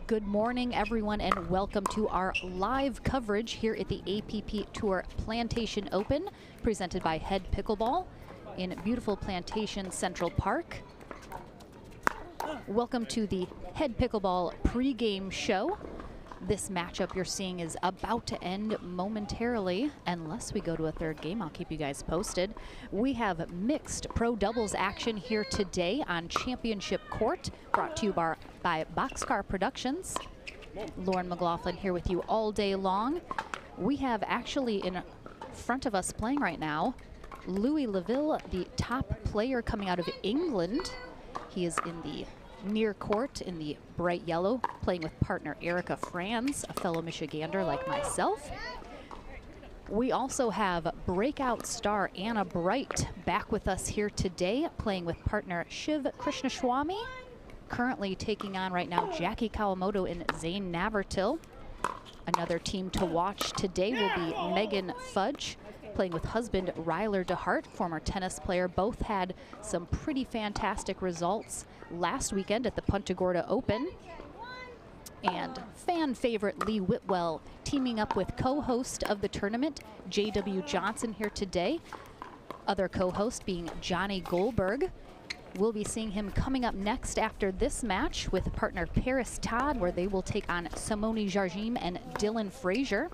Good morning, everyone, and welcome to our live coverage here at the APP Tour Plantation Open, presented by Head Pickleball in beautiful Plantation Central Park. Welcome to the Head Pickleball pregame show. This matchup you're seeing is about to end momentarily. Unless we go to a third game, I'll keep you guys posted. We have mixed pro doubles action here today on Championship Court, brought to you by Boxcar Productions. Lauren McLaughlin here with you all day long. We have actually in front of us playing right now, Louis Laville, the top player coming out of England. He is in the near court in the bright yellow, playing with partner Erica Franz, a fellow Michigander like myself. We also have breakout star Anna Bright back with us here today, playing with partner Shiv Krishnaswamy, currently taking on right now Jackie Kawamoto and Zane Navratil. Another team to watch today will be Megan Fudge, playing with husband Ryler DeHart, former tennis player. Both had some pretty fantastic results last weekend at the Punta Gorda Open. And fan favorite Lee Whitwell teaming up with co-host of the tournament, J.W. Johnson, here today. Other co-host being Johnny Goldberg. We'll be seeing him coming up next after this match with partner Paris Todd, where they will take on Simone Jardim and Dylan Frazier.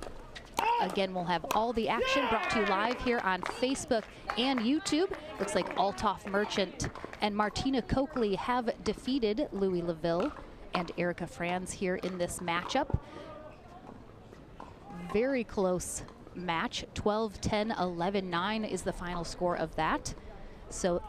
Again, we'll have all the action brought to you live here on Facebook and YouTube. Looks like Althoff Merchant and Martina Coakley have defeated Louis Laville and Erica Franz here in this matchup. Very close match, 12-10, 11-9 is the final score of that. So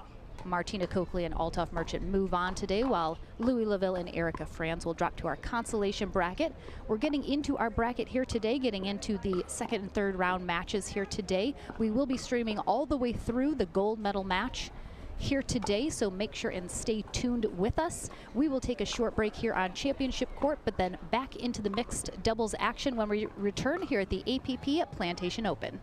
Martina Coakley and Althoff Merchant move on today, while Louis Laville and Erica Franz will drop to our consolation bracket. We're getting into our bracket here today, getting into the second and third round matches here today. We will be streaming all the way through the gold medal match here today, so make sure and stay tuned with us. We will take a short break here on Championship Court, but then back into the mixed doubles action when we return here at the APP Plantation Open.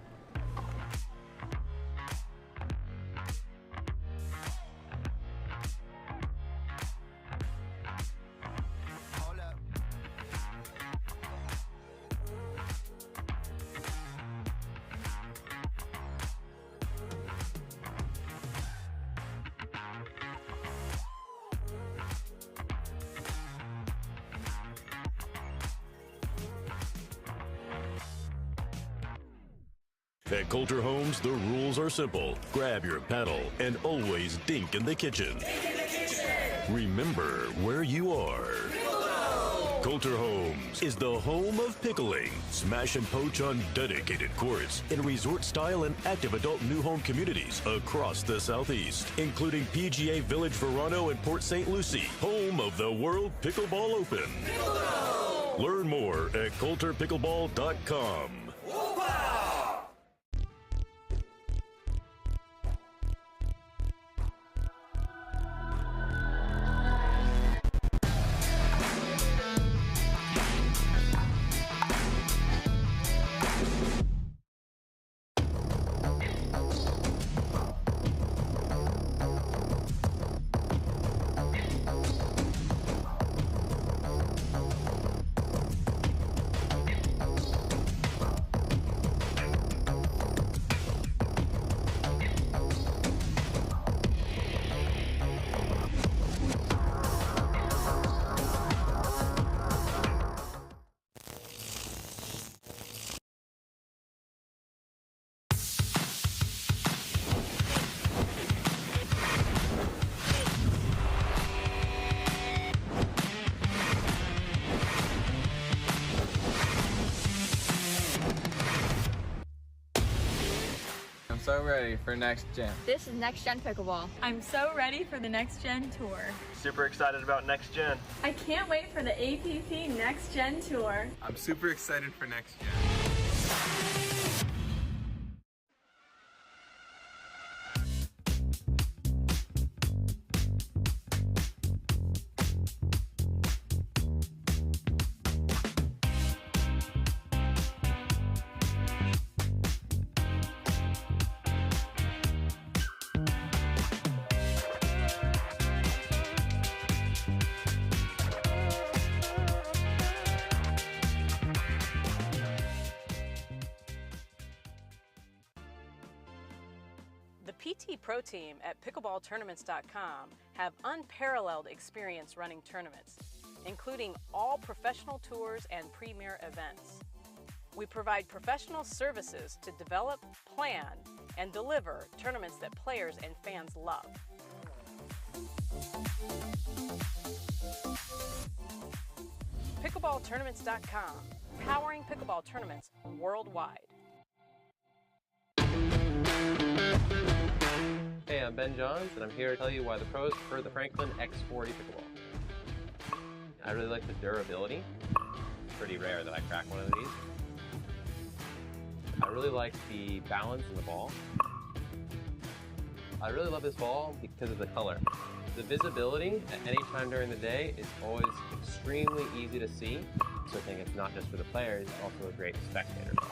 At Coulter Homes, the rules are simple. Grab your paddle and always dink in the kitchen. Remember where you are. Coulter Homes is the home of pickling. Smash and poach on dedicated courts in resort-style and active adult new home communities across the Southeast, including PGA Village Verano and Port St. Lucie, home of the World Pickleball Open. Learn more at coulterpickleball.com. So ready for next gen. This is Next Gen Pickleball. I'm so ready for the Next Gen Tour. Super excited about Next Gen. I can't wait for the APP Next Gen Tour. I'm super excited for Next Gen. PT Pro Team at pickleballtournaments.com have unparalleled experience running tournaments, including all professional tours and premier events. We provide professional services to develop, plan, and deliver tournaments that players and fans love. Pickleballtournaments.com, powering pickleball tournaments worldwide. Hey, I'm Ben Johns, and I'm here to tell you why the pros prefer the Franklin X40 pickleball. I really like the durability. It's pretty rare that I crack one of these. I really like the balance in the ball. I really love this ball because of the color. The visibility at any time during the day is always extremely easy to see. So I think it's not just for the players, it's also a great spectator ball.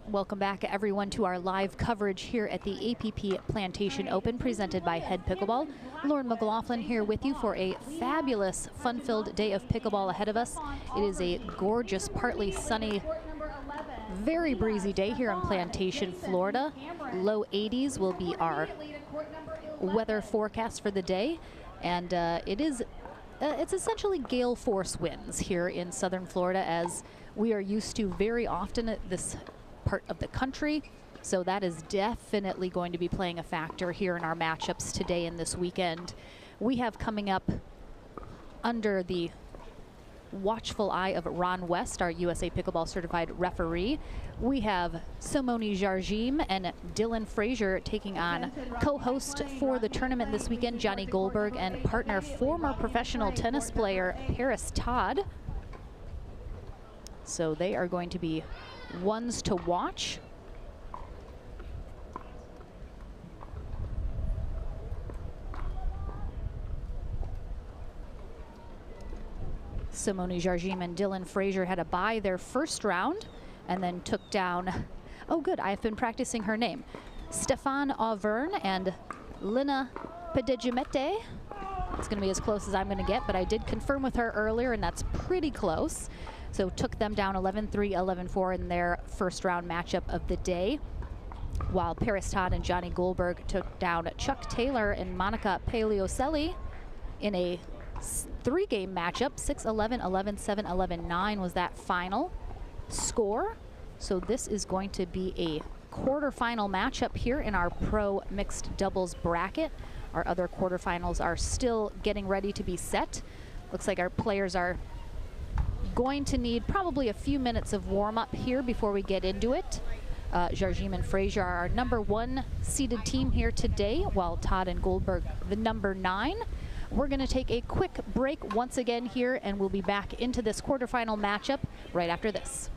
Welcome back, everyone, to our live coverage here at the APP Plantation Open, presented by Head Pickleball. Lauren McLaughlin here with you for a fabulous, fun-filled day of pickleball ahead of us. It is a gorgeous, partly sunny, very breezy day here in Plantation, Florida. Low 80s will be our weather forecast for the day, and it's essentially gale force winds here in southern Florida, as we are used to very often at this part of the country. So that is definitely going to be playing a factor here in our matchups today and this weekend. We have coming up, under the watchful eye of Ron West, our USA Pickleball certified referee, we have Simone Jarjim and Dylan Frazier taking on co-host for the tournament this weekend, Johnny Goldberg, and partner, former professional tennis player Paris Todd. So they are going to be ones to watch. Simone Jarjim and Dylan Frazier had to buy their first round and then took down, oh good, I've been practicing her name, Stefan Auvergne and Lina Pedegimete. It's going to be as close as I'm going to get, but I did confirm with her earlier, and that's pretty close. So took them down 11-3, 11-4 in their first round matchup of the day, while Paris Todd and Johnny Goldberg took down Chuck Taylor and Monica Paleocelli in a three-game matchup. 6-11, 11-7, 11-9 was that final score. So this is going to be a quarterfinal matchup here in our pro mixed doubles bracket. Our other quarterfinals are still getting ready to be set. Looks like our players are going to need probably a few minutes of warm-up here before we get into it. Jarjim and Frazier are our #1 seeded team here today, while Todd and Goldberg the #9. We're going to take a quick break once again here, and we'll be back into this quarterfinal matchup right after this.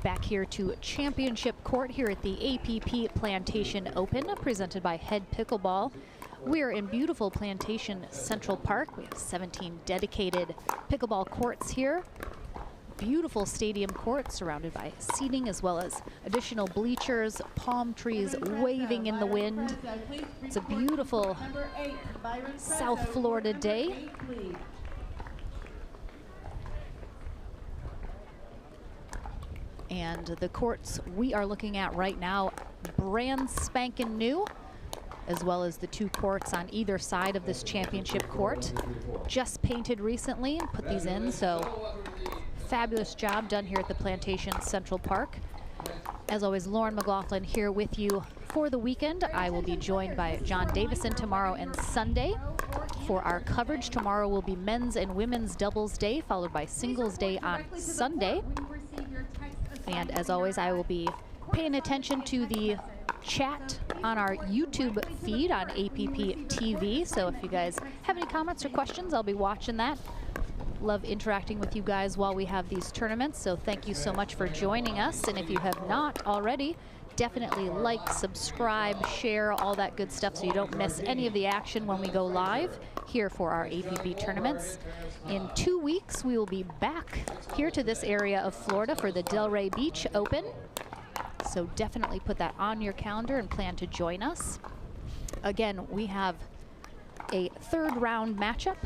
Back here to championship court here at the APP Plantation Open, presented by Head Pickleball. We're in beautiful Plantation Central Park. We have 17 dedicated pickleball courts here. Beautiful stadium court surrounded by seating as well as additional bleachers, palm trees waving in the wind. It's a beautiful South Florida day. And the courts we are looking at right now, brand spanking new, as well as the two courts on either side of this championship court. Just painted recently and put these in, so fabulous job done here at the Plantation Central Park. As always, Lauren McLaughlin here with you for the weekend. I will be joined by John Davison tomorrow and Sunday for our coverage. Tomorrow will be men's and women's doubles day, followed by singles day on Sunday. And as always, I will be paying attention to the chat on our YouTube feed on APP TV. So if you guys have any comments or questions, I'll be watching that. Love interacting with you guys while we have these tournaments. So thank you so much for joining us. And if you have not already, definitely like, subscribe, share, all that good stuff so you don't miss any of the action when we go live here for our APP tournaments. In 2 weeks, we will be back here to this area of Florida for the Delray Beach Open. So definitely put that on your calendar and plan to join us. Again, we have a third round matchup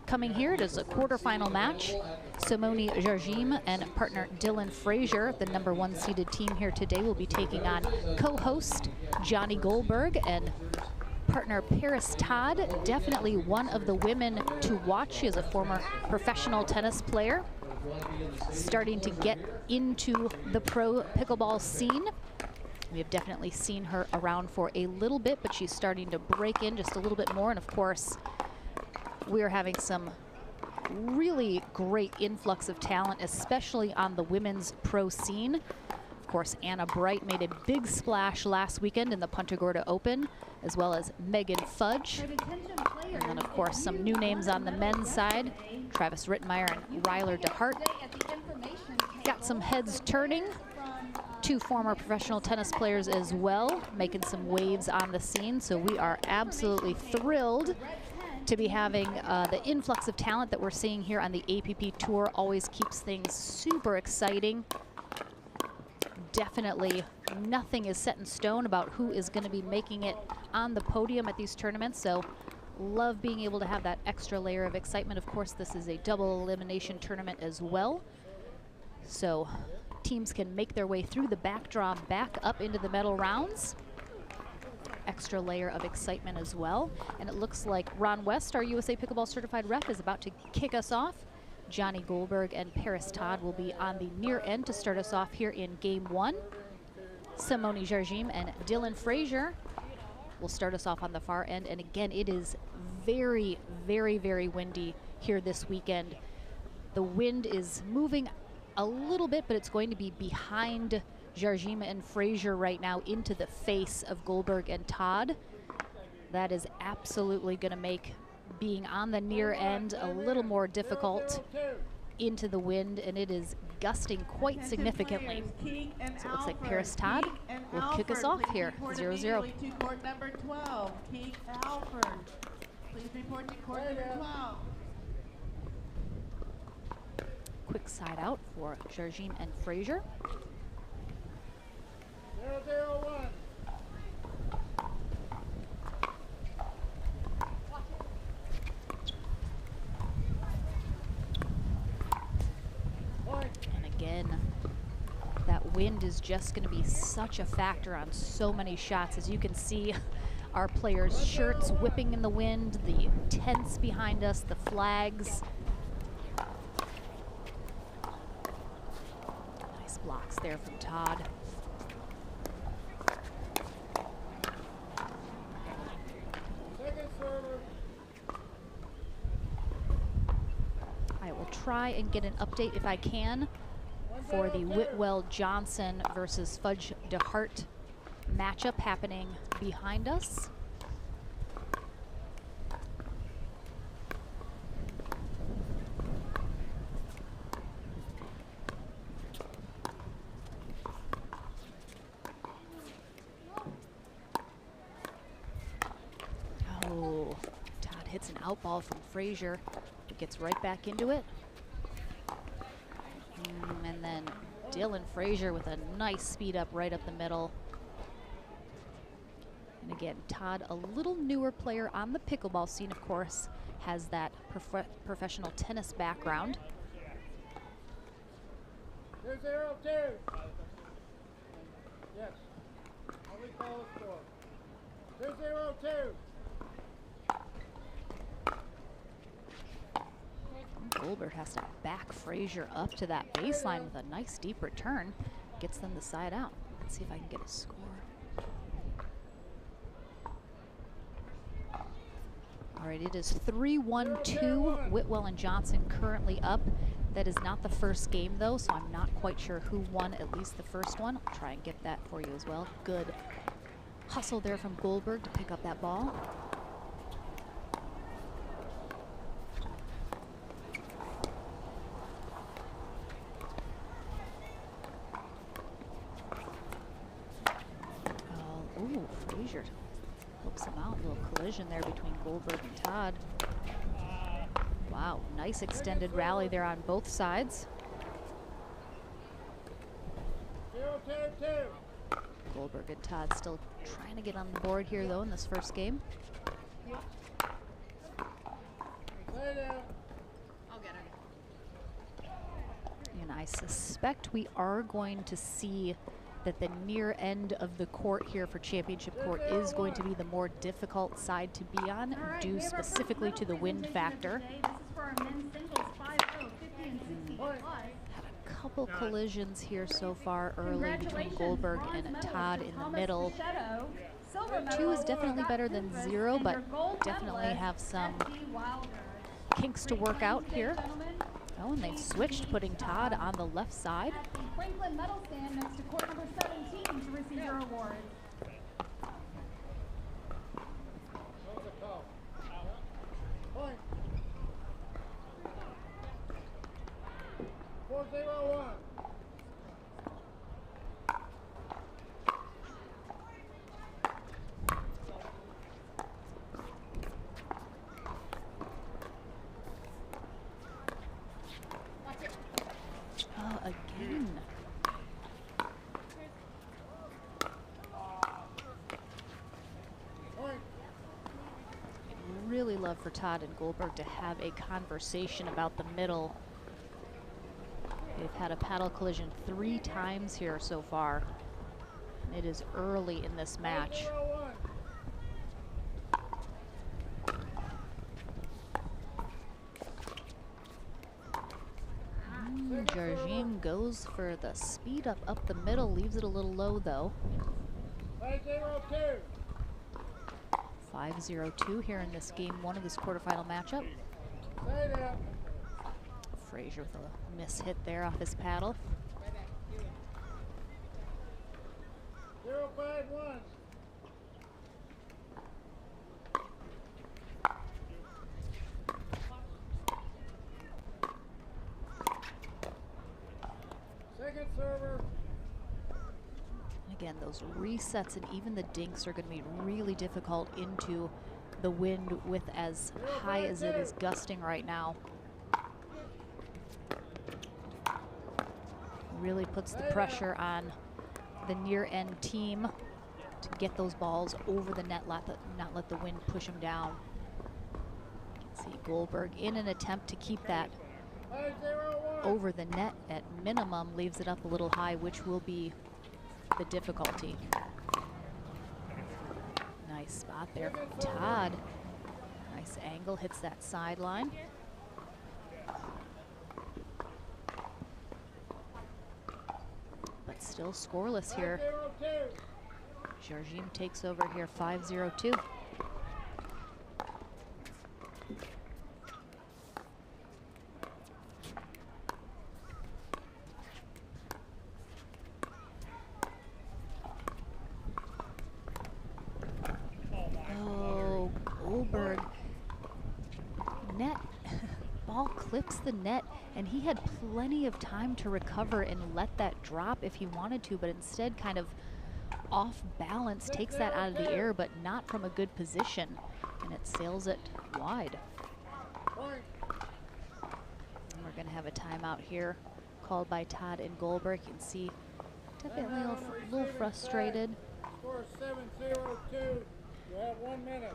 coming here. It is a quarterfinal match. Simone Jargim and partner Dylan Frazier, the #1 seeded team here today, will be taking on co-host Johnny Goldberg and partner Paris Todd. Definitely one of the women to watch. She is a former professional tennis player, starting to get into the pro pickleball scene. We have definitely seen her around for a little bit, but she's starting to break in just a little bit more. And of course, we are having some really great influx of talent, especially on the women's pro scene. Of course, Anna Bright made a big splash last weekend in the Punta Gorda Open, as well as Megan Fudge. And then, of course, some new names on the men's side, Travis Rittenmeyer and Ryler DeHart. Got some heads turning. Two former professional tennis players as well, making some waves on the scene. So we are absolutely thrilled to be having the influx of talent that we're seeing here on the APP Tour. Always keeps things super exciting. Definitely nothing is set in stone about who is going to be making it on the podium at these tournaments. So love being able to have that extra layer of excitement. Of course, this is a double elimination tournament as well. So teams can make their way through the backdraw back up into the medal rounds. Extra layer of excitement as well. And it looks like Ron West, our USA Pickleball Certified Rep, is about to kick us off. Johnny Goldberg and Paris Todd will be on the near end to start us off here in game 1. Simone Jargim and Dylan Frazier will start us off on the far end. And again, it is very, very, very windy here this weekend. The wind is moving a little bit, but it's going to be behind Jargim and Frazier right now into the face of Goldberg and Todd. That is absolutely going to make being on the near end a little more difficult into the wind, and it is gusting quite significantly. So it looks like Paris Todd will kick us off here, 0-0. To court number 12, Keith Alford. Please report to court number 12. Quick side out for Jargim and Frazier. 0-0-1. And again, that wind is just going to be such a factor on so many shots. As you can see, our players' shirts whipping in the wind, the tents behind us, the flags. Nice blocks there from Todd. I will try and get an update if I can for the Whitwell Johnson versus Fudge DeHart matchup happening behind us. out ball from Frazier. It gets right back into it. And then Dylan Frazier with a nice speed up right up the middle. And again, Todd, a little newer player on the pickleball scene, of course, has that professional tennis background. 2-0-2. Yes. Only call the score. 2-0-2. Goldberg has to back Frazier up to that baseline with a nice deep return. Gets them the side out. Let's see if I can get a score. All right, it is 3-1-2. Whitwell and Johnson currently up. That is not the first game, though, so I'm not quite sure who won at least the first one. I'll try and get that for you as well. Good hustle there from Goldberg to pick up that ball. Ooh, Frazier helps him out. A little collision there between Goldberg and Todd. Wow, nice extended rally there on both sides. 0-2-2. Goldberg and Todd still trying to get on the board here, though, in this first game. And I suspect we are going to see that the near end of the court here for championship court is going to be the more difficult side to be on, due specifically to the wind factor. Had a couple collisions here so far early between Goldberg and Todd in the middle. 2 is definitely better than 0, but definitely have some kinks to work out here. Oh, and they've switched, putting Todd on the left side. Franklin medal stand next to court number 17 to receive your awards. Point. 4-0-1. Again. I'd really love for Todd and Goldberg to have a conversation about the middle. They've had a paddle collision 3 times here so far. And it is early in this match. Jarjim goes for the speed up the middle, leaves it a little low though. 5-0-2. 5-0-2 here in this game 1 of this quarterfinal matchup. Frazier with a miss hit there off his paddle. 0-5-1. Second server. Again, those resets and even the dinks are going to be really difficult into the wind with as high as it is gusting right now. Really puts the pressure on the near end team to get those balls over the net, not let the wind push them down. See Goldberg in an attempt to keep that over the net at minimum, leaves it up a little high, which will be the difficulty. Nice spot there from Todd. Nice angle, hits that sideline. But still scoreless here. Jarjim takes over here, 5-0-2. Oh, Goldberg. Net. Ball clips the net, and he had plenty of time to recover and let that drop if he wanted to, but instead kind of off balance, takes that out of the air, but not from a good position, and it sails it wide. have a timeout here called by Todd and Goldberg. You can see definitely a little frustrated. Score 7-0-2. You have 1 minute.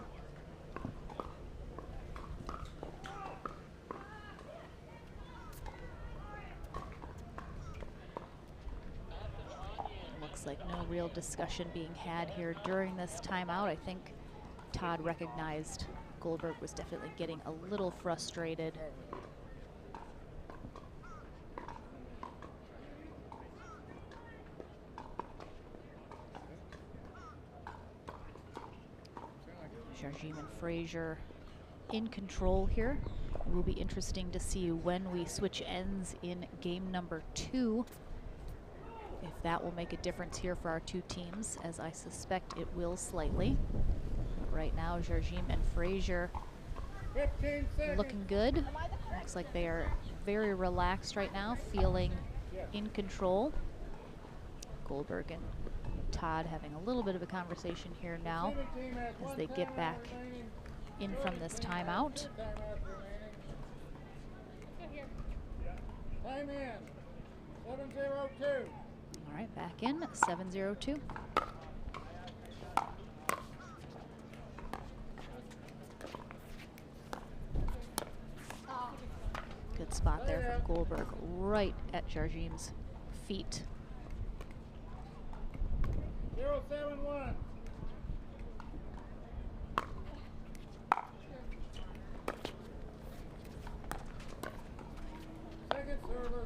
Looks like no real discussion being had here during this timeout. I think Todd recognized Goldberg was definitely getting a little frustrated. Jarjim and Frazier in control here. It will be interesting to see when we switch ends in game number 2. If that will make a difference here for our two teams, as I suspect it will slightly. But right now, Jarjim and Frazier looking good. Looks like they are very relaxed right now, feeling in control. Goldberg and Todd having a little bit of a conversation here now as they get back in from this timeout. Time in. 7-0-2. All right, back in, 7-0-2. Good spot there from Goldberg, right at Jarjim's feet. 0-7-1. Second server.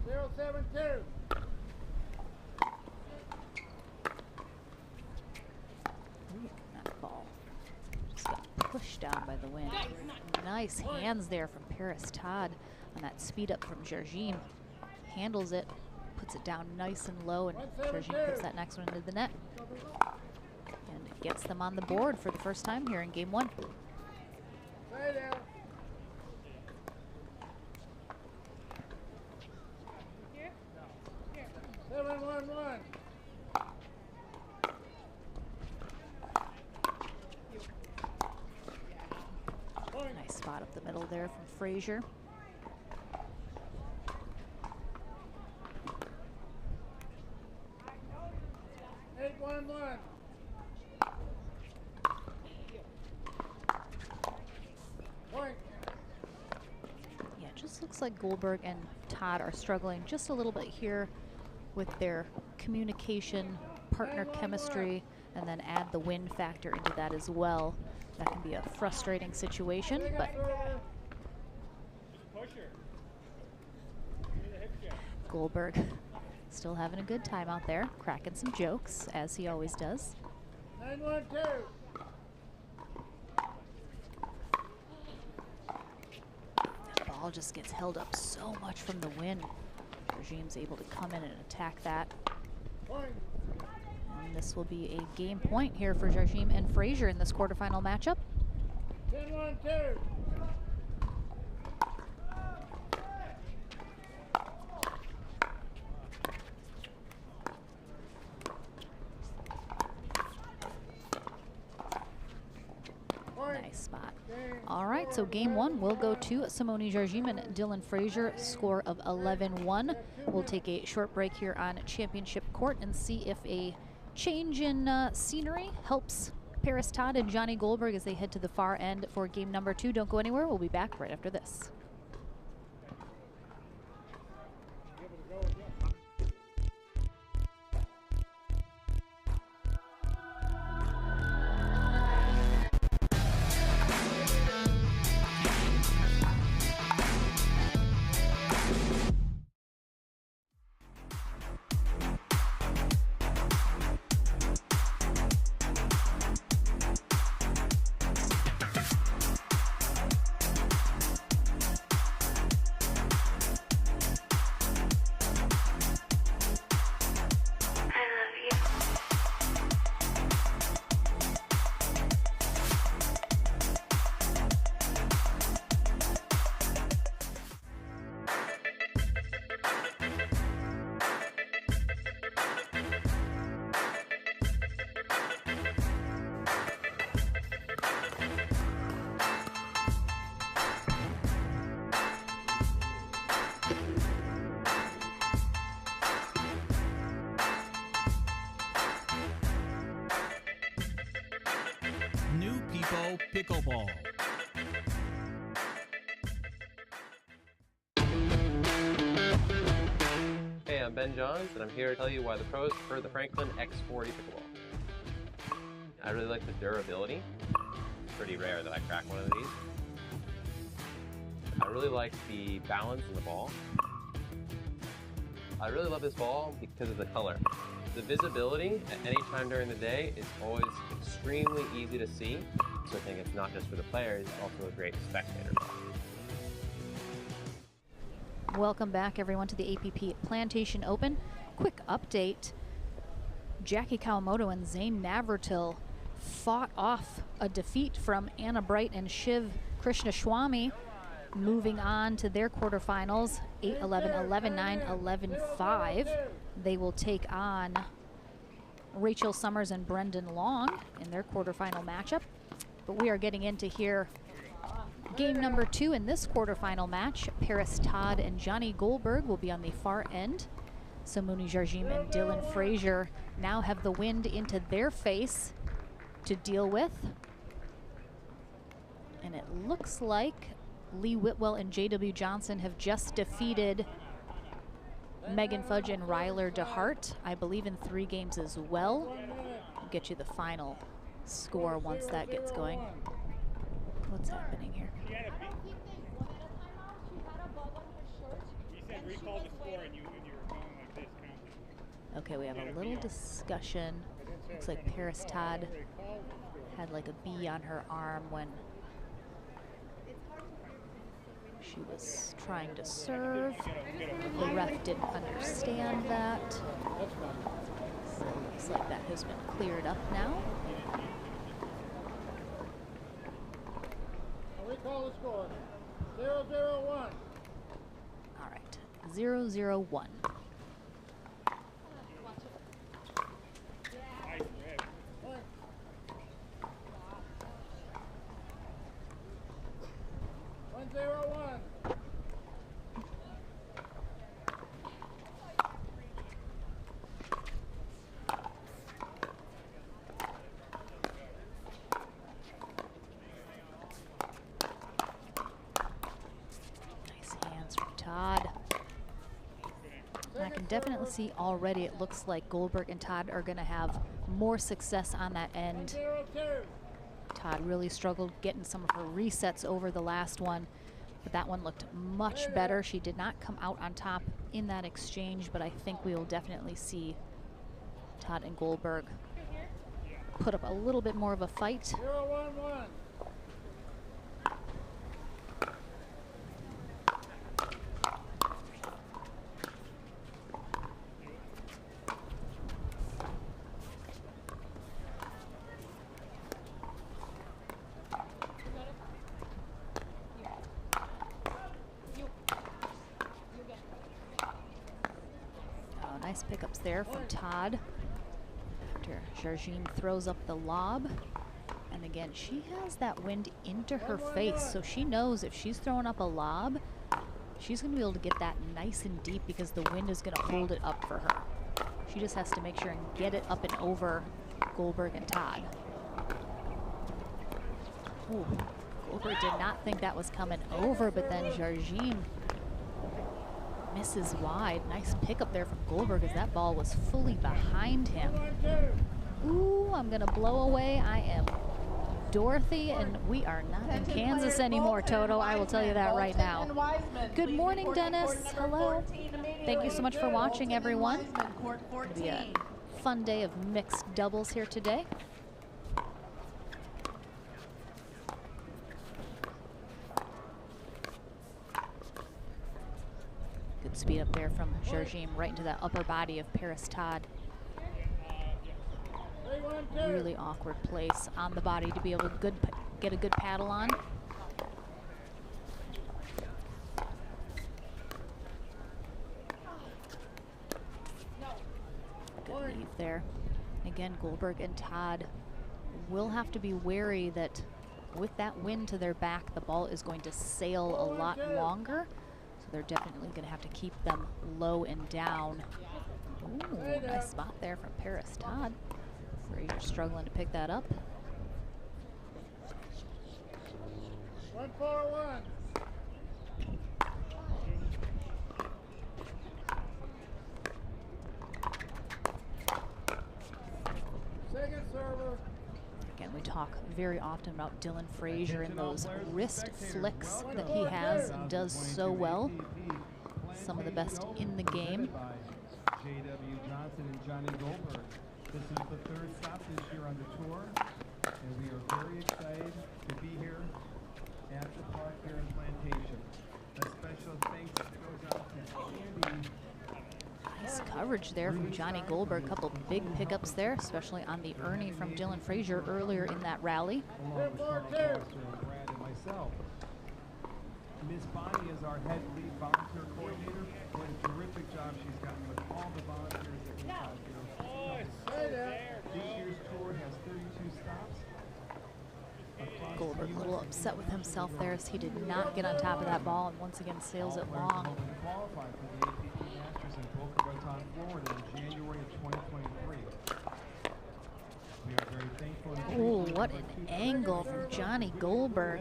0-7-2. That ball just got pushed down by the wind. Nice hands there from Paris Todd on that speed up from Jarjim. Handles it, puts it down nice and low, and Jarjim puts that next one into the net. And gets them on the board for the first time here in game 1. Stay down. Here. 7-1-1. Nice spot up the middle there from Frazier. Yeah, it just looks like Goldberg and Todd are struggling just a little bit here with their communication, partner chemistry, and then add the wind factor into that as well. That can be a frustrating situation, but Goldberg still having a good time out there, cracking some jokes, as he always does. 9-1-2. That ball just gets held up so much from the wind. Jarjim's able to come in and attack that. And this will be a game point here for Jarjim and Frazier in this quarterfinal matchup. 10-1-2. Nice spot. All right, so game 1 will go to Simone Jarjim and Dylan Frazier, score of 11-1. We'll take a short break here on Championship Court and see if a change in scenery helps Paris Todd and Johnny Goldberg as they head to the far end for game number 2. Don't go anywhere. We'll be back right after this. Pickleball. Hey, I'm Ben Johns, and I'm here to tell you why the pros prefer the Franklin X40 Pickleball. I really like the durability. It's pretty rare that I crack one of these. I really like the balance in the ball. I really love this ball because of the color. The visibility at any time during the day is always extremely easy to see, so I think it's not just for the players, it's also a great spectator ball. Welcome back, everyone, to the APP Plantation Open. Quick update. Jackie Kawamoto and Zane Navratil fought off a defeat from Anna Bright and Shiv Krishnaswamy, moving on to their quarterfinals, 8-11, 11-9, 11-5. They will take on Rachel Summers and Brendan Long in their quarterfinal matchup. But we are getting into here game number 2 in this quarterfinal match. Paris Todd and Johnny Goldberg will be on the far end. Samuni Jarjim and Dylan Frazier now have the wind into their face to deal with. And it looks like Lee Whitwell and J.W. Johnson have just defeated Megan Fudge and Ryler DeHart, I believe in 3 games as well. We'll get you the final score once that gets going. What's happening here? Okay, we have a little discussion. Looks like Paris Todd had like a bee on her arm when she was trying to serve. The ref didn't understand that. So it looks like that has been cleared up now. We call the score 0-0-1. All right, 0-0-1. Definitely see already it looks like Goldberg and Todd are going to have more success on that end. Todd really struggled getting some of her resets over the last one, but that one looked much better. She did not come out on top in that exchange, but I think we will definitely see Todd and Goldberg put up a little bit more of a fight. 0-1-1. Nice pickups there from Todd after Jarjim throws up the lob. And again, she has that wind into her face, so she knows if she's throwing up a lob, she's going to be able to get that nice and deep because the wind is going to hold it up for her. She just has to make sure and get it up and over Goldberg and Todd. Ooh, Goldberg did not think that was coming over, but then Jarjim misses wide. Nice pickup there from Goldberg as that ball was fully behind him. Ooh, I'm gonna blow away. I am Dorothy, and we are not in Kansas anymore, Toto. I will tell you that right now. Good morning, Dennis. Hello. Thank you so much for watching, everyone. It'll be a fun day of mixed doubles here today. Good speed up there from Jarjim right into that upper body of Paris Todd. Really awkward place on the body to be able to get a good paddle on. Good leave there. Again, Goldberg and Todd will have to be wary that with that wind to their back, the ball is going to sail a lot longer. So they're definitely going to have to keep them low and down. Ooh, nice spot there from Paris Todd. Frazier struggling to pick that up. 1-4-1. Second server. Again, we talk very often about Dylan Frazier and those wrist flicks that he has and does so well. Some of the best in the game. J.W. Johnson and Johnny Goldberg. This is the third stop this year on the tour, and we are very excited to be here at the park here in Plantation. A special thanks goes out to Andy. Nice coverage there from Johnny Goldberg. A couple big pickups there, especially on the Ernie from Dylan Frazier earlier in that rally. Along with Charles Foster and Brad and myself. Miss Bonnie is our head lead volunteer coordinator. What a terrific job she's gotten with all the volunteers that we have here. This year's tour has 32 stops. Goldberg a little upset with himself there as he did not get on top of that ball and once again sails it long. Qualified for the APP Masters in Boca Raton, Florida in January of 2023. We are very thankful. Oh, what an angle from Johnny Goldberg.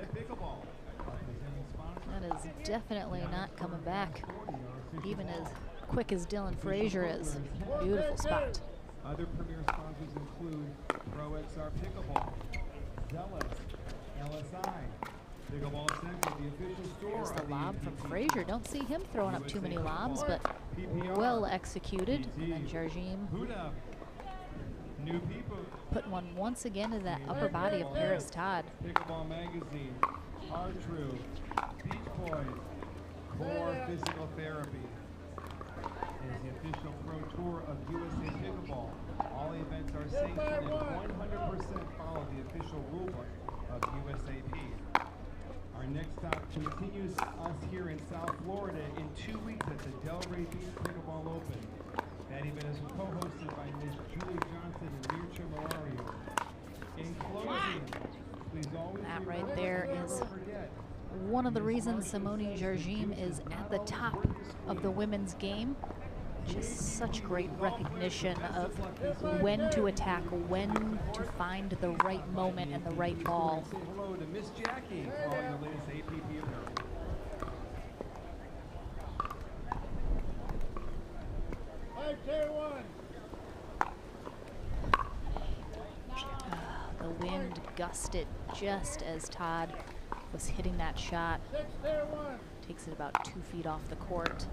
That is definitely not coming back, even as quick as Dylan Frazier is. Beautiful spot. Other premier sponsors include ProXR Pickleball, Zealous, LSI, Pickleball Central, the official store. There's the lob from Frazier. Don't see him throwing up too many lobs, but well executed. And then Jarjim New people. put one once again in that upper body of Paris Todd. Pickleball Magazine, Hard True, Beach Boys, Core Physical Therapy. Is the official pro tour of USA Pickleball. All events are sanctioned and 100% follow the official rulebook of USAP. Our next stop continues us here in South Florida in 2 weeks at the Delray Beach Pickleball Open. That event is co-hosted by Ms. Julie Johnson and Mircha Marario. In closing, please always that right there is one of the reasons Simone Jarjim is at the top of the women's game. Just such great recognition of when to attack, when to find the right moment and the right ball. Say hello to Miss Jackie for all your latest APP apparel. The wind gusted just as Todd was hitting that shot. Takes it about 2 feet off the court.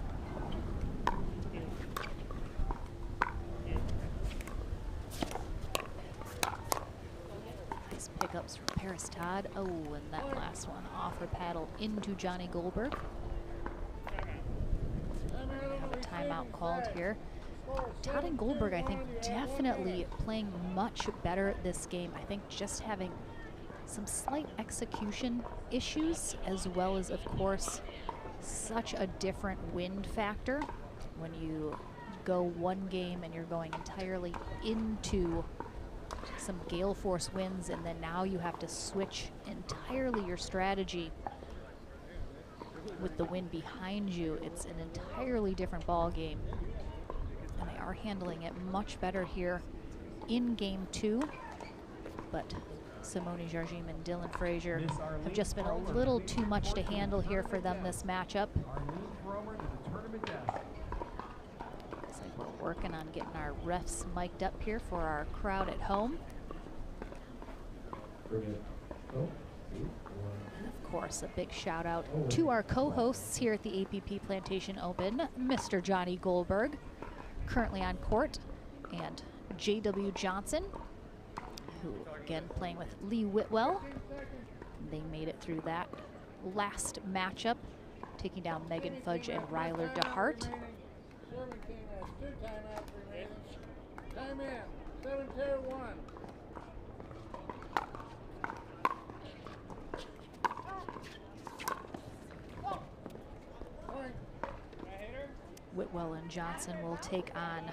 Nice pickups from Paris Todd. Oh, and that last one off her paddle into Johnny Goldberg. Have a timeout called here. Todd and Goldberg, I think, definitely playing much better this game. I think just having some slight execution issues, as well as, of course, such a different wind factor when you go one game and you're going entirely into some gale force winds, and then now you have to switch entirely your strategy with the wind behind you. It's an entirely different ball game. And they are handling it much better here in game 2. But Simone Jarjim and Dylan Frazier have just been a little too much to handle here for them this matchup. Looks like we're working on getting our refs mic'd up here for our crowd at home. And of course, a big shout out to our co-hosts here at the APP Plantation Open, Mr. Johnny Goldberg, currently on court, and J.W. Johnson, who again playing with Lee Whitwell. They made it through that last matchup, taking down Megan Fudge and Ryler DeHart. Time in, 7-2-1. Whitwell and Johnson will take on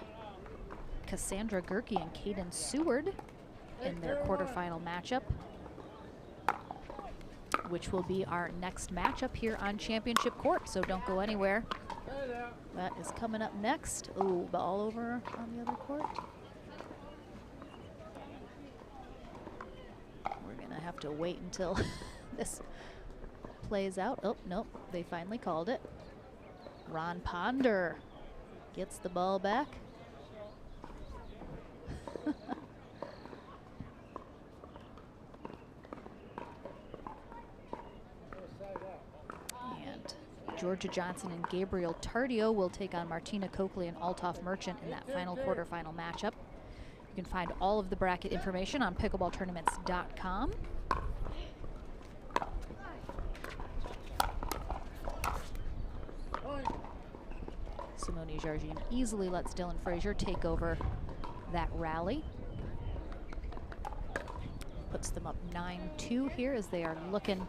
Cassandra Gerke and Caden Seward in their quarterfinal matchup, which will be our next matchup here on Championship Court, so don't go anywhere. That is coming up next. Ooh, ball over on the other court. We're gonna have to wait until this plays out. Oh, nope, they finally called it. Ron Ponder gets the ball back. And Georgia Johnson and Gabriel Tardio will take on Martina Coakley and Althoff Merchant in that final quarterfinal matchup. You can find all of the bracket information on pickleballtournaments.com. Simone Jargim easily lets Dylan Frazier take over that rally. Puts them up 9-2 here as they are looking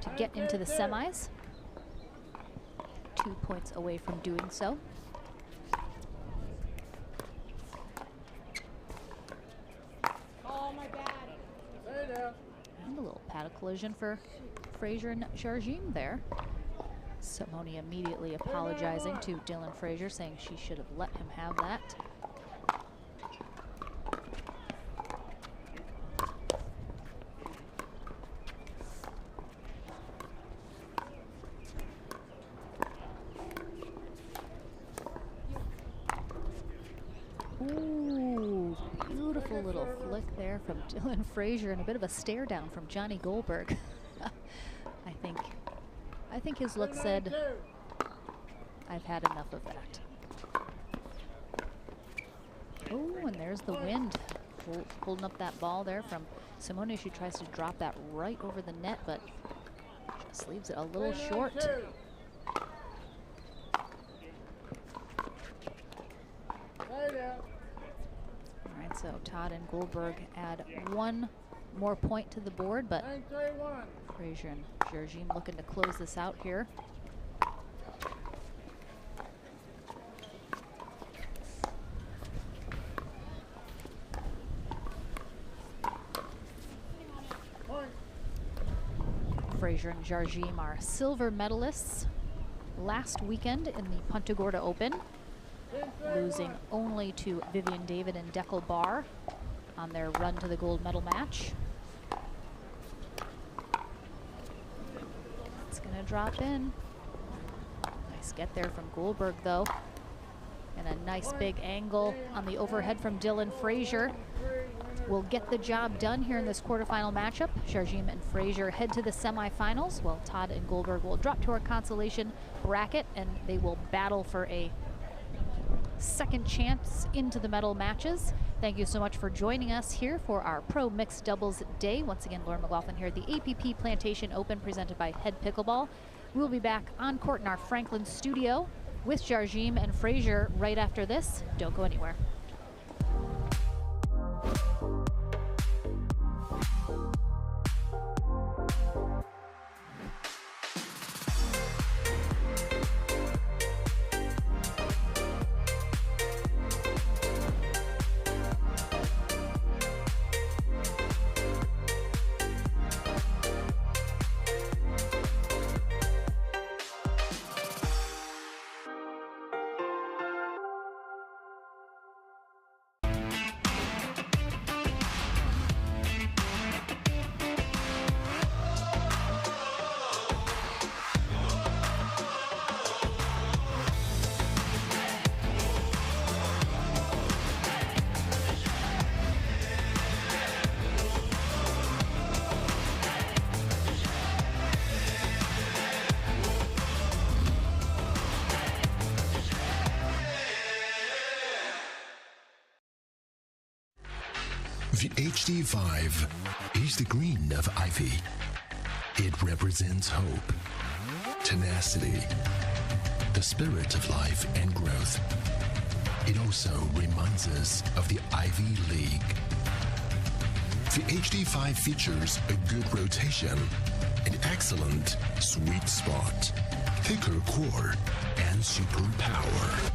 to get into the semis. 2 points away from doing so. Oh, my bad. And a little paddle collision for Frazier and Jargim there. Simone immediately apologizing to Dylan Frazier, saying she should have let him have that. Ooh, beautiful little flick there from Dylan Frazier and a bit of a stare down from Johnny Goldberg. I think his look said, I've had enough of that. Oh, and there's the wind holding up that ball there from Simone. She tries to drop that right over the net, but just leaves it a little short. All right, so Todd and Goldberg add one more point to the board, but Frazier and Jargim looking to close this out here. Frazier and Jargim are silver medalists last weekend in the Punta Gorda Open, losing only to Vivian David and Deckel Barr on their run to the gold medal match. It's gonna drop in. Nice get there from Goldberg though. And a nice big angle on the overhead from Dylan Frazier will get the job done here in this quarterfinal matchup. Jargim and Frazier head to the semifinals, while Todd and Goldberg will drop to our consolation bracket, and they will battle for a second chance into the medal matches. Thank you so much for joining us here for our Pro Mixed Doubles Day. Once again, Lauren McLaughlin here at the APP Plantation Open presented by Head Pickleball. We'll be back on court in our Franklin studio with Jargim and Frazier right after this. Don't go anywhere. The HD5 is the green of ivy. It represents hope, tenacity, the spirit of life and growth. It also reminds us of the Ivy League. The HD5 features a good rotation, an excellent sweet spot, thicker core, and super power.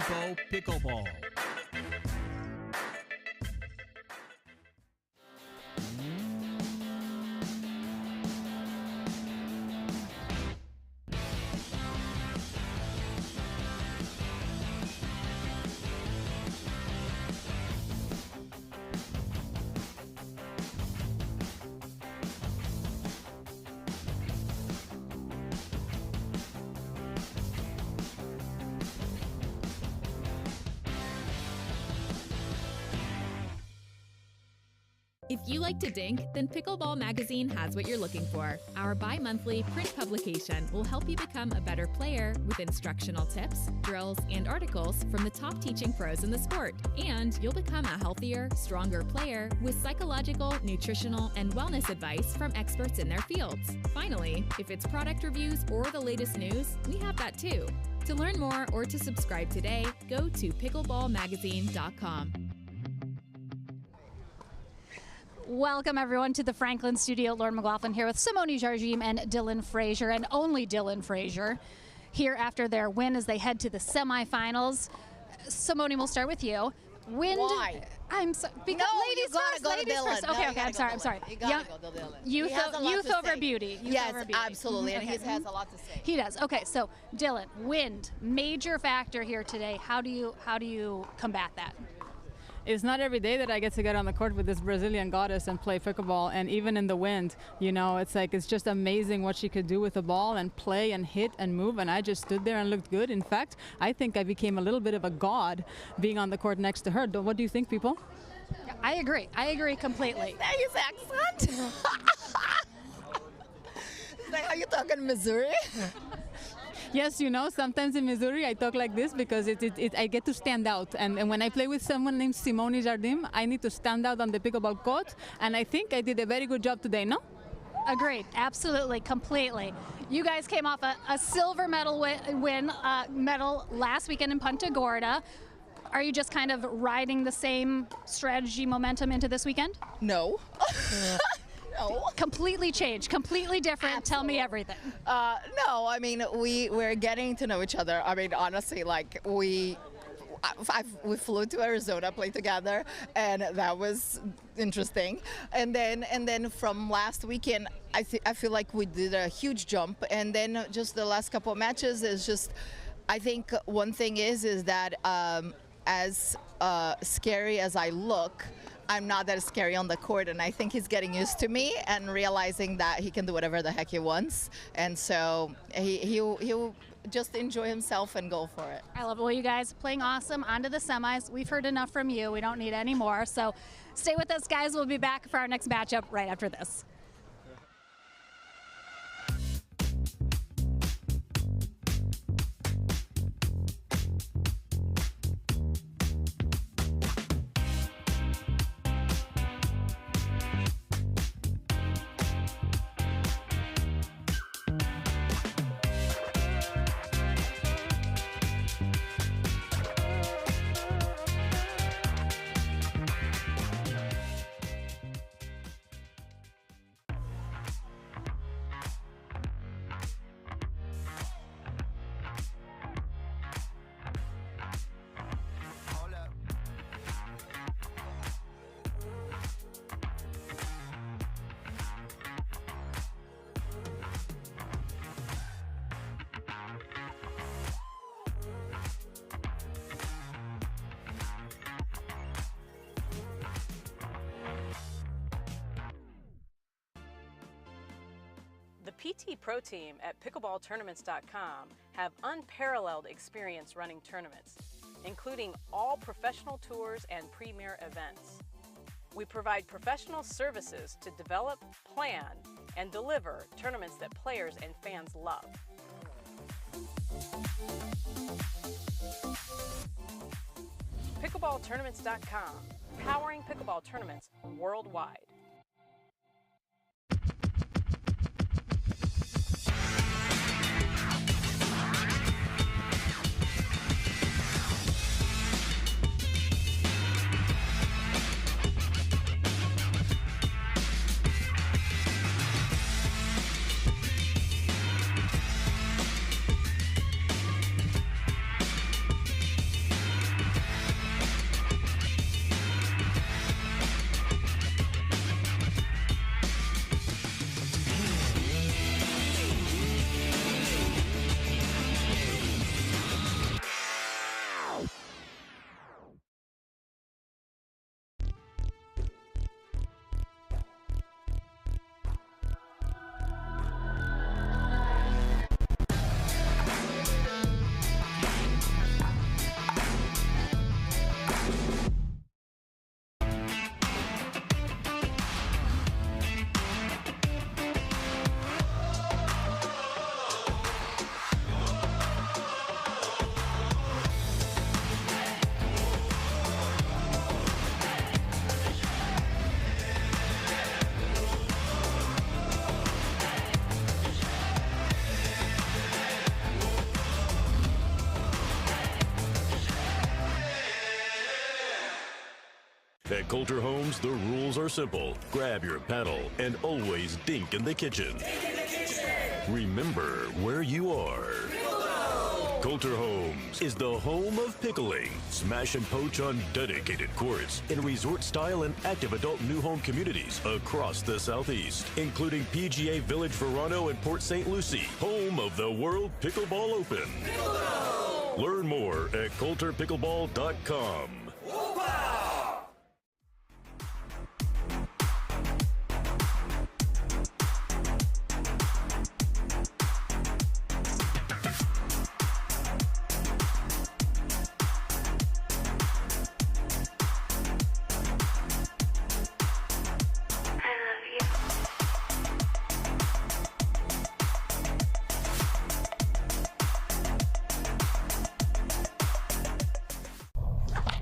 Depot Pickleball. If you like to dink, then Pickleball Magazine has what you're looking for. Our bi-monthly print publication will help you become a better player with instructional tips, drills, and articles from the top teaching pros in the sport. And you'll become a healthier, stronger player with psychological, nutritional, and wellness advice from experts in their fields. Finally, if it's product reviews or the latest news, we have that too. To learn more or to subscribe today, go to pickleballmagazine.com. Welcome, everyone, to the Franklin studio. Lauren McLaughlin here with Simone Jargim and Dylan Frazier, and only Dylan Frazier, here after their win as they head to the semifinals. Simone, we'll start with you. Why? I'm so, because no, ladies you gotta first, go ladies to Dylan. first. No, Okay, you okay, I'm gotta sorry, go I'm sorry. You gotta go to Dylan. Youth over beauty. Youth yes, over beauty. absolutely, and Okay. he has a lot to say. He does. Okay, so Dylan, wind, major factor here today. How do you combat that? It's not every day that I get to get on the court with this Brazilian goddess and play pickleball, and even in the wind, you know, it's just amazing what she could do with the ball and play and hit and move, and I just stood there and looked good. In fact, I think I became a little bit of a god being on the court next to her. What do you think, people? Yeah, I agree completely. Is that his accent? Is that how you talk in Missouri? Yes, you know, sometimes in Missouri I talk like this because I get to stand out. And when I play with someone named Simone Jardim, I need to stand out on the pickleball court. And I think I did a very good job today, no? Agreed. Absolutely. Completely. You guys came off a silver medal medal last weekend in Punta Gorda. Are you just kind of riding the same strategy momentum into this weekend? No. No. Completely changed, completely different. Absolutely. Tell me everything. No, I mean, we're getting to know each other. I mean, honestly, like we flew to Arizona, played together, and that was interesting. And then from last weekend, I feel like we did a huge jump. And then just the last couple of matches is just, I think one thing is that as scary as I look, I'm not that scary on the court, and I think he's getting used to me and realizing that he can do whatever the heck he wants, and so he'll just enjoy himself and go for it. I love it. Well, you guys playing awesome. On to the semis. We've heard enough from you. We don't need any more. So stay with us, guys. We'll be back for our next matchup right after this. The PT Pro team at pickleballtournaments.com have unparalleled experience running tournaments, including all professional tours and premier events. We provide professional services to develop, plan, and deliver tournaments that players and fans love. Pickleballtournaments.com, powering pickleball tournaments worldwide. At Coulter Homes, the rules are simple. Grab your paddle and always dink in the kitchen. Remember where you are. Coulter Homes is the home of pickling. Smash and poach on dedicated courts in resort-style and active adult new home communities across the Southeast, including PGA Village Verano and Port St. Lucie, home of the World Pickleball Open. Learn more at coulterpickleball.com.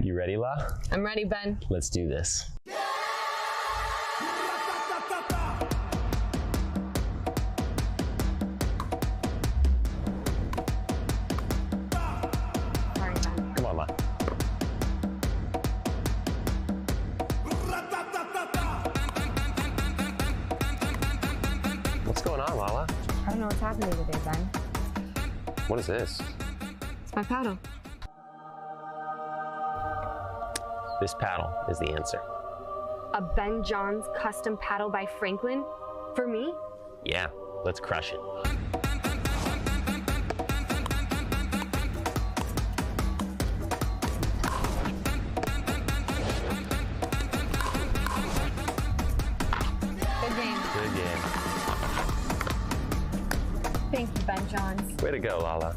You ready, La? I'm ready, Ben. Let's do this. Sorry, Ben. Come on, La. What's going on, Lala? I don't know what's happening today, Ben. What is this? It's my paddle. This paddle is the answer. A Ben Johns custom paddle by Franklin? For me? Yeah, let's crush it. Good game. Good game. Thank you, Ben Johns. Way to go, Lala.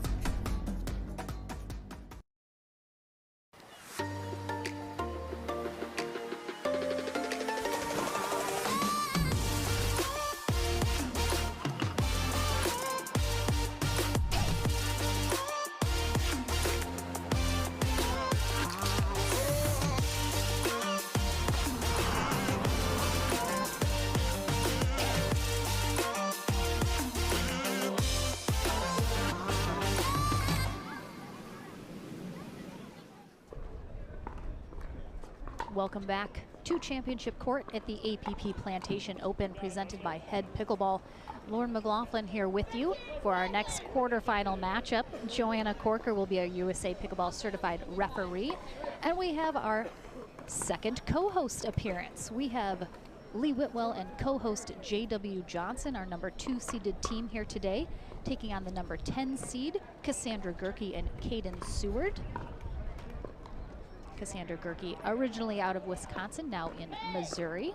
Welcome back to Championship Court at the APP Plantation Open, presented by Head Pickleball. Lauren McLaughlin here with you for our next quarterfinal matchup. Joanna Corker will be a USA Pickleball certified referee. And we have our second co-host appearance. We have Lee Whitwell and co-host J.W. Johnson, our number 2 seeded team here today, taking on the number 10 seed, Cassandra Gerke and Caden Seward. Cassandra Gerke, originally out of Wisconsin, now in Missouri.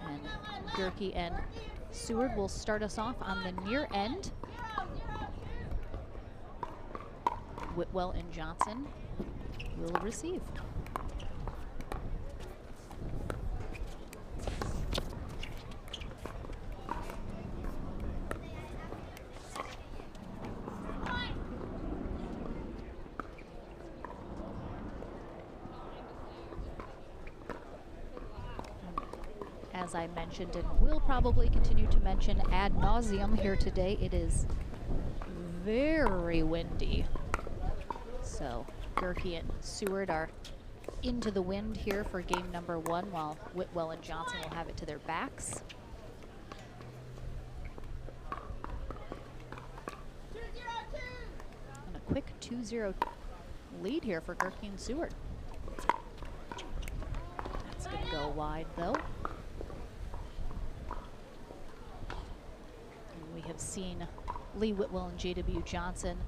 And Gerke and Seward will start us off on the near end. Whitwell and Johnson will receive. As I mentioned, and will probably continue to mention ad nauseum here today, it is very windy. So Gerke and Seward are into the wind here for game number 1, while Whitwell and Johnson will have it to their backs. And a quick 2-0 lead here for Gerke and Seward. That's going to go wide, though. We have seen Lee Whitwell and J.W. Johnson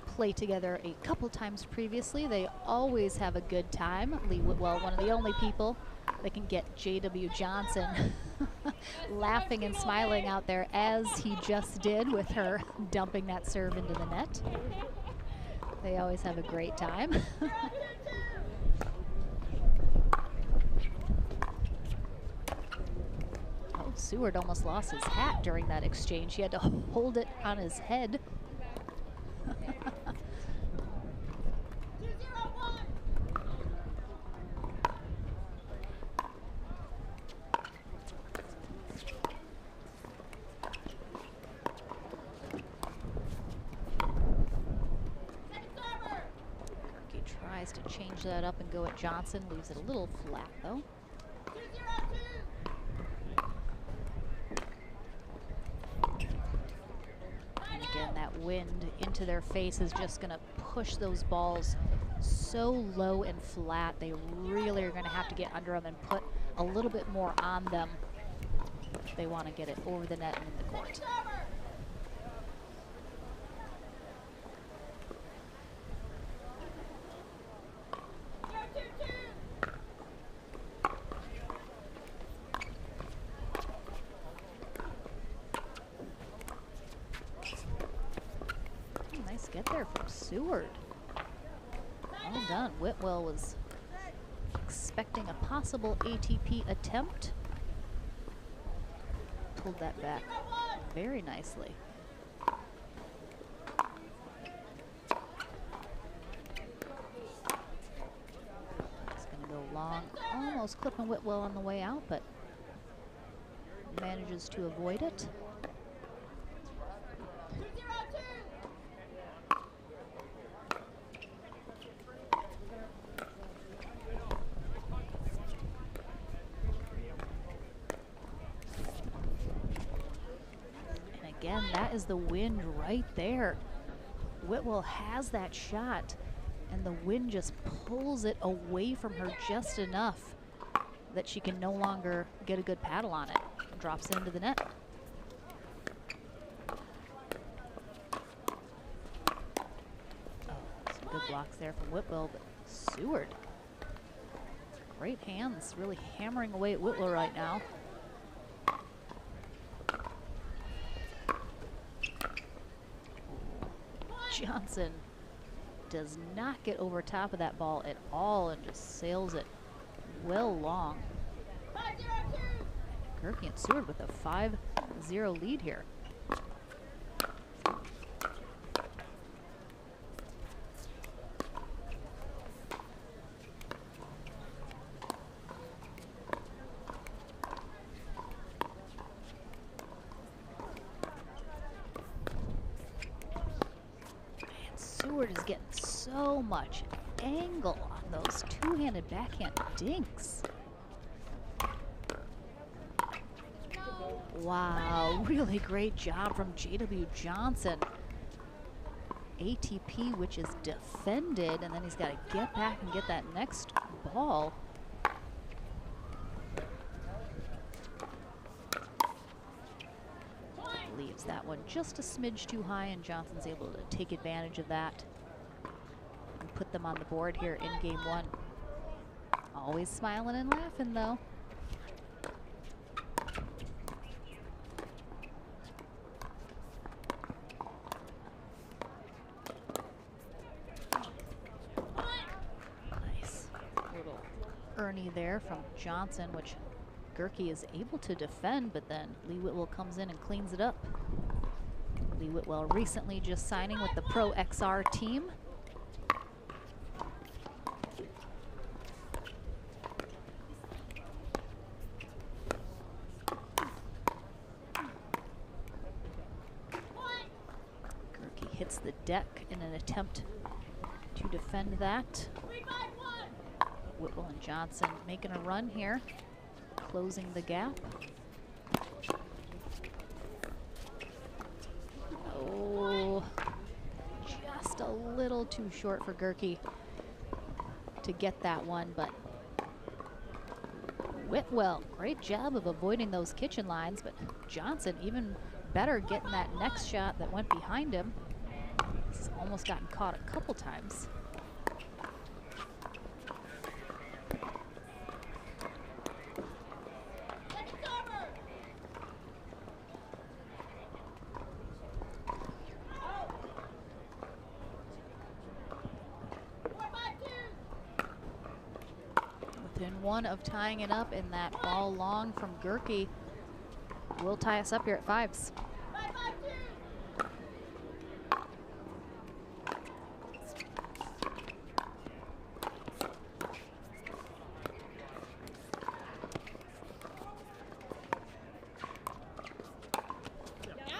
play together a couple times previously. They always have a good time. Lee Whitwell, one of the only people that can get J.W. Johnson laughing and smiling out there, as he just did with her dumping that serve into the net. They always have a great time. Seward almost lost his hat during that exchange. He had to hold it on his head. Tries to change that up and go at Johnson. Leaves it a little flat, though. And again, that wind into their face is just going to push those balls so low and flat. They really are going to have to get under them and put a little bit more on them if they want to get it over the net and in the court. Nice get there from Seward. Well done. Whitwell was expecting a possible ATP attempt. Pulled that back very nicely. It's going to go long, almost clipping Whitwell on the way out, but manages to avoid it. Again, that is the wind right there. Whitwell has that shot, and the wind just pulls it away from her just enough that she can no longer get a good paddle on it. Drops it into the net. Oh, some good blocks there from Whitwell, but Seward. Great hands, really hammering away at Whitwell right now. Johnson does not get over top of that ball at all and just sails it well long. Gerke and Seward with a 5-0 lead here. Seward is getting so much angle on those two-handed backhand dinks. Wow, really great job from J.W. Johnson. ATP, which is defended, and then he's got to get back and get that next ball. Leaves that one just a smidge too high, and Johnson's able to take advantage of that and put them on the board here in game one. Always smiling and laughing, though. Nice little Ernie there from Johnson, which Gerke is able to defend, but then Lee Whitwell comes in and cleans it up. Lee Whitwell recently just signing with the Pro XR team. Gerke hits the deck in an attempt to defend that. Whitwell and Johnson making a run here, closing the gap. Oh, just a little too short for Gerke to get that one, but Whitwell, great job of avoiding those kitchen lines, but Johnson even better getting that next shot that went behind him. He's almost gotten caught a couple times. Within one of tying it up, and that ball long from Gerke will tie us up here at fives.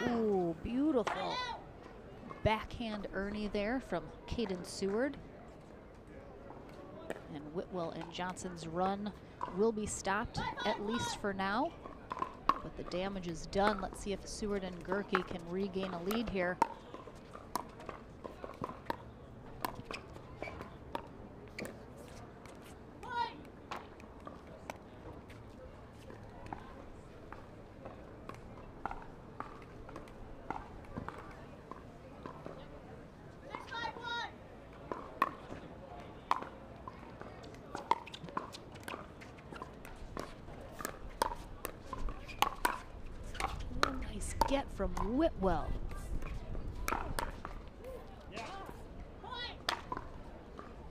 Ooh, beautiful backhand Ernie there from Caden Seward. And Whitwell and Johnson's run will be stopped, at least for now. But the damage is done. Let's see if Seward and Gerke can regain a lead here. Get from Whitwell.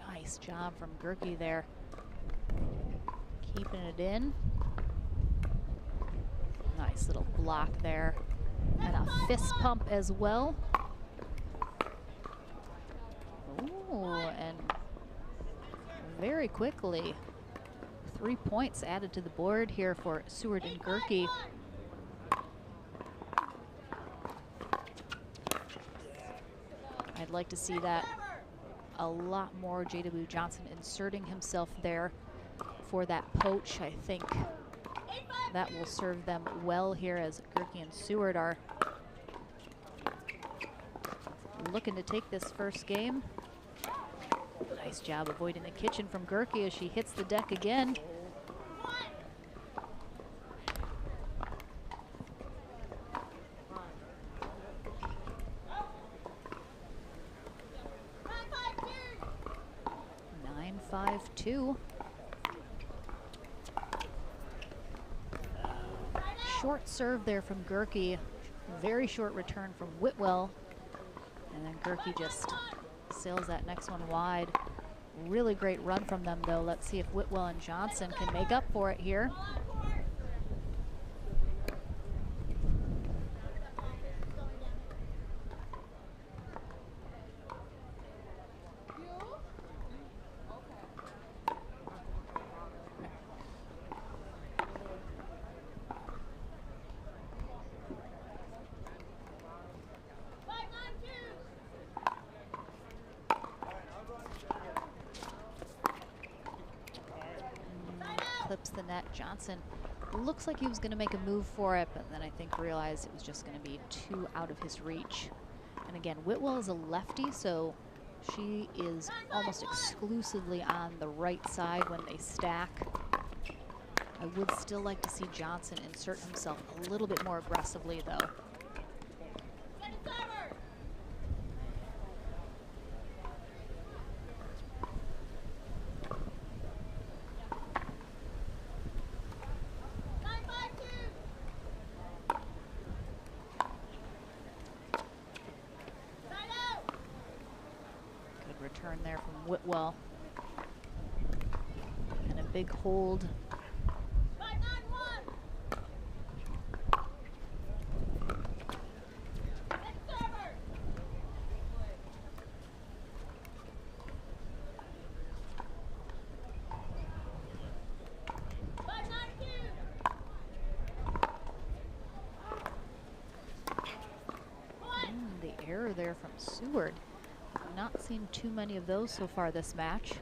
Nice job from Gerke there. Keeping it in. Nice little block there. And a fist pump as well. Ooh, and very quickly, 3 points added to the board here for Seward and Gerke. I'd like to see that a lot more. JW Johnson inserting himself there for that poach. I think that will serve them well here as Gerke and Seward are looking to take this first game. Nice job avoiding the kitchen from Gerke as she hits the deck again. Short serve there from Gerke. Very short return from Whitwell. And then Gerke just sails that next one wide. Really great run from them though. Let's see if Whitwell and Johnson can make up for it here. Clips the net. Johnson looks like he was going to make a move for it, but then I think realized it was just going to be too out of his reach. And again, Whitwell is a lefty, so she is almost exclusively on the right side when they stack. I would still like to see Johnson insert himself a little bit more aggressively though. Return there from Whitwell. And a big hold. The error there from Seward. Not seen too many of those so far this match.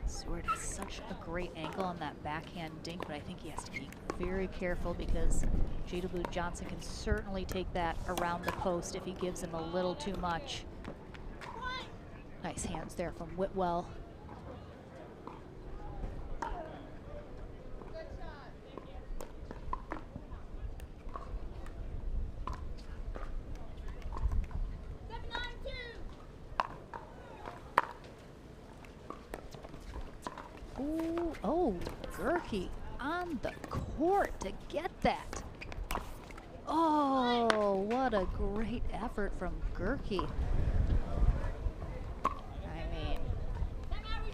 Seward has such a great angle on that backhand dink, but I think he has to be very careful because JW Johnson can certainly take that around the post if he gives him a little too much. Nice hands there from Whitwell. Ooh, oh, Gerke on the court to get that. Oh, what a great effort from Gerke. I mean,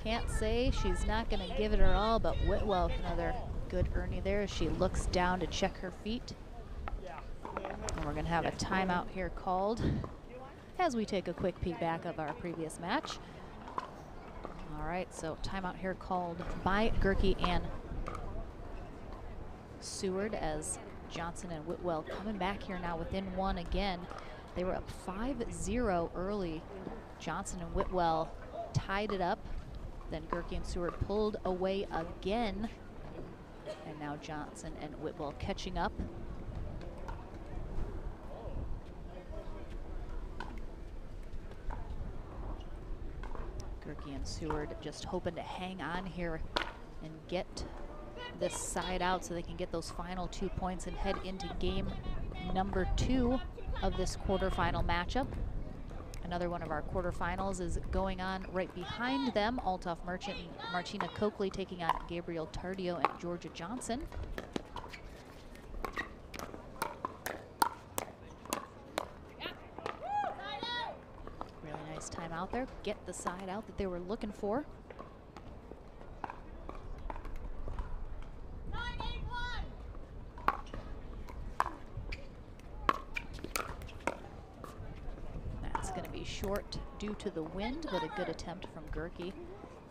can't say she's not going to give it her all, but Whitwell, another good Ernie there as she looks down to check her feet. And we're going to have a timeout here called. as we take a quick peek back of our previous match. All right, so timeout here called by Gerke and Seward as Johnson and Whitwell coming back here now within one again. They were up 5-0 early. Johnson and Whitwell tied it up. Then Gerke and Seward pulled away again. And now Johnson and Whitwell catching up. Gerke and Seward just hoping to hang on here and get this side out so they can get those final 2 points and head into game number 2 of this quarterfinal matchup. Another one of our quarterfinals is going on right behind them. Althoff Merchant and Martina Coakley taking on Gabriel Tardio and Georgia Johnson. Really nice time out there. Get the side out that they were looking for. Short due to the wind, but a good attempt from Gerke.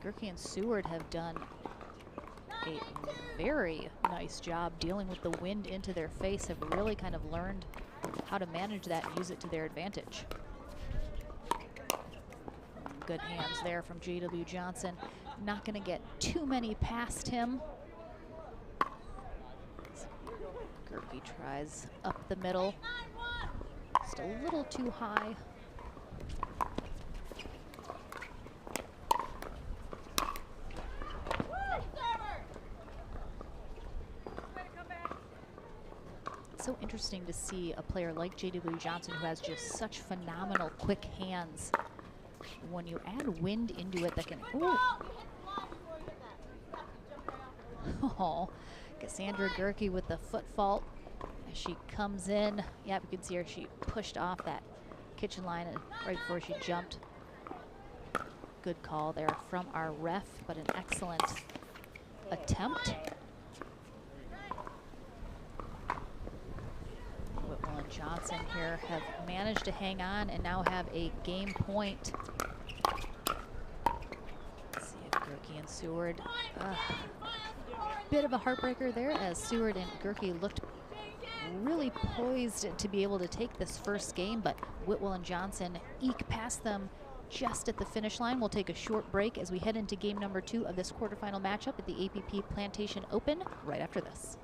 Gerke and Seward have done a very nice job dealing with the wind into their face, have really kind of learned how to manage that and use it to their advantage. Good hands there from J.W. Johnson. Not going to get too many past him. Gerke tries up the middle. Just a little too high. So interesting to see a player like J.W. Johnson who has just such phenomenal quick hands. When you add wind into it, that can. Oh, Cassandra Gerke with the foot fault as she comes in. Yep, you can see her. She pushed off that kitchen line right before she jumped. Good call there from our ref, but an excellent attempt. Whitwell and Johnson here have managed to hang on and now have a game point. Let's see if Gerke and Seward. Bit of a heartbreaker there as Seward and Gerke looked really poised to be able to take this first game, but Whitwell and Johnson eke past them just at the finish line. We'll take a short break as we head into game number 2 of this quarterfinal matchup at the APP Plantation Open right after this.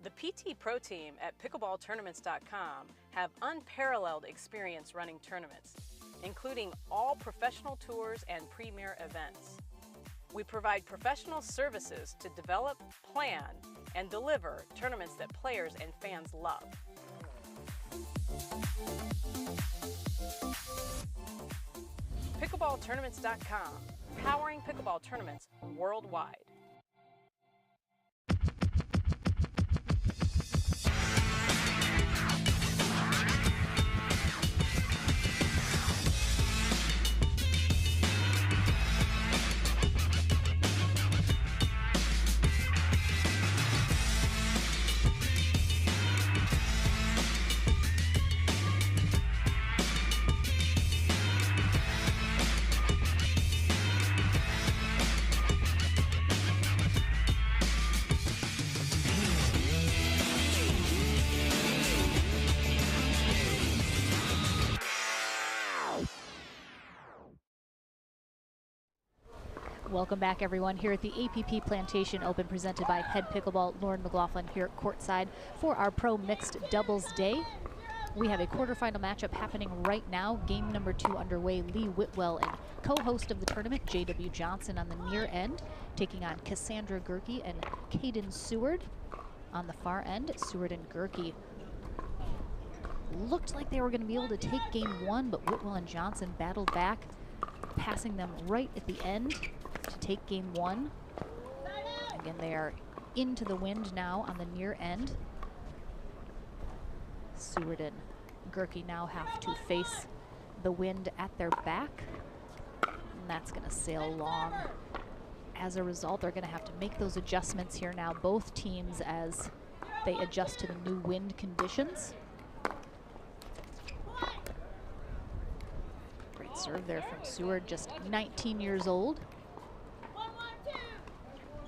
The PT Pro team at pickleballtournaments.com have unparalleled experience running tournaments, including all professional tours and premier events. We provide professional services to develop, plan, and deliver tournaments that players and fans love. Pickleballtournaments.com, powering pickleball tournaments worldwide. Welcome back, everyone, here at the APP Plantation Open, presented by Head Pickleball Lauren McLaughlin here at courtside for our Pro Mixed Doubles Day. We have a quarterfinal matchup happening right now. Game number 2 underway. Lee Whitwell and co-host of the tournament, J.W. Johnson, on the near end, taking on Cassandra Gerke and Caden Seward. On the far end, Seward and Gerke looked like they were going to be able to take game 1, but Whitwell and Johnson battled back, passing them right at the end to take game 1. Again, they are into the wind now on the near end. Seward and Gerke now have to face the wind at their back, and that's going to sail long. As a result, they're going to have to make those adjustments here now, both teams, as they adjust to the new wind conditions. Great serve there from Seward, just 19 years old.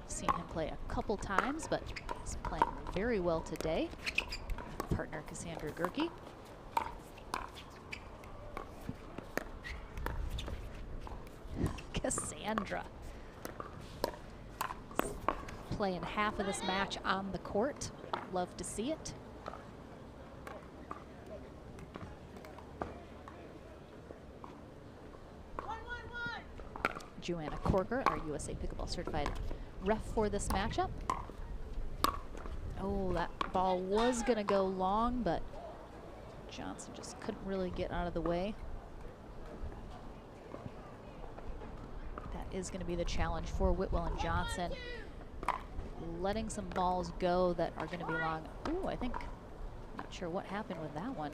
Seen him play a couple times, but he's playing very well today. Partner Cassandra Gerke. Cassandra playing half of this match on the court. Love to see it. Joanna Corker, our USA Pickleball certified ref for this matchup. Oh, that ball was gonna go long, but Johnson just couldn't really get out of the way. That is gonna be the challenge for Whitwell and Johnson. Letting some balls go that are gonna be long. Ooh, I think, not sure what happened with that one.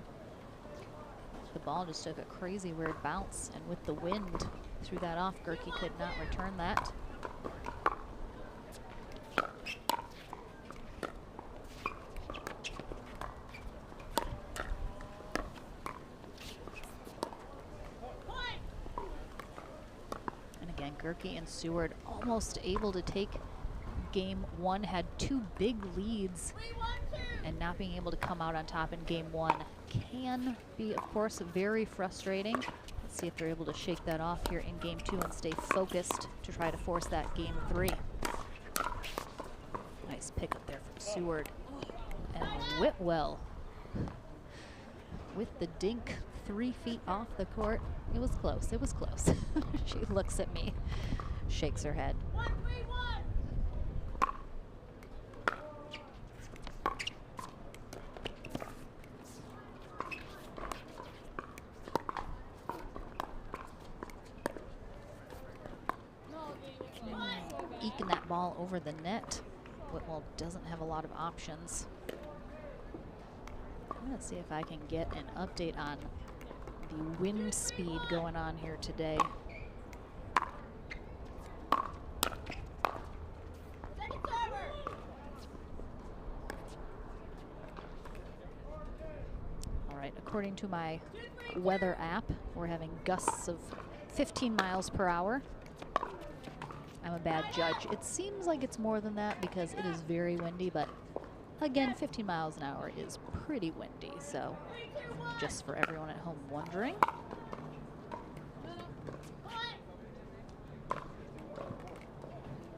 The ball just took a crazy weird bounce, and with the wind, threw that off. Gerke could not return that. Gerke and Seward almost able to take game 1, had 2 big leads, and not being able to come out on top in game 1 can be, of course, very frustrating. Let's see if they're able to shake that off here in game 2 and stay focused to try to force that game 3. Nice pick up there from Seward. And Whitwell with the dink 3 feet off the court. It was close, it was close. She looks at me, shakes her head. Eking that ball over the net. Whitwell doesn't have a lot of options. I'm gonna see if I can get an update on the wind speed going on here today. All right, according to my weather app, we're having gusts of 15 miles per hour. I'm a bad judge. It seems like it's more than that because it is very windy, but again, 15 miles an hour is pretty windy, so just for everyone at home wondering.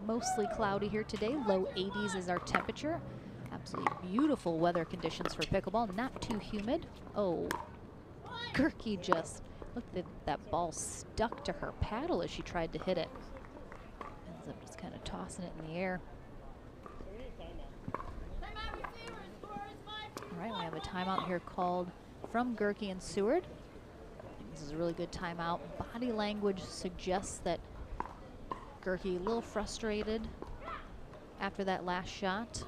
Mostly cloudy here today, low 80s is our temperature. Absolutely beautiful weather conditions for pickleball, not too humid. Oh, Gerke just, look at that ball stuck to her paddle as she tried to hit it. Ends up just kind of tossing it in the air. All right, we have a timeout here called from Gerke and Seward. I think this is a really good timeout. Body language suggests that Gerke a little frustrated after that last shot.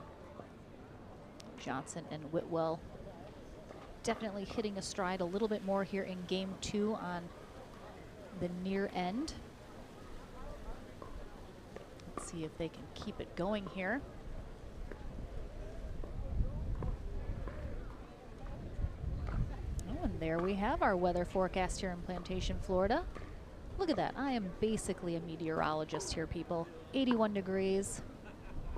Johnson and Whitwell definitely hitting a stride a little bit more here in game 2 on the near end. Let's see if they can keep it going here. And there we have our weather forecast here in Plantation, Florida. Look at that. I am basically a meteorologist here, people. 81 degrees.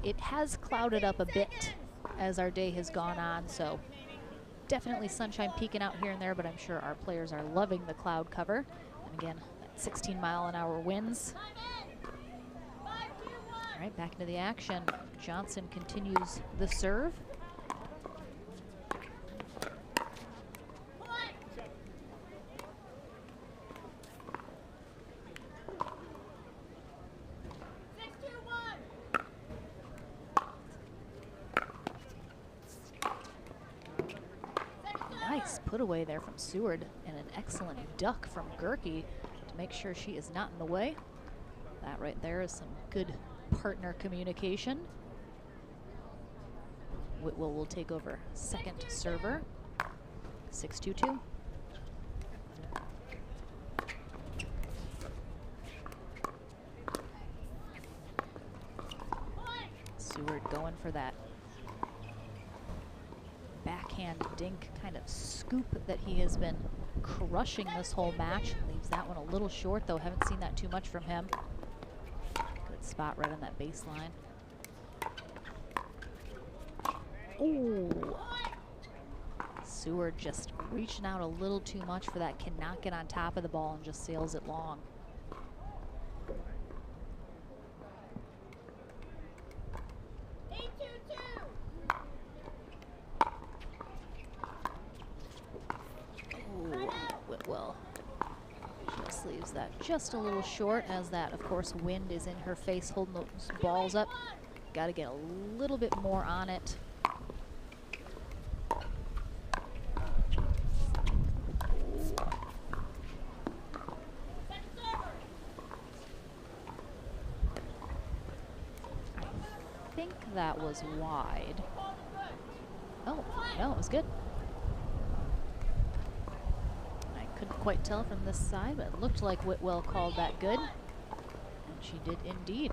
It has clouded up a bit as our day has gone on, so definitely sunshine peeking out here and there, but I'm sure our players are loving the cloud cover. And again, that 16-mile-an-hour winds. right, back into the action. Johnson continues the serve. Nice put away there from Seward, and an excellent duck from Gerke to make sure she is not in the way. That right there is some good partner communication. Whitwell will take over second server. 6-2-2. Seward going for that backhand dink kind of scoop that he has been crushing this whole match. Leaves that one a little short, though. Haven't seen that too much from him. Good spot right on that baseline. Ooh. Seward just reaching out a little too much for that. Cannot get on top of the ball and just sails it long. Whitwell just leaves that just a little short, as that, of course, wind is in her face holding those balls up. Got to get a little bit more on it. I think that was wide. Oh, no, it was good. Couldn't quite tell from this side, but it looked like Whitwell called that good. And she did indeed.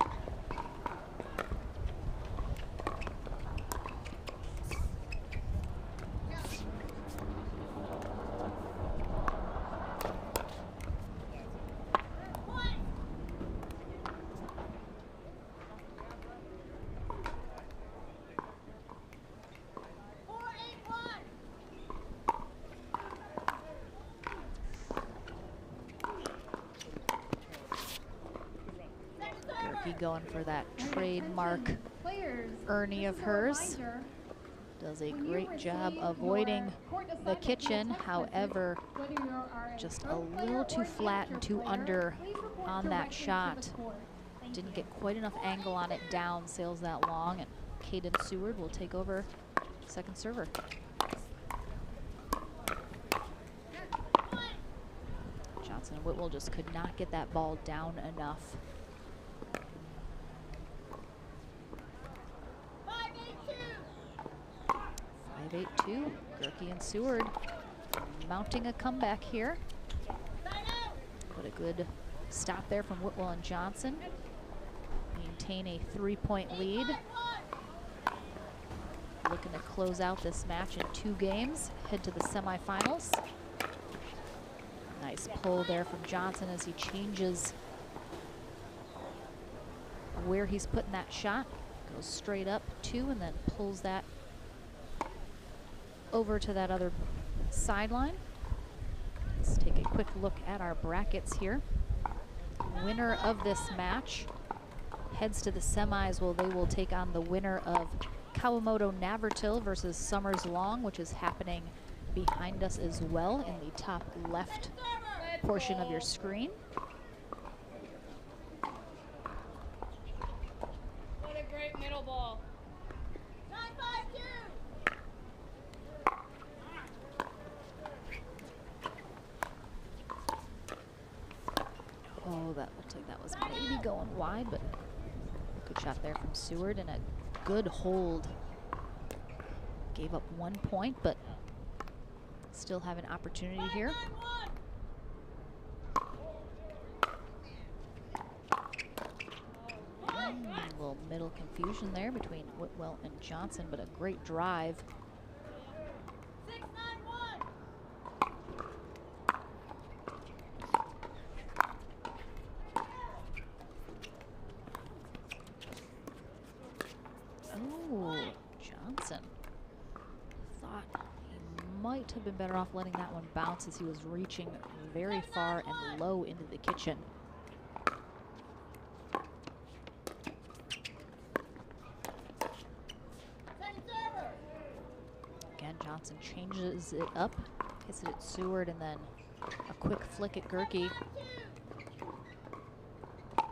Going for that trademark Ernie of hers. Does a great job avoiding the kitchen. However, just a little too flat and too under on that shot. Didn't get quite enough angle on it down, sails that long, and Kaden Seward will take over second server. Johnson and Whitwell just could not get that ball down enough. 5-8-2, Gerke and Seward mounting a comeback here. But a good stop there from Whitwell and Johnson. Maintain a 3-point lead. Looking to close out this match in 2 games, head to the semifinals. Nice pull there from Johnson as he changes where he's putting that shot. Goes straight up 2 and then pulls that over to that other sideline. Let's take a quick look at our brackets here. Winner of this match heads to the semis. Well, they will take on the winner of Kawamoto Navratil versus Summers Long, which is happening behind us as well in the top left portion of your screen. What a great middle ball. Oh, that looked like that was maybe going wide, but good shot there from Seward and a good hold. Gave up 1 point, but still have an opportunity here. A little middle confusion there between Whitwell and Johnson, but a great drive. Might have been better off letting that one bounce as he was reaching very far and low into the kitchen. Johnson changes it up, hits it at Seward, and then a quick flick at Gerke. But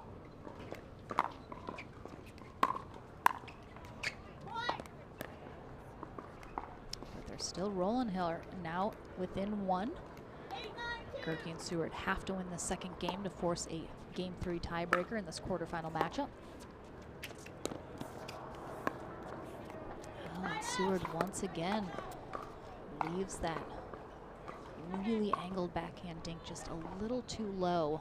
they're still rolling here, now within one. Gerke and Seward have to win the second game to force a Game 3 tiebreaker in this quarterfinal matchup. Oh, and Seward once again leaves that really angled backhand dink just a little too low.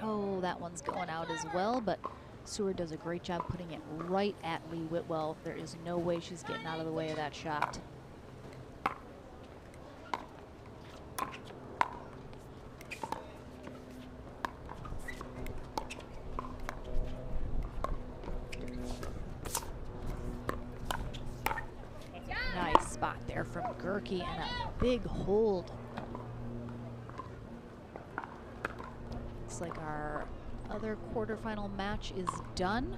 Oh, that one's going out as well, but Seward does a great job putting it right at Lee Whitwell. There is no way she's getting out of the way of that shot. Nice spot there from Gerke and a big hold. Looks like our other quarterfinal match is done.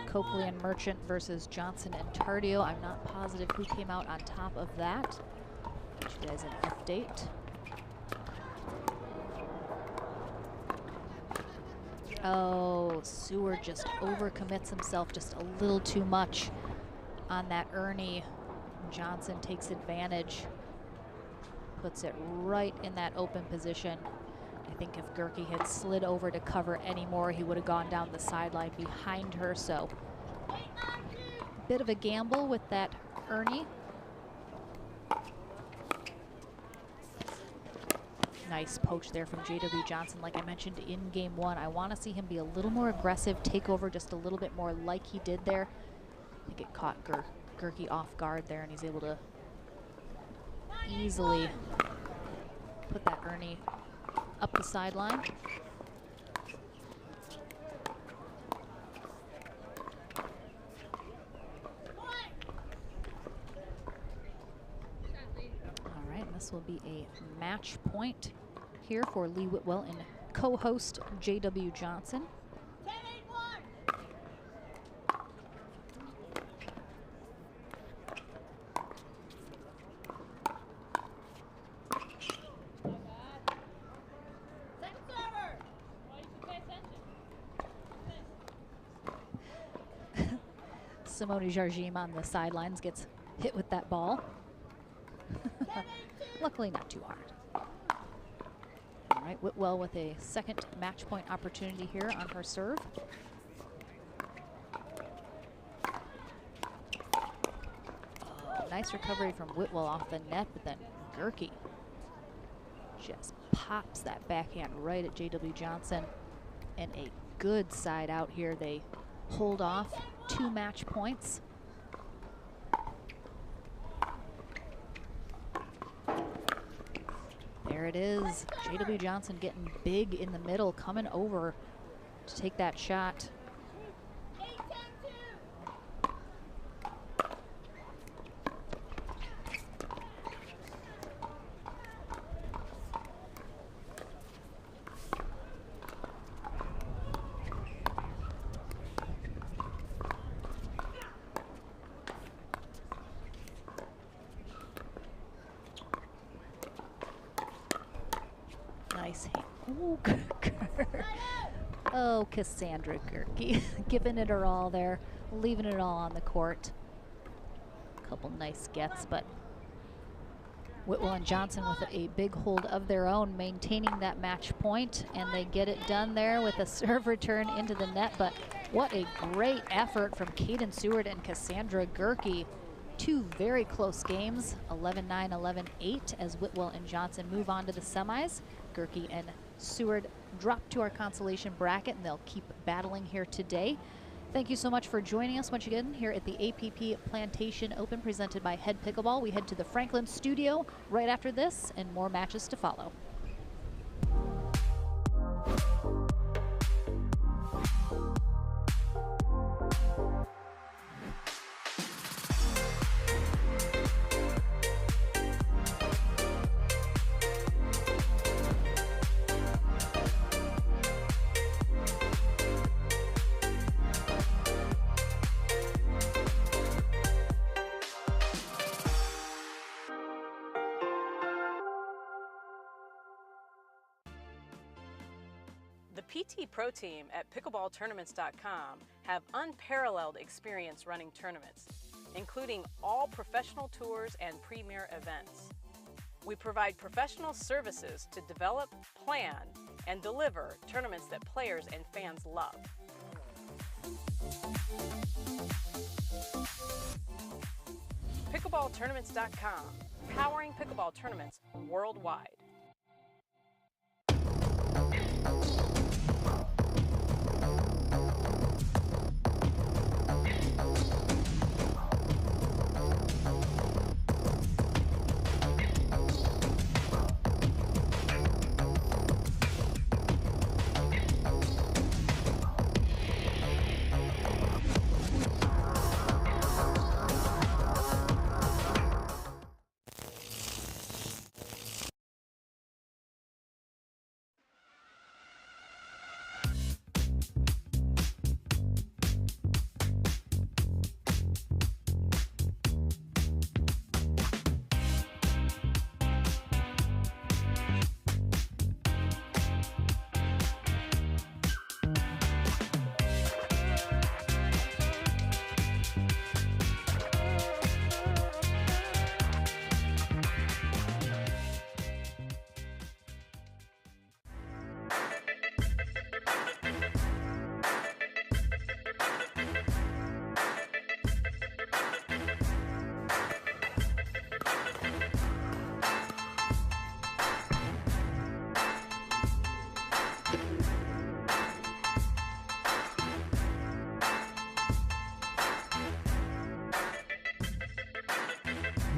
Copley and Merchant versus Johnson and Tardio. I'm not positive who came out on top of that. Get you guys an update. Oh, Seward just overcommits himself just a little too much on that Ernie. Johnson takes advantage, puts it right in that open position. I think if Gerke had slid over to cover anymore, he would have gone down the sideline behind her. So, bit of a gamble with that Ernie. Nice poach there from JW Johnson. Like I mentioned in game one, I want to see him be a little more aggressive, take over just a little bit more like he did there. I think it caught Gerke off guard there, and he's able to easily put that Ernie up the sideline. All right, and this will be a match point here for Lee Whitwell and co-host JW Johnson. Simone Jargim on the sidelines gets hit with that ball. Luckily not too hard. All right, Whitwell with a second match point opportunity here on her serve. Oh, nice recovery from Whitwell off the net, but then Gerke just pops that backhand right at JW Johnson. And a good side out here. They hold off 2 match points. There it is. JW Johnson getting big in the middle, coming over to take that shot. Nice hand. Ooh, oh, Cassandra Gerke giving it her all there, leaving it all on the court. Couple nice gets, but Whitwell and Johnson with a big hold of their own, maintaining that match point, and they get it done there with a serve return into the net. But what a great effort from Kaden Seward and Cassandra Gerke. 2 very close games, 11-9, 11-8, as Whitwell and Johnson move on to the semis. Gerke and Seward drop to our consolation bracket, and they'll keep battling here today. Thank you so much for joining us once again here at the APP Plantation Open presented by Head Pickleball. We head to the Franklin studio right after this, and more matches to follow. PT Pro Team at pickleballtournaments.com have unparalleled experience running tournaments, including all professional tours and premier events. We provide professional services to develop, plan, and deliver tournaments that players and fans love. Pickleballtournaments.com, powering pickleball tournaments worldwide.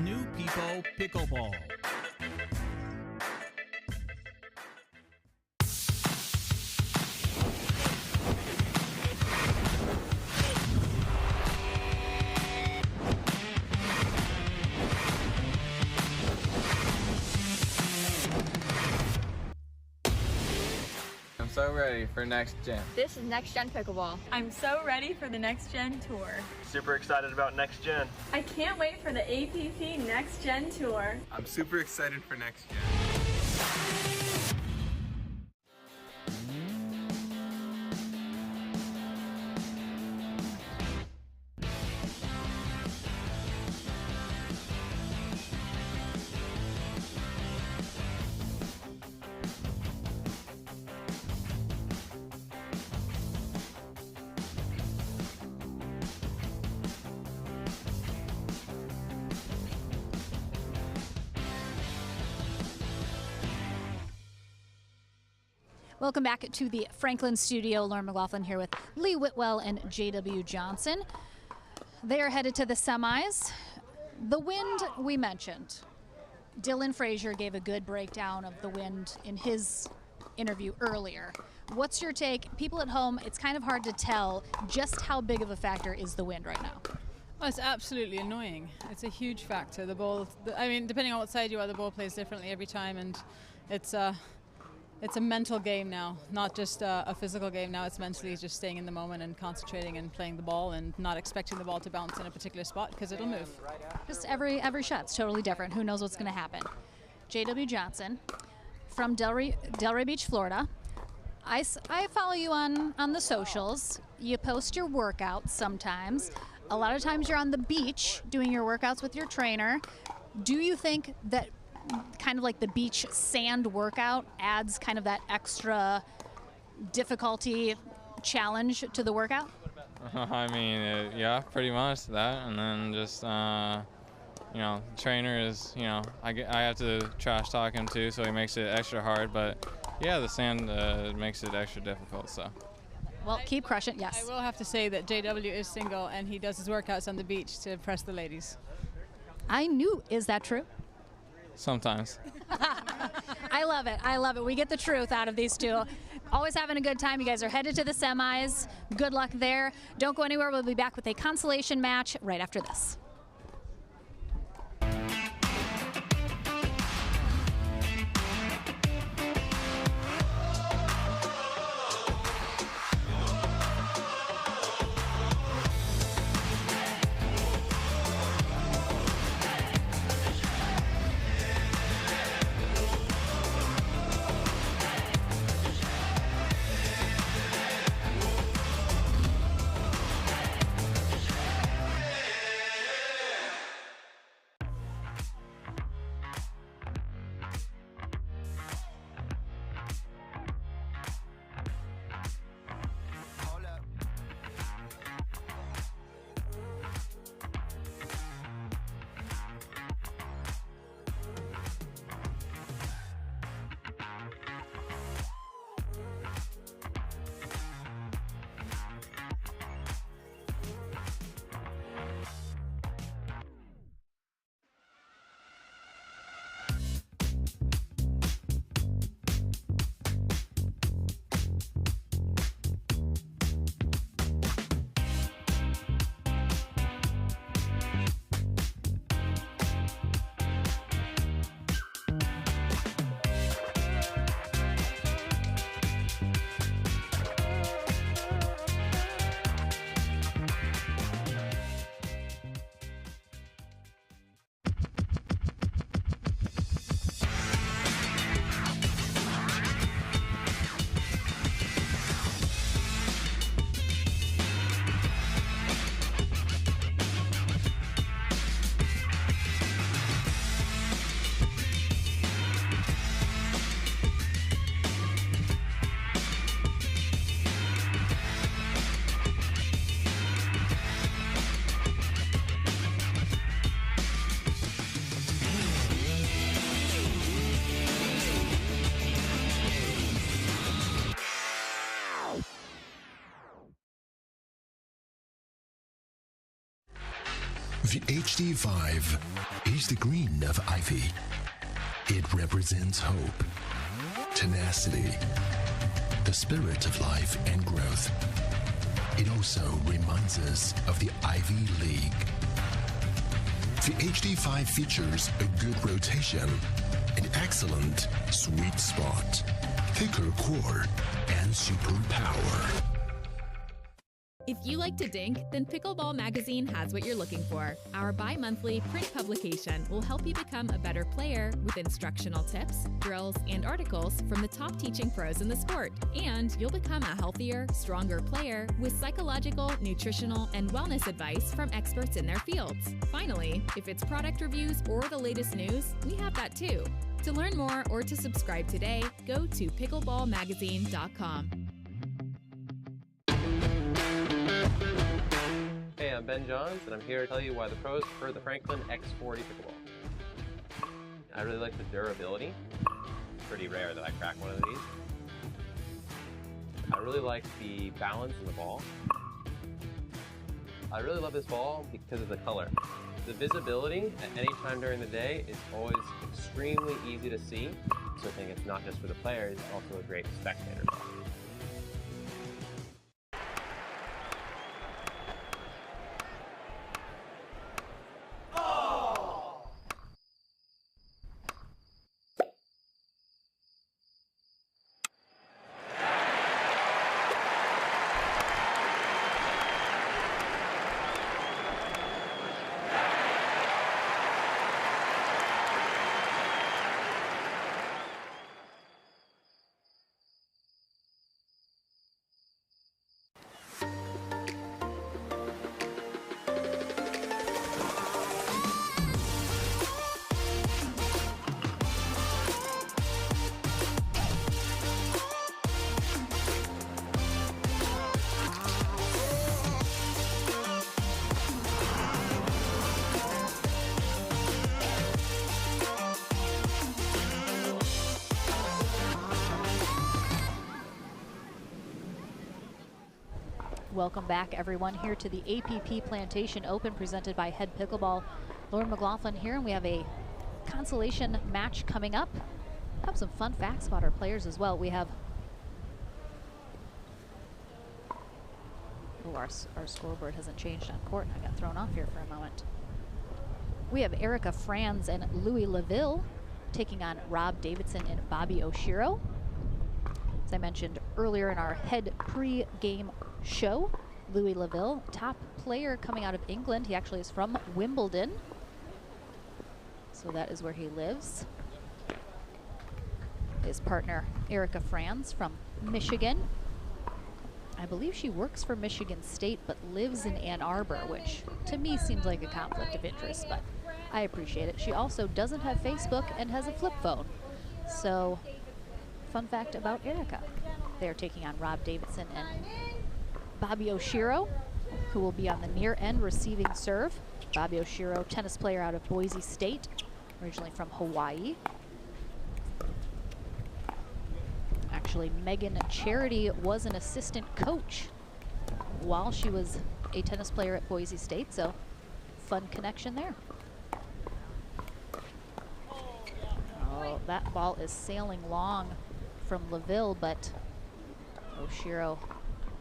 New People Pickleball. I'm so ready for next gen. This is Next Gen Pickleball. I'm so ready for the Next Gen Tour. Super excited about next gen. I can't wait for the APP Next Gen Tour. I'm super excited for next gen. Welcome back to the Franklin studio. Lauren McLaughlin here with Lee Whitwell and J.W. Johnson. They are headed to the semis. The wind we mentioned. Dylan Frazier gave a good breakdown of the wind in his interview earlier. What's your take? People at home, it's kind of hard to tell just how big of a factor is the wind right now. Oh, it's absolutely annoying. It's a huge factor. The ball, I mean, depending on what side you are, the ball plays differently every time, and it's a mental game now, not just a physical game. Now it's mentally just staying in the moment and concentrating and playing the ball and not expecting the ball to bounce in a particular spot because it'll move. Just every shot's totally different. Who knows what's going to happen? J.W. Johnson from Delray Beach, Florida. I follow you on the socials. You post your workouts sometimes. A lot of times you're on the beach doing your workouts with your trainer. Do you think that kind of like the beach sand workout adds kind of that extra difficulty challenge to the workout? I mean, yeah, pretty much that. And then just, trainer is, I have to trash talk him too, so he makes it extra hard. But yeah, the sand makes it extra difficult, so. Well, keep crushing, yes. I will have to say that JW is single and he does his workouts on the beach to impress the ladies. I knew, is that true? Sometimes. I love it. I love it. We get the truth out of these two. Always having a good time. You guys are headed to the semis. Good luck there. Don't go anywhere. We'll be back with a consolation match right after this. The HD5 is the green of ivy. It represents hope, tenacity, the spirit of life and growth. It also reminds us of the Ivy League. The HD5 features a good rotation, an excellent sweet spot, thicker core, and super power. If you like to dink, then Pickleball Magazine has what you're looking for. Our bi-monthly print publication will help you become a better player with instructional tips, drills, and articles from the top teaching pros in the sport. And you'll become a healthier, stronger player with psychological, nutritional, and wellness advice from experts in their fields. Finally, if it's product reviews or the latest news, we have that too. To learn more or to subscribe today, go to pickleballmagazine.com. Hey, I'm Ben Johns, and I'm here to tell you why the pros prefer the Franklin X40 pickleball. I really like the durability. Pretty rare that I crack one of these. I really like the balance in the ball. I really love this ball because of the color. The visibility at any time during the day is always extremely easy to see, so I think it's not just for the players, it's also a great spectator ball. Welcome back, everyone, here to the APP Plantation Open presented by Head Pickleball. Lauren McLaughlin here, and we have a consolation match coming up. Have some fun facts about our players as well. We have our scoreboard hasn't changed on court, and I got thrown off here for a moment. We have Erica Franz and Louis Laville taking on Rob Davidson and Bobby Oshiro. As I mentioned earlier in our head pre-game show, Louis Laville, top player coming out of England. He actually is from Wimbledon, so that is where he lives. His partner, Erica Franz, from Michigan. I believe she works for Michigan State but lives in Ann Arbor, which to me seems like a conflict of interest, but I appreciate it. She also doesn't have Facebook and has a flip phone. So, fun fact about Erica. They're taking on Rob Davidson and Bobby Oshiro, who will be on the near end receiving serve. Bobby Oshiro, tennis player out of Boise State, originally from Hawaii. Actually, Megan Charity was an assistant coach while she was a tennis player at Boise State, so fun connection there. Oh, that ball is sailing long from Laville, but Oshiro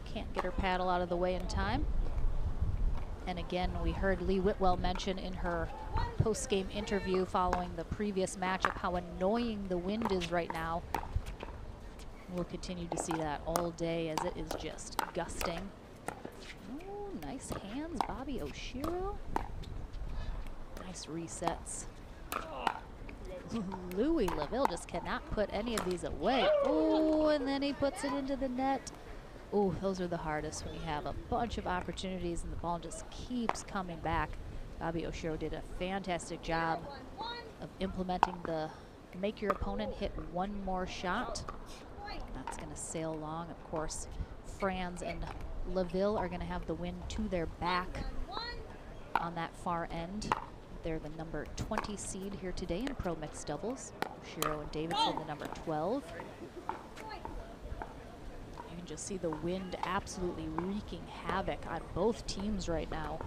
can't get her paddle out of the way in time. And again, we heard Lee Whitwell mention in her post-game interview following the previous matchup how annoying the wind is right now. We'll continue to see that all day as it is just gusting. Oh, nice hands, Bobby Oshiro. Nice resets. Louis Laville just cannot put any of these away. Oh, and then he puts it into the net. Oh, those are the hardest when you have a bunch of opportunities and the ball just keeps coming back. Bobby Oshiro did a fantastic job of implementing the make your opponent hit one more shot. That's going to sail long. Of course, Franz and Laville are going to have the wind to their back on that far end. They're the number 20 seed here today in pro mixed doubles. Oshiro and Davidson, the number 12. You can just see the wind absolutely wreaking havoc on both teams right now.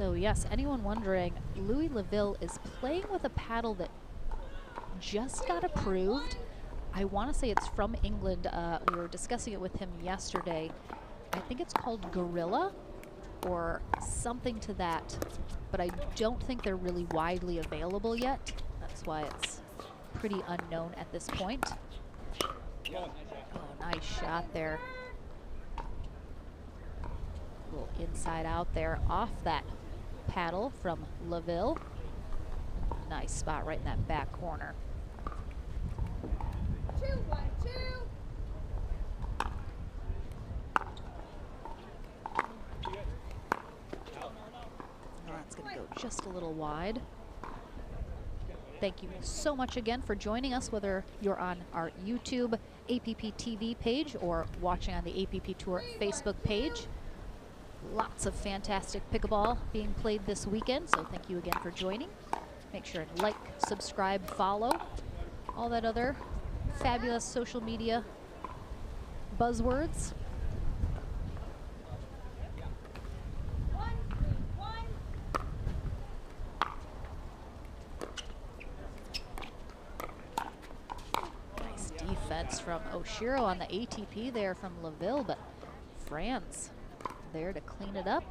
So yes, anyone wondering, Louis Laville is playing with a paddle that just got approved. I want to say it's from England. We were discussing it with him yesterday. I think it's called Gorilla or something to that, but I don't think they're really widely available yet. That's why it's pretty unknown at this point. Oh, nice shot there. A little inside out there off that paddle from Laville. Nice spot right in that back corner. 2-1-2. That's going to go just a little wide. Thank you so much again for joining us, whether you're on our YouTube APP TV page or watching on the APP Tour Facebook page. Lots of fantastic pickleball being played this weekend, so thank you again for joining. Make sure and like, subscribe, follow, all that other fabulous social media buzzwords. Nice defense from Oshiro on the ATP there from Laville, but Franz there to clean it up.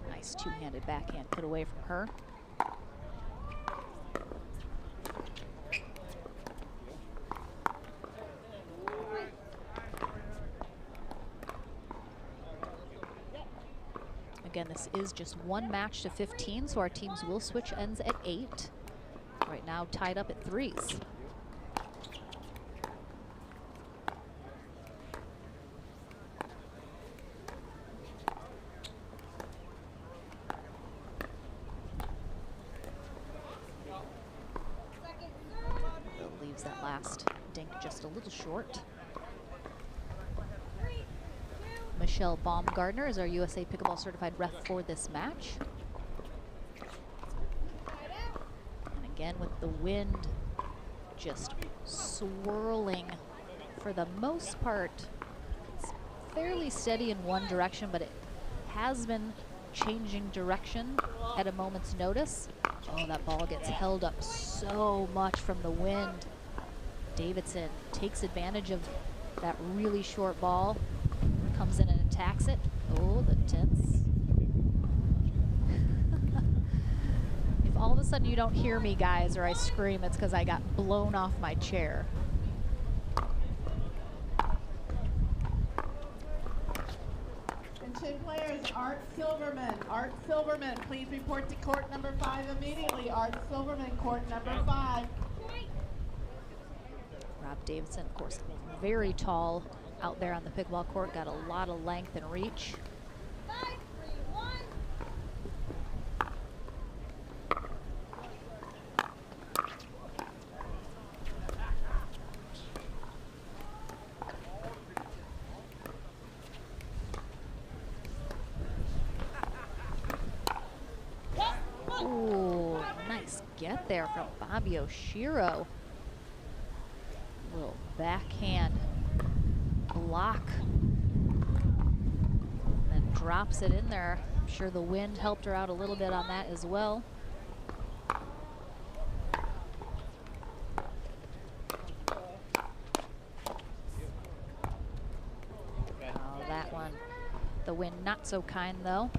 Nice two-handed backhand put away from her. Again, this is just one match to 15, so our teams will switch ends at 8. Right now tied up at 3s. Leaves that last dink just a little short. Michelle Baumgardner is our USA Pickleball Certified Ref for this match. And again, with the wind just swirling for the most part, it's fairly steady in one direction, but it has been changing direction at a moment's notice. Oh, that ball gets held up so much from the wind. Davidson takes advantage of that really short ball, comes in and attacks it. Oh, the tense. If all of a sudden you don't hear me, guys, or I scream, it's because I got blown off my chair. Attention players, Art Silverman. Art Silverman, please report to court number 5 immediately. Art Silverman, court number 5. Rob Davidson, of course, very tall out there on the pickleball court, got a lot of length and reach. 5-3-1. Ooh, nice get there from Bobby Oshiro. Little backhand block. And then drops it in there. I'm sure the wind helped her out a little bit on that as well. Oh, that one. The wind not so kind though.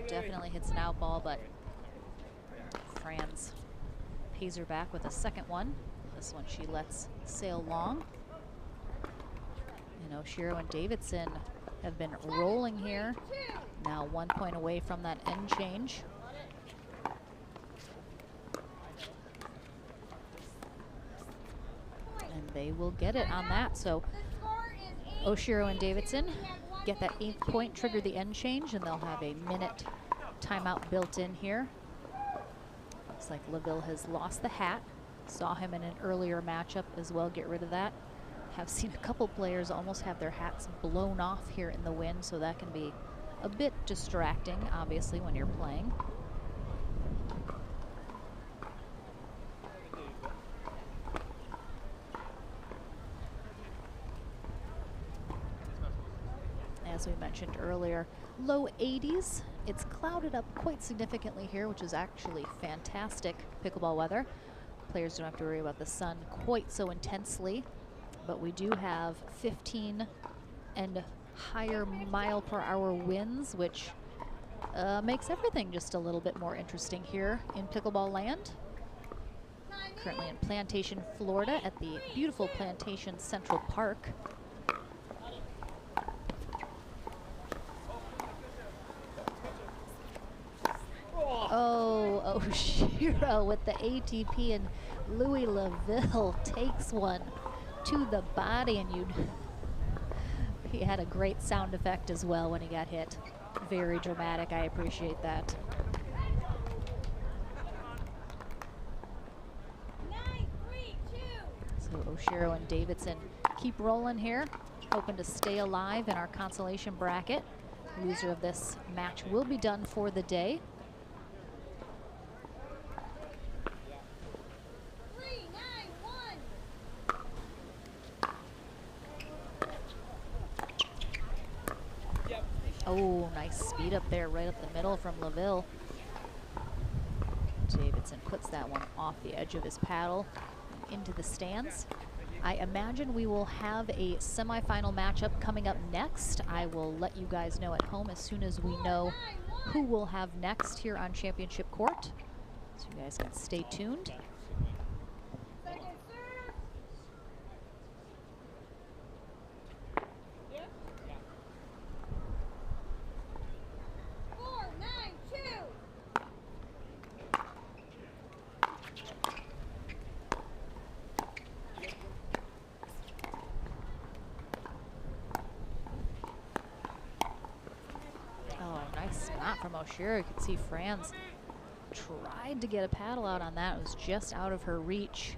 Definitely hits an out ball, but Franz pays her back with a second one. This one she lets sail long. You know, Oshiro and Davidson have been rolling here. Now 1 point away from that end change. And they will get it on that. So Oshiro and Davidson get that 8th point, trigger the end change, and they'll have a minute timeout built in here. Looks like Laville has lost the hat. Saw him in an earlier matchup as well, get rid of that. Have seen a couple players almost have their hats blown off here in the wind, so that can be a bit distracting, obviously, when you're playing. As we mentioned earlier, low 80s. It's clouded up quite significantly here, which is actually fantastic pickleball weather. Players don't have to worry about the sun quite so intensely, but we do have 15 and higher mile-per-hour winds, which makes everything just a little bit more interesting here in pickleball land. Currently in Plantation, Florida at the beautiful Plantation Central Park. Oh, Oshiro with the ATP, and Louis Laville takes one to the body, and he had a great sound effect as well when he got hit. Very dramatic, I appreciate that. So Oshiro and Davidson keep rolling here, hoping to stay alive in our consolation bracket. Loser of this match will be done for the day. Oh, nice speed up there, right up the middle from Laville. Davidson puts that one off the edge of his paddle into the stands. I imagine we will have a semifinal matchup coming up next. I will let you guys know at home as soon as we know who we'll have next here on Championship Court. So you guys can stay tuned. From Oshiro, you can see Franz tried to get a paddle out on that. It was just out of her reach.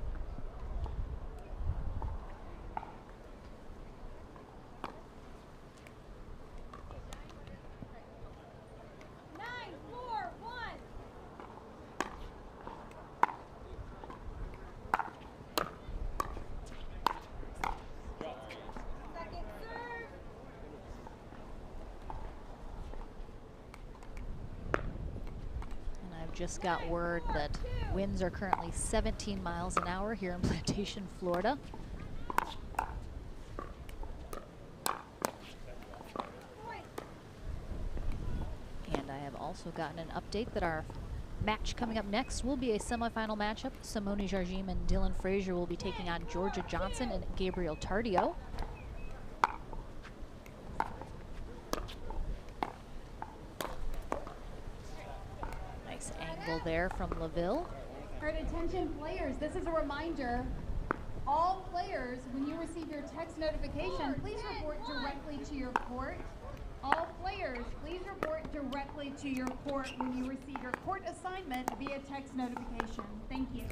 Just got word that winds are currently 17 miles an hour here in Plantation, Florida. And I have also gotten an update that our match coming up next will be a semifinal matchup. Simone Jardim and Dylan Frazier will be taking on Georgia Johnson and Gabriel Tardio. There from Laville. All right, attention players, this is a reminder. All players, when you receive your text notification, please report directly to your court. All players, please report directly to your court when you receive your court assignment via text notification. Thank you.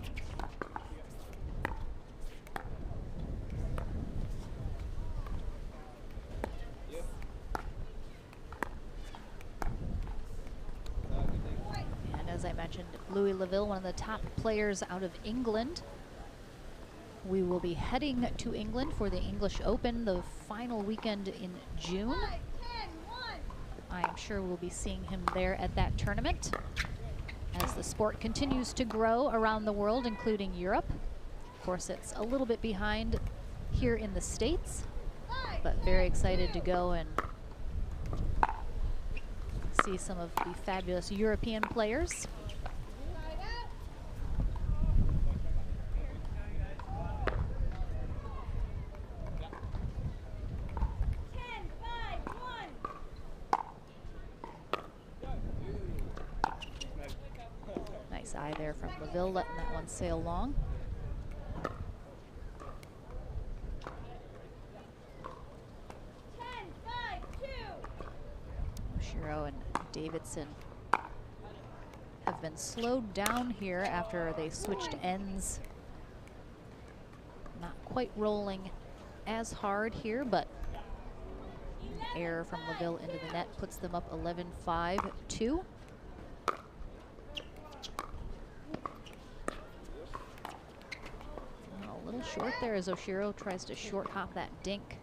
As I mentioned, Louis Laville, one of the top players out of England. We will be heading to England for the English Open, the final weekend in June. I am sure we'll be seeing him there at that tournament as the sport continues to grow around the world, including Europe. Of course, it's a little bit behind here in the States, but very excited to go and see some of the fabulous European players. Nice eye there from Laville, letting that one sail long. Oshiro and Davidson have been slowed down here after they switched ends. Not quite rolling as hard here, but error from Laville into the net puts them up 11-5-2. A little short there as Oshiro tries to short hop that dink.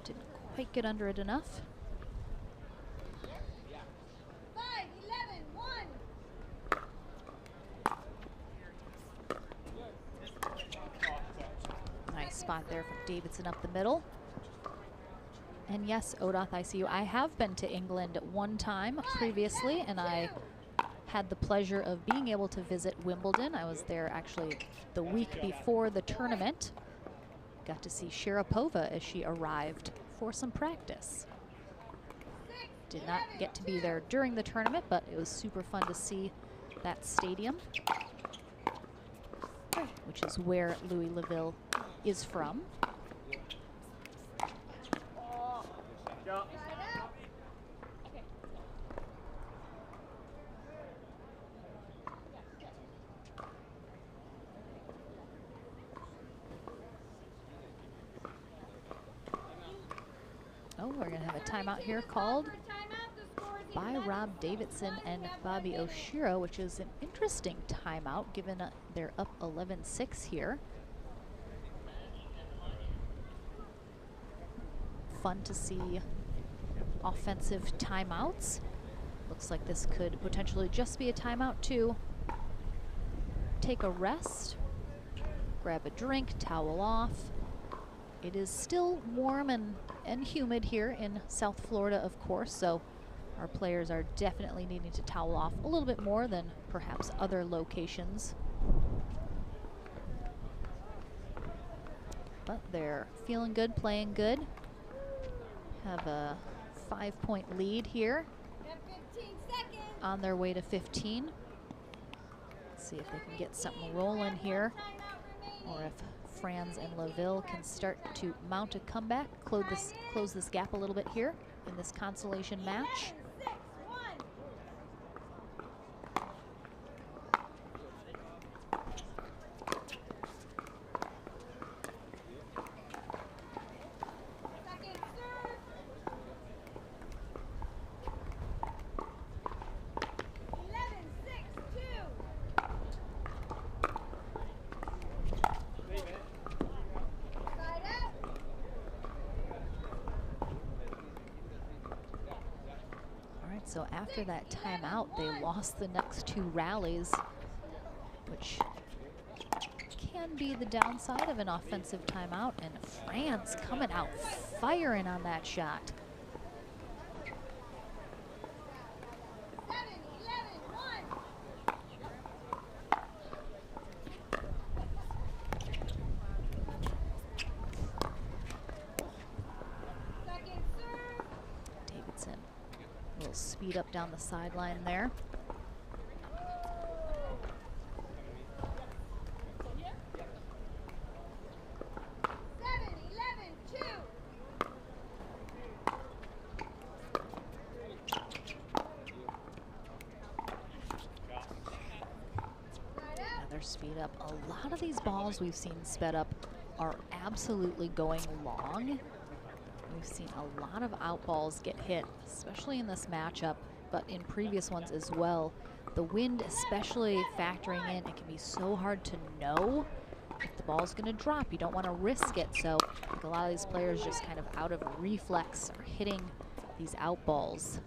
Didn't quite get under it enough. Nice spot there from Davidson up the middle. And yes, Odoth, I see you. I have been to England one time previously, and I had the pleasure of being able to visit Wimbledon. I was there actually the week before the tournament. Got to see Sharapova as she arrived for some practice. Did not get to be there during the tournament, but it was super fun to see that stadium, which is where Louis Laville is from. Oh, we're gonna have a timeout here called by Rob Davidson and Bobby Oshiro, which is an interesting timeout given they're up 11-6 here. Fun to see offensive timeouts. Looks like this could potentially just be a timeout to take a rest, grab a drink, towel off. It is still warm and humid here in South Florida, of course, so our players are definitely needing to towel off a little bit more than perhaps other locations. But they're feeling good, playing good. Have a 5-point lead here. On their way to 15. Let's see if they can get something rolling here, or if Franz and Laville can start to mount a comeback, close this gap a little bit here in this consolation match. So after that timeout, they lost the next two rallies, which can be the downside of an offensive timeout. And Franz coming out firing on that shot. Speed up down the sideline there. Another speed up. A lot of these balls we've seen sped up are absolutely going long. We've seen a lot of out balls get hit, especially in this matchup, but in previous ones as well. The wind especially factoring in, it can be so hard to know if the ball's gonna drop. You don't wanna risk it, so I think a lot of these players just kind of out of reflex are hitting these out balls.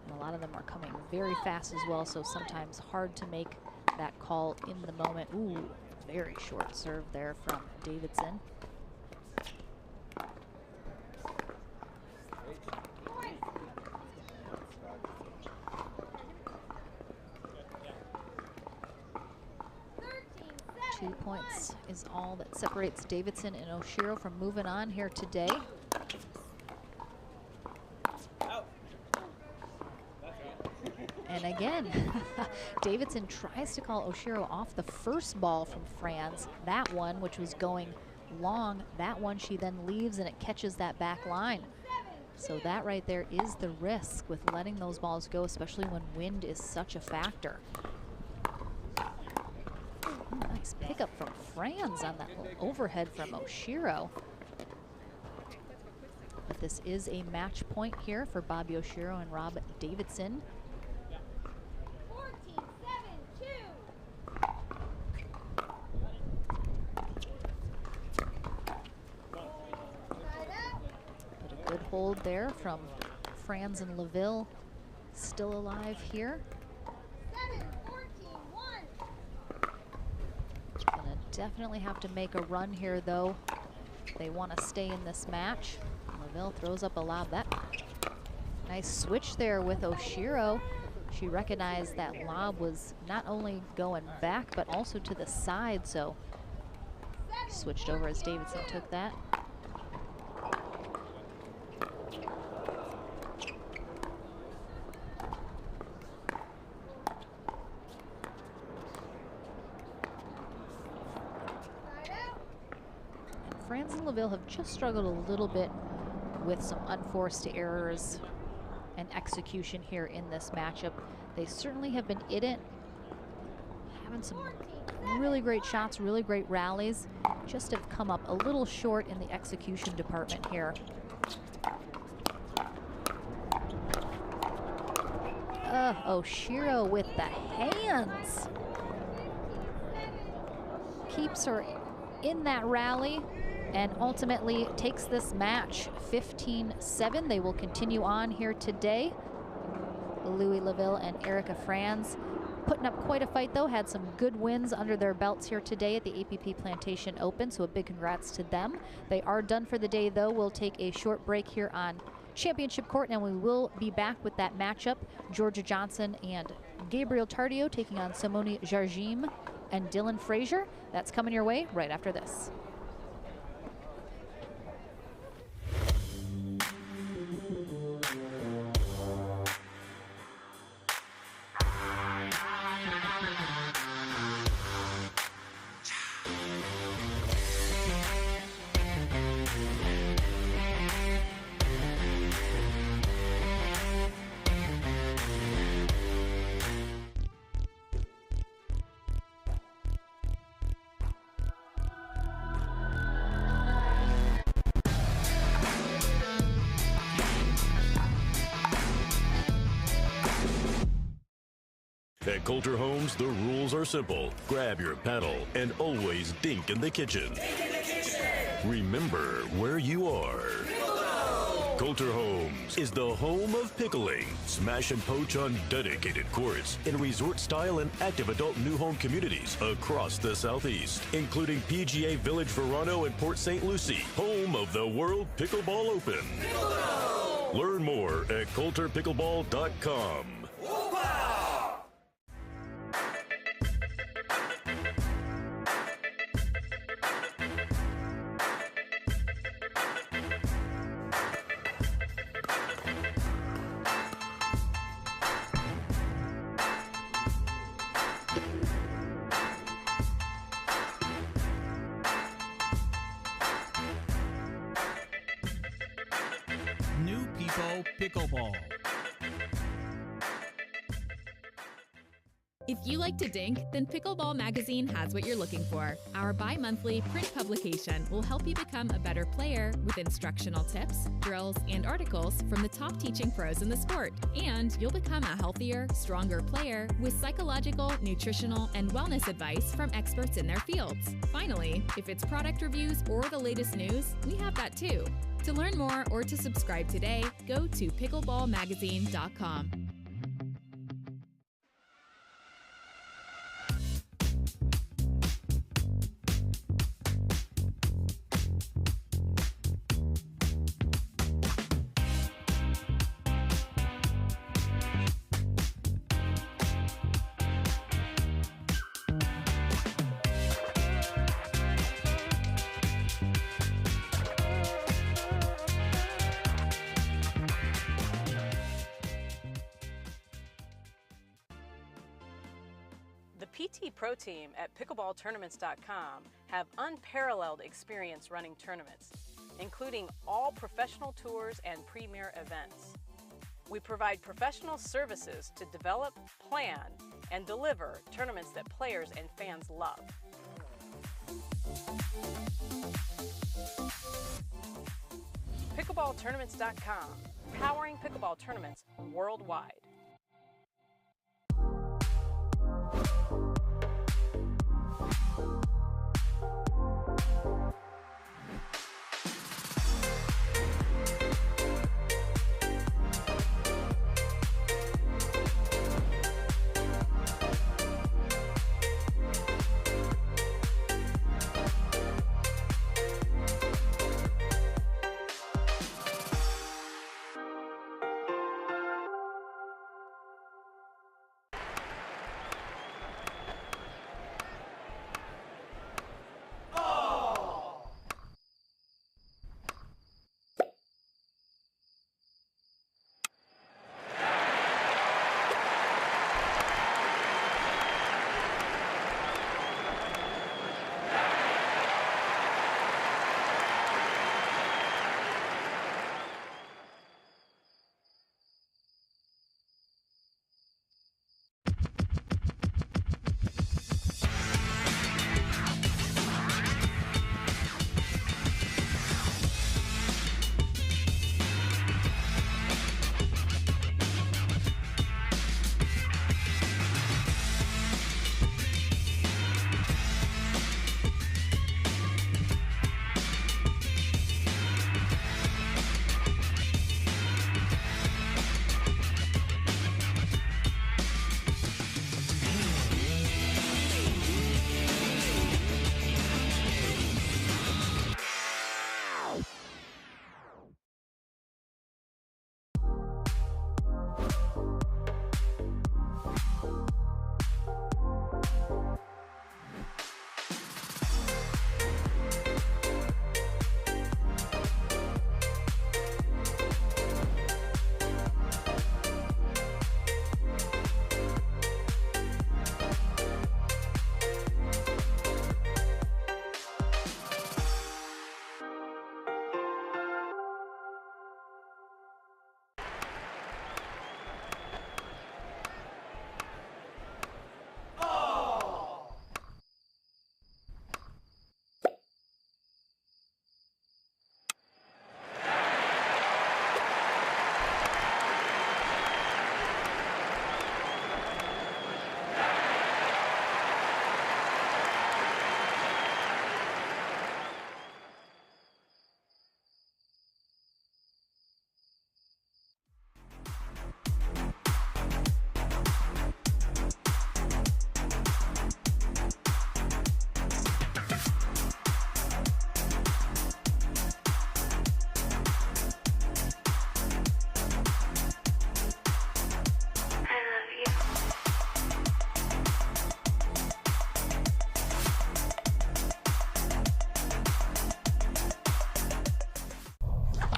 And a lot of them are coming very fast as well, so sometimes hard to make that call in the moment. Ooh, very short serve there from Davidson. 2 points is all that separates Davidson and Oshiro from moving on here today. And again, Davidson tries to call Oshiro off the first ball from Franz. That one, which was going long, that one she then leaves and it catches that back line. So that right there is the risk with letting those balls go, especially when wind is such a factor. Nice pickup from Franz on that little overhead from Oshiro. but this is a match point here for Bob Yoshiro and Rob Davidson. 14-7-2. But a good hold there from Franz and LaVille, still alive here. 7-14-1. Gonna definitely have to make a run here though. They want to stay in this match. LaVille throws up a lob. That nice switch there with Oshiro. She recognized that lob was not only going back but also to the side, so switched over as Davidson took that. Franz and LaVille have just struggled a little bit with some unforced errors and execution here in this matchup. They certainly have been in it, having some really great shots, really great rallies, just have come up a little short in the execution department here. Oshiro with the hands. Keeps her in that rally and ultimately takes this match 15-7. They will continue on here today. Louis LaVille and Erica Franz putting up quite a fight though, had some good wins under their belts here today at the APP Plantation Open, so a big congrats to them. They are done for the day though. We'll take a short break here on Championship Court and we will be back with that matchup. Georgia Johnson and Gabriel Tardio taking on Simone Jargim and Dylan Frazier. That's coming your way right after this. At Coulter Homes, the rules are simple. Grab your paddle and always dink in the kitchen. Remember where you are. Coulter Homes is the home of pickling. Smash and poach on dedicated courts in resort-style and active adult new home communities across the Southeast, including PGA Village Verano and Port St. Lucie, home of the World Pickleball Open. Learn more at coulterpickleball.com. New People Pickleball. If you like to dink, then Pickleball Magazine has what you're looking for. Our bi-monthly print publication will help you become a better player with instructional tips, drills, and articles from the top teaching pros in the sport. And you'll become a healthier, stronger player with psychological, nutritional, and wellness advice from experts in their fields. Finally, if it's product reviews or the latest news, we have that too. To learn more or to subscribe today, go to pickleballmagazine.com. The PT Pro team at pickleballtournaments.com have unparalleled experience running tournaments, including all professional tours and premier events. We provide professional services to develop, plan, and deliver tournaments that players and fans love. pickleballtournaments.com, powering pickleball tournaments worldwide.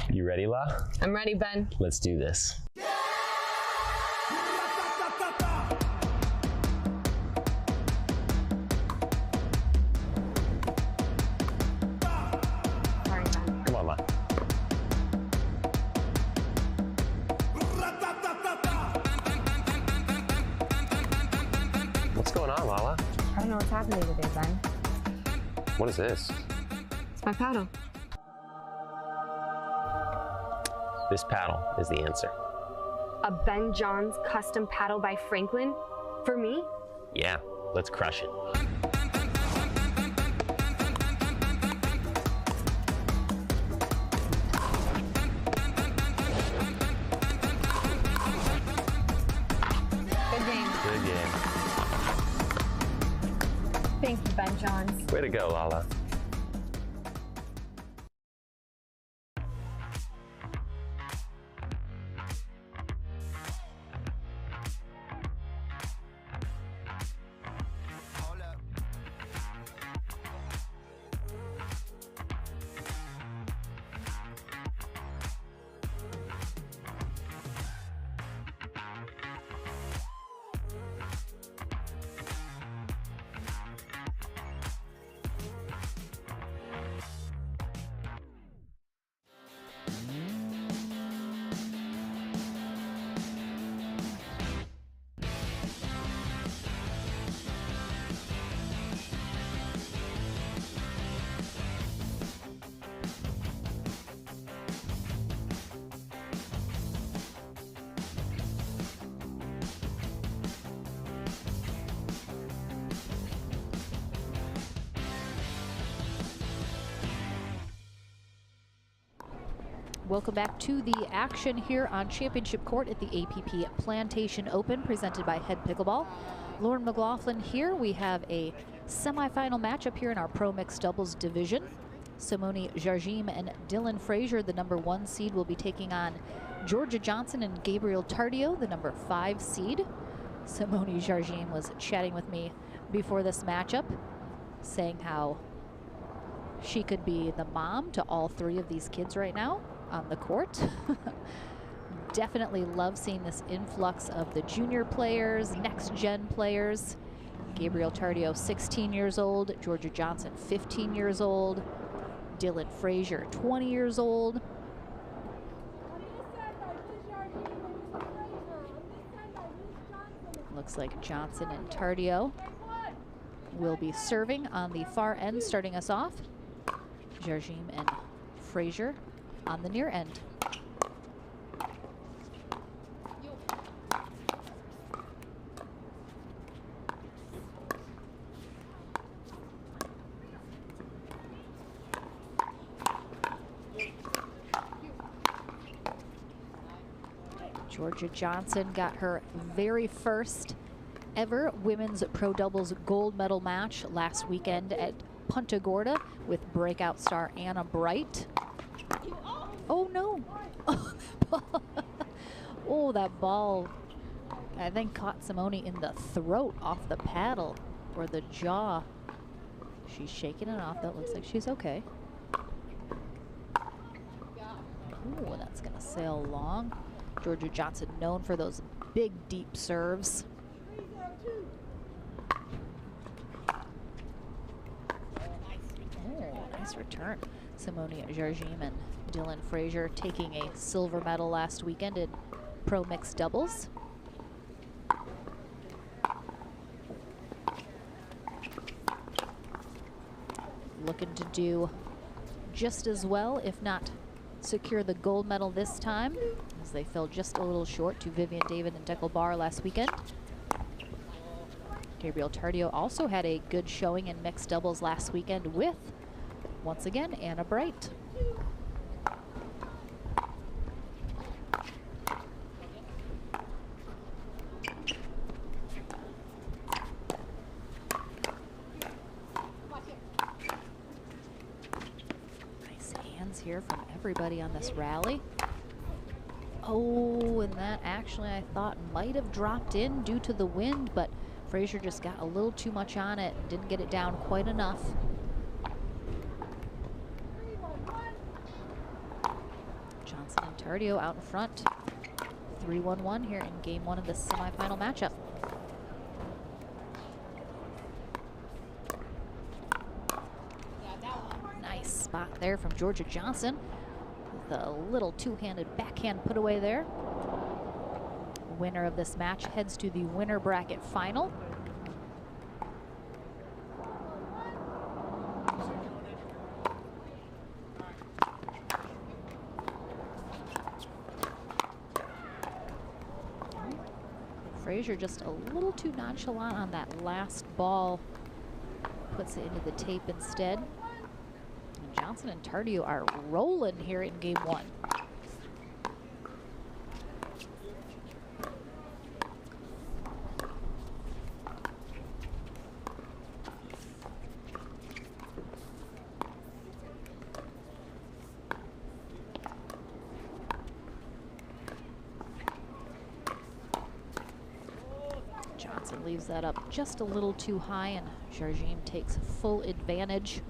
You ready, La? I'm ready, Ben. Let's do this. Sorry, Ben. Come on, La. What's going on, Lala? I don't know what's happening today, Ben. What is this? It's my paddle. This paddle is the answer. A Ben Johns custom paddle by Franklin? For me? Yeah, let's crush it. Good game. Good game. Thank you, Ben Johns. Way to go, Lala. Welcome back to the action here on Championship Court at the APP Plantation Open, presented by Head Pickleball. Lauren McLaughlin here. We have a semifinal matchup here in our Pro Mixed Doubles division. Simone Jargim and Dylan Frazier, the #1 seed, will be taking on Georgia Johnson and Gabriel Tardio, the #5 seed. Simone Jargim was chatting with me before this matchup, saying how she could be the mom to all 3 of these kids right now on the court. Definitely love seeing this influx of the junior players, next gen players. Gabriel Tardio, 16 years old. Georgia Johnson, 15 years old. Dylan Frazier, 20 years old. Looks like Johnson and Tardio will be serving on the far end, starting us off. Jargim and Frazier on the near end. Georgia Johnson got her very first ever women's pro doubles gold medal match last weekend at Punta Gorda with breakout star Anna Bright. Oh no! Oh, that ball I think caught Simone in the throat off the paddle or the jaw. She's shaking it off. That looks like she's okay. Ooh, that's gonna sail long. Georgia Johnson known for those big, deep serves. Oh, nice return. Simone Jargim and Dylan Frazier taking a silver medal last weekend in Pro Mixed Doubles. Looking to do just as well, if not secure the gold medal this time, as they fell just a little short to Vivian David and Deckel Barr last weekend. Gabriel Tardio also had a good showing in mixed doubles last weekend with, once again, Anna Bright. Nice hands here from everybody on this rally. Oh, and that actually I thought might have dropped in due to the wind, but Frazier just got a little too much on it and didn't get it down quite enough. Johnson and Tardio out in front. 3-1-1 here in game 1 of the semifinal matchup. Nice spot there from Georgia Johnson. The little two-handed backhand put away there. Winner of this match heads to the winner bracket final. Frazier just a little too nonchalant on that last ball. Puts it into the tape instead. Johnson and Tardio are rolling here in game 1. Johnson leaves that up just a little too high, and Jargim takes full advantage.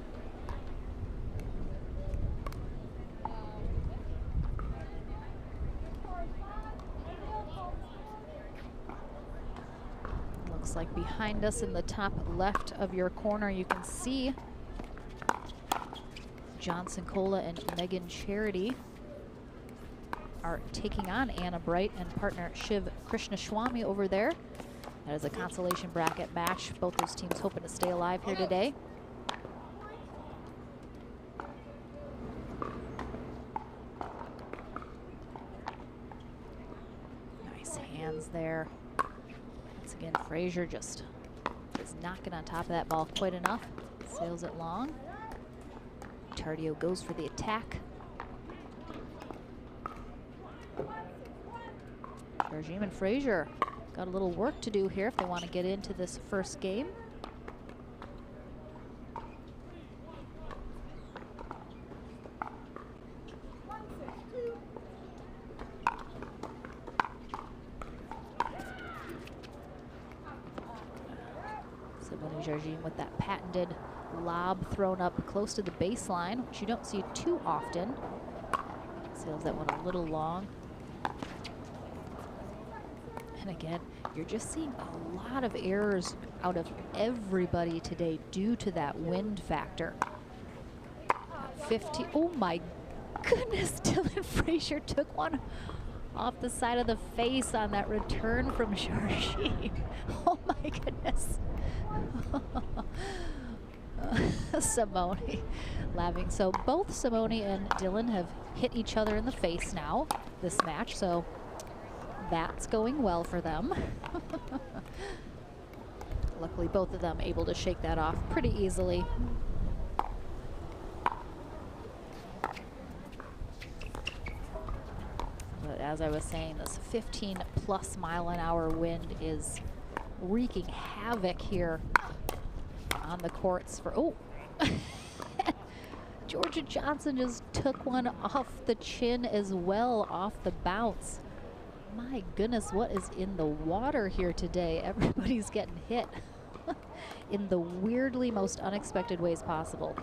Like behind us in the top left of your corner, you can see Johnson Cola and Megan Charity are taking on Anna Bright and partner Shiv Krishnaswamy over there. That is a consolation bracket match. Both those teams hoping to stay alive here today. Nice hands there. Once again, Frazier just is knocking on top of that ball quite enough. Sails it long. Tardio goes for the attack. Jardim and Frazier got a little work to do here if they want to get into this first game. Simone Jardim with that patented lob thrown up close to the baseline, which you don't see too often. Sails that one a little long. And again, you're just seeing a lot of errors out of everybody today due to that wind factor. 50, oh my goodness, Dylan Frazier took one off the side of the face on that return from Jardim. Oh my goodness. Simone laughing. So both Simone and Dylan have hit each other in the face now this match, so that's going well for them. Luckily, both of them able to shake that off pretty easily. But as I was saying, this 15+ mile-an-hour wind is wreaking havoc here on the courts for, oh, Georgia Johnson just took one off the chin as well, off the bounce. My goodness, what is in the water here today? Everybody's getting hit in the weirdly most unexpected ways possible.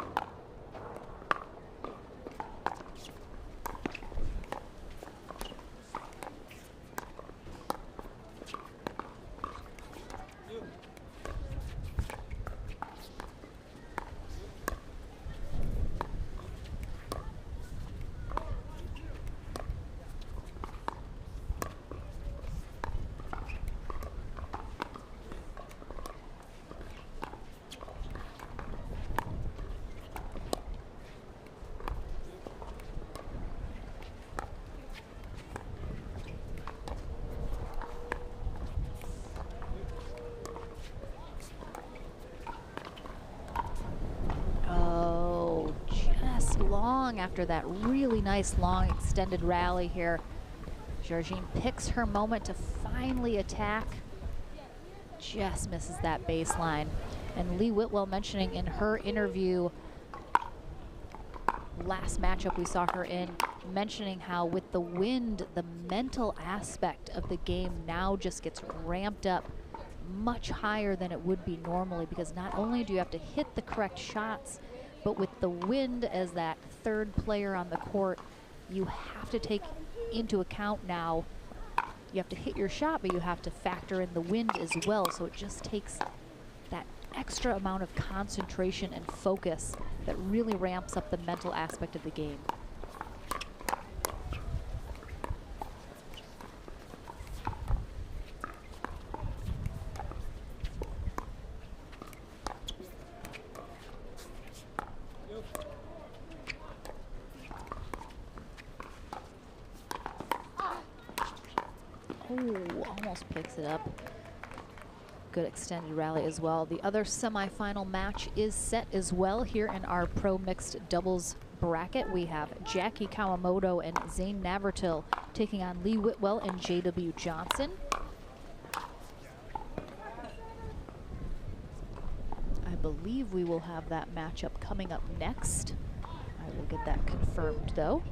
After that really nice long extended rally here, Jardim picks her moment to finally attack, just misses that baseline. And Lee Whitwell mentioning in her interview last matchup we saw her in, mentioning how with the wind, the mental aspect of the game now just gets ramped up much higher than it would be normally, because not only do you have to hit the correct shots, but with the wind as that third player on the court, you have to take into account now, you have to hit your shot, but you have to factor in the wind as well. So it just takes that extra amount of concentration and focus that really ramps up the mental aspect of the game. Almost picks it up. Good extended rally as well. The other semifinal match is set as well here in our pro mixed doubles bracket. We have Jackie Kawamoto and Zane Navratil taking on Lee Whitwell and JW Johnson. I believe we will have that matchup coming up next. I will get that confirmed though.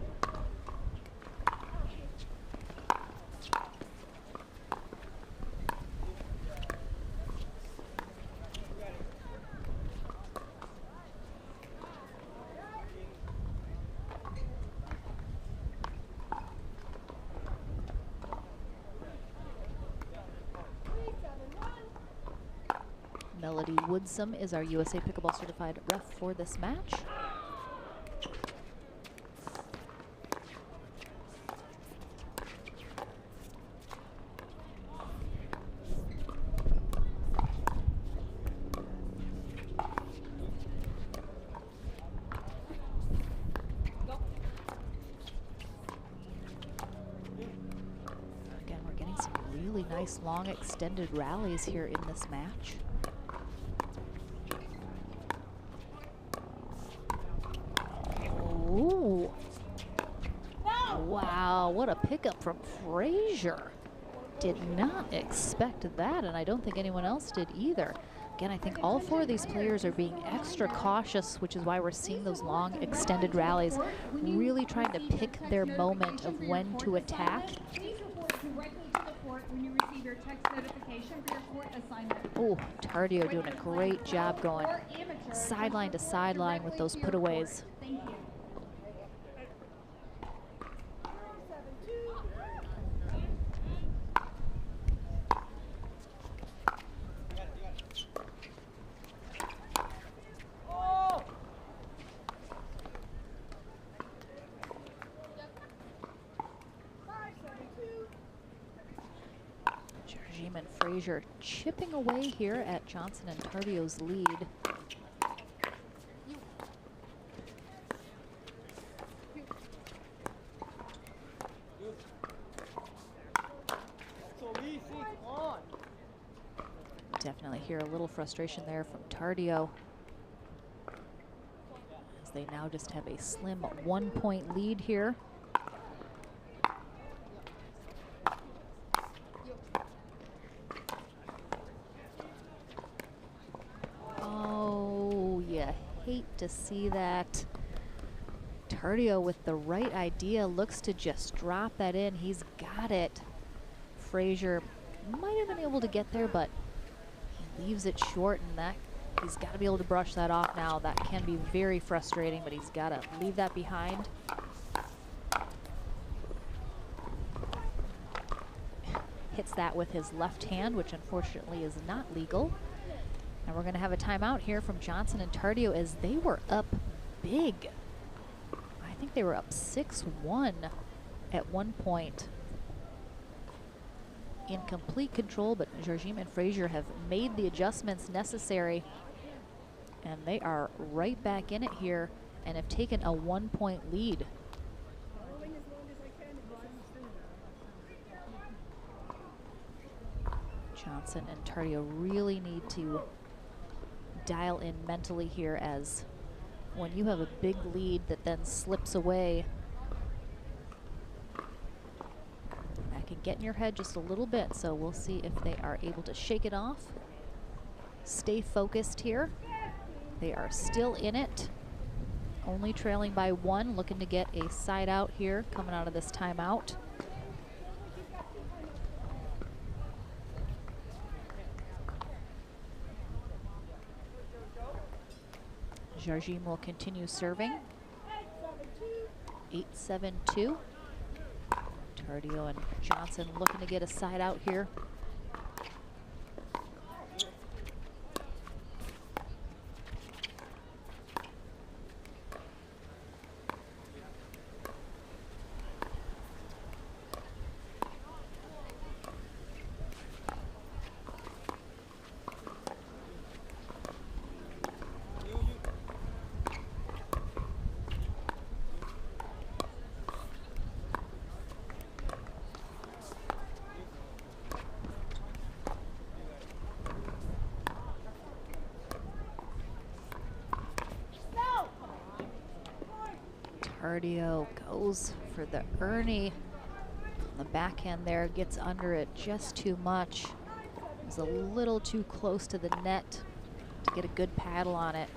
Melody Woodsum is our USA Pickleball Certified ref for this match. Again, we're getting some really nice long extended rallies here in this match. Ooh. Wow, what a pickup from Frazier. Did not expect that, and I don't think anyone else did either. Again, I think all four of these players are being extra cautious, which is why we're seeing those long extended rallies, really trying to pick their moment of when to attack. Oh, Tardio doing a great job going sideline to sideline with those putaways. And Frazier chipping away here at Johnson and Tardio's lead. Definitely hear a little frustration there from Tardio, as they now just have a slim 1-point lead here. Hate to see that. Tardio with the right idea looks to just drop that in. He's got it. Frazier might have been able to get there, but he leaves it short, and that he's got to be able to brush that off now. That can be very frustrating, but he's got to leave that behind. Hits that with his left hand, which unfortunately is not legal. And we're going to have a timeout here from Johnson and Tardio as they were up big. I think they were up 6-1 at one point. In complete control, but Jarjim and Frazier have made the adjustments necessary. And they are right back in it here and have taken a 1-point lead. Johnson and Tardio really need to dial in mentally here, as when you have a big lead that then slips away, that can get in your head just a little bit. So we'll see if they are able to shake it off, stay focused here. They are still in it, only trailing by 1, looking to get a side out here coming out of this timeout. Jarjim will continue serving. 8-7-2. Tardio and Johnson looking to get a side out here. Tardio goes for the Ernie. The backhand there gets under it just too much. It's a little too close to the net to get a good paddle on it.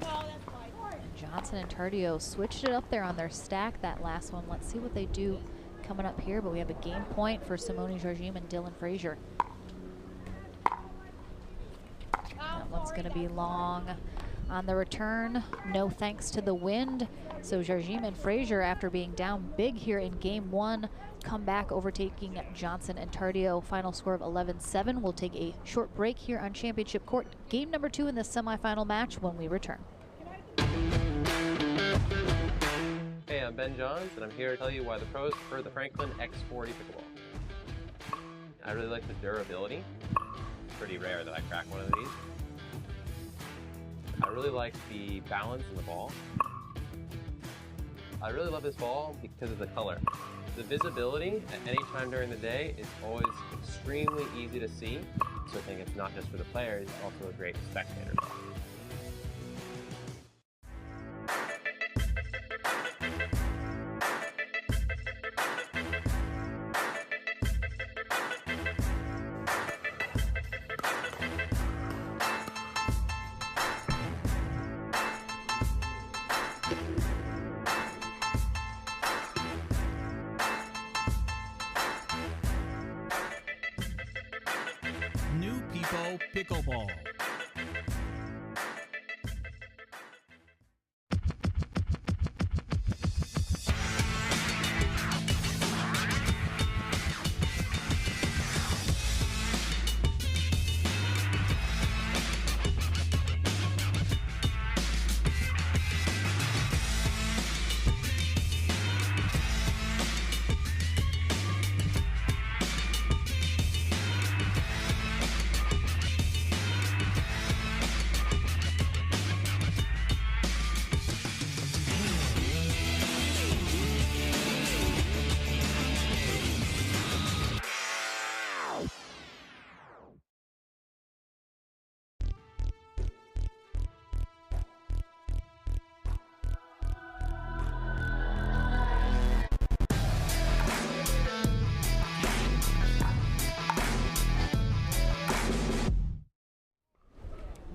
And Johnson and Tardio switched it up there on their stack, that last one. Let's see what they do coming up here, but we have a game point for Simone Jarjim and Dylan Frazier. One's going to be long on the return. No thanks to the wind. So Jarjim and Frazier, after being down big here in game 1, come back overtaking Johnson and Tardio. Final score of 11-7. We'll take a short break here on Championship Court. Game number 2 in the semifinal match when we return. Hey, I'm Ben Johns, and I'm here to tell you why the pros prefer the Franklin X40 pickleball. I really like the durability. It's pretty rare that I crack one of these. I really like the balance in the ball. I really love this ball because of the color. The visibility at any time during the day is always extremely easy to see. So I think it's not just for the players, it's also a great spectator ball. people pickleball.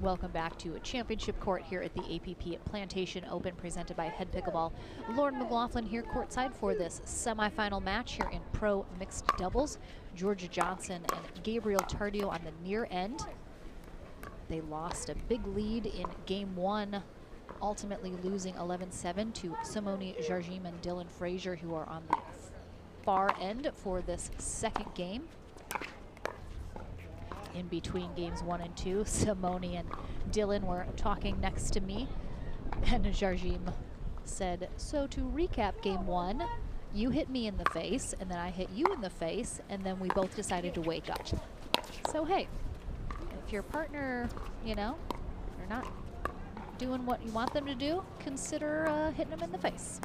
Welcome back to a championship court here at the APP Plantation Open presented by Head Pickleball. Lauren McLaughlin here courtside for this semifinal match here in pro mixed doubles. Georgia Johnson and Gabriel Tardio on the near end. They lost a big lead in game one, ultimately losing 11-7 to Simone Jargim and Dylan Frazier, who are on the far end for this second game. In between games 1 and 2, Simone and Dylan were talking next to me, and Jargim said, so to recap game 1, you hit me in the face, and then I hit you in the face, and then we both decided to wake up. So hey, if your partner, you know, they're not doing what you want them to do, consider hitting them in the face.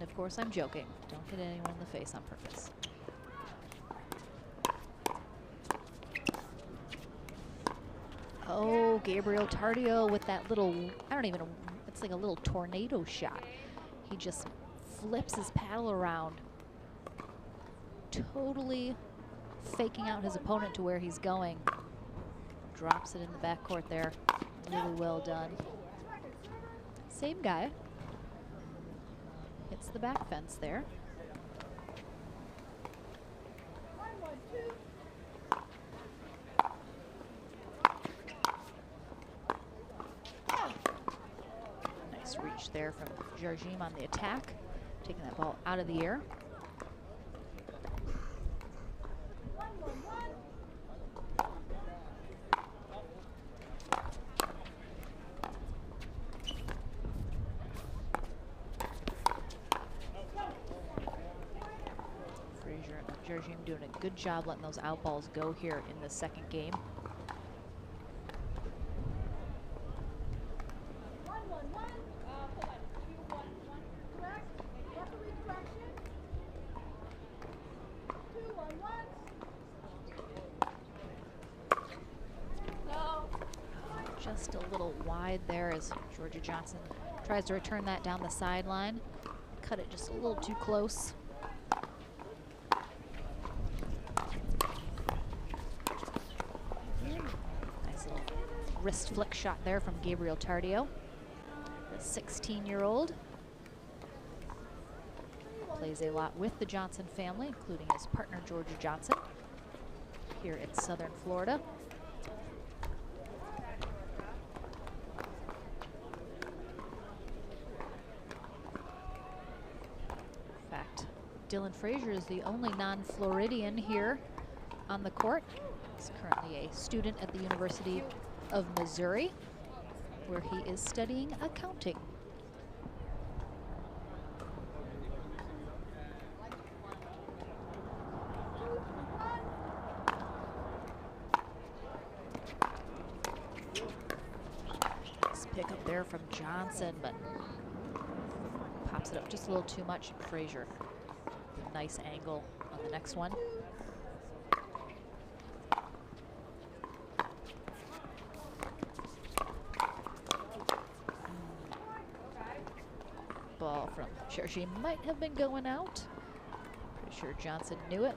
Of course, I'm joking. Don't hit anyone in the face on purpose. Oh, Gabriel Tardio with that little, I don't even know, it's like a little tornado shot. He just flips his paddle around, totally faking out his opponent to where he's going. Drops it in the backcourt there. Really well done. Same guy. Hits the back fence there. Nice reach there from Jargim on the attack, taking that ball out of the air. Jargim doing a good job letting those out balls go here in the second game. Just a little wide there as Georgia Johnson tries to return that down the sideline. Cut it just a little too close. Wrist flick shot there from Gabriel Tardio, the 16-year-old. Plays a lot with the Johnson family, including his partner Georgia Johnson here in Southern Florida. In fact, Dylan Frazier is the only non-Floridian here on the court. He's currently a student at the University of Missouri, where he is studying accounting. Nice pick up there from Johnson, but pops it up just a little too much. Frazier, nice angle on the next one. Ball from Jargim might have been going out. Pretty sure Johnson knew it.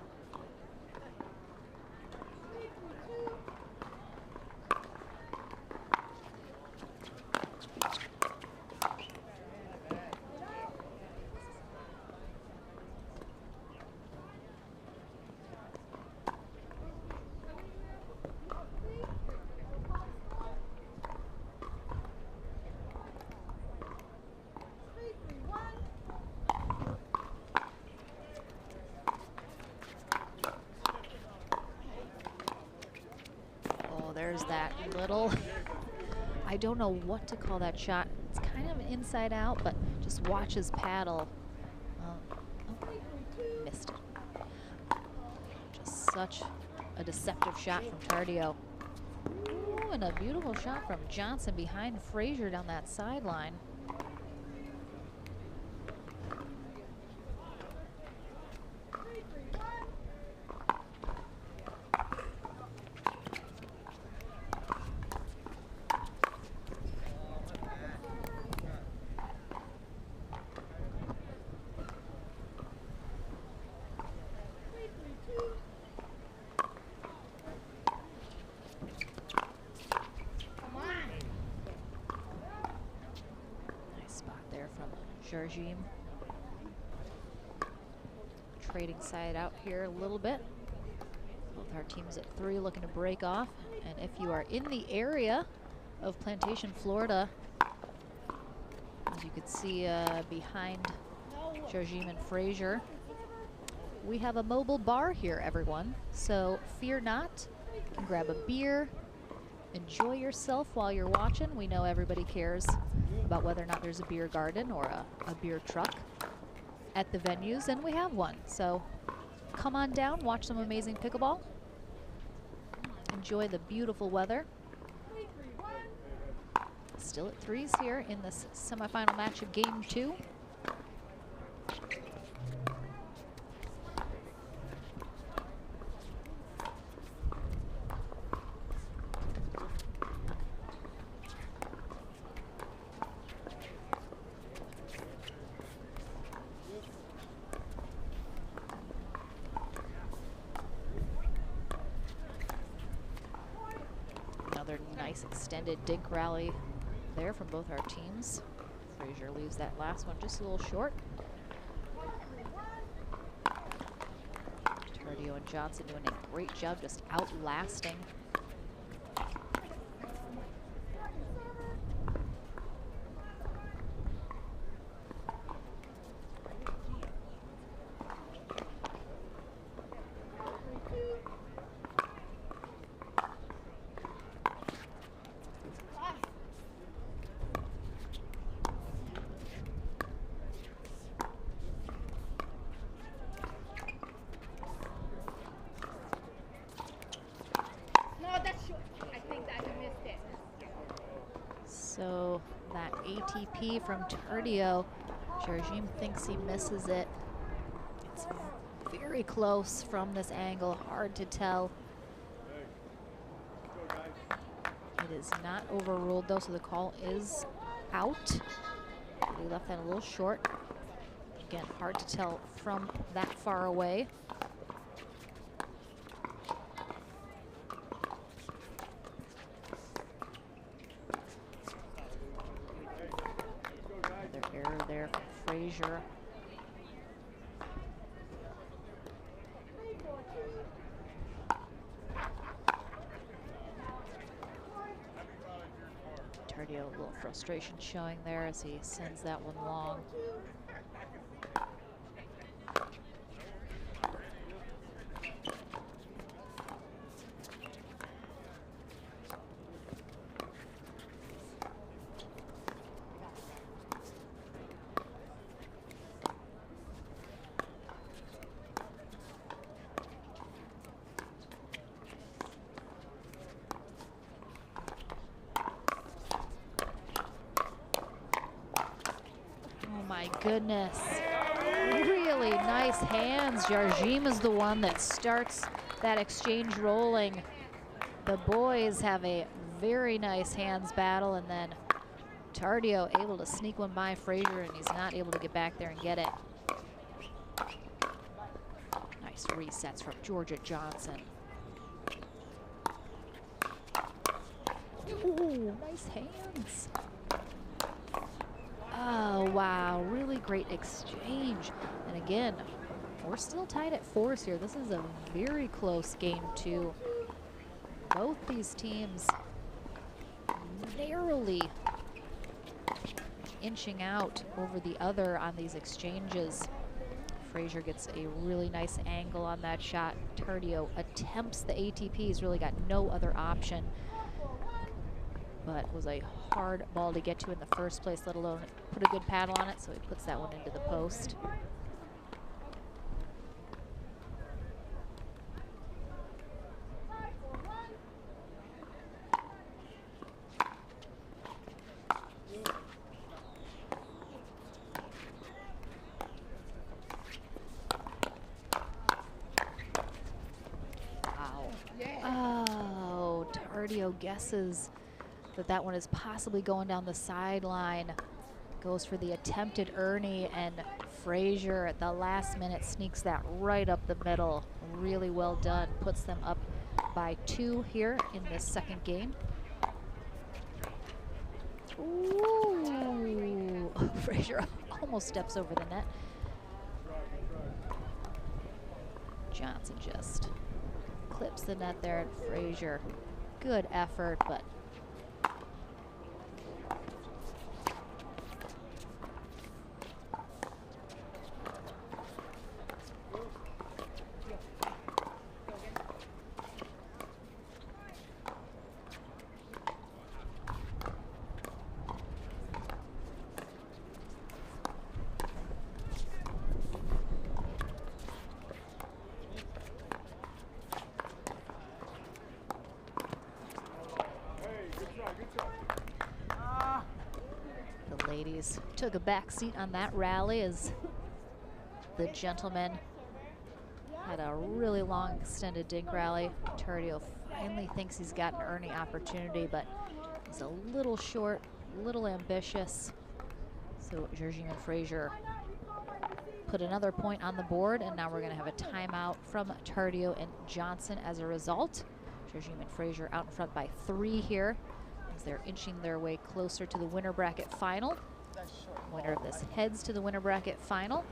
There's that little, I don't know what to call that shot. It's kind of inside out, but just watch his paddle. Missed it. Just such a deceptive shot from Tardio. Ooh, and a beautiful shot from Johnson behind Frazier down that sideline. Jarjim. Trading side out here a little bit. Both our teams at 3 looking to break off. And if you are in the area of Plantation, Florida, as you can see behind Jarjim and Frazier, we have a mobile bar here, everyone. So fear not. You can grab a beer, enjoy yourself while you're watching. We know everybody cares about whether or not there's a beer garden or a beer truck at the venues, and we have one. So come on down, watch some amazing pickleball. Enjoy the beautiful weather. Still at 3s here in this semifinal match of game 2. Nice extended dink rally there from both our teams. Frazier leaves that last one just a little short. Tardio and Johnson doing a great job just outlasting. So that ATP from Tardio, Jarjim thinks he misses it. It's very close from this angle, hard to tell. It is not overruled though, so the call is out. We left that a little short. Again, hard to tell from that far away. There from Frazier. Tardio, a little frustration showing there as he sends that one long. My goodness, really nice hands. Jarjim is the one that starts that exchange rolling. The boys have a very nice hands battle, and then Tardio able to sneak one by Frazier, and he's not able to get back there and get it. Nice resets from Georgia Johnson. Ooh, nice hands. Oh, wow, really great exchange. And again, we're still tied at 4s here. This is a very close game 2. Both these teams narrowly inching out over the other on these exchanges. Frazier gets a really nice angle on that shot. Tardio attempts the ATP. He's really got no other option. but was a hard ball to get to in the first place, let alone put a good paddle on it, so he puts that one into the post. Oh, Tardio guesses that that one is possibly going down the sideline. Goes for the attempted Ernie, and Frazier at the last minute sneaks that right up the middle. Really well done. Puts them up by 2 here in this second game. Ooh, Frazier almost steps over the net. Johnson just clips the net there, and Frazier, good effort, but the ladies took a back seat on that rally as the gentlemen had a really long extended dink rally. Tardio finally thinks he's got an Ernie opportunity, but he's a little short, a little ambitious. So Georgine and Frazier put another point on the board, and now we're going to have a timeout from Tardio and Johnson as a result. Georgine and Frazier out in front by 3 here, as they're inching their way closer to the winner bracket final. Winner of this heads to the winner bracket final.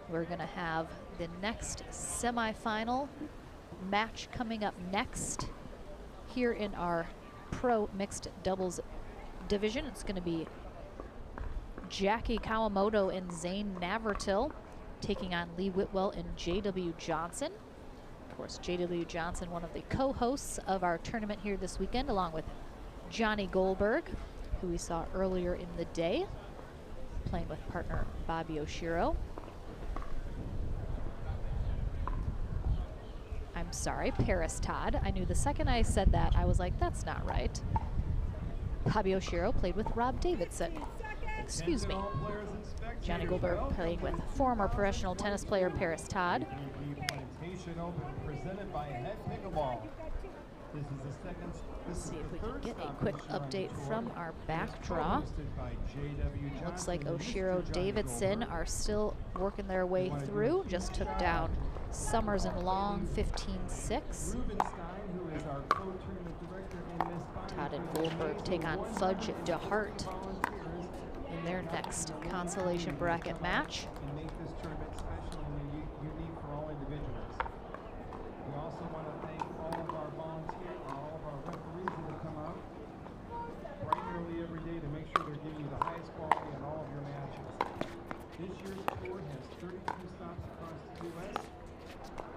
We're gonna have the next semifinal match coming up next here in our pro mixed doubles division. It's gonna be Jackie Kawamoto and Zane Navratil taking on Lee Whitwell and J.W. Johnson. Of course, J.W. Johnson, one of the co-hosts of our tournament here this weekend, along with Johnny Goldberg, who we saw earlier in the day, playing with partner Bobby Oshiro. I'm sorry, Paris Todd. I knew the second I said that, I was like, that's not right. Bobby Oshiro played with Rob Davidson. Excuse me. Johnny Goldberg playing with former professional tennis player Paris Todd. Plantation Open presented by Head Pickleball. This is the second. Let's see if we can get a quick update from our back draw. Looks like Oshiro Davidson are still working their way through. Just took down Summers and Long 15-6. Todd and Goldberg take on Fudge DeHart in their next consolation bracket match. And make this tournament special and unique for all individuals. We also want to thank all of our volunteers, all of our referees that have come out bright and early every day to make sure they're giving you the highest quality in all of your matches. This year's tour has 32 stops across the U.S.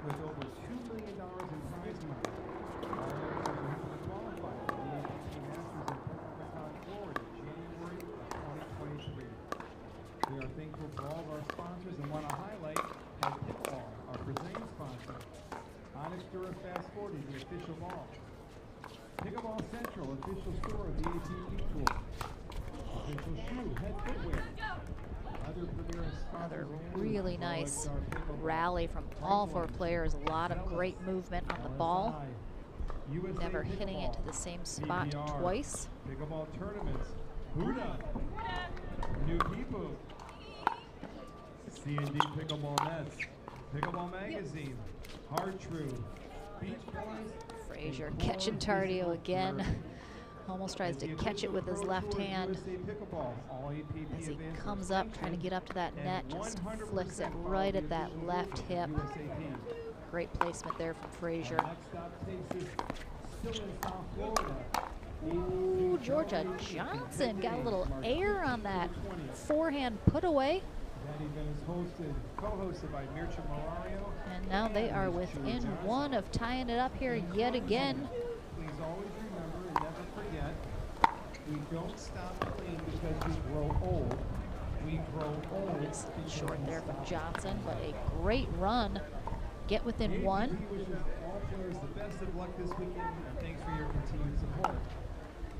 with over $2 million in prize money. All members are going to qualify for the APP Masters in Quarterfinal, Florida, January of 2023. We are thankful for all of our sponsors and want to highlight Head Pickleball, our presenting sponsor. Onyx Dura Fast 40, the official ball. Pickleball Central, official store of the APP Tour. Official shoe, Head Footwear. Other premier sponsors. Another really nice rally from all 4 players. A lot of great movement on the ball. Never hitting it to the same spot twice. Pickleball tournaments. Buddha. New People. C&D Pickleball Nets. Pickleball Magazine. Hard True. Beach Boys. Frazier catching Tardio again. Almost tries to catch it with his left hand. As he comes up, trying to get up to that net, just flicks it right at that left hip. Great placement there from Frazier. Ooh, Georgia Johnson got a little air on that forehand put away. That event is co-hosted by Mircea Marario. And now they are within 1 of tying it up here yet again. Please always remember and never forget, We don't stop playing because we grow old. We grow old. Just short there from Johnson, but a great run. Get within one. APP wishes all players the best of luck this weekend, and thanks for your continued support.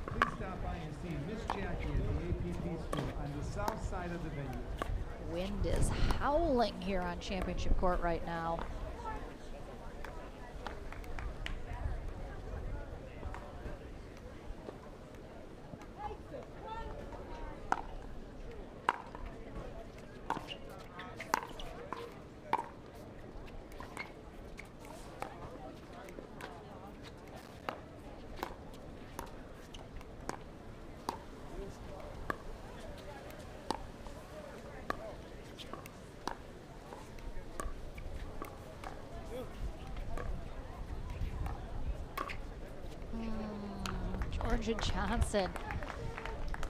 Please stop by and see Miss Jackie at the APP store on the south side of the venue. Wind is howling here on Championship Court right now. Georgia Johnson,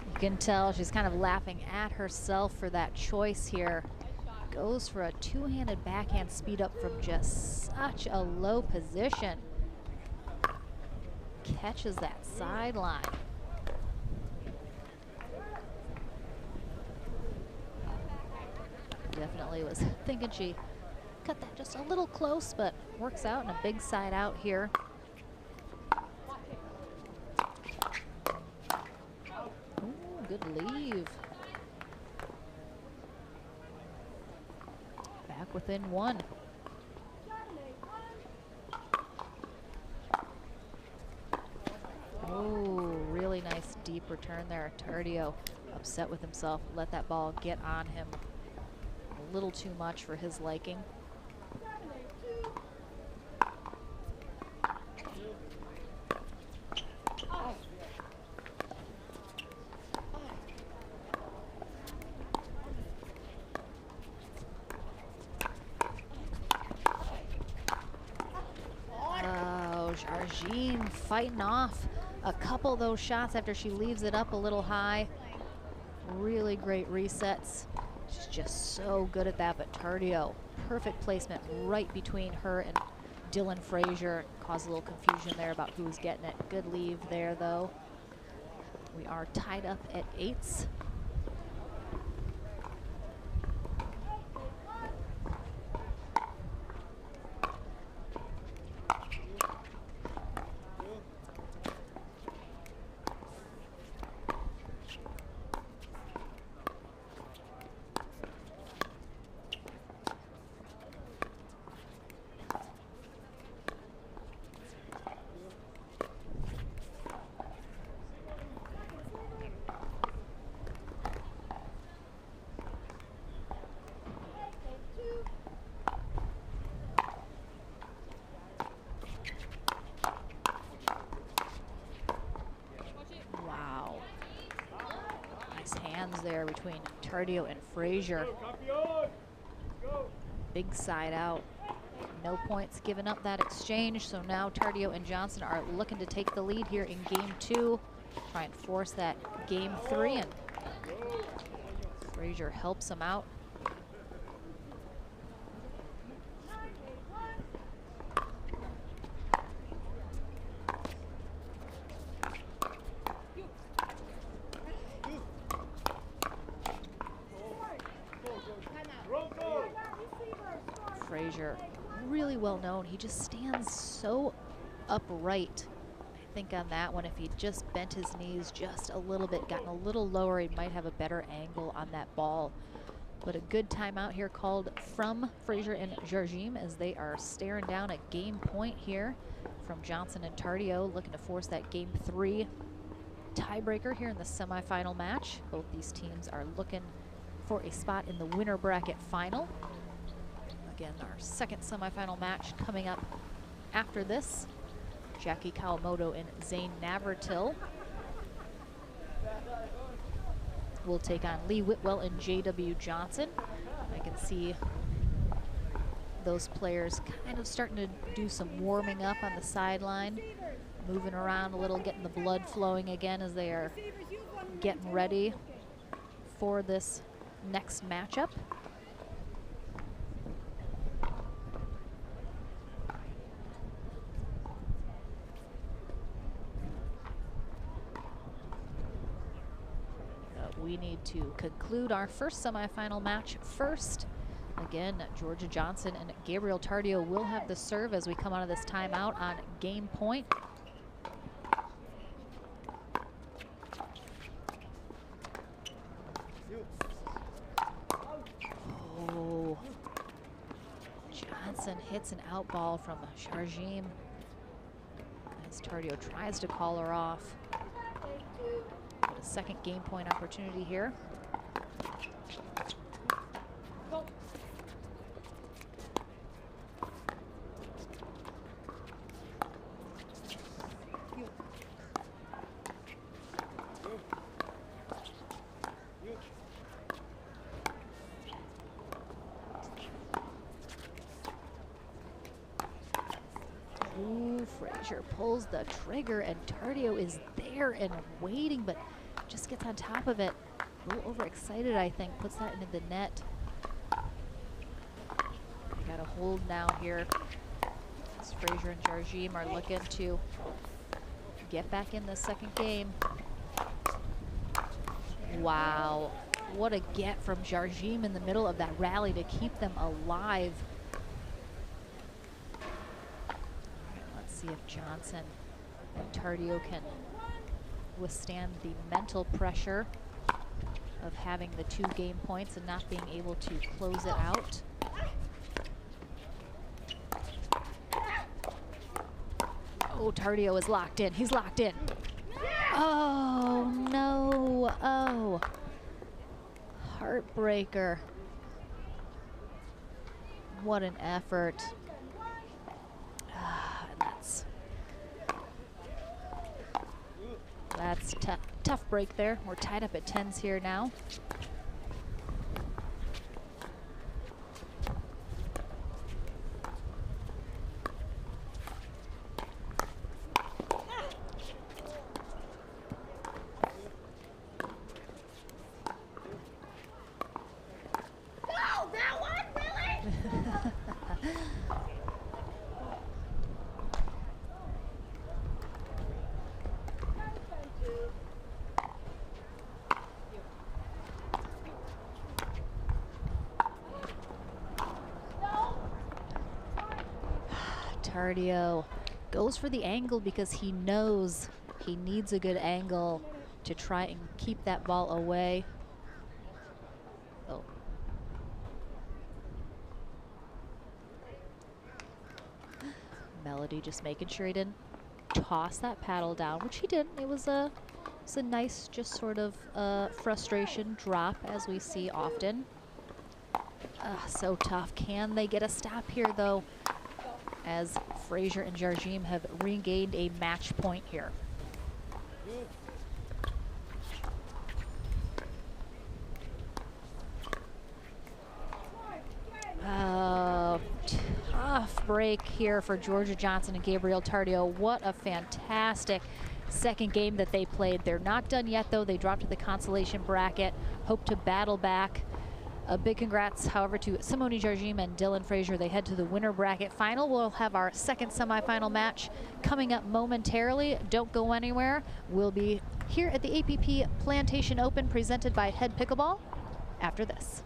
you can tell she's kind of laughing at herself for that choice here. Goes for a two-handed backhand speed up from just such a low position. Catches that sideline. Definitely was thinking she cut that just a little close, but works out in a big side out here. Good leave. Back within one. Oh, really nice deep return there. Tardio upset with himself. Let that ball get on him a little too much for his liking. Fighting off a couple of those shots after she leaves it up a little high. Really great resets. She's just so good at that, but Tardio, perfect placement right between her and Dylan Frazier. Caused a little confusion there about who's getting it. Good leave there, though. We are tied up at 8s. There between Tardio and Frazier. Big side out. No points given up that exchange, so now Tardio and Johnson are looking to take the lead here in game 2. Try and force that game 3, and Frazier helps him out. Frazier, really well known. He just stands so upright. I think on that one, if he just bent his knees just a little bit, gotten a little lower, he might have a better angle on that ball. But a good timeout here called from Frazier and Jarjim as they are staring down a game point here from Johnson and Tardio, looking to force that game 3 tiebreaker here in the semifinal match. Both these teams are looking for a spot in the winner bracket final. Again, our second semifinal match coming up after this. Jackie Kawamoto and Zane Navratil will take on Lee Whitwell and J.W. Johnson. I can see those players kind of starting to do some warming up on the sideline, moving around a little, getting the blood flowing again as they are getting ready for this next matchup. we need to conclude our first semifinal match first. Again, Georgia Johnson and Gabriel Tardio will have the serve as we come out of this timeout on game point. Oh, Johnson hits an out ball from Jarjim as Tardio tries to call her off. But a second game point opportunity here. Frazier pulls the trigger and Tardio is there and waiting, but just gets on top of it. A little overexcited, I think, puts that into the net. They got a hold now here as Frazier and Jarjim are looking to get back in the second game. Wow, what a get from Jarjim in the middle of that rally to keep them alive. See if Johnson and Tardio can withstand the mental pressure of having the 2 game points and not being able to close it out. Oh, Tardio is locked in. He's locked in. Oh, no. Oh. Heartbreaker. What an effort. That's tough break there. We're tied up at 10s here now. No, that one, really? Tardio goes for the angle because he knows he needs a good angle to try and keep that ball away. Oh. Melody just making sure he didn't toss that paddle down, which he didn't. It was a nice, just sort of frustration drop, as we see often. So tough. Can they get a stop here, though? As Frazier and Jarjim have regained a match point here. Tough break here for Georgia Johnson and Gabriel Tardio. What a fantastic second game that they played. They're not done yet, though. They dropped to the consolation bracket. Hope to battle back. A big congrats, however, to Simone Jarjim and Dylan Frazier. They head to the winner bracket final. We'll have our second semifinal match coming up momentarily. Don't go anywhere. We'll be here at the APP Plantation Open presented by Head Pickleball after this.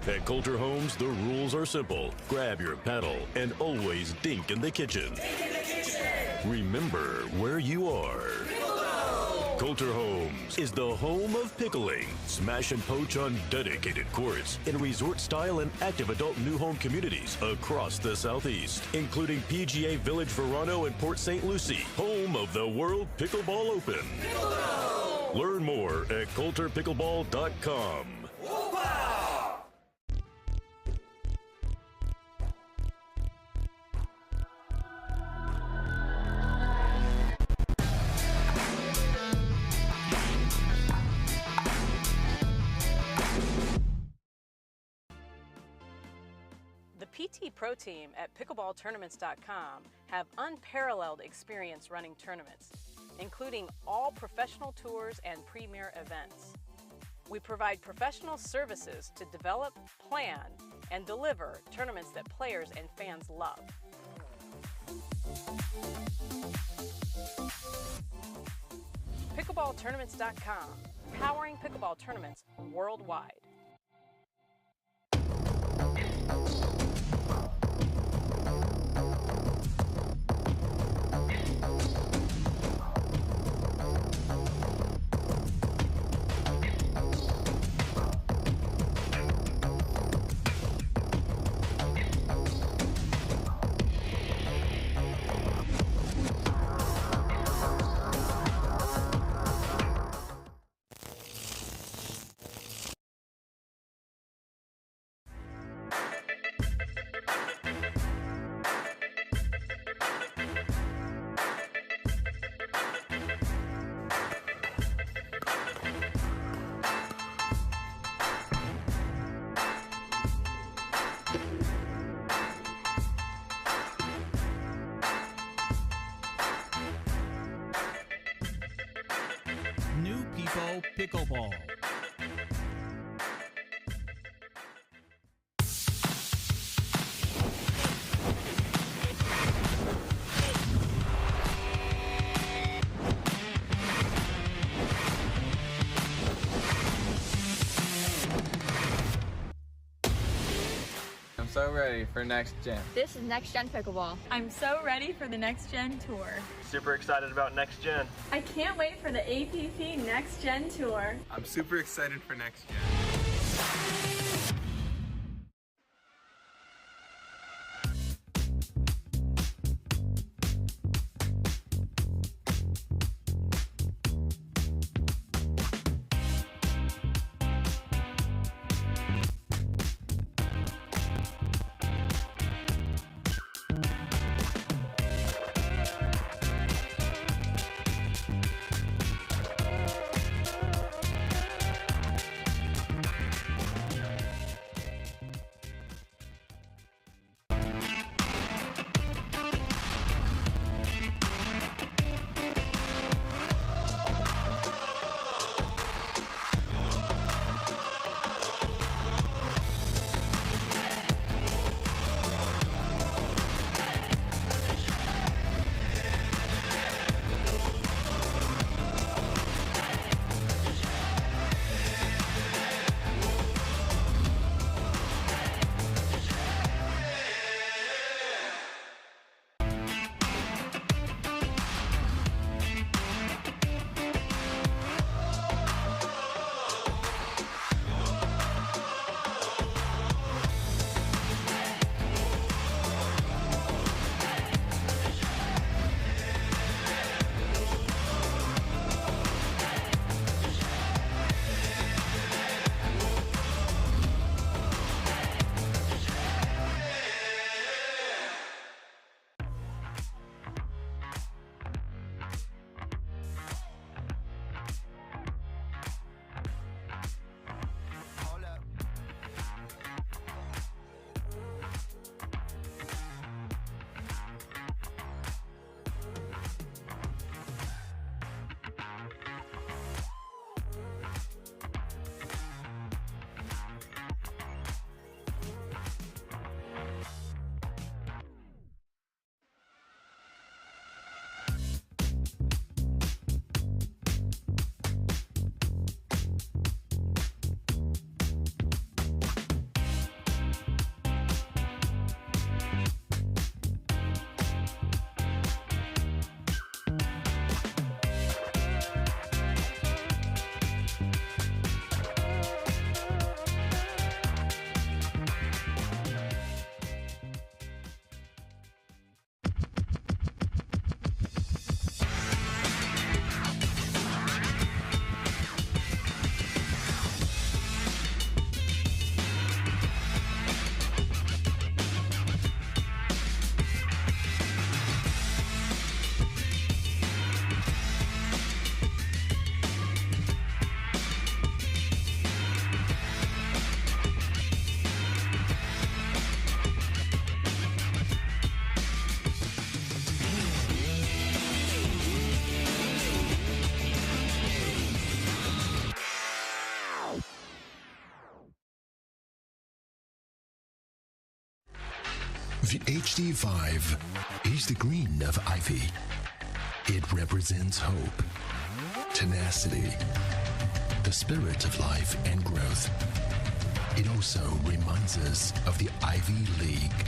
At Coulter Homes, the rules are simple. Grab your paddle and always dink in the kitchen. Remember where you are. Coulter Homes is the home of pickling. Smash and poach on dedicated courts in resort-style and active adult new home communities across the Southeast, including PGA Village Verano and Port St. Lucie, home of the World Pickleball Open. Learn more at coulterpickleball.com. The PT Pro team at pickleballtournaments.com have unparalleled experience running tournaments, including all professional tours and premier events. We provide professional services to develop, plan, and deliver tournaments that players and fans love. PickleballTournaments.com, powering pickleball tournaments worldwide. New People Pickleball. I'm so ready for next gen. This is Next Gen Pickleball. I'm so ready for the Next Gen Tour. Super excited about next gen. I can't wait for the APP Next Gen Tour. I'm super excited for next gen. The HD5 is the green of Ivy. It represents hope, tenacity, the spirit of life and growth. It also reminds us of the Ivy League.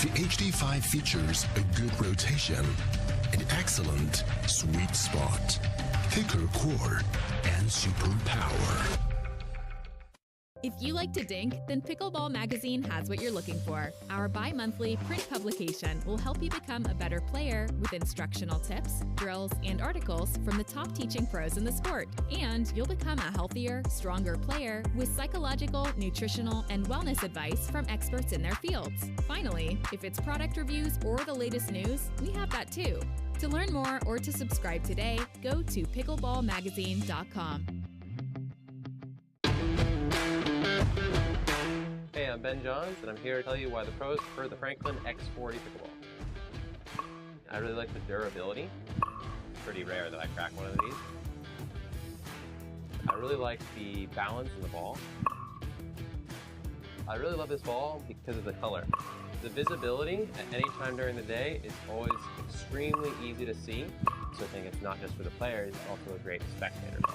The HD5 features a good rotation, an excellent sweet spot, thicker core, and super power. If you like to dink, then Pickleball Magazine has what you're looking for. Our bi-monthly print publication will help you become a better player with instructional tips, drills, and articles from the top teaching pros in the sport. And you'll become a healthier, stronger player with psychological, nutritional, and wellness advice from experts in their fields. Finally, if it's product reviews or the latest news, we have that too. To learn more or to subscribe today, go to pickleballmagazine.com. Hey, I'm Ben Johns, and I'm here to tell you why the pros prefer the Franklin X40 pickleball. I really like the durability. It's pretty rare that I crack one of these. I really like the balance in the ball. I really love this ball because of the color. The visibility at any time during the day is always extremely easy to see, so I think it's not just for the players, it's also a great spectator ball.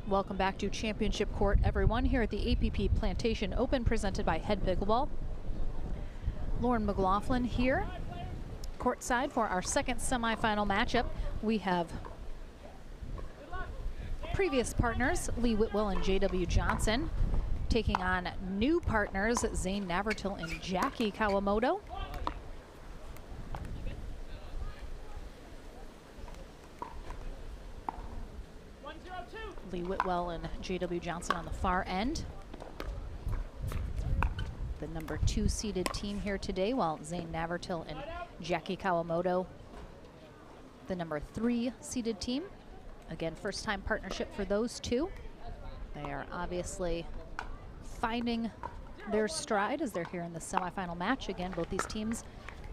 Welcome back to Championship Court, everyone, here at the APP Plantation Open, presented by Head Pickleball. Lauren McLaughlin here, courtside for our second semifinal matchup. We have previous partners, Lee Whitwell and J.W. Johnson, taking on new partners, Zane Navratil and Jackie Kawamoto. Lee Whitwell and J.W. Johnson on the far end. The number 2 seeded team here today, while Zane Navratil and Jackie Kawamoto, the number 3 seeded team. Again, first time partnership for those two. They are obviously finding their stride as they're here in the semifinal match. Again, both these teams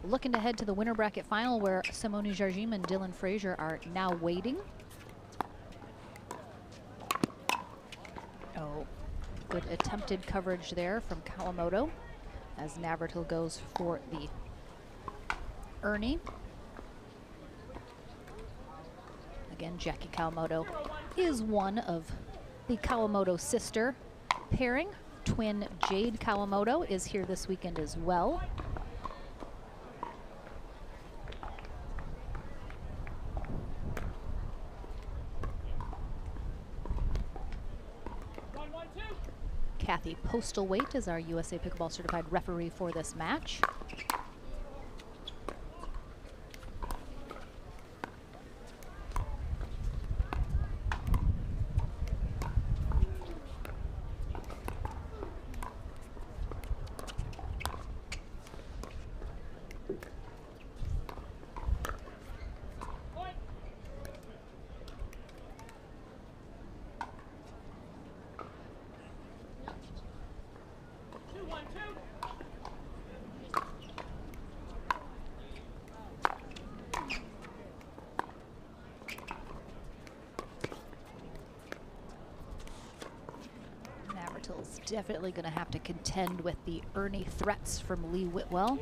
looking to head to the winner bracket final, where Simone Jardim and Dylan Frazier are now waiting. Oh, good attempted coverage there from Kawamoto as Navratil goes for the Ernie. Again, Jackie Kawamoto is one of the Kawamoto sister pairing. Twin Jade Kawamoto is here this weekend as well. Kathy Postlethwaite is our USA Pickleball certified referee for this match. Navratil's definitely going to have to contend with the Ernie threats from Lee Whitwell.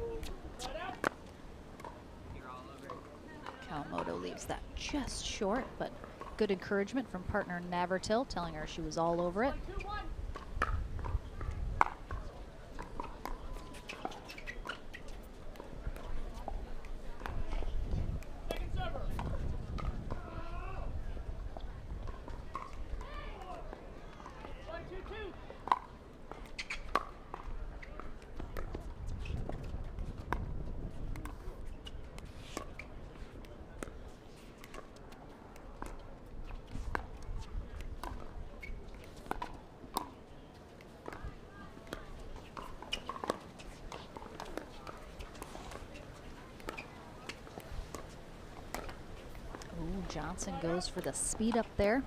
Kawamoto leaves that just short, but good encouragement from partner Navratil, telling her she was all over it. Johnson goes for the speed up there.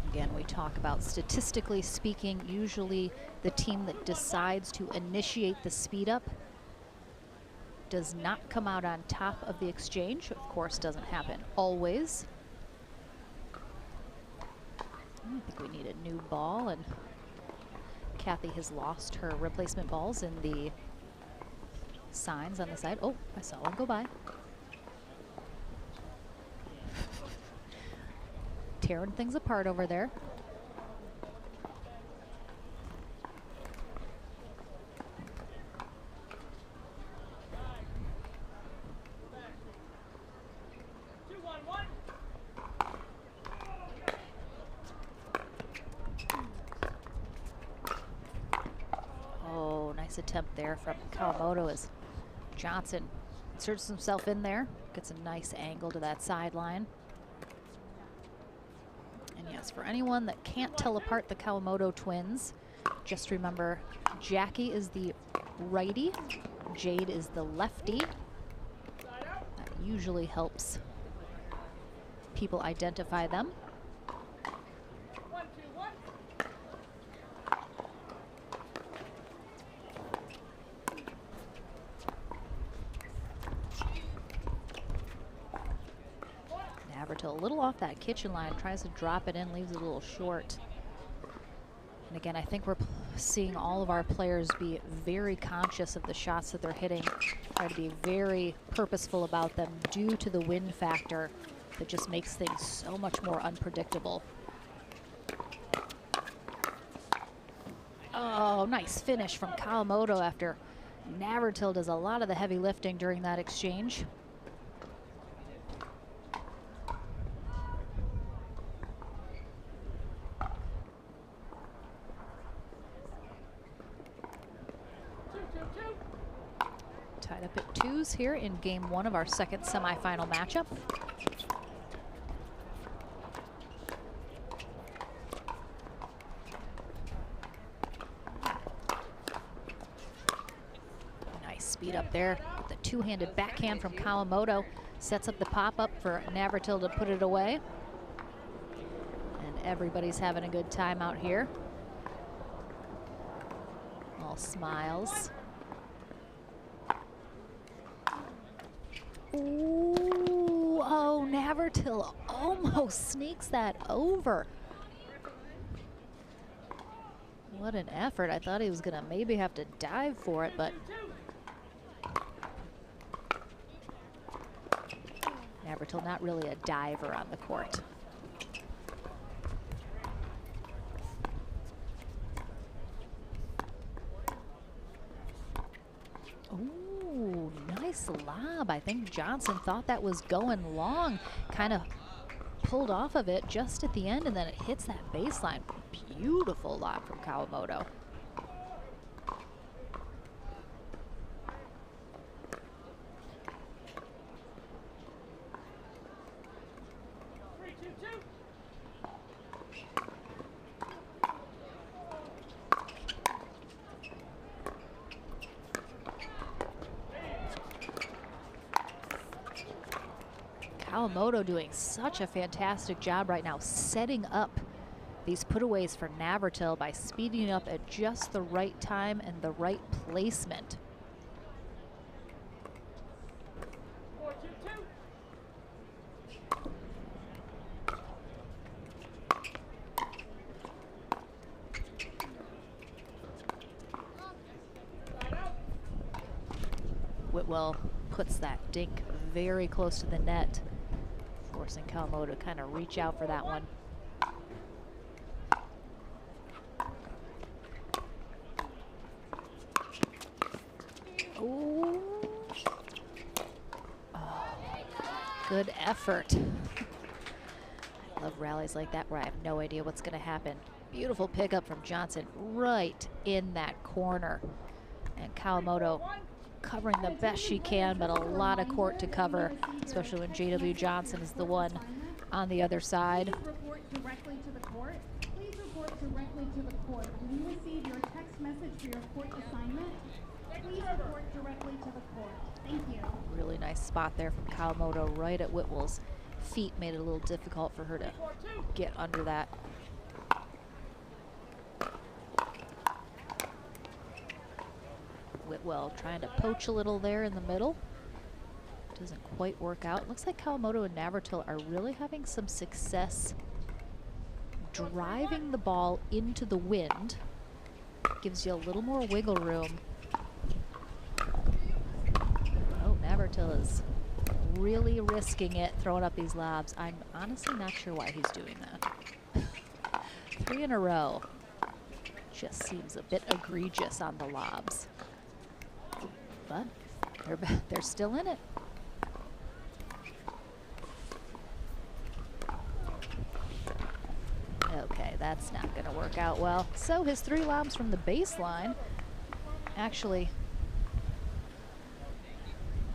Again, we talk about statistically speaking, usually the team that decides to initiate the speed up does not come out on top of the exchange. Of course, doesn't happen always. I think we need a new ball, and Kathy has lost her replacement balls in the signs on the side. Oh, I saw one go by. Tearing things apart over there. Oh, nice attempt there from Kawamoto as Johnson inserts himself in there, gets a nice angle to that sideline. And yes, for anyone that can't tell apart the Kawamoto twins, just remember Jackie is the righty, Jade is the lefty. That usually helps people identify them. Navratil a little off that kitchen line, tries to drop it in, leaves it a little short. And again, I think we're seeing all of our players be very conscious of the shots that they're hitting, try to be very purposeful about them due to the wind factor that just makes things so much more unpredictable. Oh, nice finish from Kawamoto after Navratil does a lot of the heavy lifting during that exchange. Tied up at 2s here in game 1 of our second semifinal matchup. Nice speed up there. The two-handed backhand from Kawamoto sets up the pop-up for Navratil to put it away. And everybody's having a good time out here. All smiles. Ooh, oh, Navratil almost sneaks that over. What an effort. I thought he was gonna maybe have to dive for it, but Navratil not really a diver on the court. Ooh, nice lob. I think Johnson thought that was going long, kind of pulled off of it just at the end, and then it hits that baseline. Beautiful lob from Kawamoto. Kawamoto doing such a fantastic job right now setting up these putaways for Navratil by speeding up at just the right time and the right placement. Whitwell puts that dink very close to the net, forcing Kawamoto to kind of reach out for that one. Ooh. Oh, good effort. I love rallies like that where I have no idea what's going to happen. Beautiful pickup from Johnson right in that corner. And Kawamoto covering the best she can, but a lot of court to cover, especially when JW Johnson is the one on the other side. Please report directly to the court. Please report directly to the court. When you receive your text message for your court assignment, Please report directly to the court. Thank you. Really nice spot there from Kawamoto right at Whitwell's feet. Made it a little difficult for her to get under that. Whitwell trying to poach a little there in the middle. Doesn't quite work out. Looks like Kawamoto and Navratil are really having some success driving the ball into the wind. Gives you a little more wiggle room. Oh, Navratil is really risking it, throwing up these lobs. I'm honestly not sure why he's doing that. 3 in a row. Just seems a bit egregious on the lobs. But they're still in it. Okay, that's not going to work out well. So his 3 lobs from the baseline actually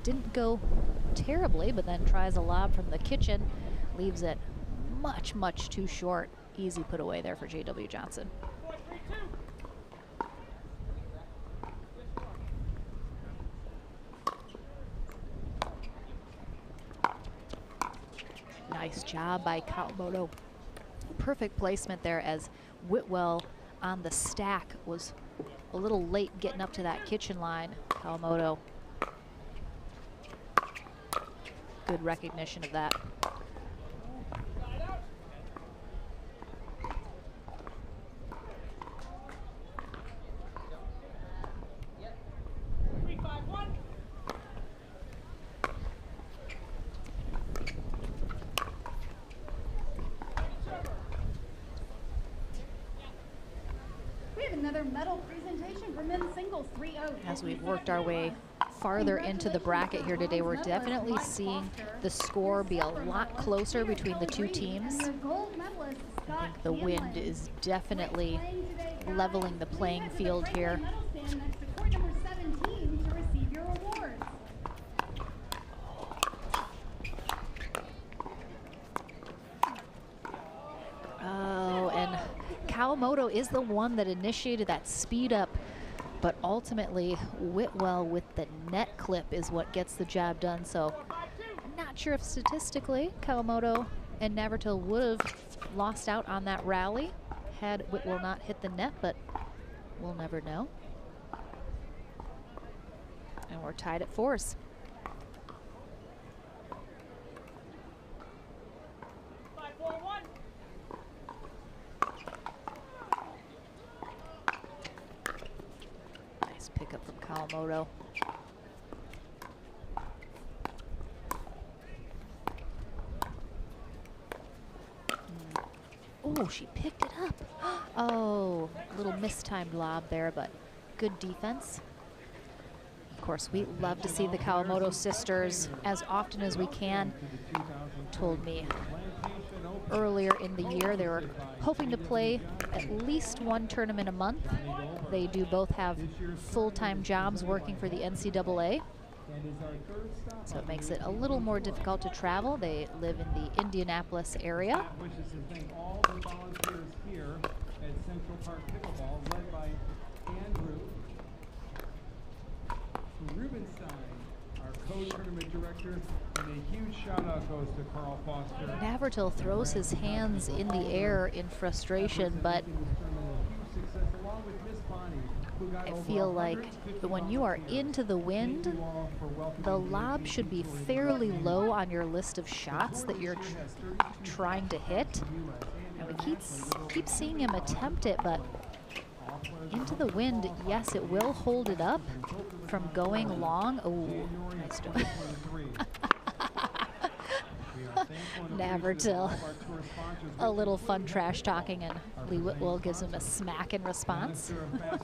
didn't go terribly, but then tries a lob from the kitchen, leaves it much, much too short. Easy put away there for J.W. Johnson. Nice job by Kawamoto. Perfect placement there as Whitwell on the stack was a little late getting up to that kitchen line. Kawamoto, good recognition of that. Another medal presentation for men's singles 3-0. As we've worked our way farther into the bracket here today, we're definitely seeing the score be a lot closer between the two teams. I think the wind is definitely leveling the playing field here. Oh, and Kawamoto is the one that initiated that speed up, but ultimately Whitwell with the net clip is what gets the job done. So I'm not sure if statistically Kawamoto and Navratil would have lost out on that rally had Whitwell not hit the net, but we'll never know. And we're tied at 4s. Pickup from Kawamoto. Oh, she picked it up. Oh, a little mistimed lob there, but good defense. Of course, we love to see the Kawamoto sisters as often as we can. Told me earlier in the year they were hoping to play at least 1 tournament a month. They do both have full-time jobs working for the NCAA, so it makes it a little more difficult to travel. They live in the Indianapolis area. Wishes to thank all the volunteers here at Central Park Pickleball, led by Andrew Rubenstein, our co-tournament director, and a huge shout-out goes to Carl Foster. Navratil throws his hands in the air in frustration, but I feel like when you are into the wind, the lob should be fairly low on your list of shots that you're trying to hit. And we keep seeing him attempt it, but into the wind, yes, it will hold it up from going long. Oh, nice job. Navratil, a little fun trash talking, and Lee Whitwell gives him a smack in response. Head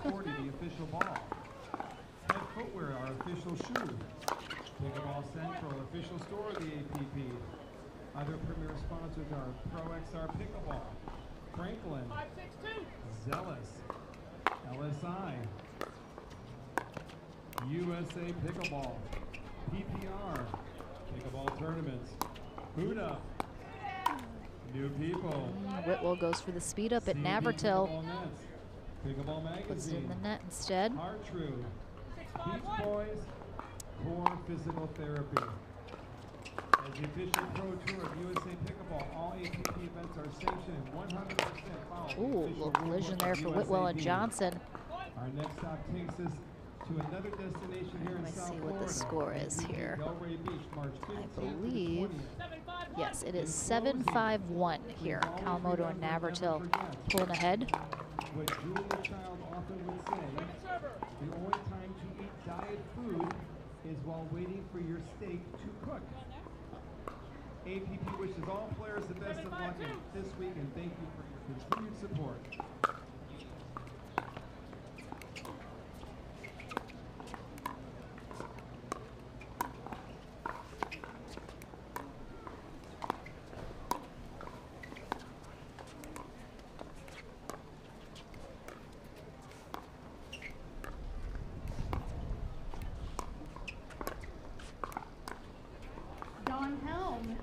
Footwear, our official shoe. Pickleball Central, official store of the APP. Other premier sponsors are Pro XR Pickleball, Franklin, Zealous, LSI, USA Pickleball, PPR, Pickleball Tournaments, Buddha, New People. Whitwell goes for the speed up at Navratil. Pickleball Puts it in the net instead. True. Beach Boys, Core Physical Therapy. As the official pro tour of USA Pickleball, all APP events are sanctioned 100% following the Ooh, official little rule collision book there of for Whitwell and USAD. Johnson. Our next stop takes us to another destination here in Let's South see Florida. what the score is here. Delray Beach, March 15th I to the believe, 20th. yes, it is 7-5-1 here. Kawamoto and Navratil pulling ahead. What Julia Child often would say, the only time to eat diet food is while waiting for your steak to cook. APP wishes all players the best of luck this week, and thank you for your continued support.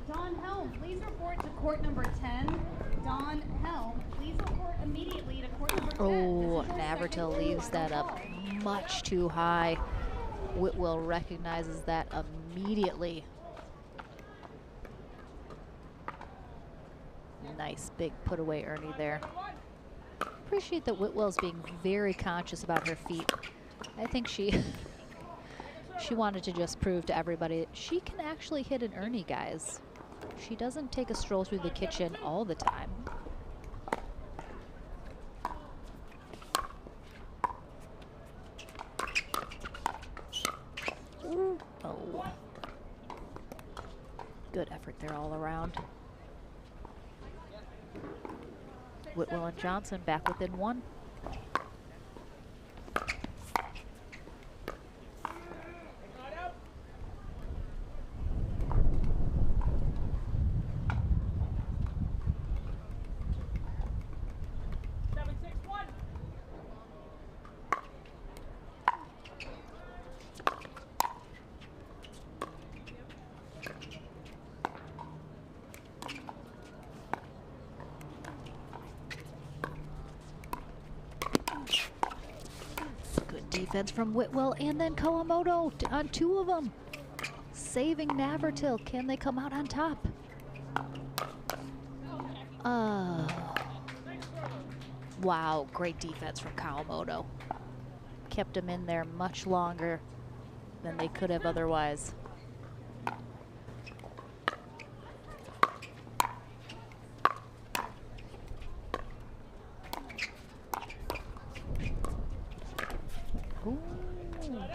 Don Helm, please report to court number 10. Don Helm, please report immediately to court number 10. Oh, Navratil leaves that up much too high. Whitwell recognizes that immediately. Nice big put away Ernie there. Appreciate that Whitwell's being very conscious about her feet. I think she wanted to just prove to everybody that she can actually hit an Ernie, guys. She doesn't take a stroll through the kitchen all the time. Ooh. Oh. Good effort there all around. Whitwell and Johnson back within one. Defense from Whitwell and then Kawamoto on two of them. Saving Navratil. Can they come out on top? Wow, great defense from Kawamoto. Kept him in there much longer than they could have otherwise.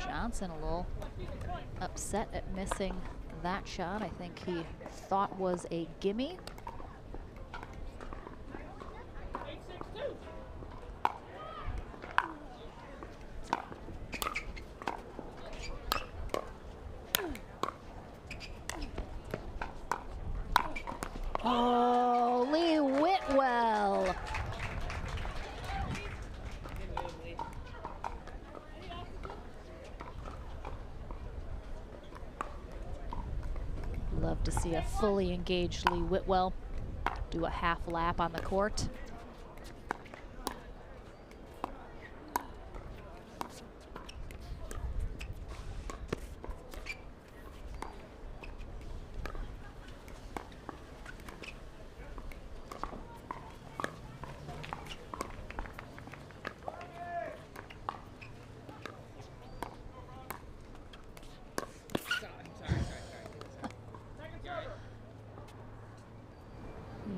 Johnson a little upset at missing that shot. I think he thought was a gimme. Oh, Lee Whitwell. Love to see a fully engaged Lee Whitwell do a half lap on the court.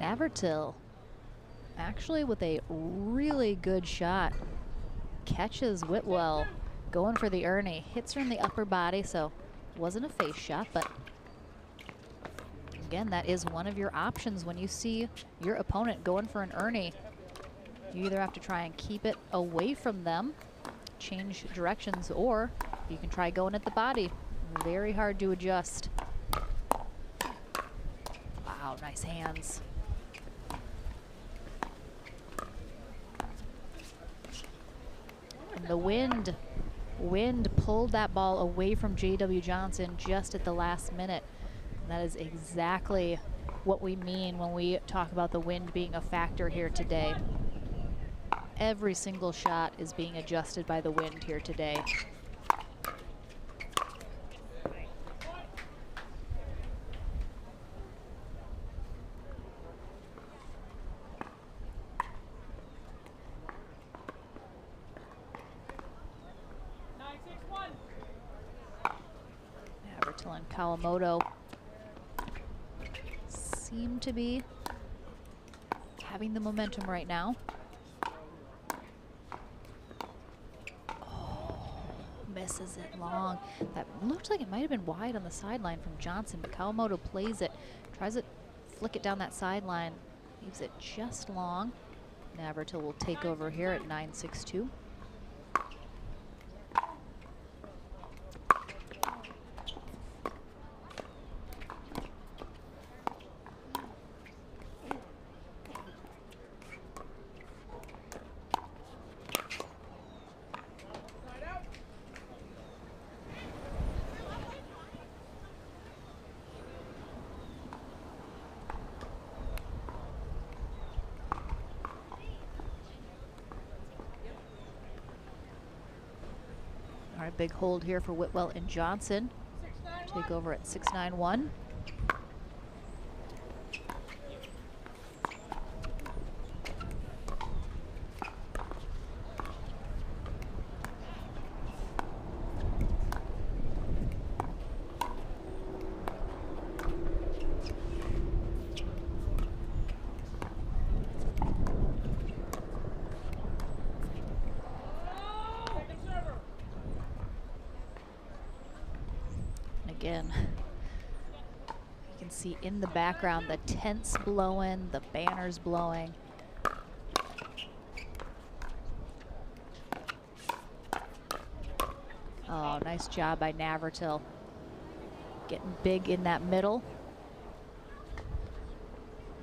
Navratil actually with a really good shot catches Whitwell going for the Ernie, hits her in the upper body, so wasn't a face shot, but again, that is one of your options when you see your opponent going for an Ernie. You either have to try and keep it away from them, change directions, or you can try going at the body. Very hard to adjust. Wow, nice hands. And the wind pulled that ball away from J.W. Johnson just at the last minute. And that is exactly what we mean when we talk about the wind being a factor here today. Every single shot is being adjusted by the wind here today. Kawamoto seem to be having the momentum right now. Misses it long. That looked like it might have been wide on the sideline from Johnson, but Kawamoto plays it, tries to flick it down that sideline, leaves it just long. Navratil will take over here at 9-6-2. All right, big hold here for Whitwell and Johnson. Take over at 6-9-1. Again, you can see in the background the tents blowing, the banners blowing. Oh, nice job by Navratil. Getting big in that middle.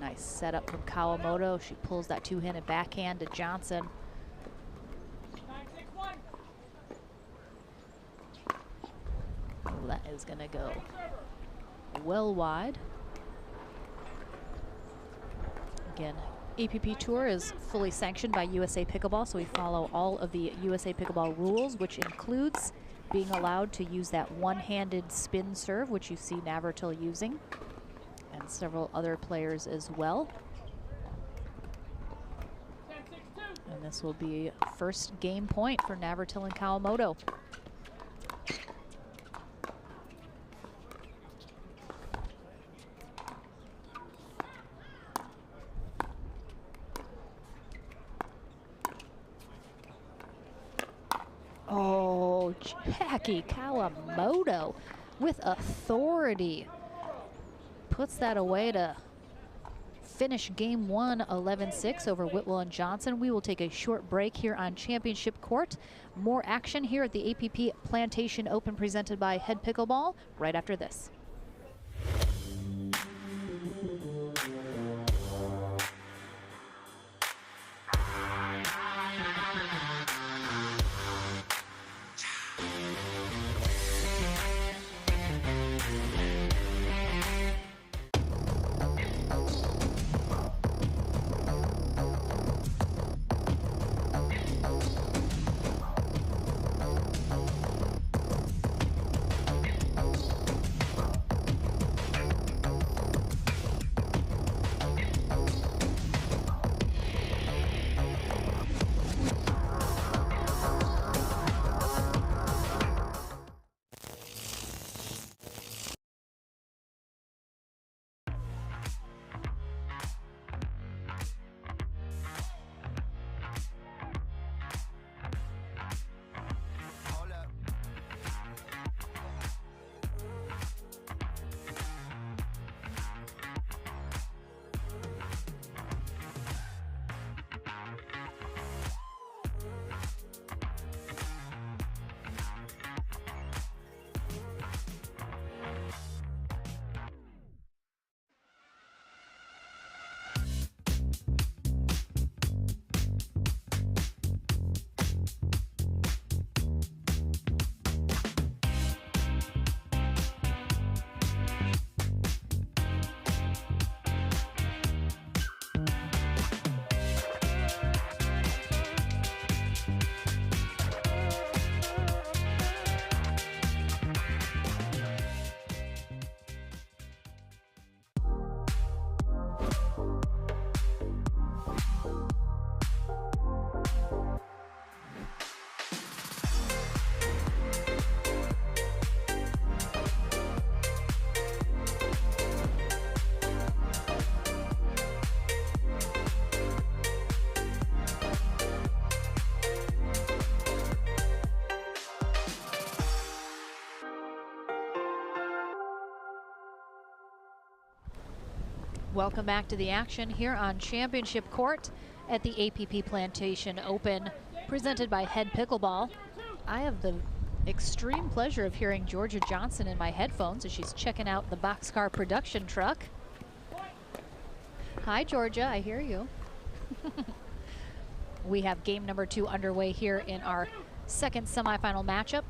Nice setup from Kawamoto. She pulls that two-handed backhand to Johnson. That is gonna go well wide. Again, APP Tour is fully sanctioned by USA Pickleball, so we follow all of the USA Pickleball rules, which includes being allowed to use that one-handed spin serve, which you see Navratil using, and several other players as well. And this will be first game point for Navratil and Kawamoto. Oh, Jackie Kawamoto with authority puts that away to finish game one 11-6 over Whitwell and Johnson. We will take a short break here on Championship Court. More action here at the APP Plantation Open presented by Head Pickleball right after this. Welcome back to the action here on Championship Court at the APP Plantation Open, presented by Head Pickleball. I have the extreme pleasure of hearing Georgia Johnson in my headphones as she's checking out the boxcar production truck. Hi, Georgia, I hear you. We have game number 2 underway here in our second semifinal matchup.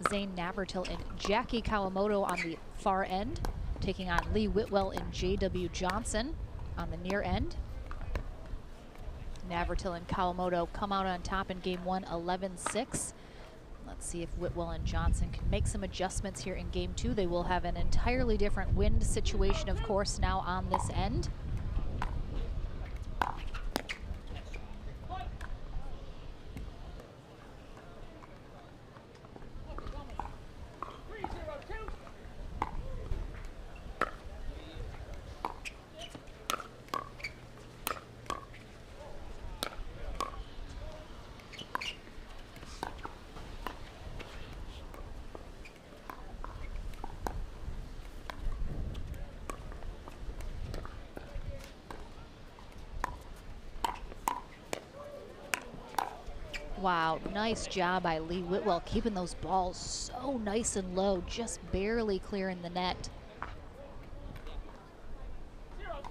Zane Navratil and Jackie Kawamoto on the far end, taking on Lee Whitwell and J.W. Johnson on the near end. Navratil and Kawamoto come out on top in game 1, 11-6. Let's see if Whitwell and Johnson can make some adjustments here in game 2. They will have an entirely different wind situation, of course, now on this end. Wow, nice job by Lee Whitwell, keeping those balls so nice and low, just barely clearing the net.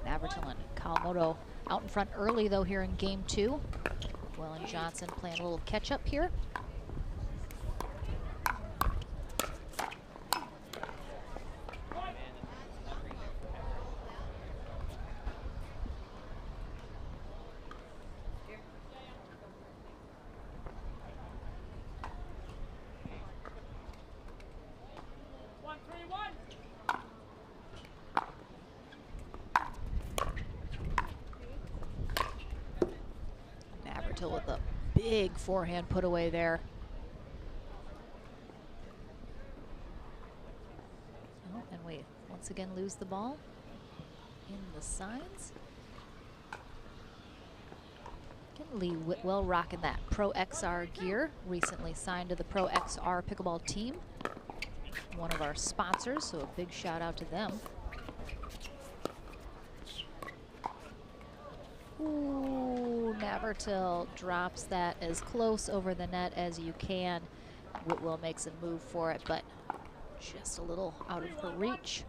Navratil and Kawamoto out in front early, though, here in game 2. Whitwell and Johnson playing a little catch-up here. With a big forehand put away there. Oh, and we once again lose the ball in the signs. Again, Lee Whitwell rocking that Pro XR gear, recently signed to the Pro XR pickleball team, one of our sponsors, so a big shout out to them. Ooh, Navratil drops that as close over the net as you can. Whitwell makes a move for it, but just a little out of her reach.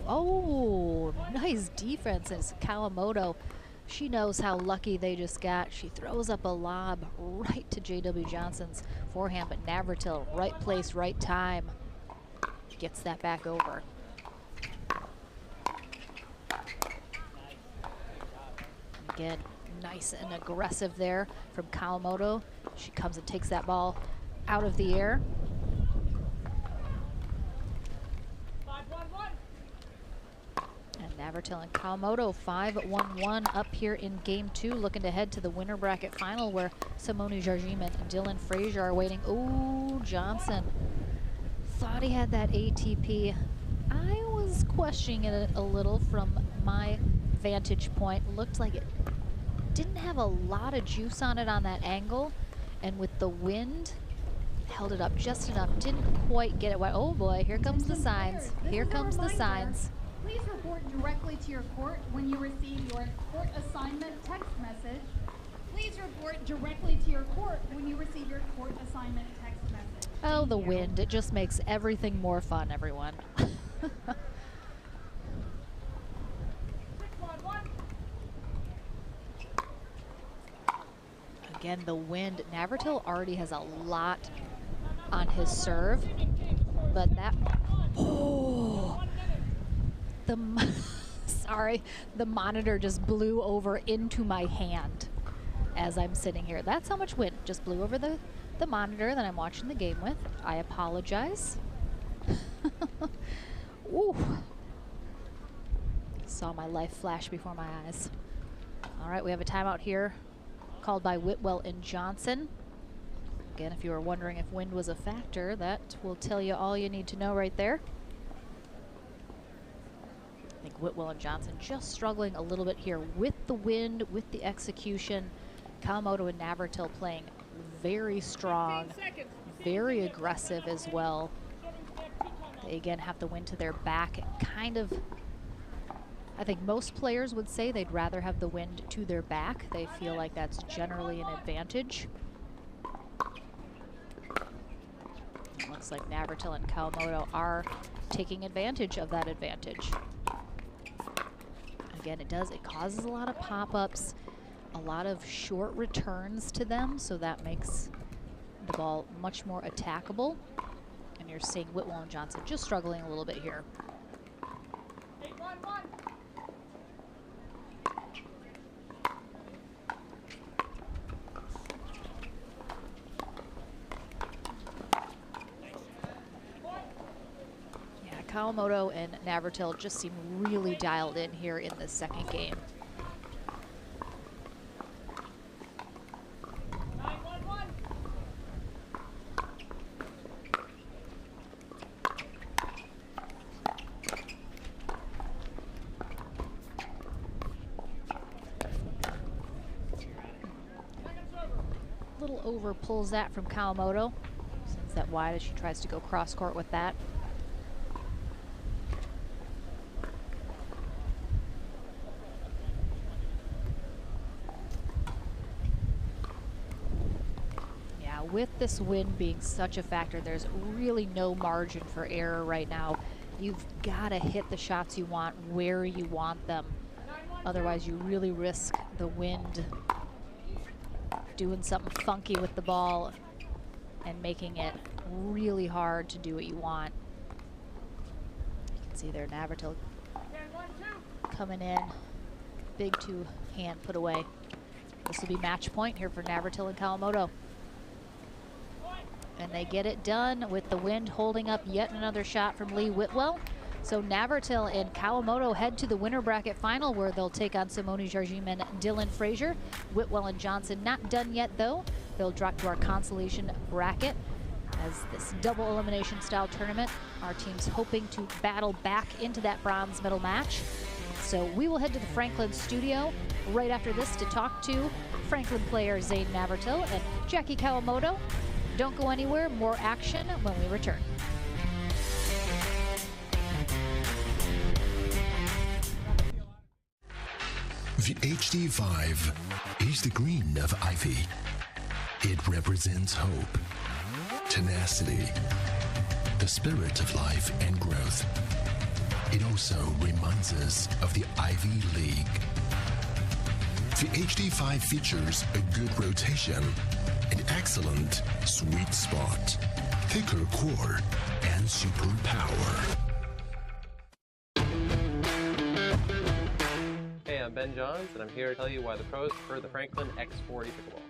Oh, nice defense as Kawamoto. She knows how lucky they just got. She throws up a lob right to J.W. Johnson's forehand, but Navratil, right place, right time, gets that back over. Again, nice and aggressive there from Kawamoto. She comes and takes that ball out of the air. Navratil and Kawamoto 5-1-1 up here in game 2, looking to head to the winner bracket final where Simone Jardim and Dylan Frazier are waiting. Ooh, Johnson thought he had that ATP. I was questioning it a little from my vantage point. Looked like it didn't have a lot of juice on it on that angle, and with the wind, held it up just enough. Didn't quite get it wet. Oh boy, here comes the signs. Here comes the signs. Please report directly to your court when you receive your court assignment text message. Please report directly to your court when you receive your court assignment text message. Oh, the wind. It just makes everything more fun, everyone. Again, the wind. Navratil already has a lot on his serve, but that... Oh! Sorry, the monitor just blew over into my hand as I'm sitting here. That's how much wind just blew over the monitor that I'm watching the game with. I apologize. Ooh. Saw my life flash before my eyes. All right, we have a timeout here called by Whitwell and Johnson. Again, if you were wondering if wind was a factor, that will tell you all you need to know right there. think Whitwell and Johnson just struggling a little bit here with the wind, with the execution. Kawamoto and Navratil playing very strong, very aggressive as well. They again have the wind to their back. Kind of, I think most players would say they'd rather have the wind to their back. They feel like that's generally an advantage. It looks like Navratil and Kawamoto are taking advantage of that advantage. Again, it causes a lot of pop-ups, a lot of short returns to them, so that makes the ball much more attackable. And you're seeing Whitwell and Johnson just struggling a little bit here. Kawamoto and Navratil just seem really dialed in here in the second game. Little over pulls that from Kawamoto. Sends that wide as she tries to go cross court with that. With this wind being such a factor, there's really no margin for error right now. You've got to hit the shots you want where you want them. Otherwise, you really risk the wind doing something funky with the ball and making it really hard to do what you want. You can see there Navratil coming in. Big two-hand put away. This will be match point here for Navratil and Kawamoto. And they get it done with the wind holding up yet another shot from Lee Whitwell. So Navratil and Kawamoto head to the winner bracket final where they'll take on Simone Jargim and Dylan Frazier. Whitwell and Johnson not done yet though. They'll drop to our consolation bracket as this double elimination style tournament. Our team's hoping to battle back into that bronze medal match. So we will head to the Franklin studio right after this to talk to Franklin player Zane Navratil and Jackie Kawamoto. Don't go anywhere, more action when we return. The HD5 is the green of ivy. It represents hope, tenacity, the spirit of life and growth. It also reminds us of the Ivy League. The HD5 features a good rotation, an excellent sweet spot, thicker core, and super power. Hey, I'm Ben Johns, and I'm here to tell you why the pros prefer the Franklin X40 pickleball.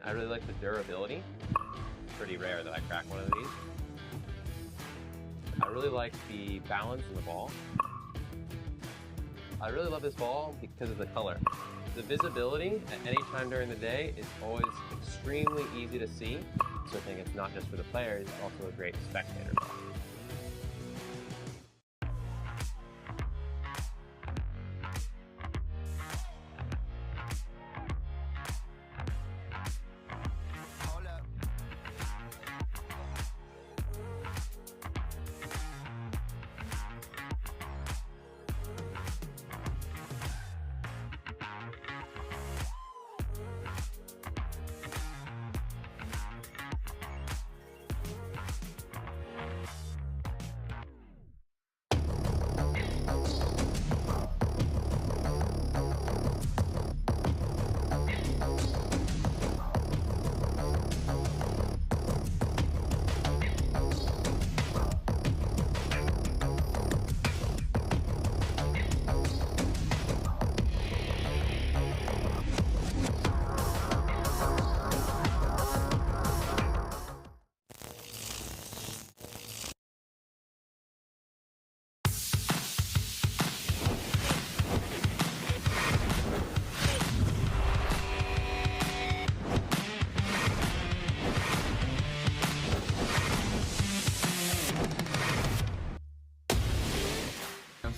I really like the durability. It's pretty rare that I crack one of these. I really like the balance in the ball. I really love this ball because of the color. The visibility at any time during the day is always extremely easy to see, so I think it's not just for the players, it's also a great spectator ball.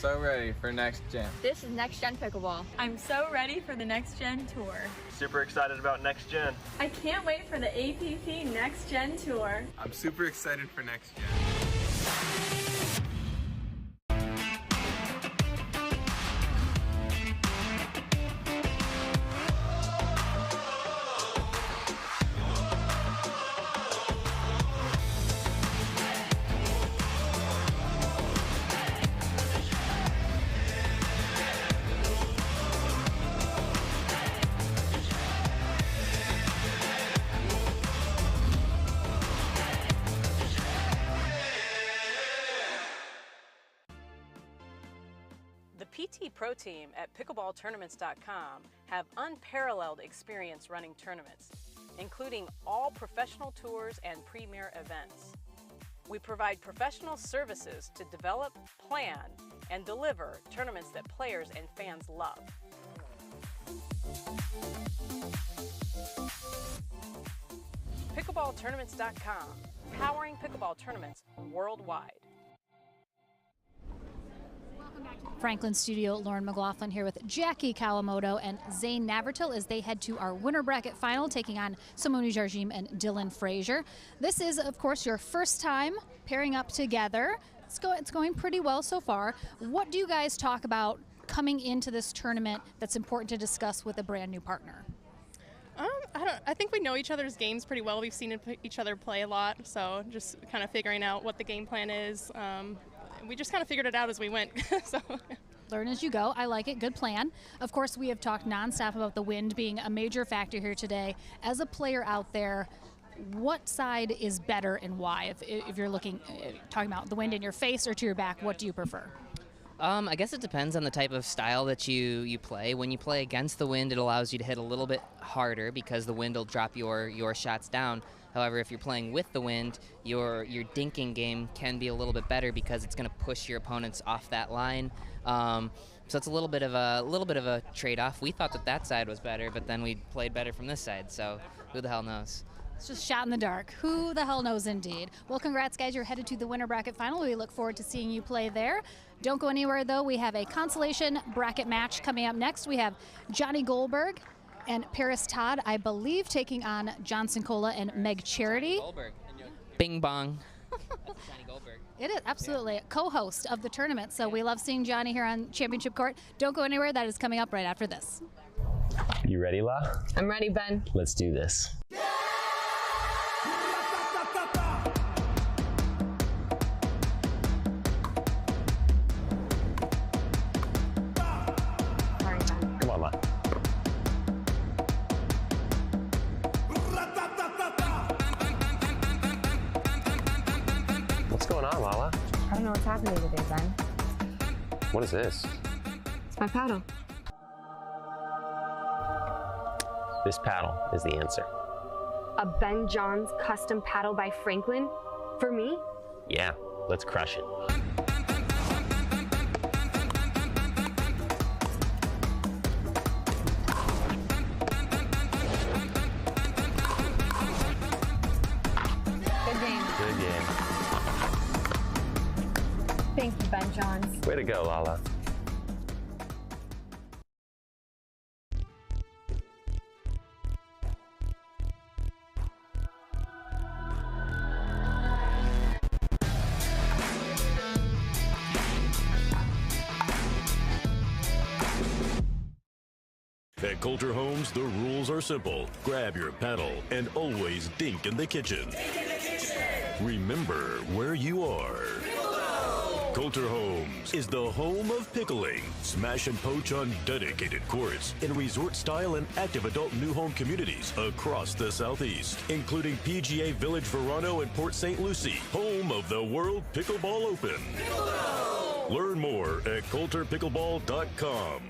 so ready for next gen. This is Next Gen Pickleball. I'm so ready for the Next Gen Tour. Super excited about next gen. I can't wait for the APP Next Gen Tour. I'm super excited for next gen. The PT Pro Team at pickleballtournaments.com have unparalleled experience running tournaments, including all professional tours and premier events. We provide professional services to develop, plan, and deliver tournaments that players and fans love. Pickleballtournaments.com, powering pickleball tournaments worldwide. Franklin Studio, Lauren McLaughlin here with Jackie Kawamoto and Zane Navratil as they head to our winner bracket final, taking on Simone Jarjim and Dylan Frazier. This is, of course, your first time pairing up together. It's going pretty well so far. What do you guys talk about coming into this tournament that's important to discuss with a brand new partner? I think we know each other's games pretty well. We've seen each other play a lot, so just kind of figuring out what the game plan is. We just kind of figured it out as we went. So. Learn as you go. I like it. Good plan. Of course, we have talked nonstop about the wind being a major factor here today. As a player out there, what side is better and why? If you're talking about the wind in your face or to your back, what do you prefer? I guess it depends on the type of style that you play. When you play against the wind, it allows you to hit a little bit harder because the wind will drop your shots down. However, if you're playing with the wind, your dinking game can be a little bit better because it's going to push your opponents off that line. So it's a little bit of a trade-off. We thought that side was better, but then we played better from this side. So who the hell knows? It's just shot in the dark. Who the hell knows, indeed. Well, congrats, guys. You're headed to the winner bracket final. We look forward to seeing you play there. Don't go anywhere, though. We have a consolation bracket match coming up next. We have Johnny Goldberg and Paris Todd, I believe, taking on Johnson Cola and Meg Charity. Goldberg. Bing bong. That's Johnny Goldberg. It is, absolutely. Yeah. Co-host of the tournament. So we love seeing Johnny here on Championship Court. Don't go anywhere. That is coming up right after this. You ready, La? I'm ready, Ben. Let's do this. Come on, La. What's going on, Lala? I don't know what's happening today, Ben. What is this? It's my paddle. This paddle is the answer. A Ben Johns custom paddle by Franklin? For me? Yeah, let's crush it. Good game. Good game. Thank you, Ben Johns. Way to go, Lala. At Coulter Homes, the rules are simple. Grab your paddle and always dink in the kitchen. Remember where you are. Coulter Homes is the home of pickling. Smash and poach on dedicated courts in resort-style and active adult new home communities across the Southeast, including PGA Village Verano and Port St. Lucie, home of the World Pickleball Open. Learn more at coulterpickleball.com.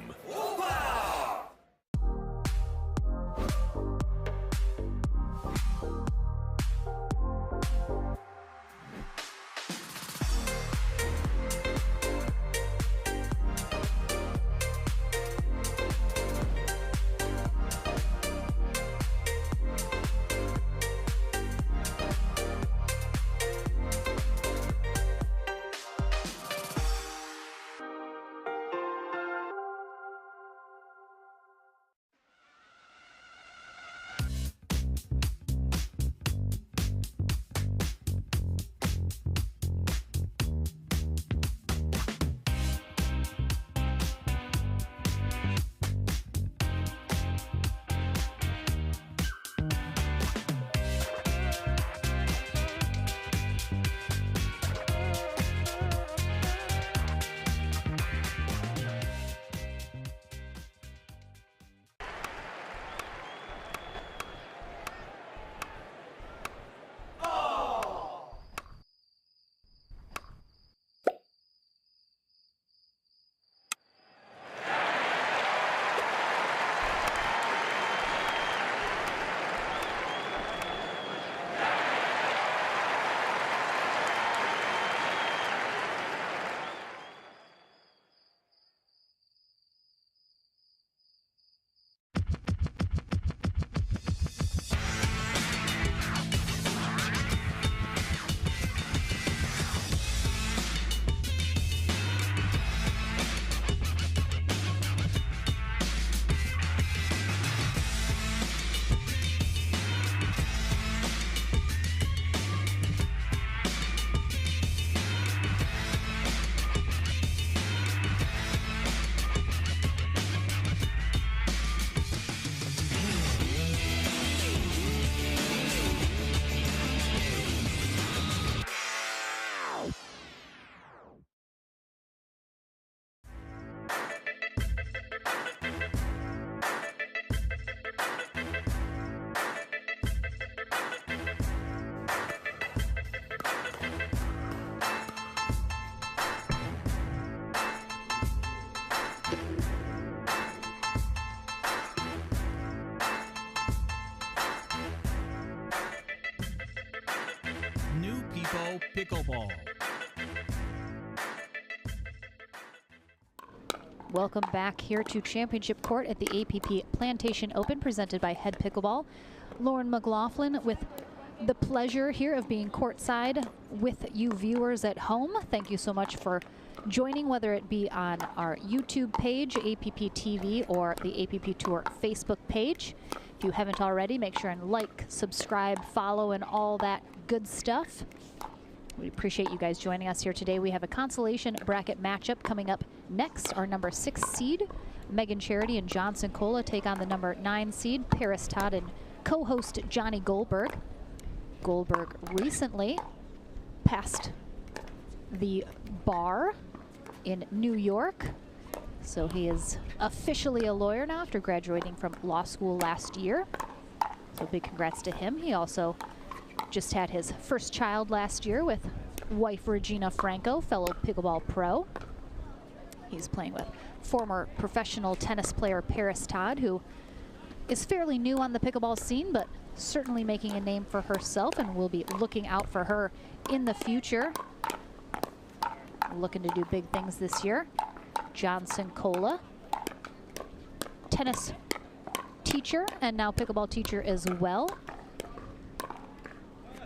Pickleball. Welcome back here to Championship Court at the APP Plantation Open, presented by Head Pickleball. Lauren McLaughlin with the pleasure here of being courtside with you viewers at home. Thank you so much for joining, whether it be on our YouTube page, APP TV, or the APP Tour Facebook page. If you haven't already, make sure and like, subscribe, follow, and all that good stuff. We appreciate you guys joining us here today. We have a consolation bracket matchup coming up next. Our number 6 seed, Megan Charity and Johnson Cola, take on the number 9 seed, Paris Todd and co-host Johnny Goldberg. Goldberg recently passed the bar in New York, so he is officially a lawyer now after graduating from law school last year. So big congrats to him. He also just had his first child last year with wife Regina Franco, fellow pickleball pro. He's playing with former professional tennis player Paris Todd, who is fairly new on the pickleball scene, but certainly making a name for herself, and we'll be looking out for her in the future. Looking to do big things this year. Johnson Cola, tennis teacher and now pickleball teacher as well.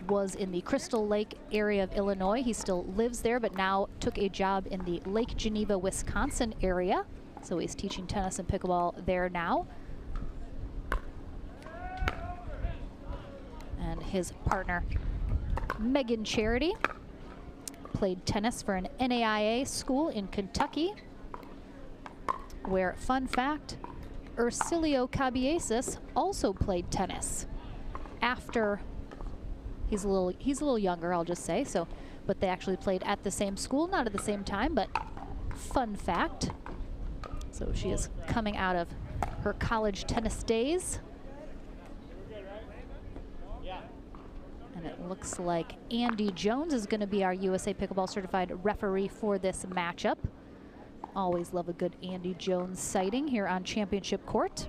Was in the Crystal Lake area of Illinois. He still lives there, but now took a job in the Lake Geneva, Wisconsin area. So he's teaching tennis and pickleball there now. And his partner, Megan Charity, played tennis for an NAIA school in Kentucky, where, fun fact, Ursilio Cabiesis also played tennis after. He's a little younger, I'll just say. So, but they actually played at the same school, not at the same time, but fun fact. So she is coming out of her college tennis days. And it looks like Andy Jones is going to be our USA Pickleball Certified referee for this matchup. Always love a good Andy Jones sighting here on Championship Court.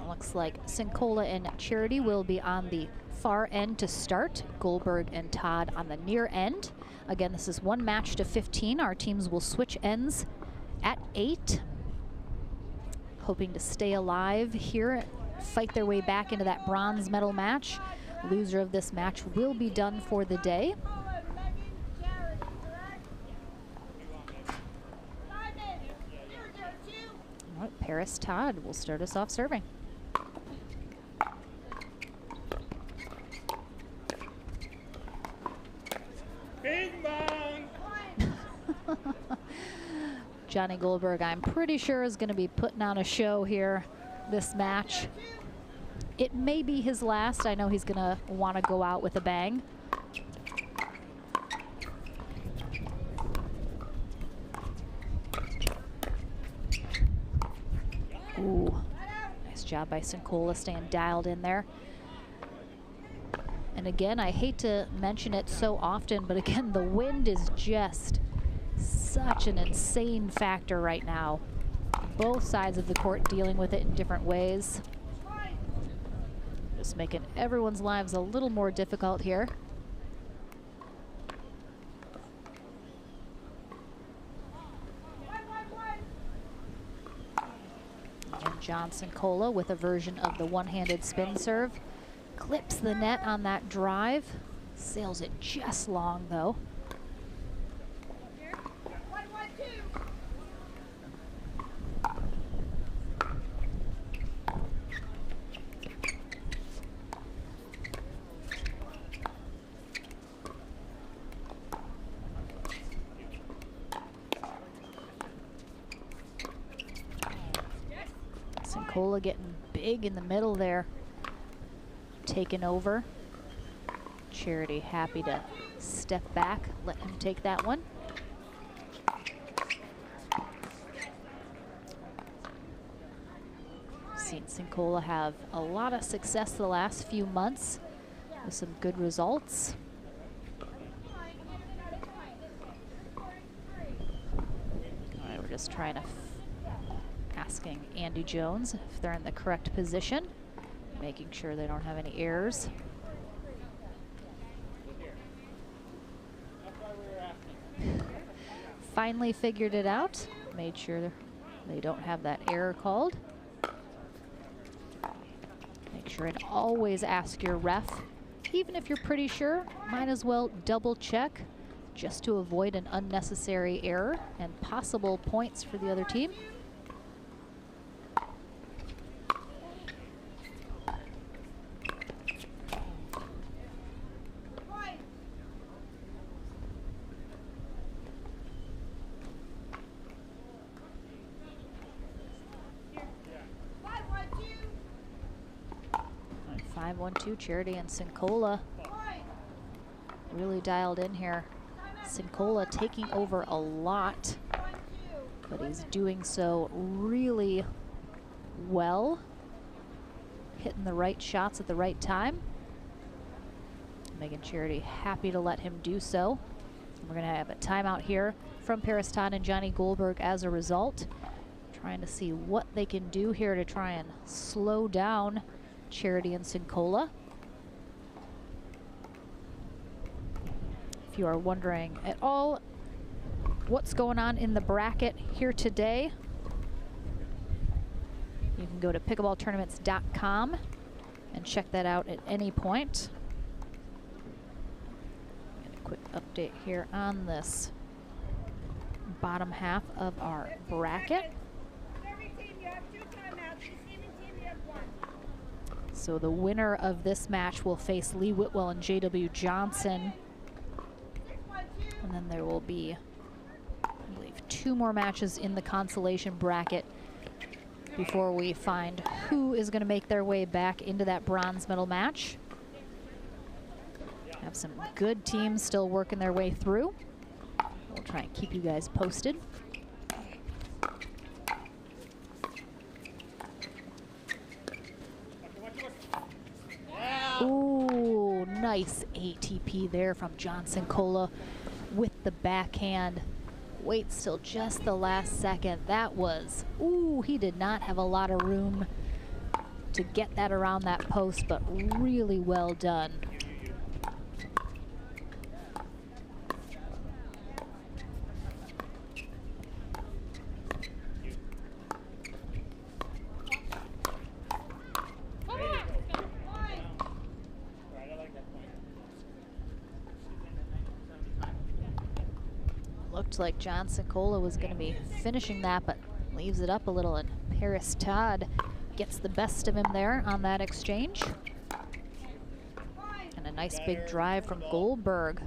Looks like Sincola and Charity will be on the far end to start. Goldberg and Todd on the near end. Again, this is 1 match to 15. Our teams will switch ends at 8. Hoping to stay alive here, fight their way back into that bronze medal match. Loser of this match will be done for the day. All right, Paris Todd will start us off serving. Bing bong! Johnny Goldberg, I'm pretty sure, is going to be putting on a show here this match. It may be his last. I know he's going to want to go out with a bang. Ooh, nice job by Sincola staying dialed in there. And again, I hate to mention it so often, but again, the wind is just such an insane factor right now. Both sides of the court dealing with it in different ways. Just making everyone's lives a little more difficult here. And Johnson Cola with a version of the one-handed spin serve. Clips the net on that drive. Sails it just long, though. Sincola getting big in the middle there. Taken over. Charity happy to step back, let him take that one. Seen Sincola have a lot of success the last few months with some good results. All right, we're just trying to asking Andy Jones if they're in the correct position, making sure they don't have any errors. Finally figured it out, made sure they don't have that error called. Make sure and always ask your ref. Even if you're pretty sure, might as well double check just to avoid an unnecessary error and possible points for the other team. And 5-1-2, Charity and Sincola really dialed in here. Sincola taking over a lot, but he's doing so really well, hitting the right shots at the right time. Megan Charity happy to let him do so. We're gonna have a timeout here from Paris Todd and Johnny Goldberg as a result. Trying to see what they can do here to try and slow down Charity and Sincola. If you are wondering at all what's going on in the bracket here today, you can go to pickleballtournaments.com and check that out at any point. And a quick update here on this bottom half of our bracket. So the winner of this match will face Lee Whitwell and J.W. Johnson. And then there will be, I believe, 2 more matches in the consolation bracket before we find who is going to make their way back into that bronze medal match. Have some good teams still working their way through. We'll try and keep you guys posted. Ooh, nice ATP there from John Sincola with the backhand. Waits till just the last second. That was, ooh, he did not have a lot of room to get that around that post, but really well done. Looked like John Sincola was going to be finishing that, but leaves it up a little, and Paris Todd gets the best of him there on that exchange. And a nice big drive from Goldberg.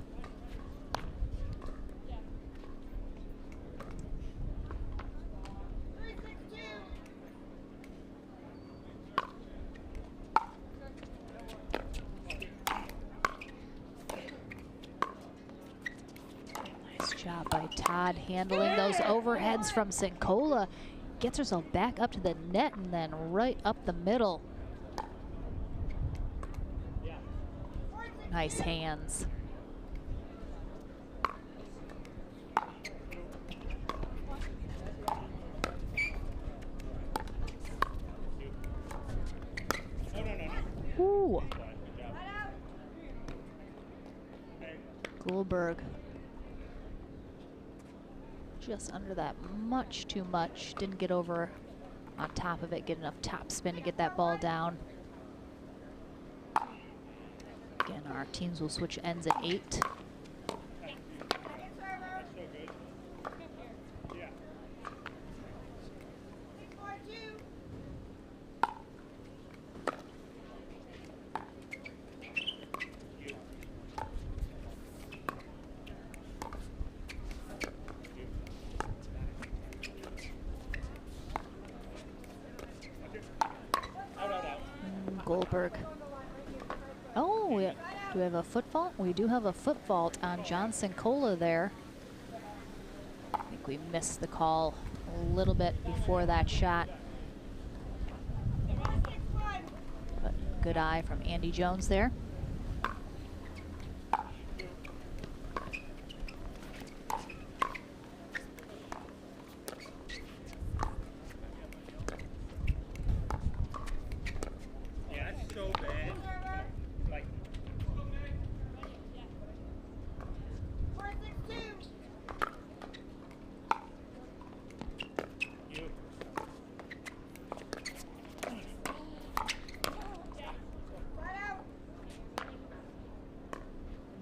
Job by Todd handling those overheads from Sincola. Gets herself back up to the net and then right up the middle. Nice hands. Ooh. Goldberg. Just under that, much too much. Didn't get over on top of it, get enough top spin to get that ball down. Again, our teams will switch ends at 8. Goldberg. Oh, do we have a foot fault? We do have a foot fault on John Sincola there. I think we missed the call a little bit before that shot. But good eye from Andy Jones there.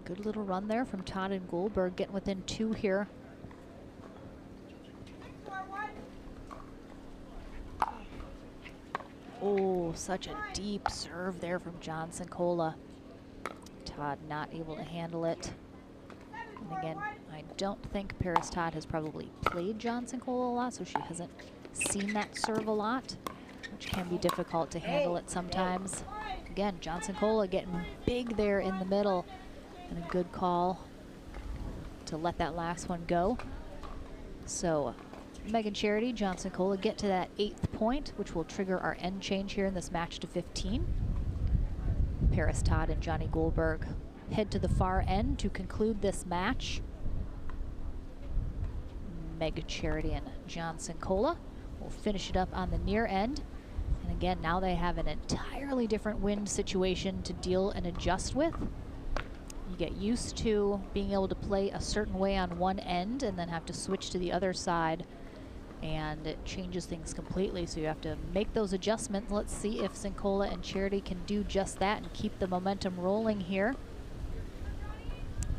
Good little run there from Todd and Goldberg, getting within 2 here. Oh, such a deep serve there from John Sincola. Todd not able to handle it. And again, I don't think Paris Todd has probably played John Sincola a lot, so she hasn't seen that serve a lot, which can be difficult to handle it sometimes. Again, John Sincola getting big there in the middle, and a good call to let that last one go. So Megan Charity, John Sincola get to that 8th point, which will trigger our end change here in this match to 15. Paris Todd and Johnny Goldberg head to the far end to conclude this match. Megan Charity and John Sincola will finish it up on the near end. And again, now they have an entirely different wind situation to deal and adjust with. You get used to being able to play a certain way on one end and then have to switch to the other side, and it changes things completely, so you have to make those adjustments. Let's see if Sincola and Charity can do just that and keep the momentum rolling here.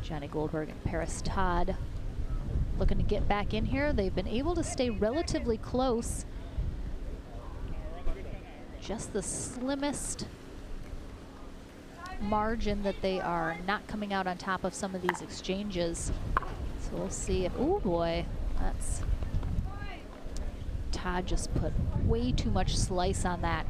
Johnny Goldberg and Paris Todd looking to get back in here. They've been able to stay relatively close. Just the slimmest margin that they are not coming out on top of some of these exchanges. So we'll see if, oh boy, that's, Todd just put way too much slice on that.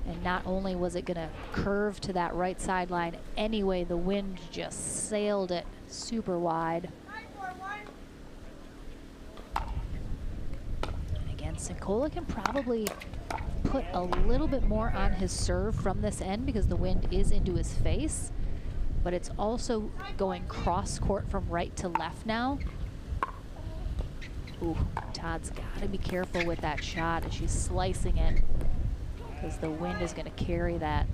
And not only was it gonna curve to that right sideline anyway, the wind just sailed it super wide. And again, Sincola can probably put a little bit more on his serve from this end because the wind is into his face, but it's also going cross court from right to left now. Ooh, Todd's gotta be careful with that shot as she's slicing it, because the wind is gonna carry that.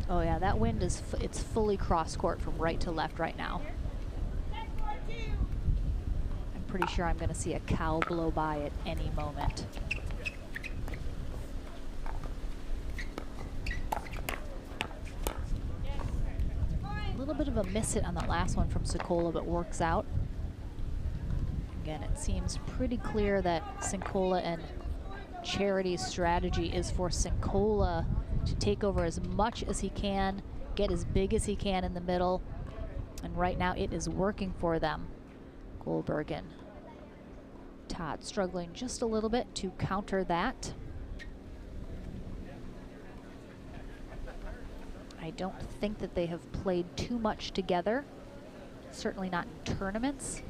Oh yeah, that wind is, it's fully cross court from right to left right now. Pretty sure I'm going to see a cow blow by at any moment. A little bit of a miss hit on that last one from Sincola, but works out. Again, it seems pretty clear that Sincola and Charity's strategy is for Sincola to take over as much as he can, get as big as he can in the middle, and right now it is working for them. Goldberg and Todd struggling just a little bit to counter that. I don't think that they have played too much together, certainly not in tournaments.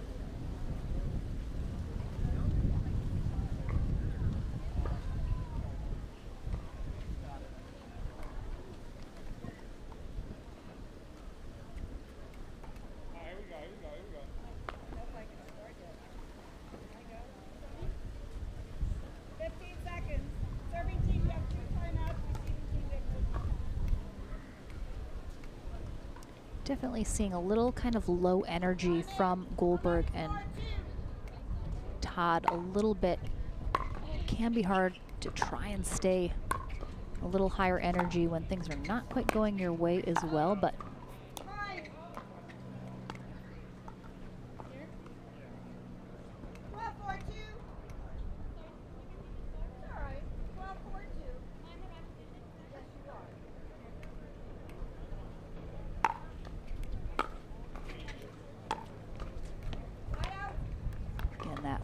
Definitely seeing a little kind of low energy from Goldberg and Todd a little bit. It can be hard to try and stay a little higher energy when things are not quite going your way as well, but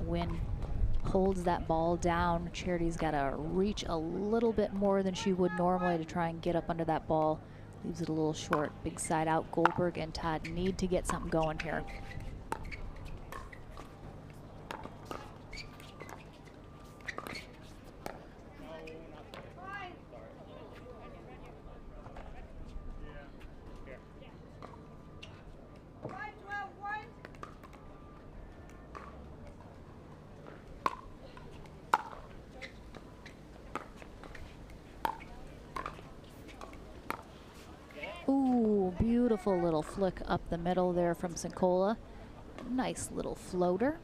wind holds that ball down. Charity's got to reach a little bit more than she would normally to try and get up under that ball. Leaves it a little short. Big side out. Goldberg and Todd need to get something going here. Ooh, beautiful little flick up the middle there from Sincola. Nice little floater.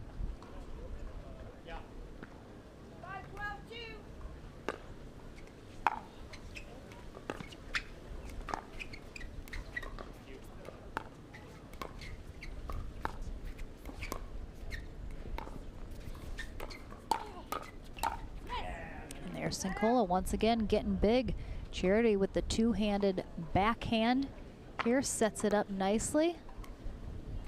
Sincola once again getting big. Charity with the two-handed backhand here, sets it up nicely.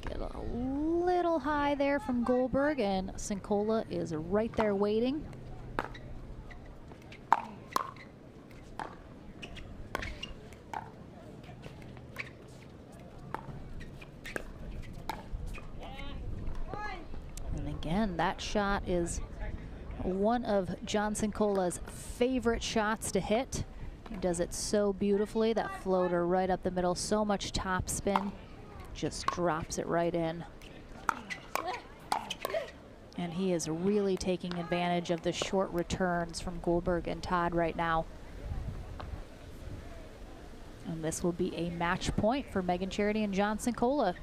Get a little high there from Goldberg, and Sincola is right there waiting. And again, that shot is one of John Sincola's favorite shots to hit. He does it so beautifully. That floater right up the middle, so much top spin, just drops it right in. And he is really taking advantage of the short returns from Goldberg and Todd right now. And this will be a match point for Megan Charity and John Sincola.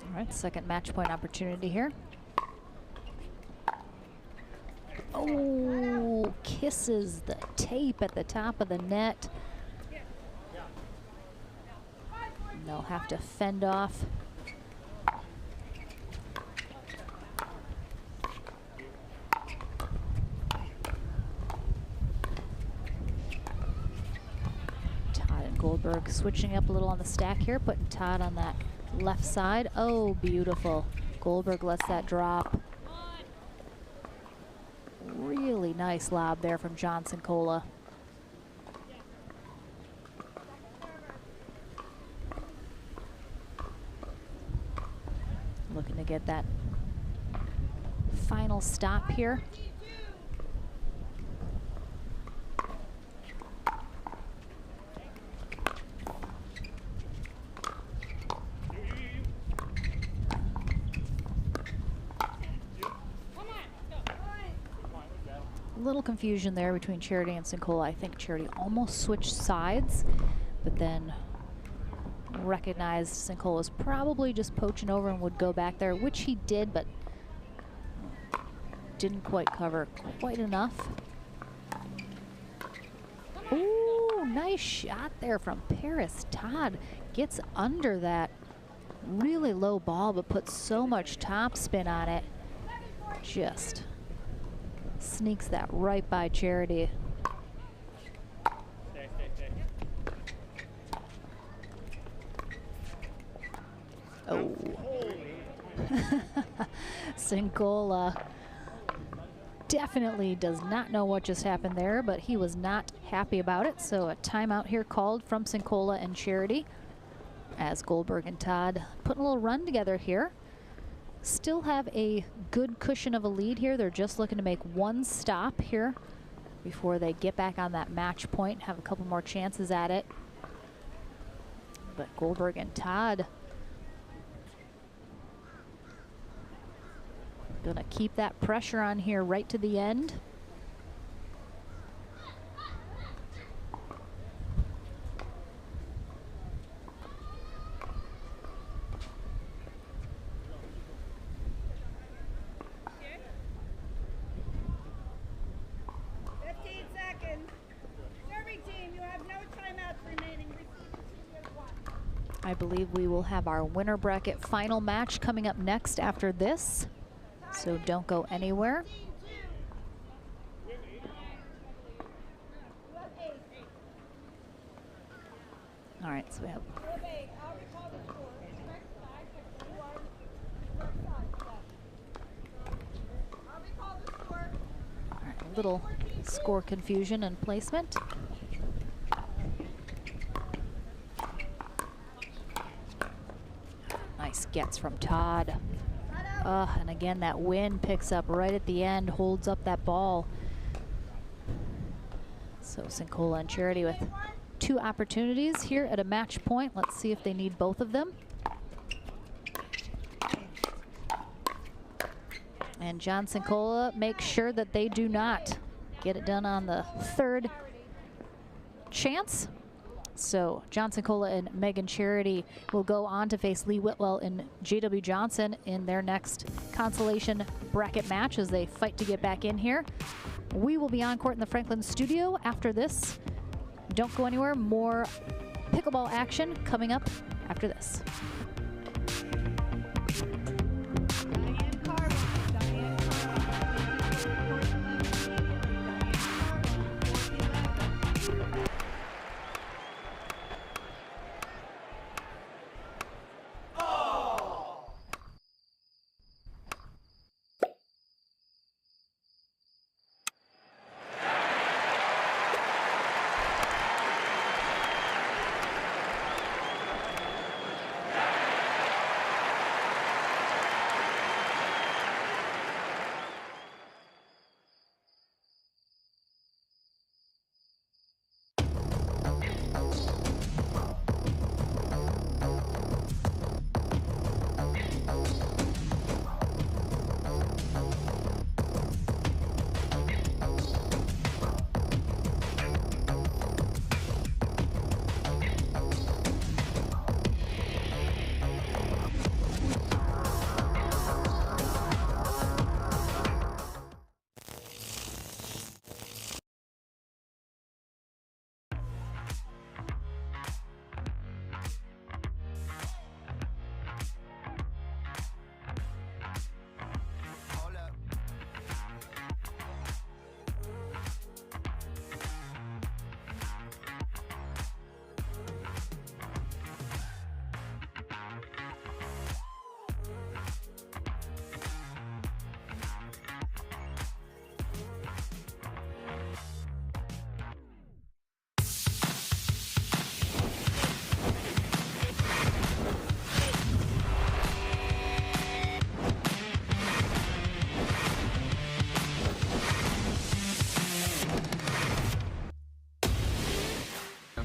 All right, second match point opportunity here. Oh, kisses the tape at the top of the net. And they'll have to fend off. Todd and Goldberg switching up a little on the stack here, putting Todd on that left side. Oh, beautiful. Goldberg lets that drop. Really nice lob there from John Sincola. Looking to get that final stop here. Little confusion there between Charity and Sincola. I think Charity almost switched sides, but then recognized Sincola was probably just poaching over and would go back there, which he did, but didn't quite cover quite enough. Ooh, nice shot there from Paris. Todd gets under that really low ball, but puts so much top spin on it. Just sneaks that right by Charity. Oh. Sincola definitely does not know what just happened there, but he was not happy about it. So a timeout here called from Sincola and Charity as Goldberg and Todd putting a little run together here. Still have a good cushion of a lead here. They're just looking to make one stop here before they get back on that match point, have a couple more chances at it. But Goldberg and Todd gonna keep that pressure on here right to the end. I believe we will have our winner bracket final match coming up next after this, so don't go anywhere. All right, so we have a little score confusion and placement. Nice gets from Todd. And again, that wind picks up right at the end, holds up that ball. So Sincola and Charity with two opportunities here at a match point. Let's see if they need both of them. And John Sincola makes sure that they do not get it done on the third chance. So Johnson Cola and Megan Charity will go on to face Lee Whitwell and J.W. Johnson in their next consolation bracket match as they fight to get back in here. We will be on court in the Franklin studio after this. Don't go anywhere. More pickleball action coming up after this.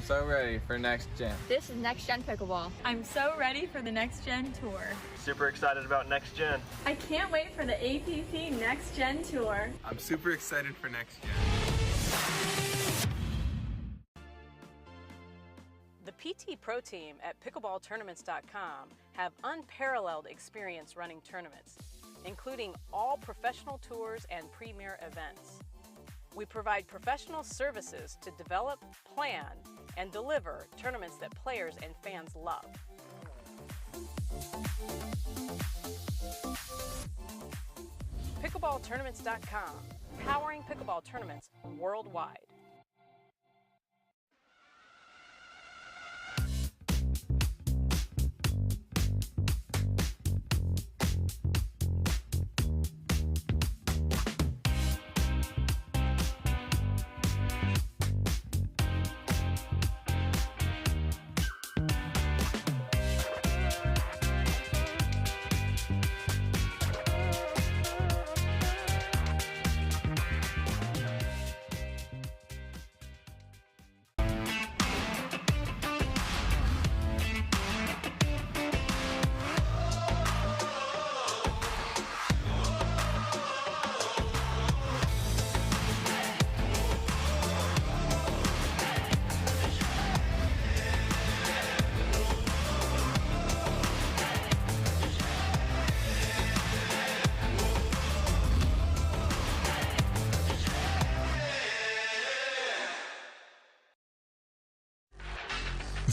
So ready for next gen. This is Next Gen Pickleball. I'm so ready for the Next Gen Tour. Super excited about next gen. I can't wait for the APP Next Gen Tour. I'm super excited for next gen. The PT Pro team at pickleballtournaments.com have unparalleled experience running tournaments, including all professional tours and premier events. We provide professional services to develop, plan, and deliver tournaments that players and fans love. Pickleballtournaments.com, powering pickleball tournaments worldwide.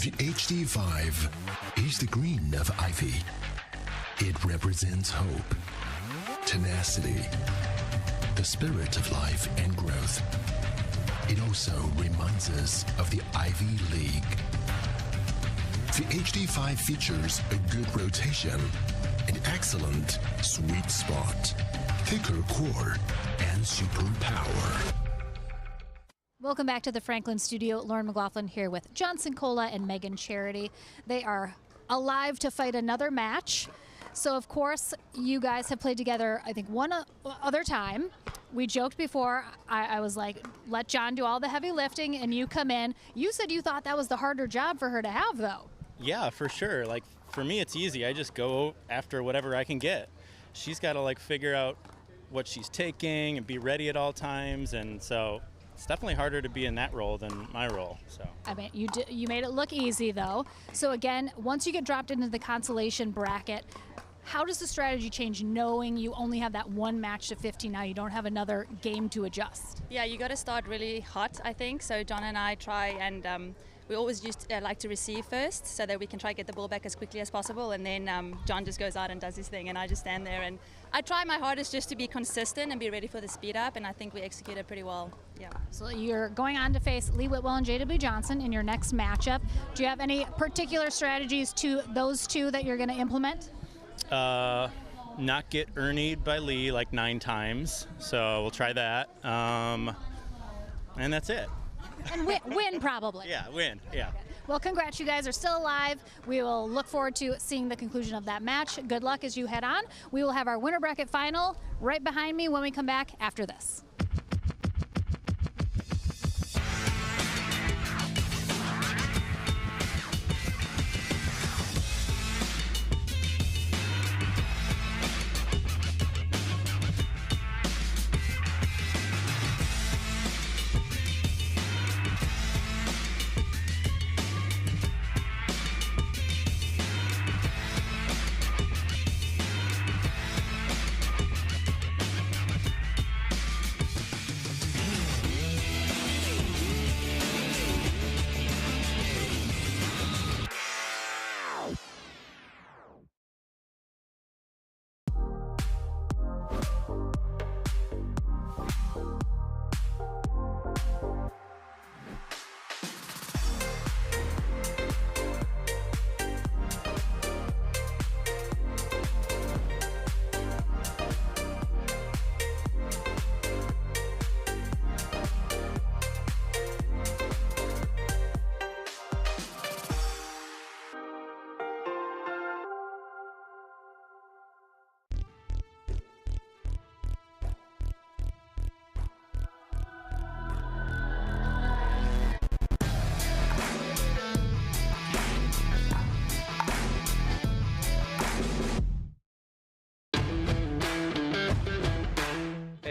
The HD5 is the green of ivy. It represents hope, tenacity, the spirit of life and growth. It also reminds us of the Ivy League. The HD5 features a good rotation, an excellent sweet spot, thicker core, and super power. Welcome back to the Franklin studio. Lauren McLaughlin here with Johnson Cola and Megan Charity. They are alive to fight another match. So, of course, you guys have played together, I think, one other time. We joked before. I was like, let John do all the heavy lifting and you come in. You said you thought that was the harder job for her to have, though. Yeah, for sure. Like, for me, it's easy. I just go after whatever I can get. She's got to, like, figure out what she's taking and be ready at all times. And so it's definitely harder to be in that role than my role. So I mean, you made it look easy though. So again, once you get dropped into the consolation bracket, how does the strategy change knowing you only have that one match to 50 now? You don't have another game to adjust. Yeah, you got to start really hot, I think. So John and I try and we always like to receive first so that we can try to get the ball back as quickly as possible. And then John just goes out and does his thing and I just stand there. And I try my hardest just to be consistent and be ready for the speed up. And I think we executed pretty well. Yeah. So you're going on to face Lee Whitwell and J.W. Johnson in your next matchup. Do you have any particular strategies to those two that you're going to implement? Not get Ernie'd by Lee like 9 times, so we'll try that. And that's it. And win probably. Yeah, win, yeah. Well, congrats, you guys are still alive. We will look forward to seeing the conclusion of that match. Good luck as you head on. We will have our winner bracket final right behind me when we come back after this.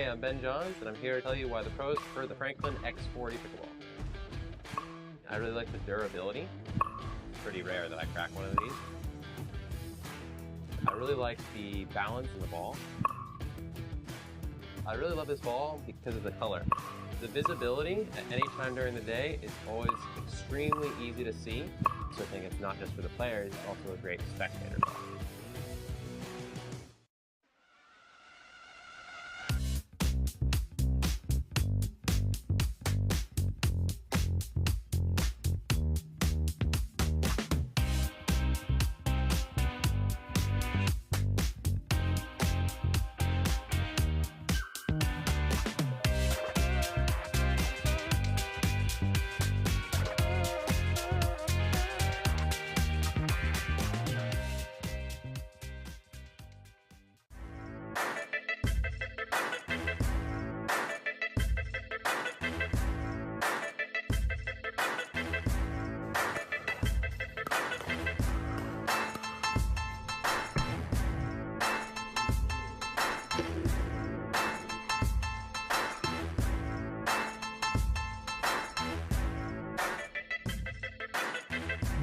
I'm Ben Johns, and I'm here to tell you why the pros prefer the Franklin X40 pickleball. I really like the durability. It's pretty rare that I crack one of these. I really like the balance in the ball. I really love this ball because of the color. The visibility at any time during the day is always extremely easy to see, so I think it's not just for the players, it's also a great spectator ball.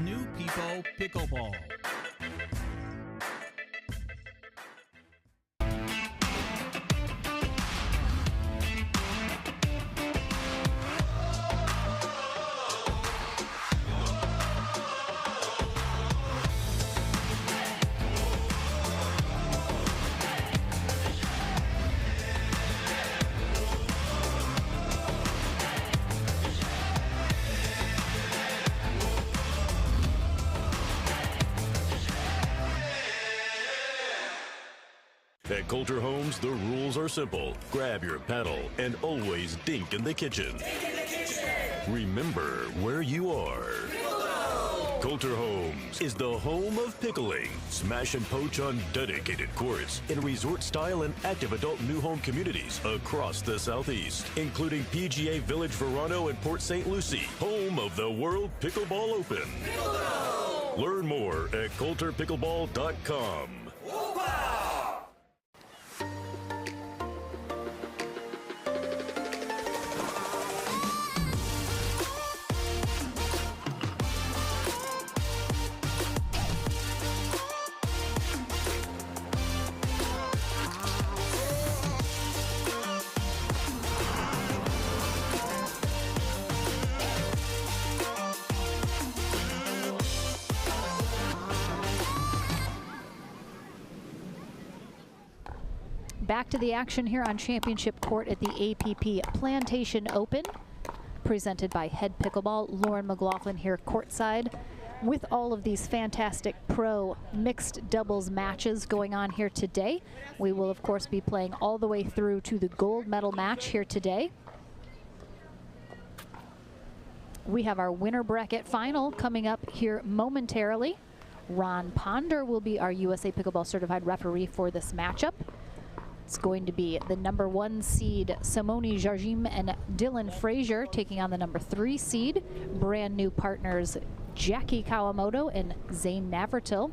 New People Pickleball. At Coulter Homes, the rules are simple. Grab your paddle and always dink in the kitchen. Remember where you are. Coulter Homes is the home of pickling. Smash and poach on dedicated courts in resort-style and active adult new home communities across the Southeast, including PGA Village Verano and Port St. Lucie, home of the World Pickleball Open. Learn more at coulterpickleball.com. Back to the action here on Championship Court at the APP Plantation Open, presented by Head Pickleball. Lauren McLaughlin here courtside with all of these fantastic pro mixed doubles matches going on here today. We will, of course, be playing all the way through to the gold medal match here today. We have our winner bracket final coming up here momentarily. Ron Ponder will be our USA Pickleball certified referee for this matchup. It's going to be the #1 seed Simone Jargim and Dylan Frazier taking on the #3 seed, brand new partners Jackie Kawamoto and Zane Navratil.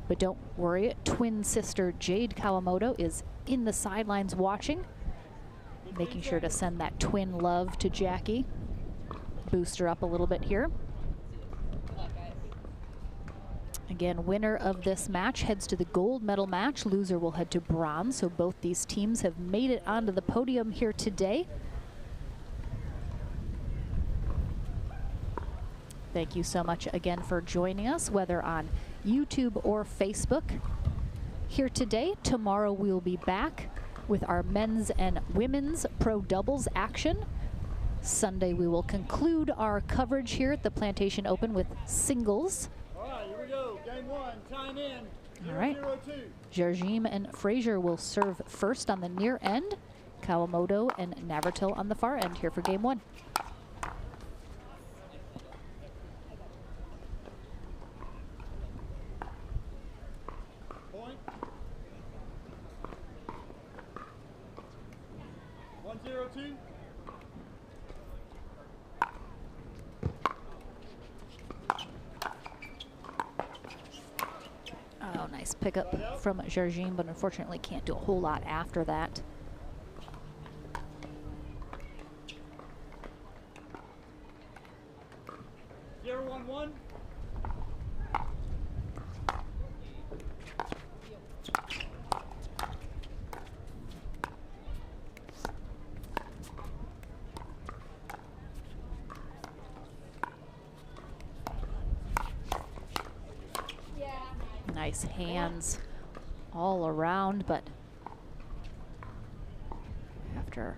But don't worry, twin sister Jade Kawamoto is in the sidelines watching, making sure to send that twin love to Jackie. Boost her up a little bit here. Again, winner of this match heads to the gold medal match. Loser will head to bronze. So both these teams have made it onto the podium here today. Thank you so much again for joining us, whether on YouTube or Facebook here today. Tomorrow we'll be back with our men's and women's pro doubles action. Sunday we will conclude our coverage here at the Plantation Open with singles. All right, here we go. Game 1, time in. All right. 0-2. Jargim and Frazier will serve first on the near end. Kawamoto and Navratil on the far end here for game 1. Point. 1-0-2. Oh, nice pickup from Jargim, but unfortunately can't do a whole lot after that. Zero, 1-1. Nice hands all around, but after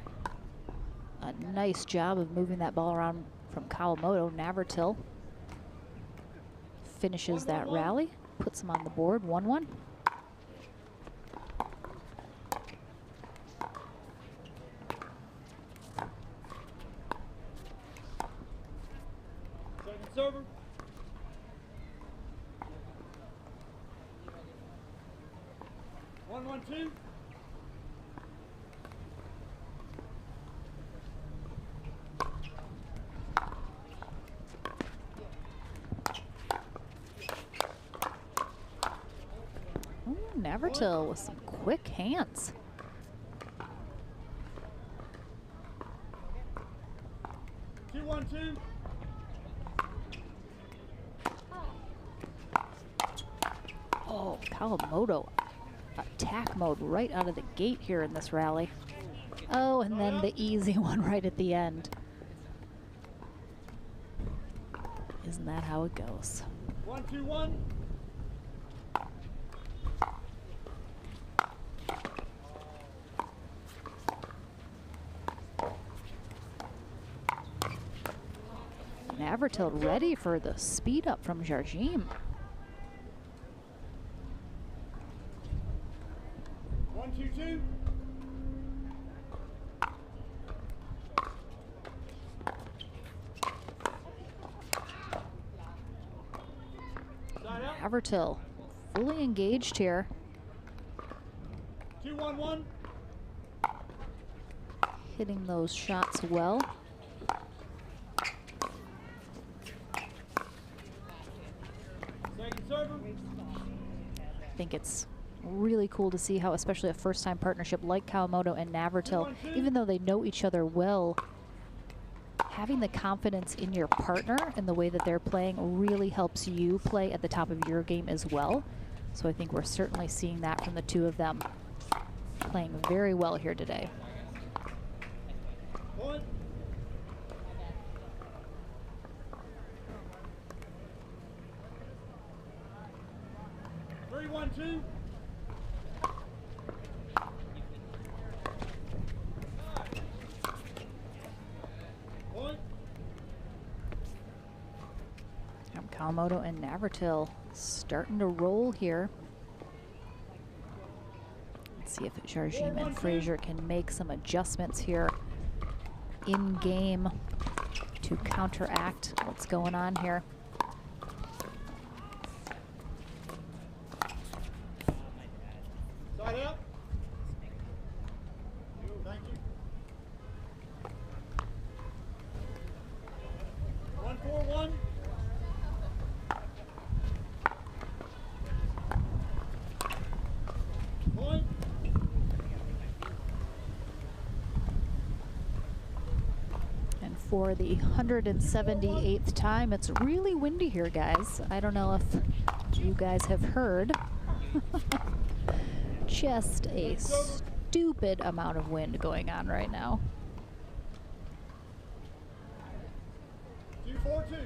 a nice job of moving that ball around from Kawamoto, Navratil finishes that rally, puts him on the board, 1-1. Second server. 1-1-2. Ooh, Navratil with some quick hands. Two, 1-2. Oh, Kawamoto, attack mode right out of the gate here in this rally. Oh, and then the easy one right at the end. Isn't that how it goes? 1-2-1. Navratil ready for the speed up from Jargim. 1-2-2. Navratil fully engaged here. 2-1-1. Hitting those shots well. Second server. I think it's really cool to see how, especially a first-time partnership like Kawamoto and Navratil, even though they know each other well, having the confidence in your partner and the way that they're playing really helps you play at the top of your game as well. So I think we're certainly seeing that from the two of them playing very well here today. Point. 3-1-2. Kawamoto and Navratil starting to roll here. Let's see if Jarjim and Frazier can make some adjustments here in game to counteract what's going on here. Side up. Thank you. 1-4-1. Point. And for the 178th time, it's really windy here, guys. I don't know if you guys have heard. Just a stupid amount of wind going on right now. 2-4-2.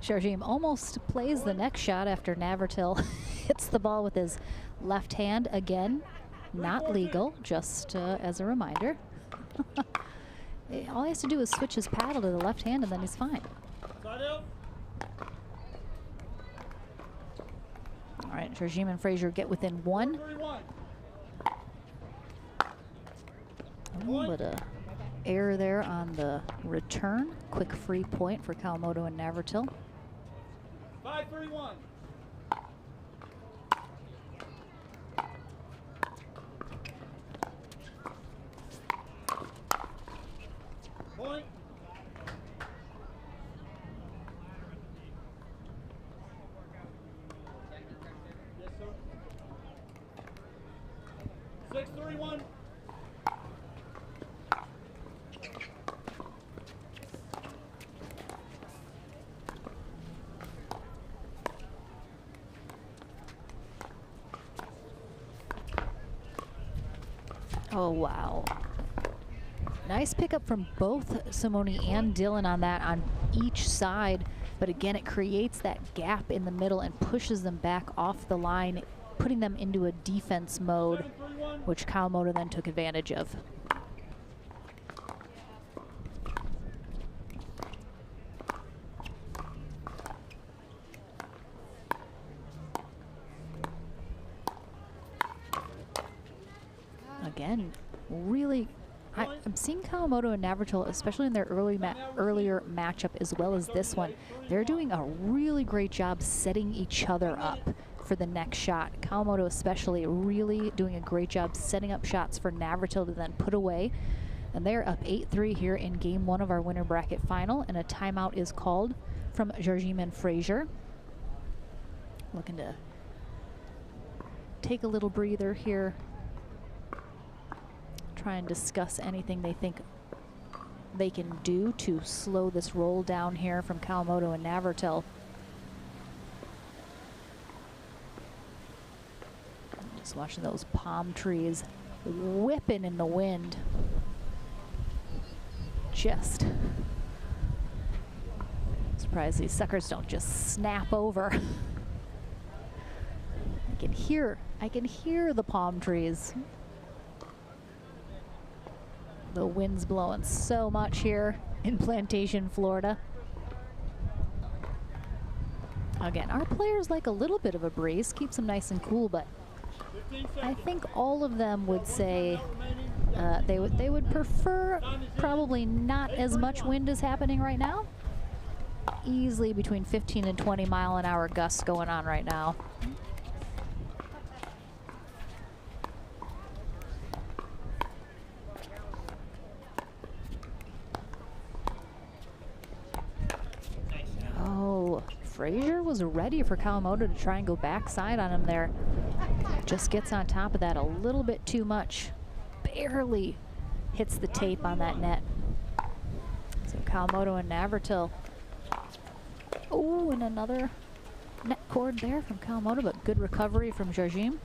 Jarjim almost plays the next shot after Navratil hits the ball with his left hand again. Not legal, just as a reminder. All he has to do is switch his paddle to the left hand and then he's fine. All right, Jarjim and Frazier get within one. Oh, but a error there on the return. Quick free point for Kawamoto and Navratil. 5-3-1. Point. Yes, sir. 6-3-1. Oh, wow. Nice pickup from both Simone and Dylan on that on each side. But again, it creates that gap in the middle and pushes them back off the line, putting them into a defense mode, which Kawamoto then took advantage of. Again, really, I'm seeing Kawamoto and Navratil, especially in their earlier matchup as well as this one, they're doing a really great job setting each other up for the next shot. Kawamoto especially really doing a great job setting up shots for Navratil to then put away. And they're up 8-3 here in game one of our winner bracket final, and a timeout is called from Jarjim and Frazier. Looking to take a little breather here. Try and discuss anything they think they can do to slow this roll down here from Kawamoto and Navratil. Just watching those palm trees whipping in the wind. Just surprised these suckers don't just snap over. I can hear the palm trees. The wind's blowing so much here in Plantation, Florida. Again, our players like a little bit of a breeze, keeps them nice and cool, but I think all of them would say they would prefer probably not as much wind as happening right now. Easily between 15 and 20 mile an hour gusts going on right now. Frazier was ready for Kawamoto to try and go backside on him there. Just gets on top of that a little bit too much. Barely hits the tape on that net. So Kawamoto and Navratil. Oh, and another net cord there from Kawamoto, but good recovery from Jarjim.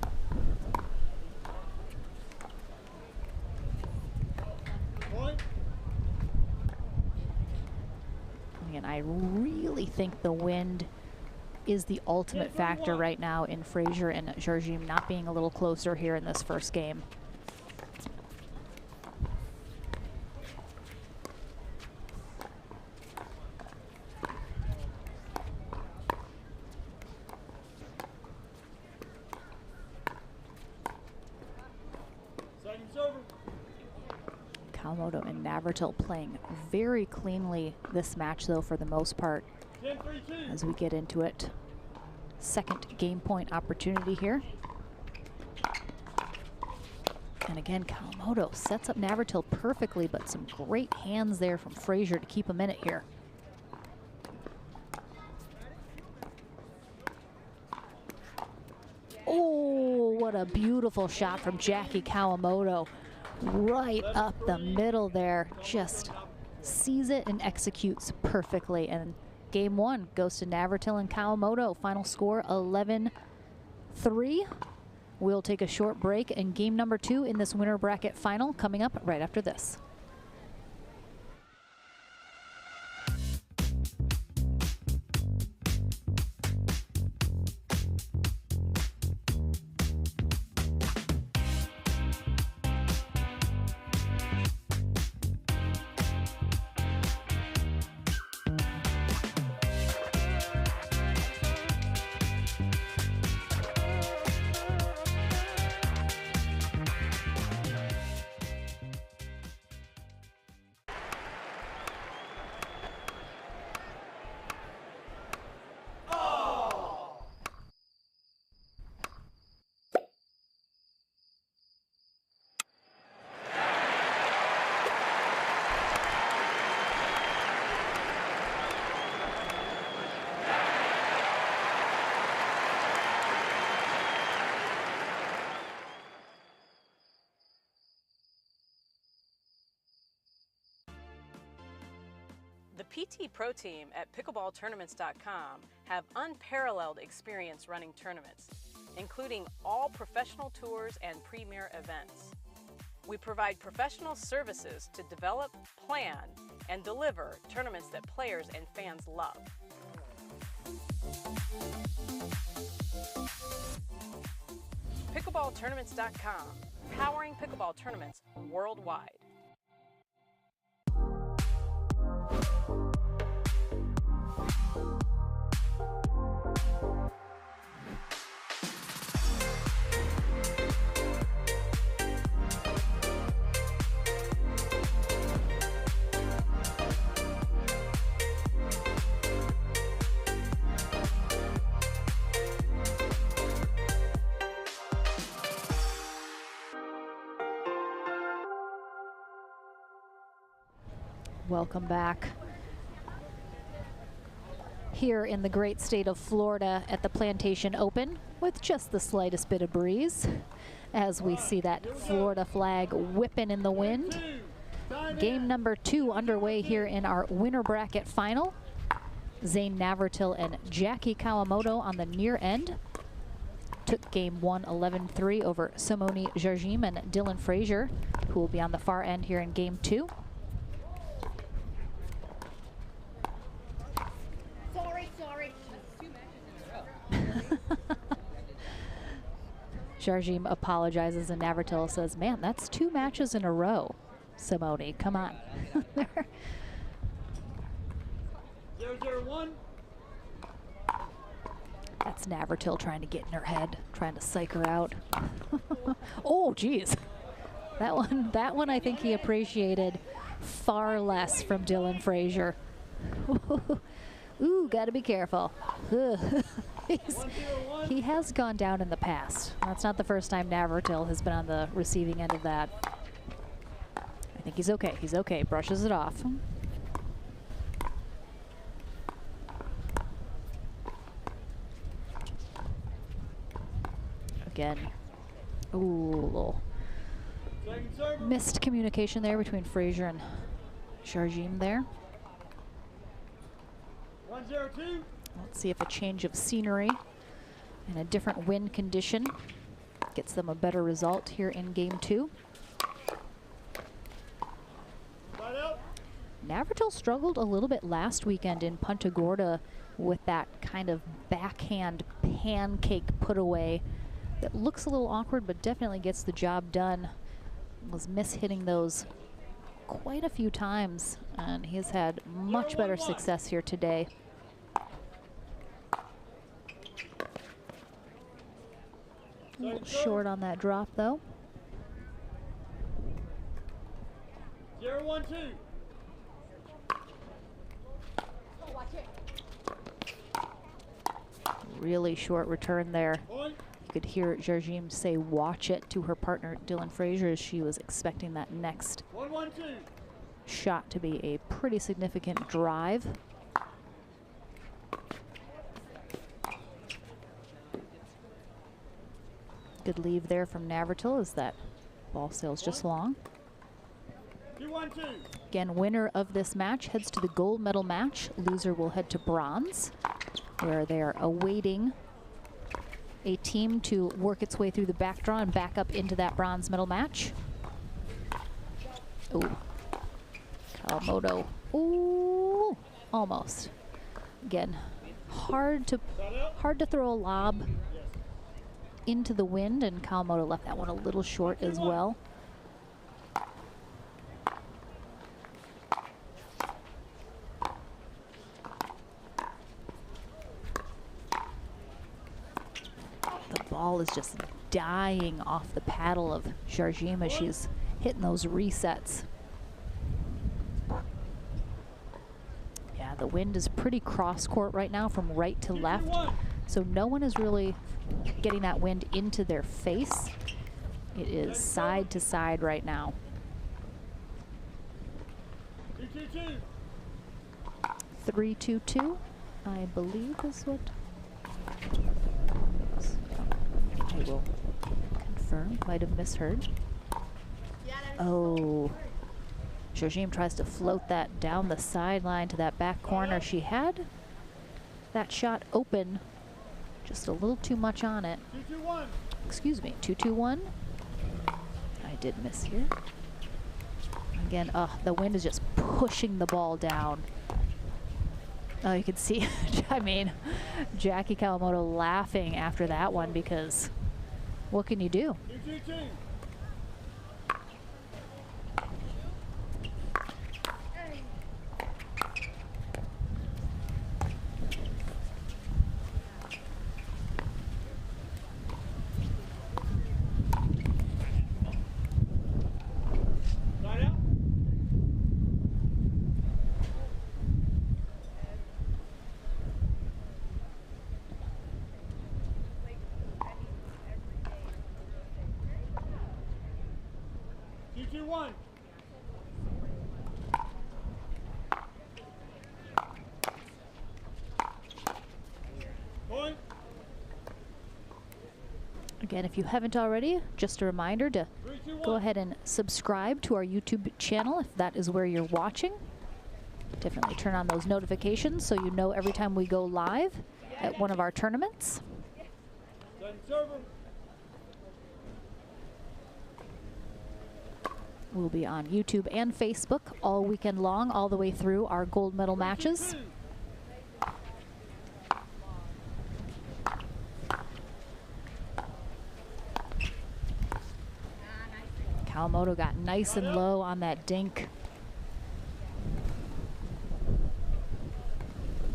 Again, I really think the wind is the ultimate factor right now in Frazier and Jarjim not being a little closer here in this first game. Kawamoto and Navratil playing very cleanly this match, though, for the most part, as we get into it. Second game point opportunity here. And again, Kawamoto sets up Navratil perfectly, but some great hands there from Frazier to keep him in it here. Oh, what a beautiful shot from Jackie Kawamoto. Right up the middle there, just sees it and executes perfectly. And game one goes to Navratil and Kawamoto. Final score 11-3. We'll take a short break, and game number 2 in this winner bracket final coming up right after this. The PT Pro team at pickleballtournaments.com have unparalleled experience running tournaments, including all professional tours and premier events. We provide professional services to develop, plan, and deliver tournaments that players and fans love. Pickleballtournaments.com, powering pickleball tournaments worldwide. Welcome back here in the great state of Florida at the Plantation Open with just the slightest bit of breeze as we see that Florida flag whipping in the wind. Game number 2 underway here in our winner bracket final. Zane Navratil and Jackie Kawamoto on the near end took game 1 11-3 over Simone Jarjim and Dylan Frazier, who will be on the far end here in game 2. Jarjim apologizes and Navratil says, man, that's 2 matches in a row. Simone, come on. 0-0-1. That's Navratil trying to get in her head, trying to psych her out. Oh, geez. That one I think he appreciated far less from Dylan Frazier. Ooh, gotta be careful. He has gone down in the past. That's not the first time Navratil has been on the receiving end of that. I think he's okay. He's okay. Brushes it off. Again. Ooh, little missed communication there between Frazier and Jarjim there. 1-0-2. Let's see if a change of scenery and a different wind condition gets them a better result here in game 2. Navratil struggled a little bit last weekend in Punta Gorda with that kind of backhand pancake put away that looks a little awkward but definitely gets the job done. Was mishitting those quite a few times, and he's had much better success here today. A little short on that drop though. 0-1-2. Really short return there. You could hear Jarjim say watch it to her partner Dylan Frazier as she was expecting that next shot to be a pretty significant drive. Good leave there from Navratil as that ball sails just long. 2-1-2. Again, winner of this match heads to the gold medal match. Loser will head to bronze, where they are awaiting a team to work its way through the back draw and back up into that bronze medal match. Ooh, Kawamoto. Ooh, almost. Again, hard to throw a lob into the wind, and Kawamoto left that one a little short as well. Ball is just dying off the paddle of Jarjim as she's hitting those resets. Yeah, the wind is pretty cross court right now from right to left, so no one is really getting that wind into their face. It is side to side right now. 3-2-2, I believe is what. I will confirm, might have misheard. Oh, Jarjim tries to float that down the sideline to that back corner. She had that shot open, just a little too much on it. 2-2-1. Excuse me, 2-2-1. I did miss here. Again, the wind is just pushing the ball down. Oh, you can see, I mean, Jackie Kawamoto laughing after that one because what can you do? 2-2-2. Again, if you haven't already, just a reminder to go ahead and subscribe to our YouTube channel if that is where you're watching. Definitely turn on those notifications so you know every time we go live at one of our tournaments. We'll be on YouTube and Facebook all weekend long, all the way through our gold medal matches. Kawamoto got nice and low on that dink.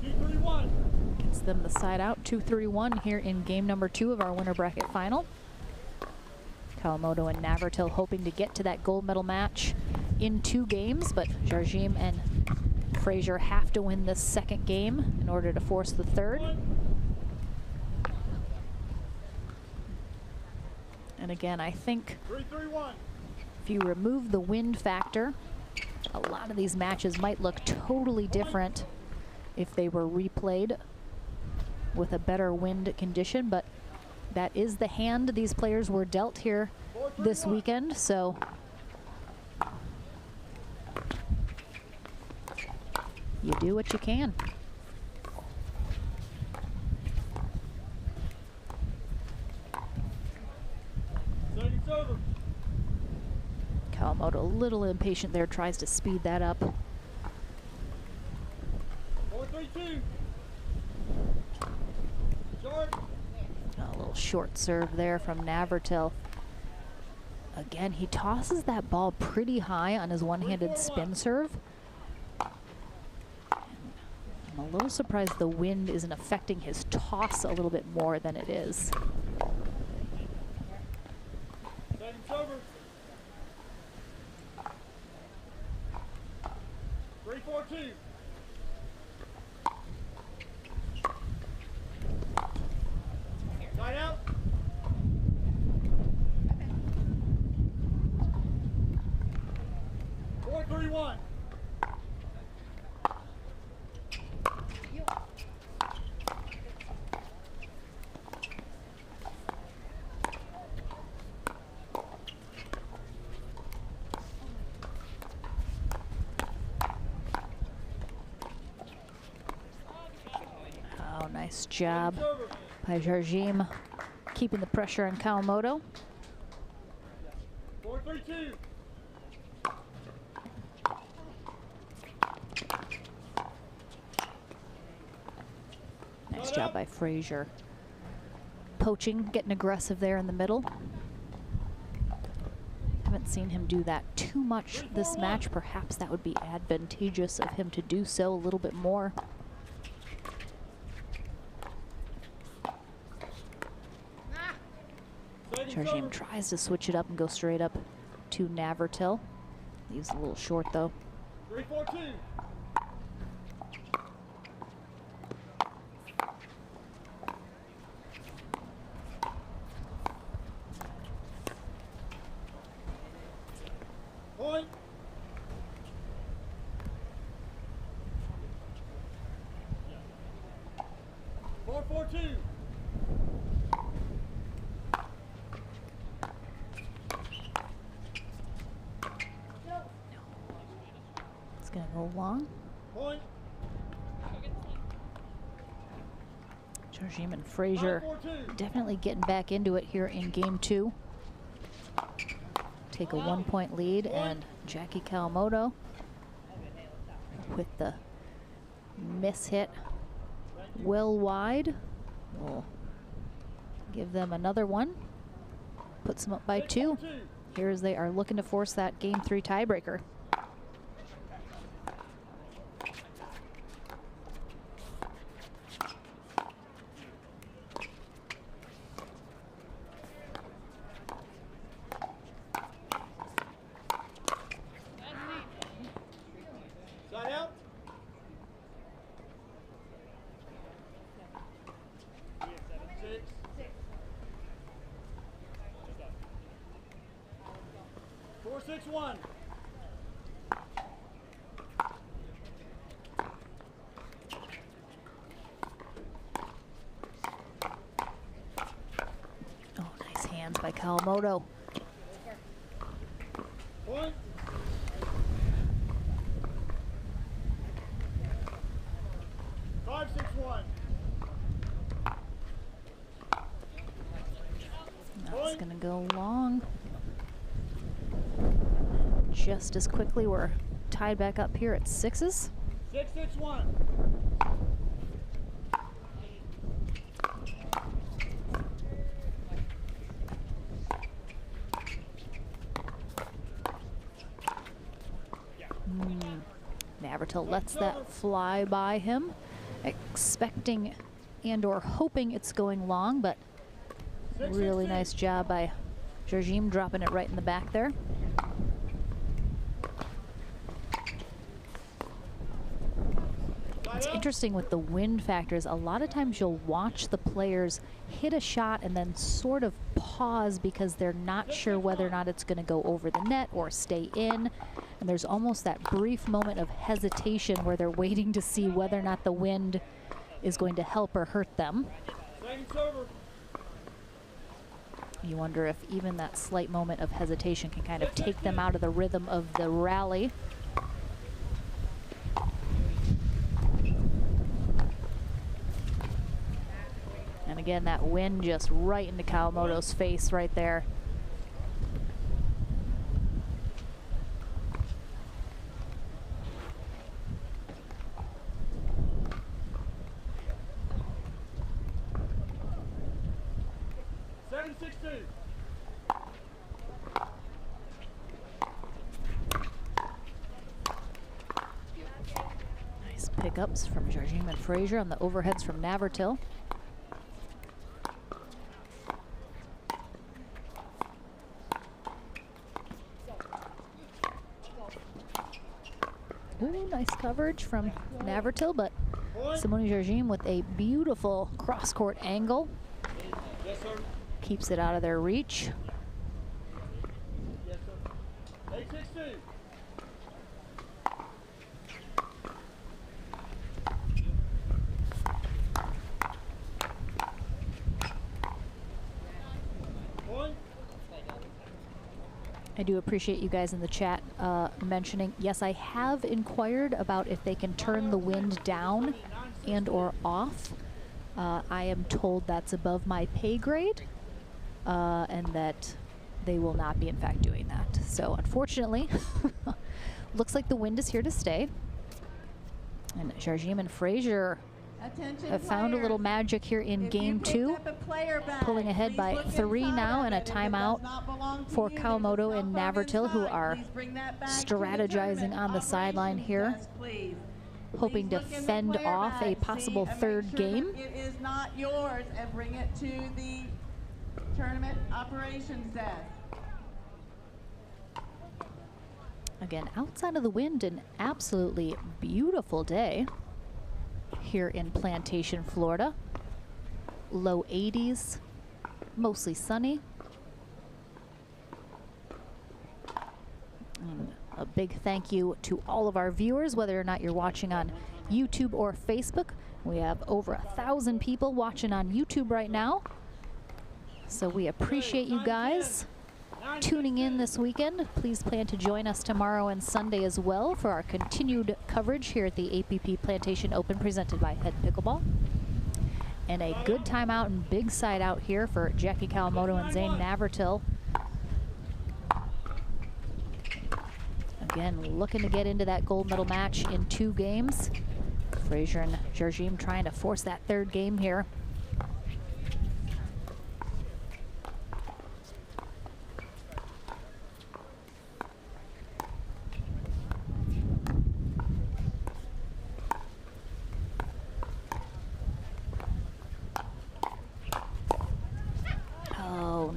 2-3-1. Gets them the side out, 2-3-1 here in game number 2 of our winner bracket final. Kawamoto and Navratil hoping to get to that gold medal match in 2 games, but Jarjim and Frazier have to win this second game in order to force the third. And again, I think 3-3-1. if you remove the wind factor, a lot of these matches might look totally different if they were replayed with a better wind condition, but that is the hand these players were dealt here this weekend, so you do what you can. Kawamoto a little impatient there, tries to speed that up. Little short serve there from Navratil. Again, he tosses that ball pretty high on his one-handed spin serve. I'm a little surprised the wind isn't affecting his toss a little bit more than it is. Seconds over. 3-4-2. Side out. 4-3-1. Oh, nice job by Jarjim, keeping the pressure on Kawamoto. 4-3-2. Nice job by Frazier. Poaching, getting aggressive there in the middle. Haven't seen him do that too much this match. Perhaps that would be advantageous of him to do so a little bit more. Jarjim tries to switch it up and go straight up to Navratil. Leaves a little short though. 3-4-2. Point. Four, 4-2. It's gonna go long. Point. Jarjim and Frazier definitely getting back into it here in game 2. Take a 1-point lead, and Jackie Kawamoto with the miss hit well wide will give them another one. Puts them up by 2. Here as they are looking to force that game 3 tiebreaker. Side out. 4-6-1. Oh, nice hands by Kawamoto. Point. 5-6-1. That's gonna go long. Just as quickly, we're tied back up here at 6s. 6-6-1. Navratil lets that fly by him, expecting and or hoping it's going long, but really nice job by Jarjim dropping it right in the back there. It's interesting with the wind factors. A lot of times you'll watch the players hit a shot and then sort of pause because they're not sure whether or not it's going to go over the net or stay in. And there's almost that brief moment of hesitation where they're waiting to see whether or not the wind is going to help or hurt them. You wonder if even that slight moment of hesitation can kind of take them out of the rhythm of the rally. And again, that wind just right into Kawamoto's face right there. 7-6-2. Nice pickups from Jardim and Frazier on the overheads from Navratil. Ooh, nice coverage from Navratil, but Simone Jardim with a beautiful cross-court angle. Yes, sir. Keeps it out of their reach. Yes, sir. 8-6-2. I do appreciate you guys in the chat mentioning, yes, I have inquired about if they can turn the wind down and or off. I am told that's above my pay grade and that they will not be in fact doing that. So unfortunately, looks like the wind is here to stay. And Jardim and Frazier have found a little magic here in game 2, pulling ahead by 3 now, and a timeout for Kawamoto and Navratil, who are strategizing on the sideline here, hoping to fend off a possible third game. It is not yours, and bring it to the tournament operations desk. Again, outside of the wind, an absolutely beautiful day here in Plantation, Florida. Low 80s, mostly sunny. And a big thank you to all of our viewers, whether or not you're watching on YouTube or Facebook. We have over 1,000 people watching on YouTube right now. So we appreciate you guys tuning in this weekend. Please plan to join us tomorrow and Sunday as well for our continued coverage here at the APP Plantation Open presented by Head Pickleball. And a good time out and big side out here for Jackie Kawamoto and Zane Navratil. Again, looking to get into that gold medal match in 2 games. Frazier and Jardim trying to force that third game here.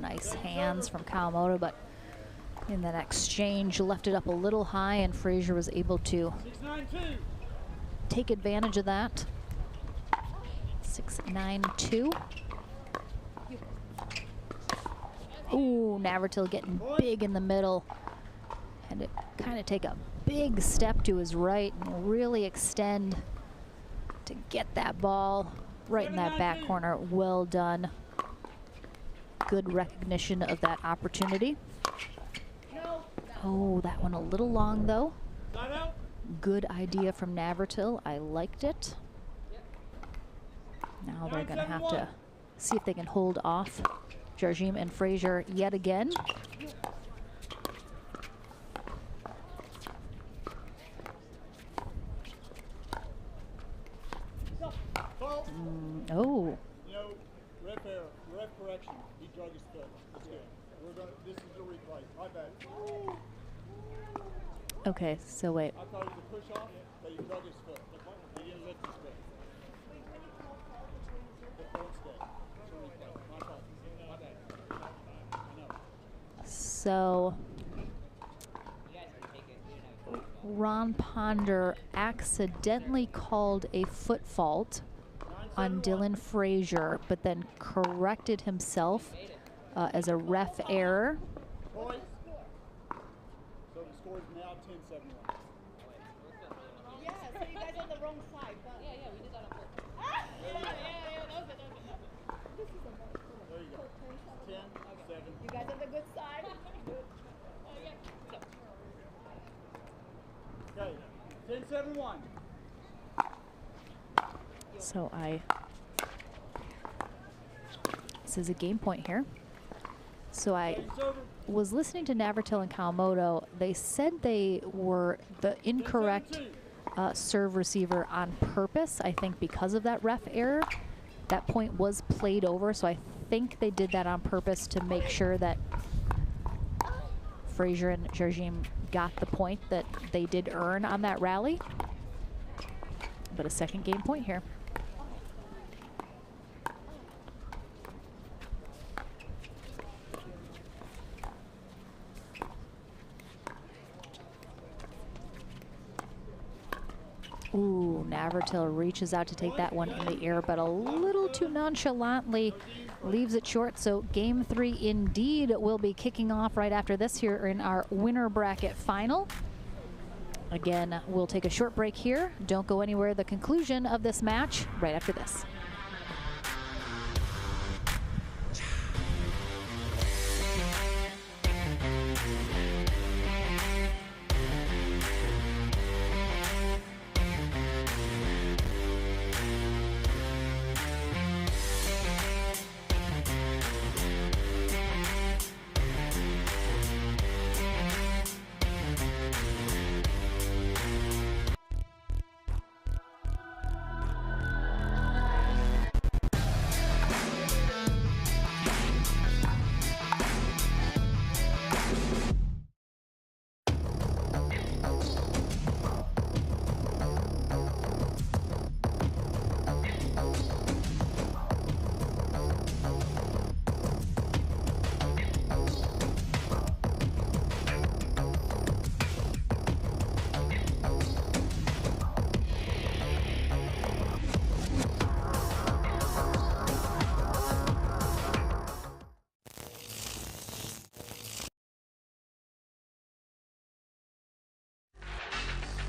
Nice hands from Kawamoto, but in that exchange left it up a little high, and Frazier was able to take advantage of that. 6-9-2. Ooh, Navratil getting big in the middle, and to kind of take a big step to his right and really extend to get that ball right in that back corner. Well done. Good recognition of that opportunity. Oh, that one a little long though. Good idea from Navratil. I liked it. Now they're going to have to see if they can hold off Jardim and Frazier yet again. Oh. Ref correction. He drug his foot. It's good. This is the replay. My bad. Okay, so wait. I thought it was a push off, but he drug his foot. He didn't lift his foot. The foot's dead. It's a replay. My fault. My bad. I know. So Ron Ponder accidentally called a foot fault on Dylan Frazier, but then corrected himself as a ref error. Boys. So the score is now 10-7-1. Yeah, so you guys on the wrong side. Yeah, we did that on purpose. Yeah, that was it. This is a there you go. 10-7. You guys on the good side? Okay, 10-7-1. So this is a game point here. So I was listening to Navratil and Kawamoto. They said they were the incorrect serve receiver on purpose, I think because of that ref error. That point was played over, so I think they did that on purpose to make sure that Frazier and Jardim got the point that they did earn on that rally. But a second game point here. Ooh, Navratil reaches out to take that one in the air, but a little too nonchalantly leaves it short. So game 3 indeed will be kicking off right after this here in our winner bracket final. Again, we'll take a short break here. Don't go anywhere. The conclusion of this match right after this.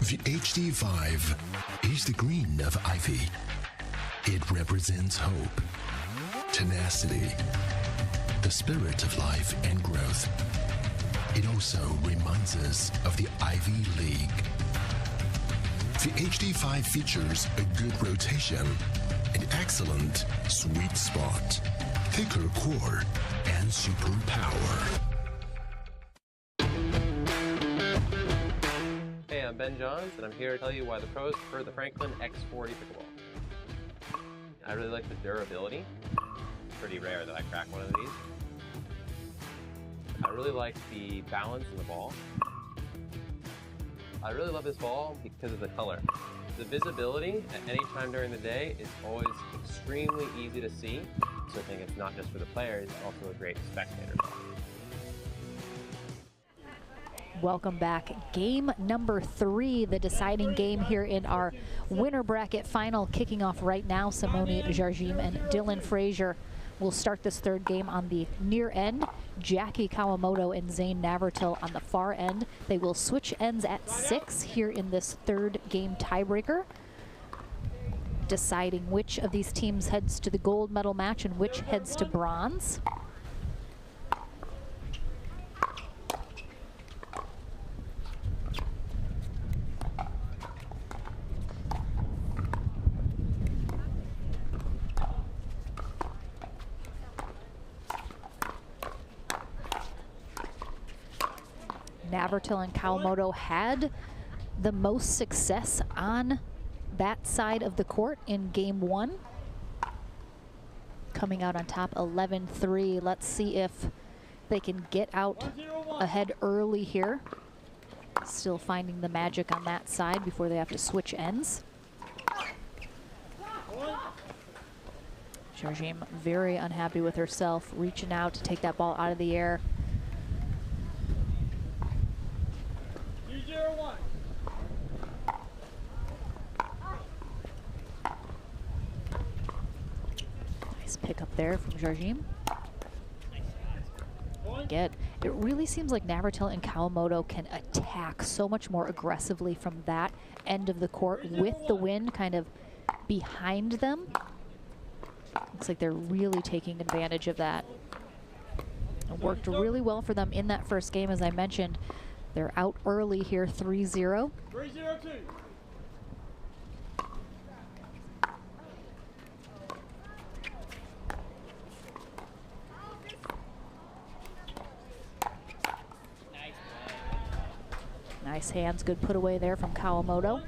The HD5 is the green of ivy. It represents hope, tenacity, the spirit of life and growth. It also reminds us of the Ivy League. The HD5 features a good rotation, an excellent sweet spot, thicker core, and super power. Hey, I'm Ben Johns, and I'm here to tell you why the pros prefer the Franklin X40 pickleball. I really like the durability. Pretty rare that I crack one of these. I really like the balance in the ball. I really love this ball because of the color. The visibility at any time during the day is always extremely easy to see, so I think it's not just for the players, it's also a great spectator ball. Welcome back. Game number 3, the deciding game here in our winner bracket final, kicking off right now. Simone Jardim and Dylan Frazier will start this third game on the near end. Jackie Kawamoto and Zane Navratil on the far end. They will switch ends at 6 here in this third game tiebreaker, deciding which of these teams heads to the gold medal match and which heads to bronze. Navratil and Kawamoto had the most success on that side of the court in game 1. Coming out on top 11-3. Let's see if they can get out ahead early here. Still finding the magic on that side before they have to switch ends. Jardim very unhappy with herself, reaching out to take that ball out of the air. Nice pick up there from Jardim. Again, it really seems like Navratil and Kawamoto can attack so much more aggressively from that end of the court with the wind kind of behind them. Looks like they're really taking advantage of that. It worked really well for them in that first game, as I mentioned. They're out early here, 3-0. 3-0-2. Nice hands, good put away there from Kawamoto.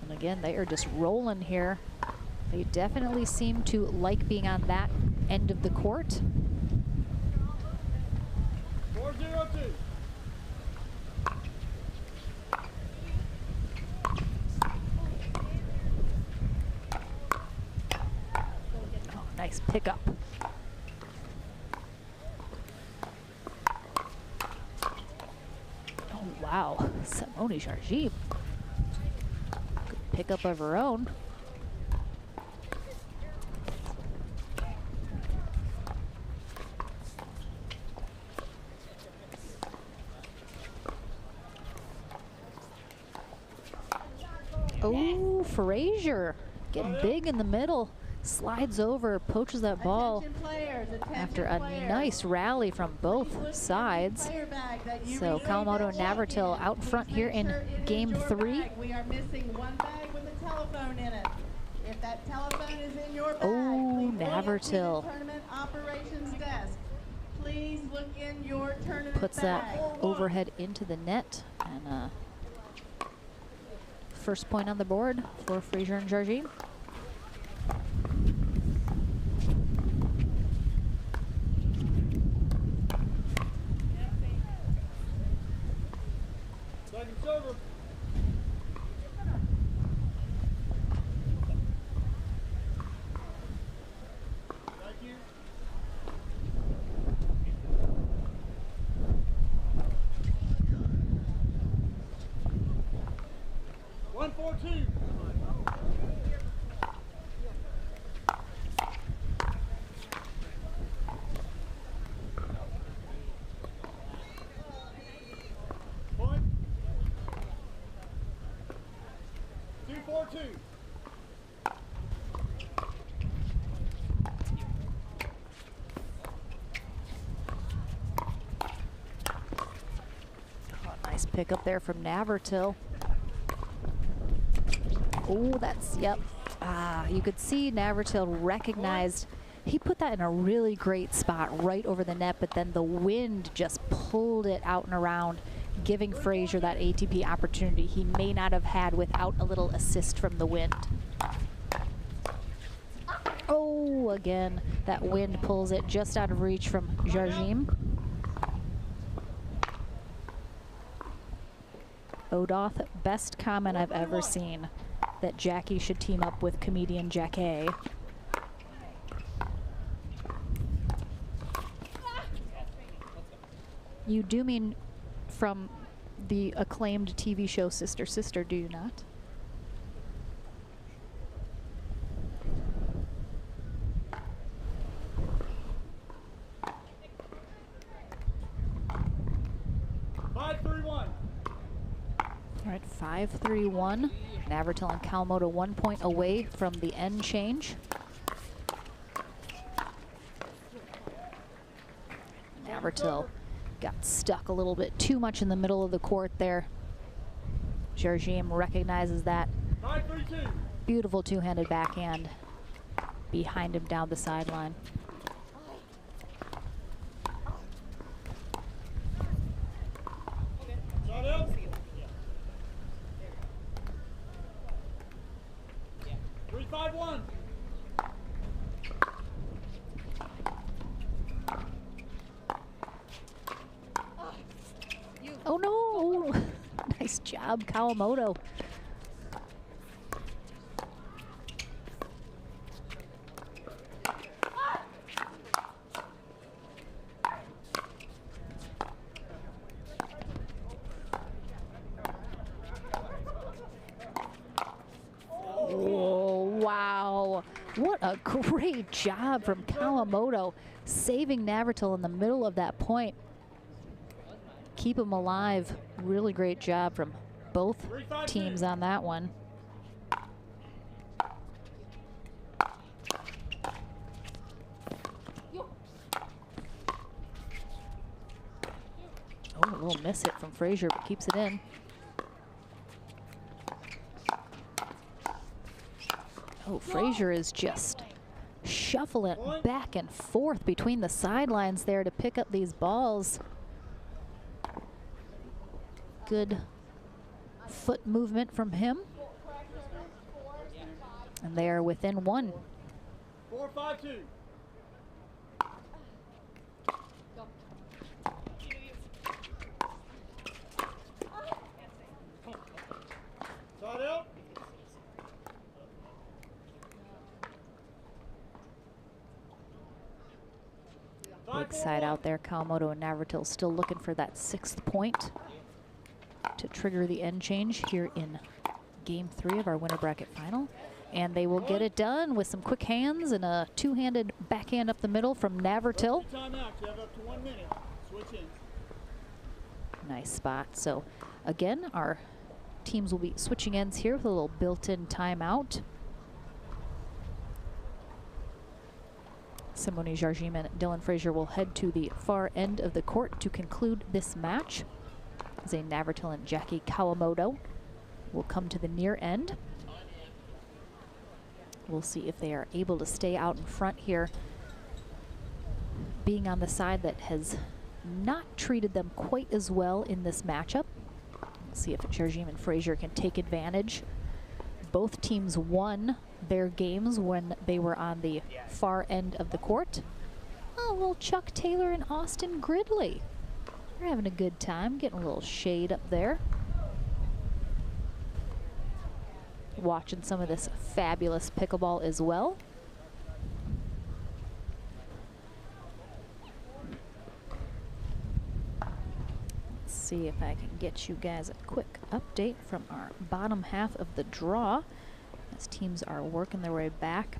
And again, they are just rolling here. They definitely seem to like being on that end of the court. 4-0-2. Oh, nice pickup. Oh, wow. Simone Jargib. Good pickup of her own. Oh, Frazier getting big in the middle. Slides over, poaches that ball after a nice rally from both sides. So Kawamoto and Navratil out front here in game 3. We are missing one bag with a telephone in it. If that telephone is in your bag, oh, please Navratil look at the tournament operations desk. Please look in your tournament puts bag. that overhead into the net, and first point on the board for Frazier and Jargib. Second server. Thank you. One, 4-2. Point. 2-4-2. Oh, nice pickup there from Navratil. Oh, that's, yep. You could see Navratil recognized, he put that in a really great spot right over the net, but then the wind just pulled it out and around, giving Frazier that ATP opportunity he may not have had without a little assist from the wind. Oh, again, that wind pulls it just out of reach from Jargib. Odoth, best comment I've ever seen, that Jackie should team up with comedian Jackie. You do mean from the acclaimed TV show Sister Sister, do you not? All right, 5-3-1. Navratil and Kawamoto 1 point away from the end change. Navratil got stuck a little bit too much in the middle of the court there. Jargib recognizes that. 5-3-2. Beautiful two-handed backhand behind him down the sideline. Oh no! Nice job, Kawamoto. Oh, wow. What a great job from Kawamoto, saving Navratil in the middle of that point. Keep him alive. Really great job from both teams on that one. Oh, a little miss hit from Frazier, but keeps it in. Oh, Frazier is just shuffling back and forth between the sidelines there to pick up these balls. Good foot movement from him. And they are within 1. 4-5-2. Side out. Big side out there. Kawamoto and Navratil still looking for that 6th point to trigger the end change here in Game 3 of our winner bracket final. And they will get it done with some quick hands and a two-handed backhand up the middle from Navratil. Timeout. You have up to 1 minute. Switch in. Nice spot. So again, our teams will be switching ends here with a little built-in timeout. Simone Jargim and Dylan Frazier will head to the far end of the court to conclude this match. Zane Navratil and Jackie Kawamoto will come to the near end. We'll see if they are able to stay out in front here, being on the side that has not treated them quite as well in this matchup. We'll see if Jargim and Frazier can take advantage. Both teams won their games when they were on the far end of the court. Oh, little Chuck Taylor and Austin Gridley. They're having a good time, getting a little shade up there. Watching some of this fabulous pickleball as well. Let's see if I can get you guys a quick update from our bottom half of the draw as teams are working their way back.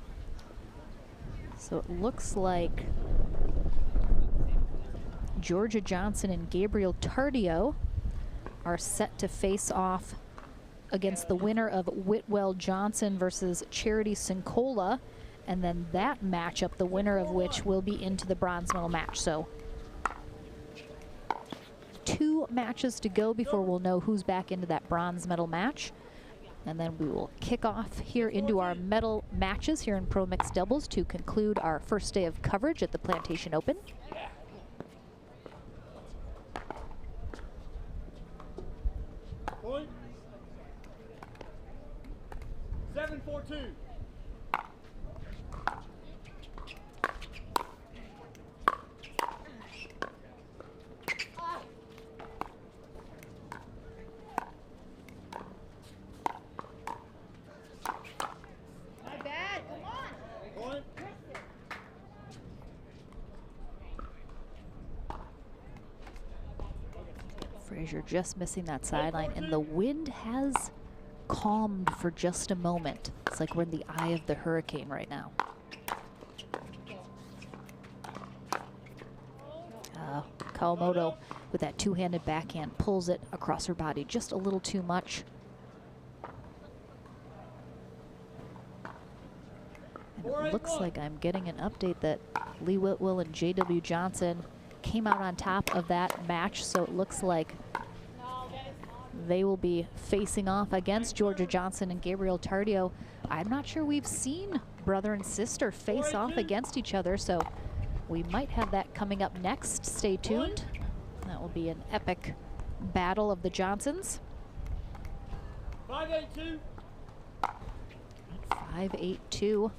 So it looks like Georgia Johnson and Gabriel Tardio are set to face off against the winner of Whitwell Johnson versus Charity Sincola, and then that matchup, the winner of which will be into the bronze medal match. So 2 matches to go before we'll know who's back into that bronze medal match. And then we will kick off here into our medal matches here in Pro Mixed Doubles to conclude our first day of coverage at the Plantation Open. Point. 7-4-2. Not bad. Come on. Point. Frazier just missing that sideline, and the wind has calmed for just a moment. It's like we're in the eye of the hurricane right now. Kawamoto with that two-handed backhand pulls it across her body just a little too much. And it looks like I'm getting an update that Lee Whitwell and J.W. Johnson came out on top of that match, so it looks like they will be facing off against Georgia Johnson and Gabriel Tardio. I'm not sure we've seen brother and sister face off against each other, so we might have that coming up next. Stay tuned. That will be an epic battle of the Johnsons. 5-8-2. 5-8-2.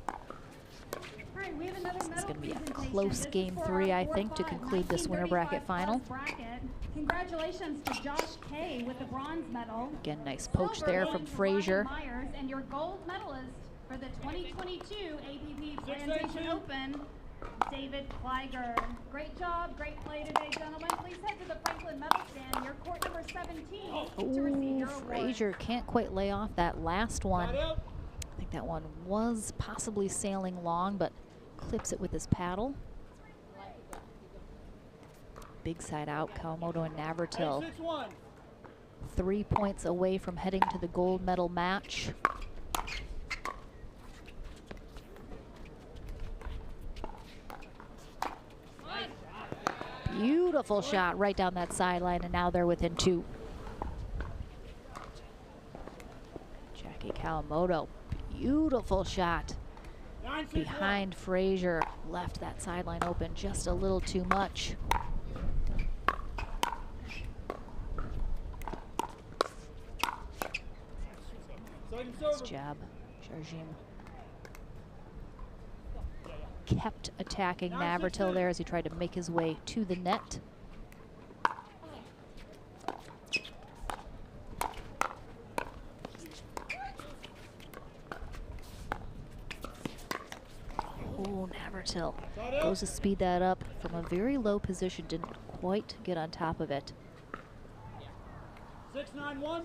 It's going to be a close game 3, I think, to conclude this winner bracket final. Congratulations to Josh Kay with the bronze medal. Again, nice poach there from Frazier. Myers, and your gold medalist for the 2022 APP Plantation Open, David Kleiger. Great job, great play today, gentlemen. Please head to the Franklin medal stand, your court number 17, to receive your award. Frazier can't quite lay off that last one. I think that one was possibly sailing long, but clips it with his paddle. Big side out, Kawamoto and Navratil. 3 points away from heading to the gold medal match. Beautiful shot right down that sideline, and now they're within 2. Jackie Kawamoto, beautiful shot. Behind Frazier, left that sideline open just a little too much. Nice jab, Jargim kept attacking Navratil there as he tried to make his way to the net. Oh, Navratil goes to speed that up from a very low position, didn't quite get on top of it. 6-9-1.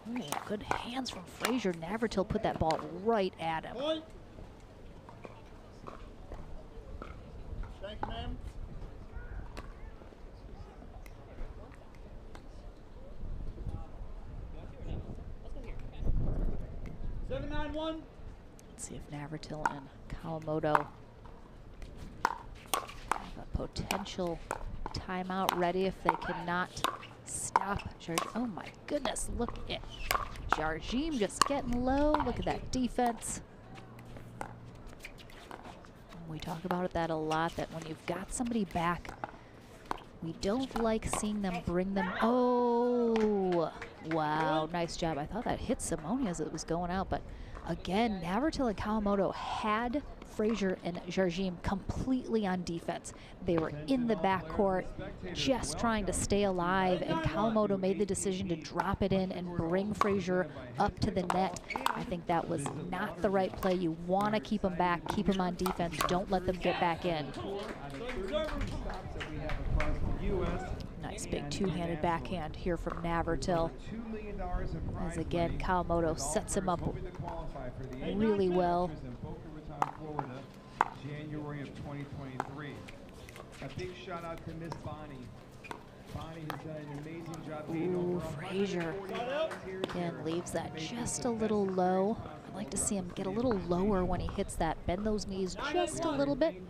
Oh, good hands from Frazier. Navratil put that ball right at him. Point. Thank you, ma'am. 7-9-1. Let's see if Navratil and Kawamoto have a potential timeout ready if they cannot stop Jarjim. Oh my goodness, look at Jarjim just getting low. Look at that defense. We talk about that a lot, that when you've got somebody back, we don't like seeing them bring them. Oh, wow, nice job. I thought that hit Simone as it was going out, but again, Navratil and Kawamoto had Frazier and Jarjim completely on defense. They were in the backcourt just trying to stay alive, and Kawamoto made the decision to drop it in and bring Frazier up to the net. I think that was not the right play. You want to keep them back, keep them on defense, don't let them get back in. Nice big two-handed backhand here from Navratil. As again, Kawamoto sets him up really well. January of 2023. A big shout out to Miss Bonnie. Bonnie has done an amazing job. Ooh, Frazier again leaves that just a little low. I'd like to see him get a little lower when he hits that. Bend those knees just a little bit.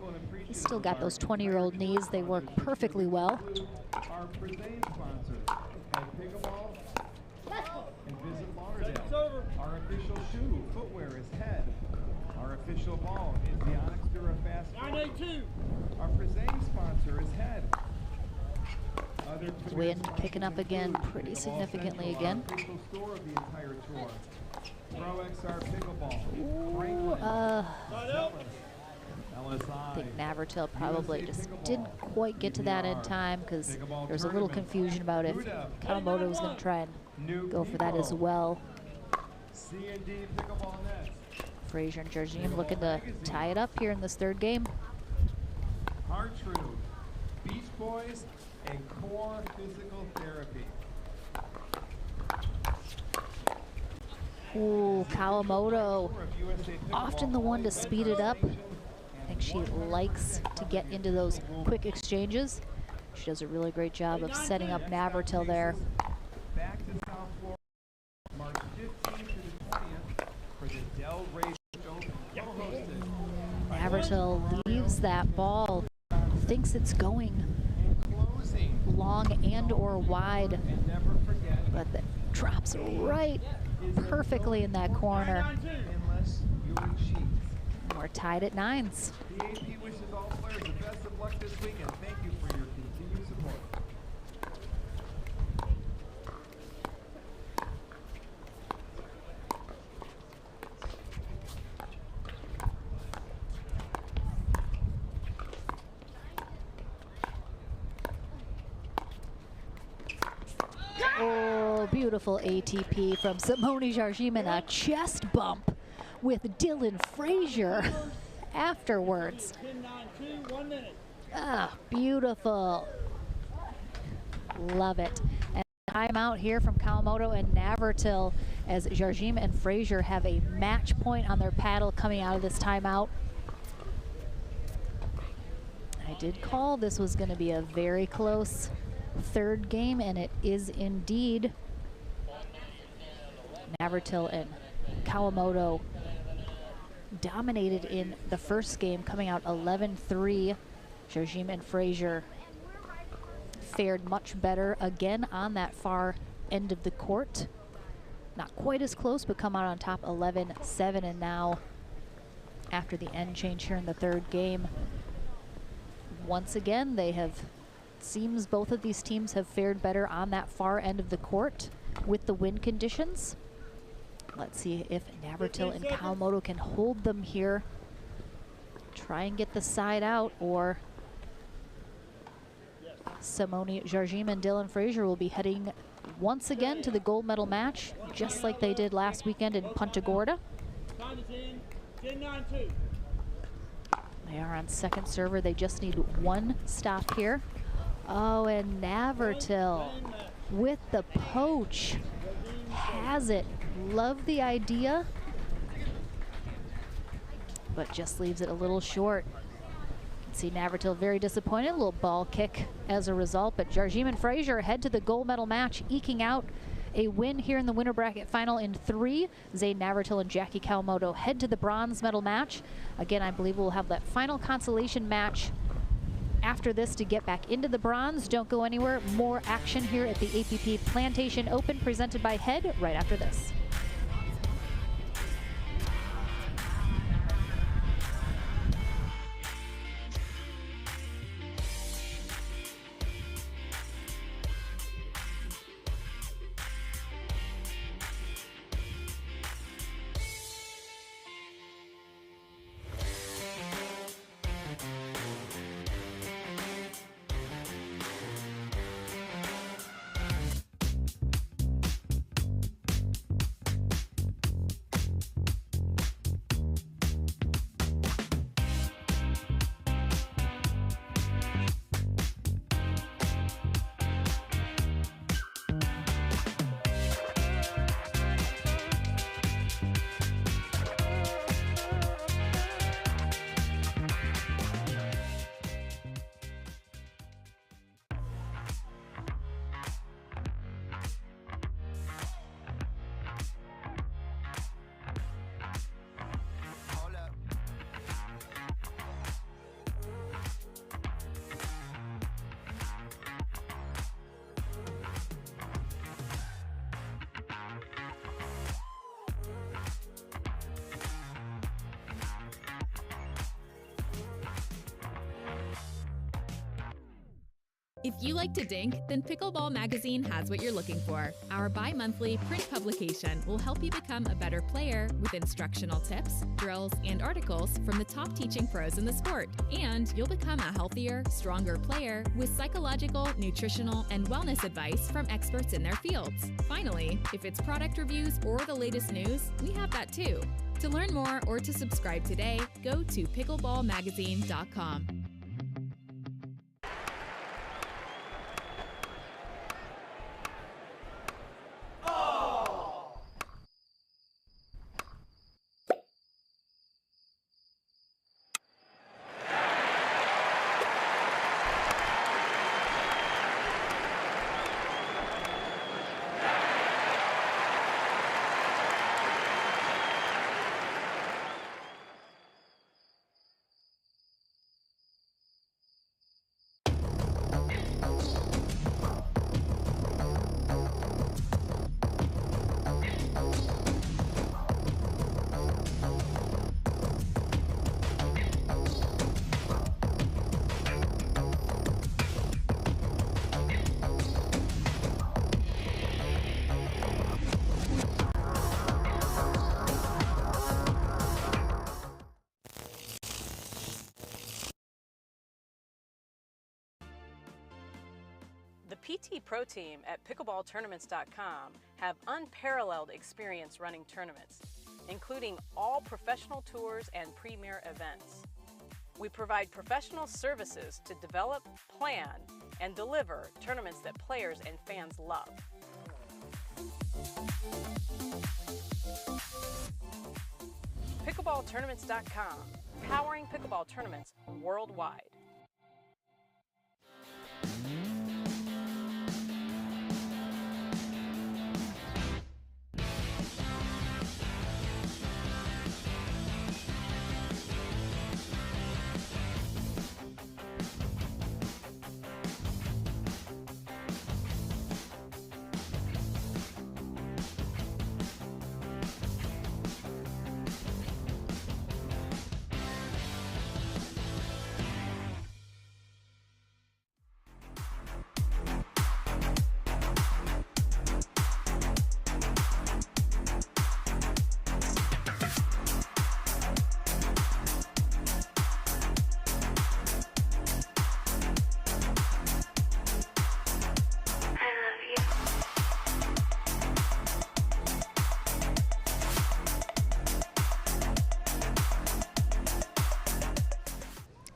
He's still got those 20-year-old knees. They work perfectly well. Our present sponsor at Pickleball and Visit Lauderdale. Our official shoe, footwear is Head. Our official ball is the Onyx Durafast. 982. Our presenting sponsor is Head. Wind picking up again pretty significantly again. Store of the entire tour. Pro XR Pickleball. Ooh, LSI. I think Navratil probably just didn't quite get to that in time because there's a little confusion about if Kawamoto was going to try and go for that as well. C&D Pickleball Nets. Frazier and Jarjim looking to tie it up here in this third game. Hartrue, Beach Boys, and Core Physical Therapy. Ooh, Kawamoto, often the one to speed it up. I think she likes to get into those quick exchanges. She does a really great job of setting up Navratil there. Back to South Florida, March 15th to the 20th for the Del Rey Open. Navratil leaves that ball, thinks it's going long and or wide, but it drops right perfectly in that corner. We're tied at 9s. The AP wishes all players the best of luck this week, and thank you for your continued support. Oh, beautiful ATP from Simone Jarjim, and a chest bump with Dylan Frazier afterwards. 10-9-2, 1 minute. Ah, beautiful. Love it. And timeout here from Kawamoto and Navratil as Jarjim and Frazier have a match point on their paddle coming out of this timeout. I did call this was going to be a very close third game, and it is indeed. Navratil and Kawamoto dominated in the first game, coming out 11-3. Jarjim and Frazier fared much better again on that far end of the court. Not quite as close, but come out on top 11-7, and now after the end change here in the third game, once again they have seems both of these teams have fared better on that far end of the court with the wind conditions. Let's see if Navratil and Kawamoto can hold them here. Try and get the side out, or Simone Jardim and Dylan Frazier will be heading once again to the gold medal match, just like they did last weekend in Punta Gorda. They are on second server. They just need one stop here. Oh, and Navratil with the poach has it. Love the idea, but just leaves it a little short. You can see Navratil very disappointed. A little ball kick as a result, but Jardim and Frazier head to the gold medal match, eking out a win here in the winner bracket final in 3. Zane Navratil and Jackie Kawamoto head to the bronze medal match. Again, I believe we'll have that final consolation match after this to get back into the bronze. Don't go anywhere. More action here at the APP Plantation Open presented by Head right after this. If you like to dink, then Pickleball Magazine has what you're looking for. Our bi-monthly print publication will help you become a better player with instructional tips, drills, and articles from the top teaching pros in the sport. And you'll become a healthier, stronger player with psychological, nutritional, and wellness advice from experts in their fields. Finally, if it's product reviews or the latest news, we have that too. To learn more or to subscribe today, go to pickleballmagazine.com. The PT Pro Team at pickleballtournaments.com have unparalleled experience running tournaments, including all professional tours and premier events. We provide professional services to develop, plan, and deliver tournaments that players and fans love. Pickleballtournaments.com, powering pickleball tournaments worldwide.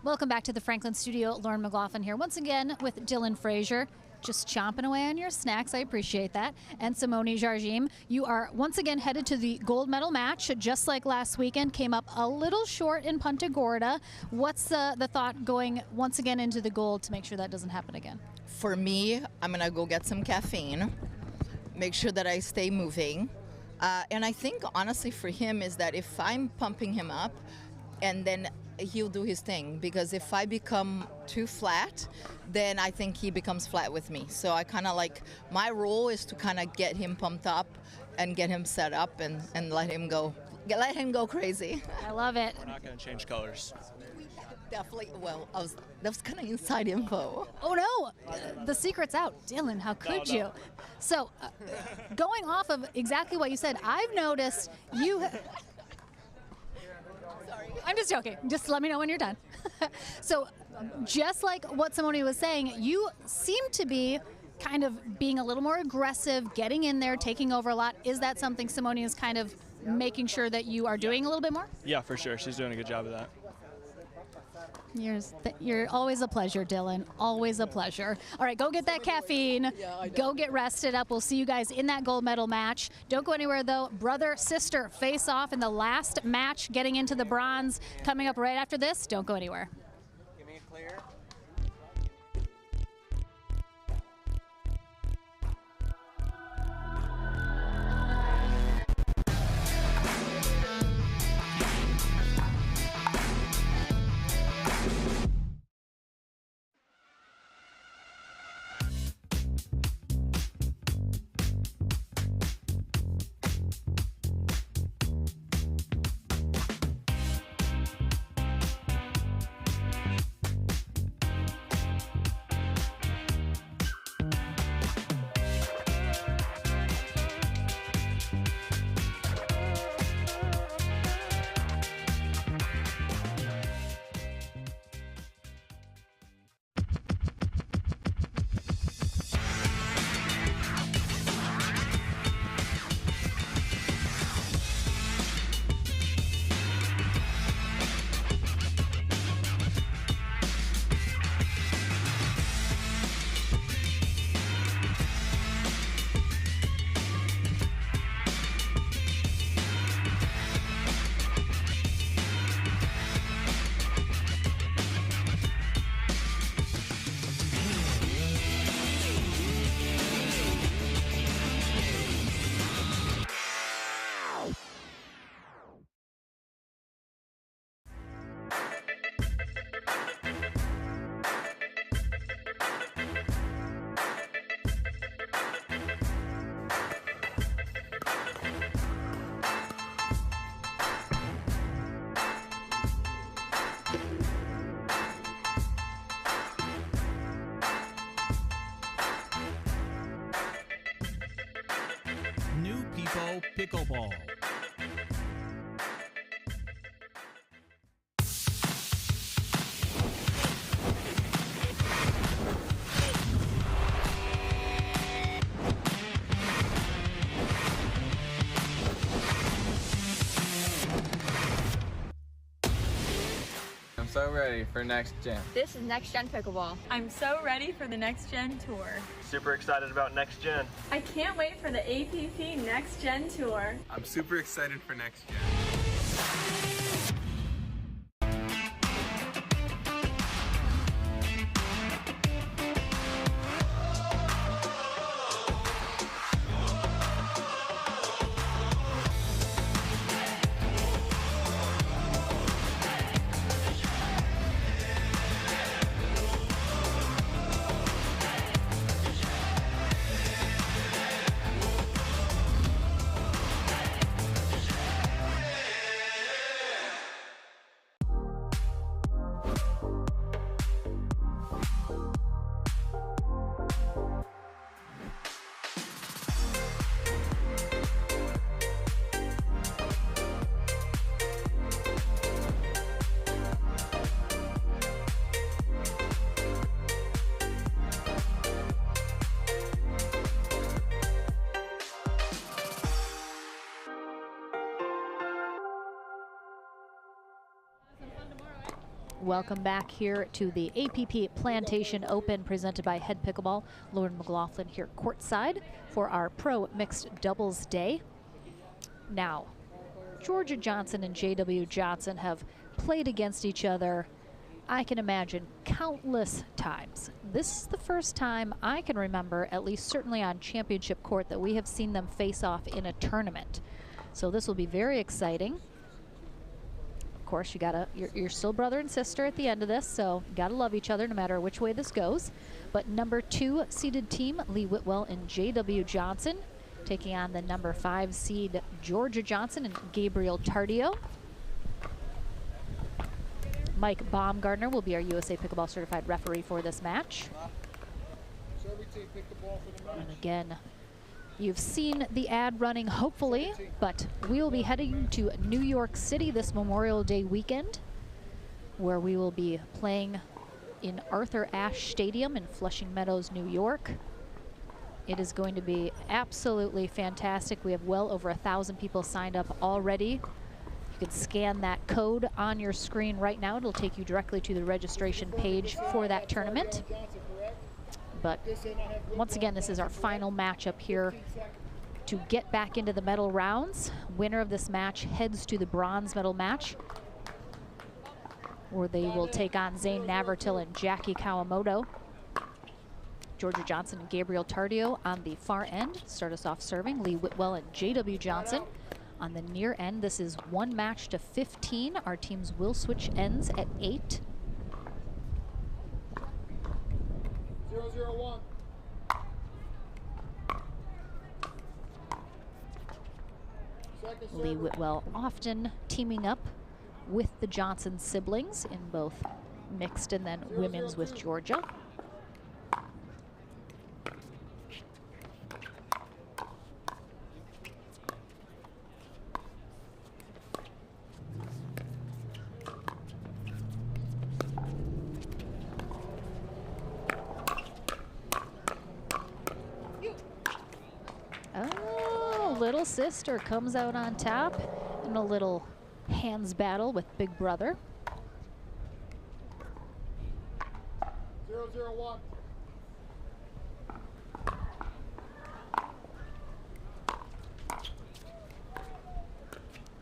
Welcome back to the Franklin Studio. Lauren McLaughlin here once again with Dylan Frazier. Just chomping away on your snacks. I appreciate that. And Simone Jargim, you are once again headed to the gold medal match. Just like last weekend, came up a little short in Punta Gorda. What's the thought going once again into the gold to make sure that doesn't happen again? For me, I'm going to go get some caffeine, make sure that I stay moving. And I think, honestly, for him is that if I'm pumping him up, and then he'll do his thing, because if I become too flat, then I think he becomes flat with me. So I kind of like, my role is to kind of get him pumped up and get him set up and let him go crazy. I love it. We're not going to change colors. Definitely. Well, that was kind of inside info. Oh no, the secret's out. Dylan, how could you? So going off of exactly what you said, I've noticed you... I'm just joking. Just let me know when you're done. So just like what Simone was saying, you seem to be kind of being a little more aggressive, getting in there, taking over a lot. Is that something Simone is kind of making sure that you are doing a little bit more? Yeah, for sure. She's doing a good job of that. You're always a pleasure, Dylan. Always a pleasure. All right, go get that caffeine. Go get rested up. We'll see you guys in that gold medal match. Don't go anywhere, though. Brother, sister face off in the last match, getting into the bronze. Coming up right after this. Don't go anywhere. Give me a clear. New People Pickleball. I'm so ready for next gen. This is Next Gen Pickleball. I'm so ready for the Next Gen Tour. Super excited about next gen. I can't wait for the APP Next Gen Tour. I'm super excited for next gen. Welcome back here to the APP Plantation Open presented by Head Pickleball. Lauren McLaughlin here courtside for our Pro Mixed Doubles Day. Now, Georgia Johnson and JW Johnson have played against each other, I can imagine, countless times. This is the first time I can remember, at least certainly on championship court, that we have seen them face off in a tournament. So this will be very exciting. Of course, you're still brother and sister at the end of this, so you gotta love each other no matter which way this goes. But number 2 seeded team, Lee Whitwell and JW Johnson, taking on the number 5 seed Georgia Johnson and Gabriel Tardio. Mike Baumgartner will be our USA Pickleball certified referee for this match. And again, you've seen the ad running, hopefully, but we will be heading to New York City this Memorial Day weekend, where we will be playing in Arthur Ashe Stadium in Flushing Meadows, New York. It is going to be absolutely fantastic. We have well over 1,000 people signed up already. You can scan that code on your screen right now. It'll take you directly to the registration page for that tournament. But once again, this is our final matchup here to get back into the medal rounds. Winner of this match heads to the bronze medal match, where they will take on Zane Navratil and Jackie Kawamoto. Georgia Johnson and Gabriel Tardio on the far end start us off serving. Lee Whitwell and JW Johnson on the near end. This is 1 match to 15. Our teams will switch ends at 8. 0-0-1. Lee Whitwell often teaming up with the Johnson siblings in both mixed and then women's with Georgia. Little sister comes out on top in a little hands battle with big brother. 0-0-1.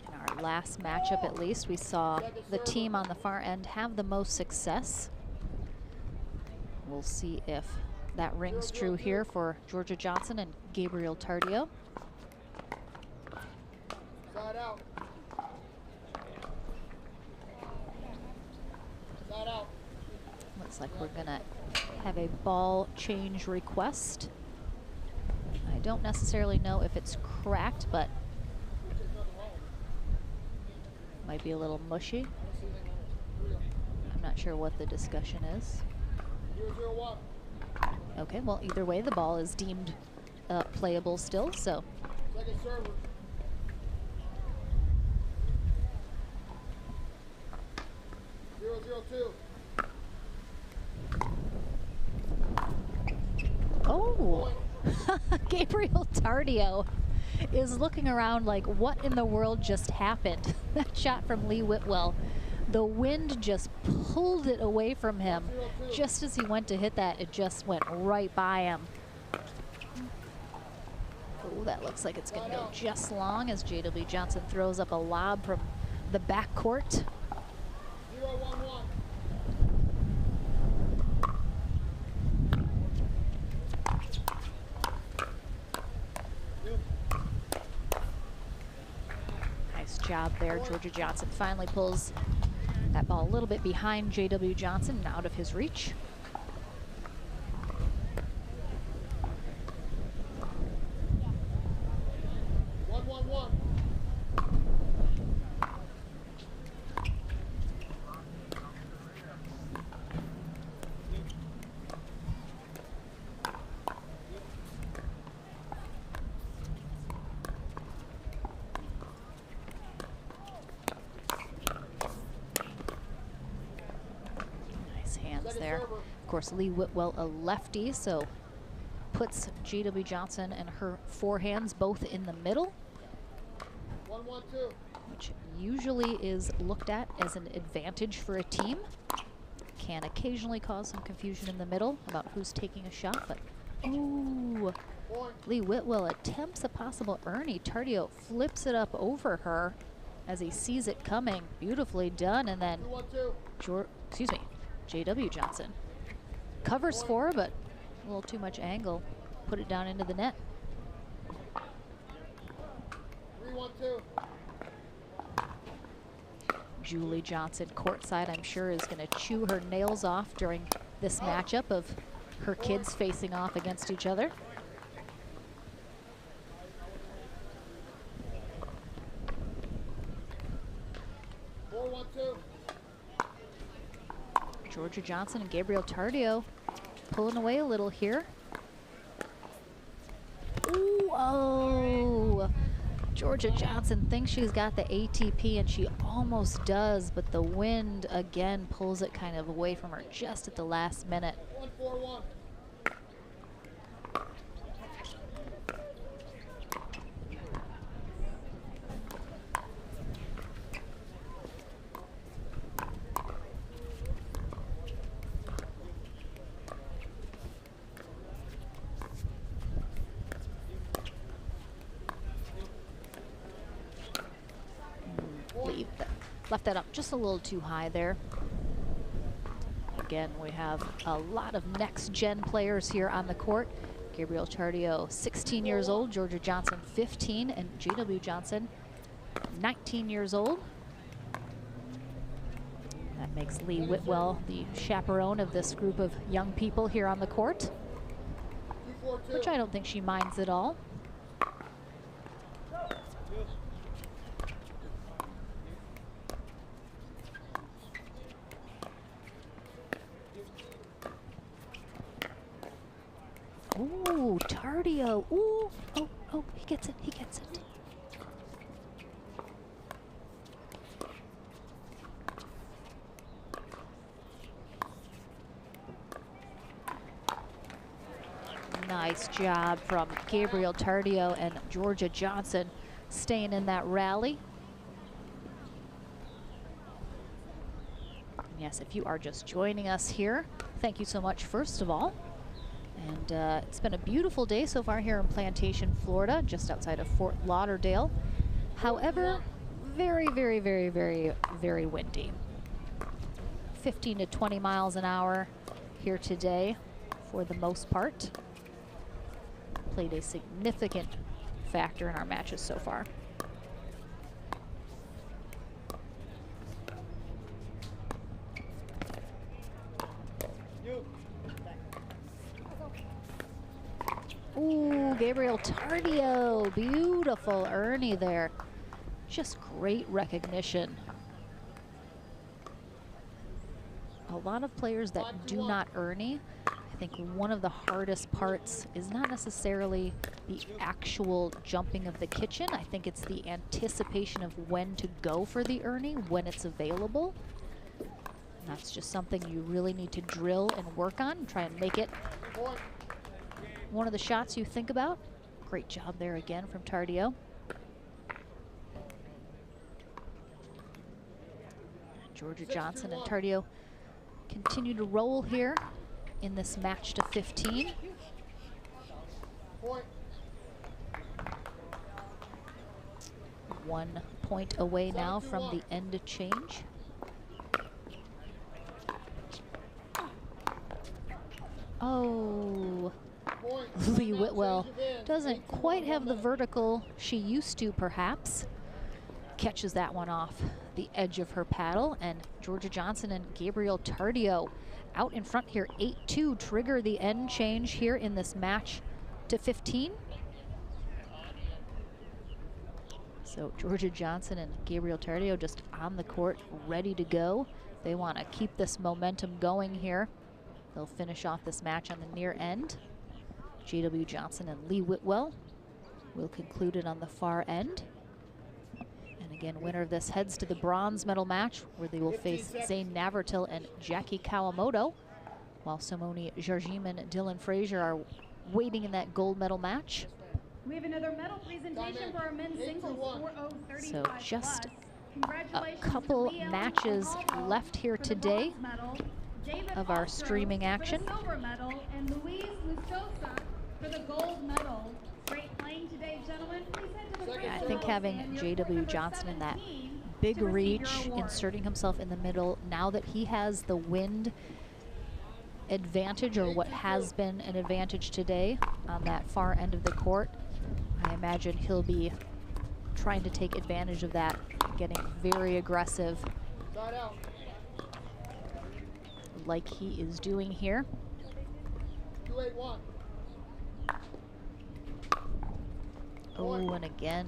In our last matchup, at least, we saw the team on the far end have the most success. We'll see if that rings true here for Georgia Johnson and Gabriel Tardio. Side out. Side out. Looks like we're gonna have a ball change request. I don't necessarily know if it's cracked, but might be a little mushy. I'm not sure what the discussion is. 0-0-1. Okay, well, either way, the ball is deemed playable still, so. Second server. Oh, Gabriel Tardio is looking around like, what in the world just happened? That shot from Lee Whitwell, the wind just pulled it away from him. Just as he went to hit that, it just went right by him. Oh, that looks like it's gonna go just long as JW Johnson throws up a lob from the backcourt. 0-1-1. Nice job there. Georgia Johnson finally pulls that ball a little bit behind JW Johnson and out of his reach. There. Of course, Lee Whitwell a lefty, so puts JW Johnson and her forehands both in the middle, 1-1-2. which usually is looked at as an advantage for a team. can occasionally cause some confusion in the middle about who's taking a shot, but ooh, Lee Whitwell attempts a possible Ernie. Tardio flips it up over her as he sees it coming. Beautifully done, and then J.W. Johnson covers for her, but a little too much angle. Put it down into the net. 3-1-2. Julie Johnson courtside, I'm sure, is going to chew her nails off during this matchup of her kids facing off against each other. Georgia Johnson and Gabriel Tardio pulling away a little here. Ooh, oh! Georgia Johnson thinks she's got the ATP, and she almost does, but the wind again pulls it kind of away from her just at the last minute. 1-4-1. Left that up just a little too high there. Again, we have a lot of next-gen players here on the court. Gabriel Tardio, 16 years old, Georgia Johnson, 15, and J.W. Johnson, 19 years old. That makes Lee Whitwell the chaperone of this group of young people here on the court, which I don't think she minds at all. Ooh, Tardio. Ooh, oh, he gets it, he gets it. Nice job from Gabriel Tardio and Georgia Johnson staying in that rally. And yes, if you are just joining us here, thank you so much, first of all. And it's been a beautiful day so far here in Plantation, Florida, just outside of Fort Lauderdale. However, very, very, very, very, very windy. 15 to 20 miles an hour here today for the most part. Played a significant factor in our matches so far. Ooh, Gabriel Tardio, beautiful Ernie there. Just great recognition. A lot of players that do not Ernie, I think one of the hardest parts is not necessarily the actual jumping of the kitchen. I think it's the anticipation of when to go for the Ernie, when it's available. And that's just something you really need to drill and work on, try and make it one of the shots you think about. Great job there again from Tardio. Georgia Johnson and Tardio continue to roll here in this match to 15. Point. 1 point away now from the end of change. Oh, Lee Whitwell doesn't quite have the vertical she used to, perhaps. Catches that one off the edge of her paddle, and Georgia Johnson and Gabriel Tardio out in front here. 8-2 trigger the end change here in this match to 15. So Georgia Johnson and Gabriel Tardio just on the court, ready to go. They want to keep this momentum going here. They'll finish off this match on the near end. J.W. Johnson and Lee Whitwell will conclude it on the far end. And again, winner of this heads to the bronze medal match, where they will face Zane Navratil and Jackie Kawamoto, while Simone Jargim and Dylan Frazier are waiting in that gold medal match. We have another medal presentation for our men's singles 4:35+. So just a couple matches left here today David of our Foster streaming action. for the silver medal, and Luis Lustosa for the gold medal. Great playing today, gentlemen. Please head to the free I throw think stand. having Your court J.W. number Johnson in that 17 big to receive your reach, award. inserting himself in the middle, now that he has the wind advantage, or what has been an advantage today on that far end of the court, I imagine he'll be trying to take advantage of that, getting very aggressive like he is doing here. 2-8-1. Oh, and again,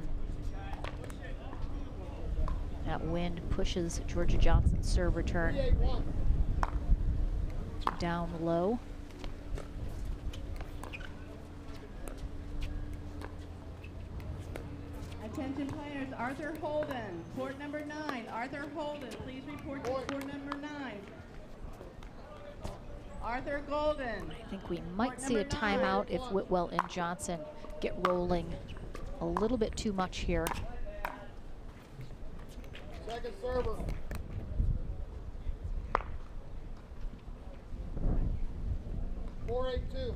that wind pushes Georgia Johnson's serve return 3-8-1. down low. Attention players, Arthur Holden, court number 9. Arthur Holden, please report to court number 9. Arthur Golden. I think we might see a timeout if Whitwell and Johnson get rolling a little bit too much here. Second server. Four, 8-2.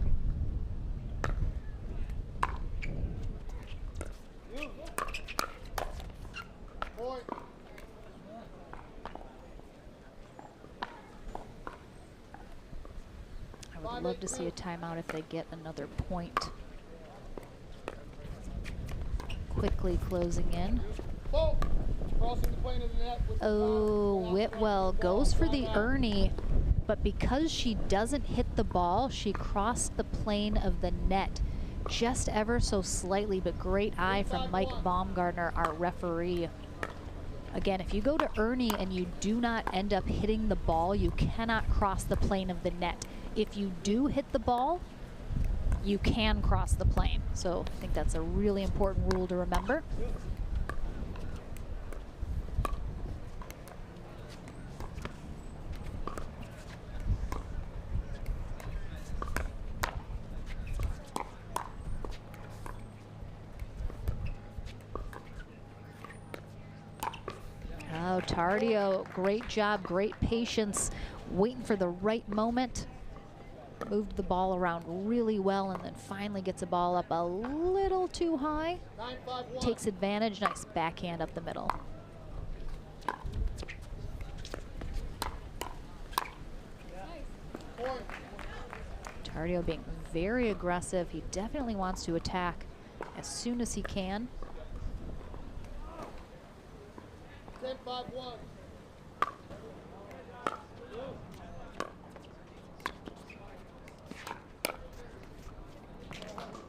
Point. I would love to see a timeout if they get another point. Quickly closing in. Crossing the plane of the net with Oh, Whitwell goes for the Ernie, but because she doesn't hit the ball, she crossed the plane of the net just ever so slightly, but great eye from Mike Baumgartner, our referee. Again, if you go to Ernie and you do not end up hitting the ball, you cannot cross the plane of the net. If you do hit the ball, you can cross the plane. So I think that's a really important rule to remember. Oh, Tardio, great job, great patience, waiting for the right moment. Moved the ball around really well and then finally gets the ball up a little too high. 9-5-1. Takes advantage, nice backhand up the middle. Tardio being very aggressive. He definitely wants to attack as soon as he can. 10-5-1.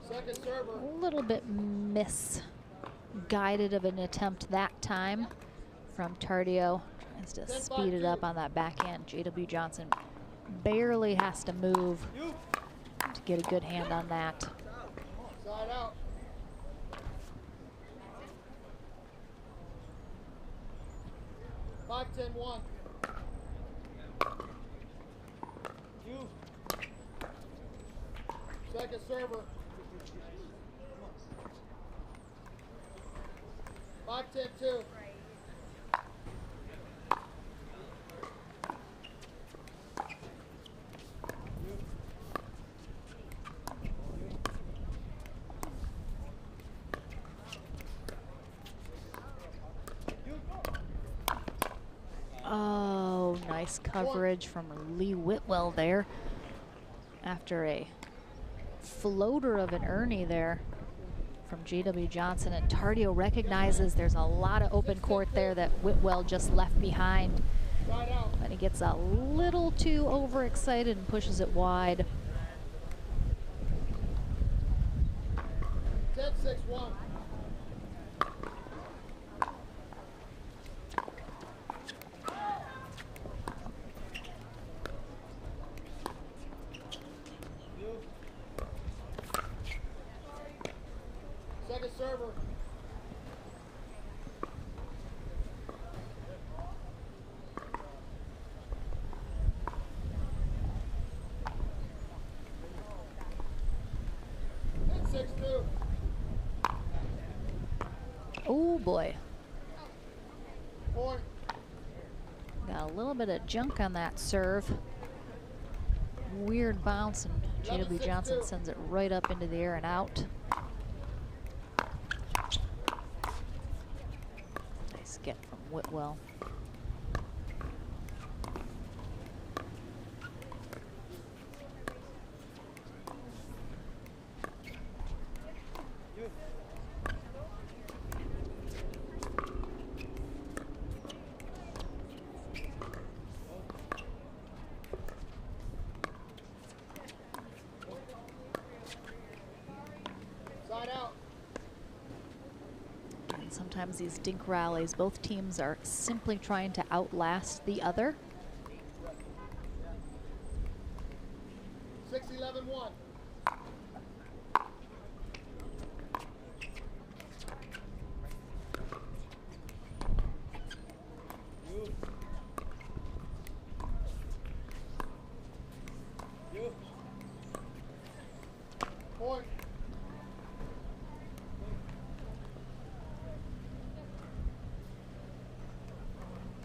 Second server. A little bit misguided of an attempt that time from Tardio. Tries to speed it up on that backhand. J.W. Johnson barely has to move to get a good hand on that. Side out. Five, 10-1. Second server. 5-10-2. Oh, nice coverage from Lee Whitwell there after a floater of an Ernie there from J.W. Johnson, and Tardio recognizes there's a lot of open court there that Whitwell just left behind. And he gets a little too overexcited and pushes it wide. 10-6-1. Second server. Oh boy. Point. Got a little bit of junk on that serve. weird bounce, and JW Johnson sends it right up into the air and out. Nice get from Whitwell. Sometimes these dink rallies, both teams are simply trying to outlast the other. 6-11-1. Point.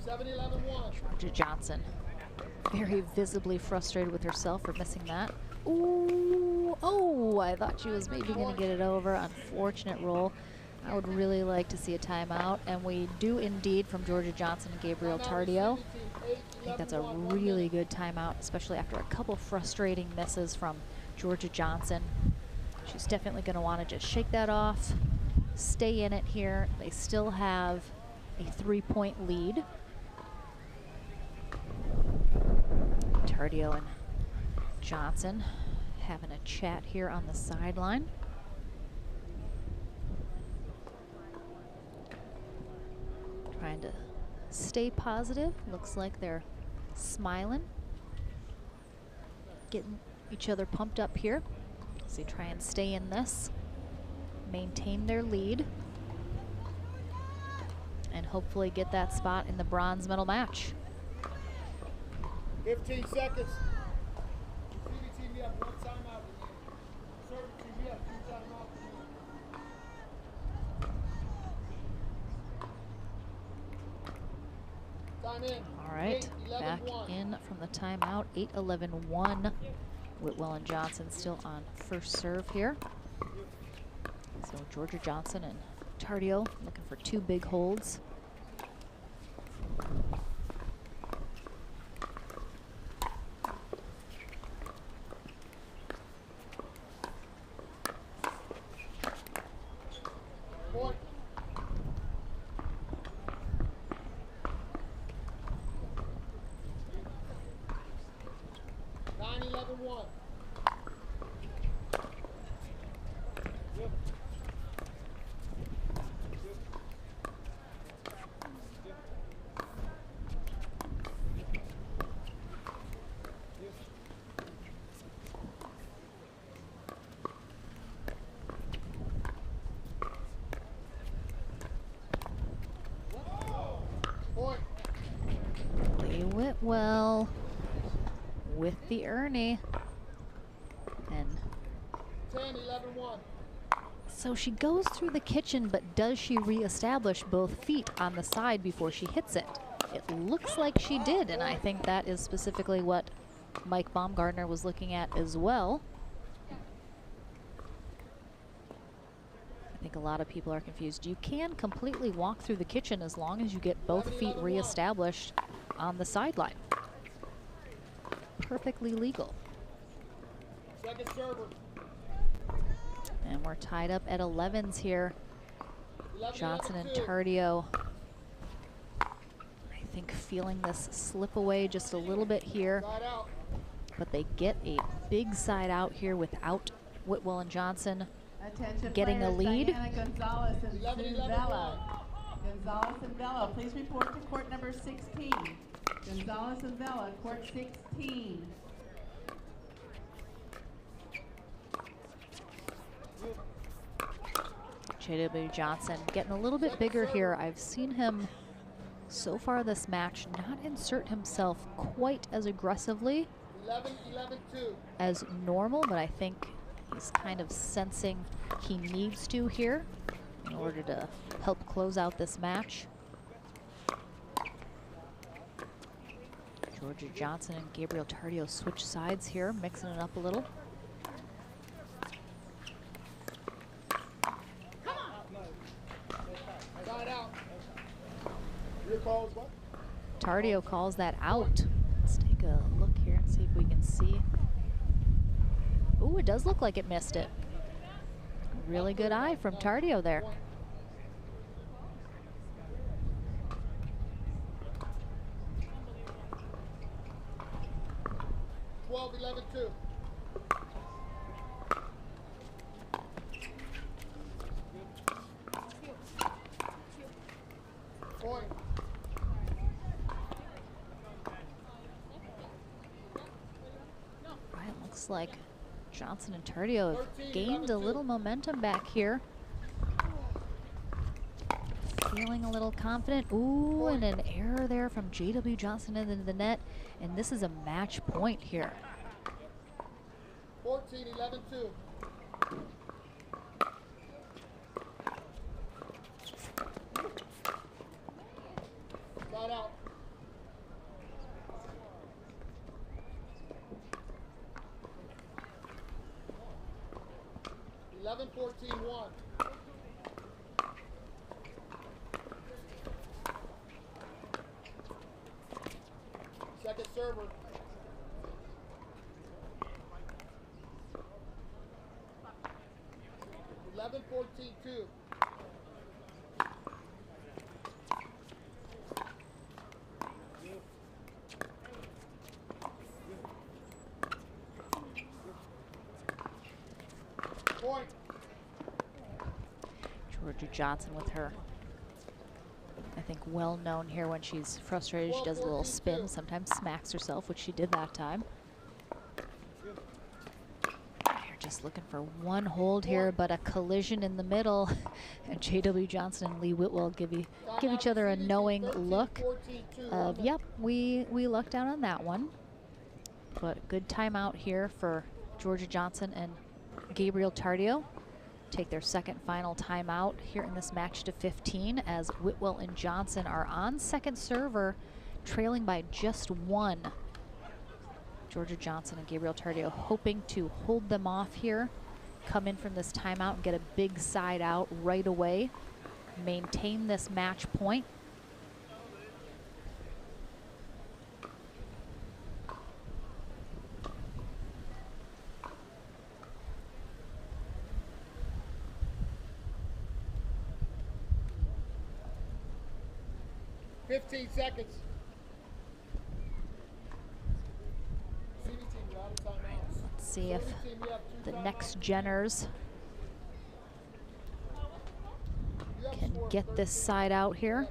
7-11-1. Georgia Johnson, very visibly frustrated with herself for missing that. Ooh, oh, I thought she was maybe gonna get it over. Unfortunate roll. I would really like to see a timeout, and we do indeed from Georgia Johnson and Gabriel Tardio. I think that's a really good timeout, especially after a couple frustrating misses from Georgia Johnson. She's definitely gonna wanna just shake that off, stay in it here. They still have a 3-point lead. Tardio and Johnson having a chat here on the sideline. Trying to stay positive. Looks like they're smiling. Getting each other pumped up here as they try and stay in this, maintain their lead, and hopefully get that spot in the bronze medal match. 15 seconds. Receiving team, you have 1 timeout. Serving team, you have 2 timeouts. Time in. All right, 8-11-1. back in from the timeout. 8-11-1. Whitwell and Johnson still on first serve here. So Georgia Johnson and Tardio looking for 2 big holds. Point. 9-11-1. Point. Lee Whitwell with the Ernie. And 10-11-1. so she goes through the kitchen, but does she reestablish both feet on the side before she hits it? It looks like she did, and I think that is specifically what Mike Baumgartner was looking at as well. I think a lot of people are confused. You can completely walk through the kitchen as long as you get both feet reestablished on the sideline. Perfectly legal. Second server. And we're tied up at 11s here. 11, Johnson and 11-2. Tardio, I think, feeling this slip away just a little bit here. Side out. But they get a big side out here without Whitwell and Johnson Attention getting a players, lead. Diana Gonzalez and 11, Sue 11, Vela. Gonzalez and Vela, please report to court number 16. Gonzalez and Vela, court 16. JW Johnson getting a little bit bigger here. I've seen him so far this match not insert himself quite as aggressively 11-11-2. as normal, but I think he's kind of sensing he needs to here in order to help close out this match. Georgia Johnson and Gabriel Tardio switch sides here, mixing it up a little. Tardio calls that out. Let's take a look here and see if we can see. Ooh, it does look like it missed it. Really good eye from Tardio there. Looks like Johnson and Tardio have gained a little momentum back here. Feeling a little confident. Ooh, and an error there from J.W. Johnson into the net. And this is a match point here. 14, 11, 2. Side out. 11, 14, 1. Second server. Eleven, 14, 2. Point. Georgia Johnson with her, I think, well known here when she's frustrated. She does a little spin, sometimes smacks herself, which she did that time. They're just looking for one hold here, but a collision in the middle. And J.W. Johnson and Lee Whitwell give each other a knowing look of, yep, we lucked out on that one. But good timeout here for Georgia Johnson and Gabriel Tardio. Take their second final timeout here in this match to 15 as Whitwell and Johnson are on second server, trailing by just one. Georgia Johnson and Gabriel Tardio hoping to hold them off here, come in from this timeout and get a big side out right away, maintain this match point. Fifteen seconds. Let's see if the next Jenners can get this side out here.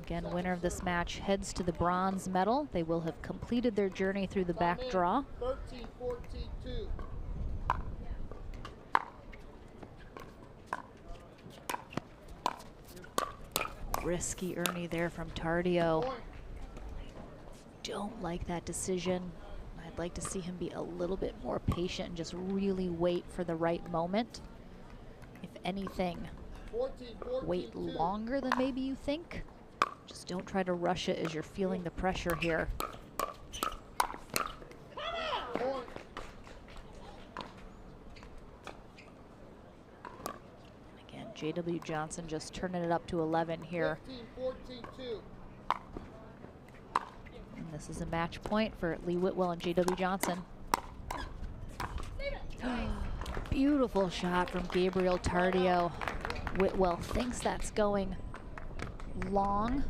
Again, winner of this match heads to the bronze medal. They will have completed their journey through the back draw. 13, 14, 2. Risky Ernie there from Tardio. Don't like that decision. I'd like to see him be a little bit more patient and just really wait for the right moment. If anything, 14, wait longer than maybe you think. Just don't try to rush it as you're feeling the pressure here. Again, J.W. Johnson just turning it up to 11 here. 15, 14, 2. And this is a match point for Lee Whitwell and J.W. Johnson. Beautiful shot from Gabriel Tardio. Whitwell thinks that's going long.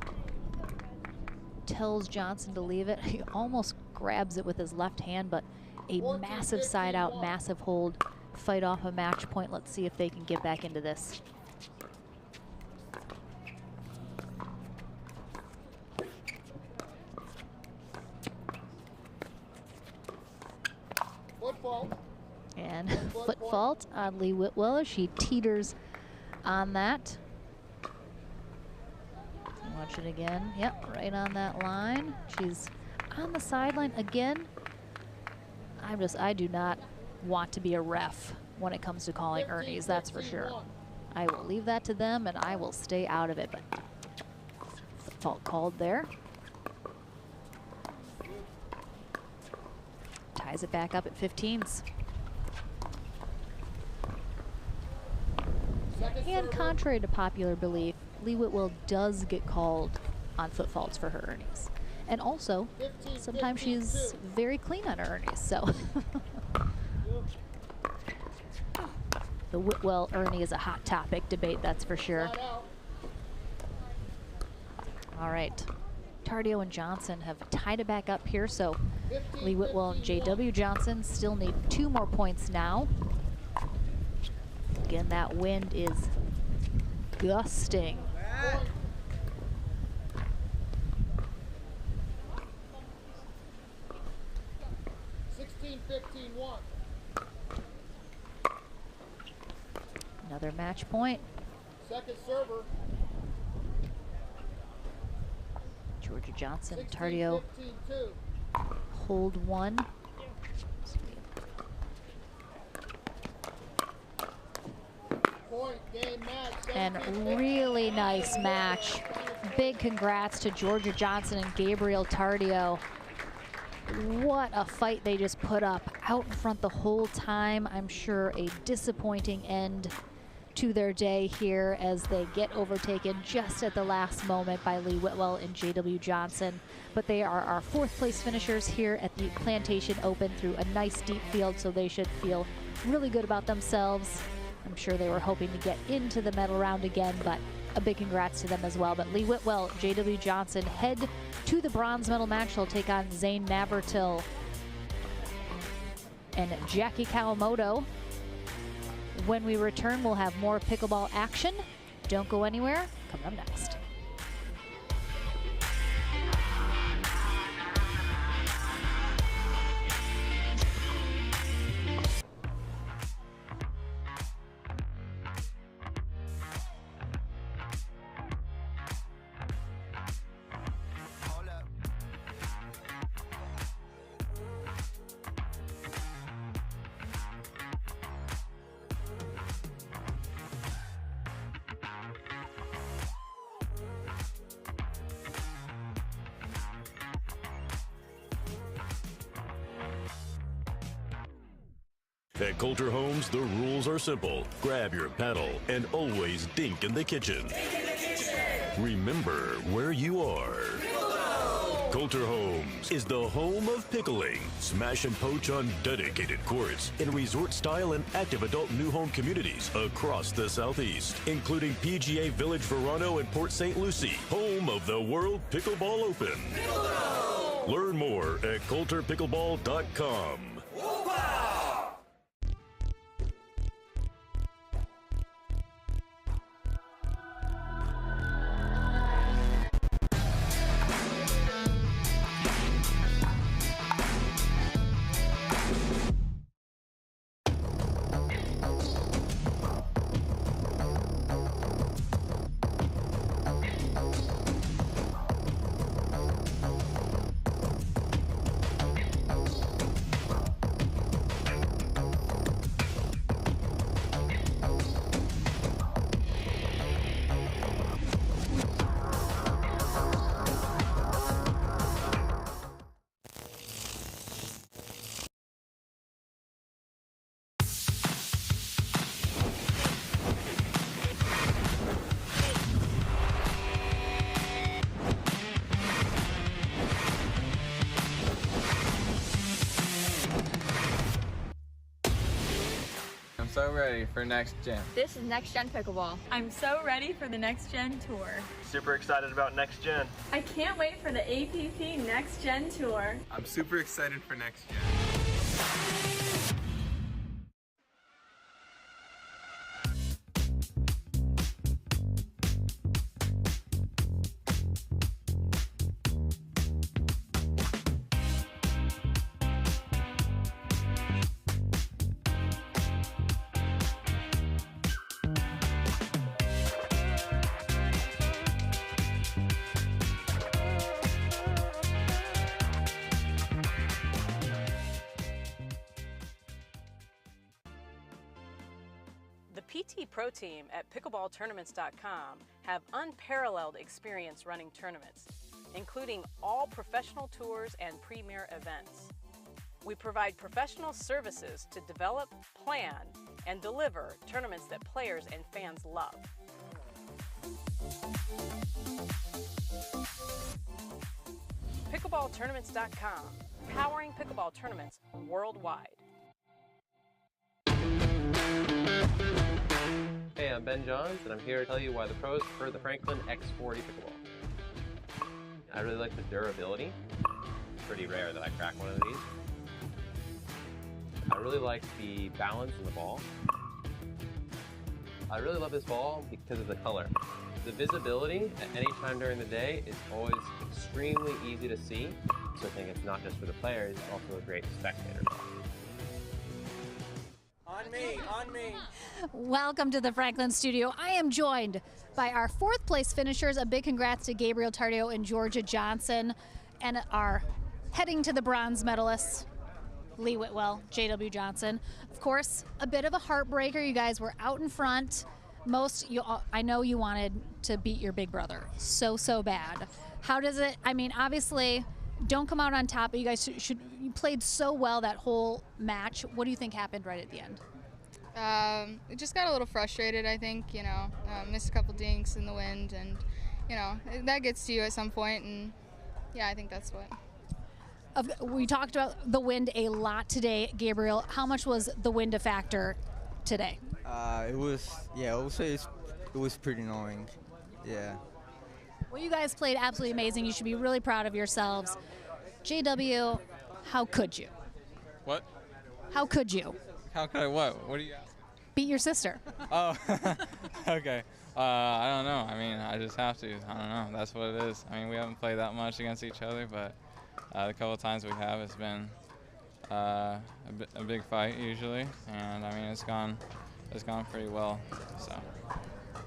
Tells Johnson to leave it. He almost grabs it with his left hand, but a massive side out, massive hold. Fight off a match point. Let's see if they can get back into this. And foot fault on Lee Whitwell as she teeters on that. Watch it again. Yep, right on that line. She's on the sideline again. I do not want to be a ref when it comes to calling Ernies, that's for sure. I will leave that to them and I will stay out of it, but foot fault called there. ties it back up at 15s. And contrary to popular belief, Lee Whitwell does get called on foot faults for her ernies. And also, sometimes she's very clean on her ernies, so. The Whitwell ernie is a hot topic debate, that's for sure. All right, Tardio and Johnson have tied it back up here, so Lee Whitwell and J.W. Johnson still need 2 more points now. Again, that wind is gusting. 16-15-1. Another match point. Second server. Georgia Johnson, Tardio 16-15-2. hold 1. Point, game, match. And really nice match. Big congrats to Georgia Johnson and Gabriel Tardio. What a fight they just put up, out in front the whole time. I'm sure a disappointing end to their day here as they get overtaken just at the last moment by Lee Whitwell and J.W. Johnson. But they are our 4th place finishers here at the Plantation Open through a nice deep field, so they should feel really good about themselves. I'm sure they were hoping to get into the medal round again, but a big congrats to them as well. But Lee Whitwell, J.W. Johnson head to the bronze medal match. They'll take on Zane Navratil and Jackie Kawamoto. When we return, we'll have more pickleball action. Don't go anywhere. Coming up next. At Coulter Homes, the rules are simple. Grab your paddle and always dink in the kitchen. Remember where you are. Coulter Homes is the home of pickling. Smash and poach on dedicated courts in resort-style and active adult new home communities across the Southeast, including PGA Village Verano and Port St. Lucie, home of the World Pickleball Open. Learn more at coulterpickleball.com. So ready for next gen. This is Next Gen Pickleball. I'm so ready for the Next Gen Tour. Super excited about next gen. I can't wait for the APP Next Gen Tour. I'm super excited for next gen. The PT Pro team at pickleballtournaments.com have unparalleled experience running tournaments, including all professional tours and premier events. We provide professional services to develop, plan, and deliver tournaments that players and fans love. PickleballTournaments.com, powering pickleball tournaments worldwide. Hey, I'm Ben Johns, and I'm here to tell you why the pros prefer the Franklin X40 pickleball. I really like the durability. Pretty rare that I crack one of these. I really like the balance in the ball. I really love this ball because of the color. The visibility at any time during the day is always extremely easy to see, so I think it's not just for the players, it's also a great spectator ball. On me, on me. Welcome to the Franklin studio. I am joined by our fourth place finishers. A big congrats to Gabriel Tardio and Georgia Johnson, and our heading to the bronze medalists, Lee Whitwell, J.W. Johnson. Of course, a bit of a heartbreaker. You guys were out in front. I know you wanted to beat your big brother so bad. How does it, I mean, obviously, don't come out on top, but you guys you played so well that whole match. What do you think happened right at the end? It just got a little frustrated, I think, missed a couple dinks in the wind, and, that gets to you at some point, and yeah, I think that's what. We talked about the wind a lot today, Gabriel. How much was the wind a factor today? It was pretty annoying, yeah. Well, you guys played absolutely amazing. You should be really proud of yourselves. JW, how could you? What? How could you? How could I what? What do you ask? Beat your sister. Oh, okay. I don't know. I mean, I just have to. I don't know. That's what it is. I mean, we haven't played that much against each other, but the couple of times we have, it's been a big fight usually, and I mean, it's gone pretty well. So.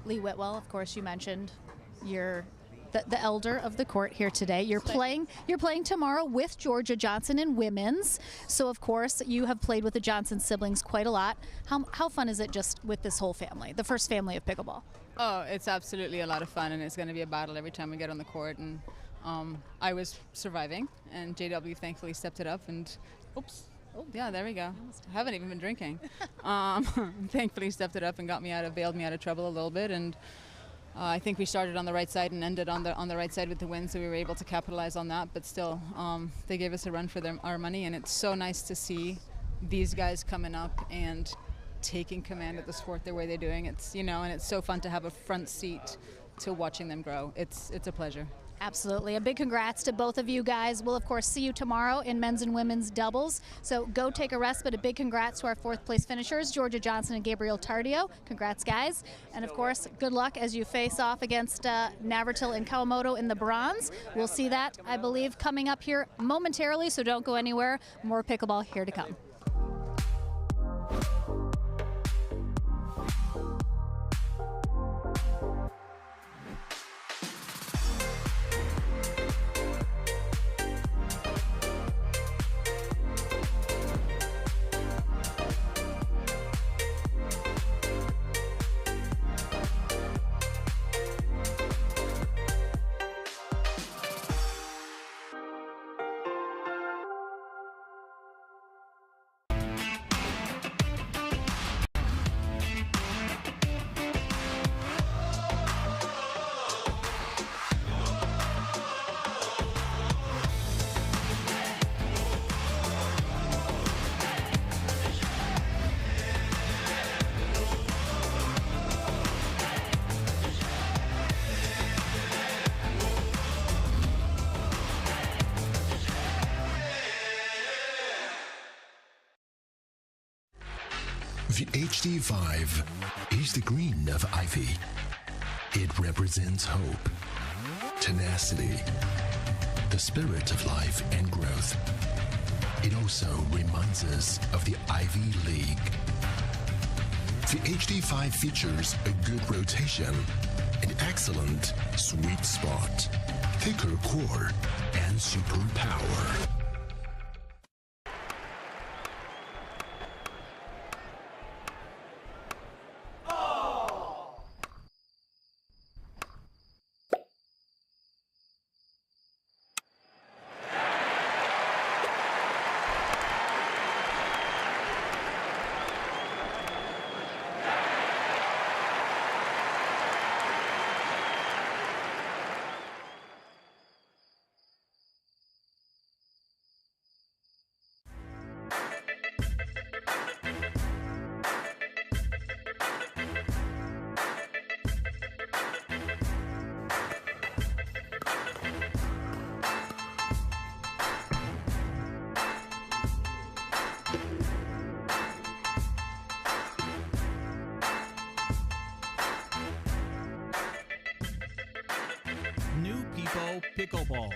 Lee Whitwell, of course, you mentioned you're the elder of the court here today. You're playing tomorrow with Georgia Johnson in women's. So of course you have played with the Johnson siblings quite a lot. How fun is it just with this whole family, the first family of pickleball? Oh, it's absolutely a lot of fun, and it's going to be a battle every time we get on the court. And I was surviving, and JW thankfully stepped it up. And oops. Oh, yeah, there we go. I haven't even been drinking. Thankfully stepped it up and bailed me out of trouble a little bit. And I think we started on the right side and ended on the right side with the win, so we were able to capitalize on that. But still, they gave us a run for our money, and it's so nice to see these guys coming up and taking command of the sport the way they're doing. It's and it's so fun to have a front seat to watching them grow. It's a pleasure. Absolutely. A big congrats to both of you guys. We'll, of course, see you tomorrow in men's and women's doubles. So go take a rest, but a big congrats to our fourth place finishers, Georgia Johnson and Gabriel Tardio. Congrats, guys. And, of course, good luck as you face off against Navratil and Kawamoto in the bronze. We'll see that, I believe, coming up here momentarily, so don't go anywhere. More pickleball here to come. The HD5 is the green of ivy. It represents hope, tenacity, the spirit of life and growth. It also reminds us of the Ivy League. The HD5 features a good rotation, an excellent sweet spot, thicker core, and super power. People Pickleball.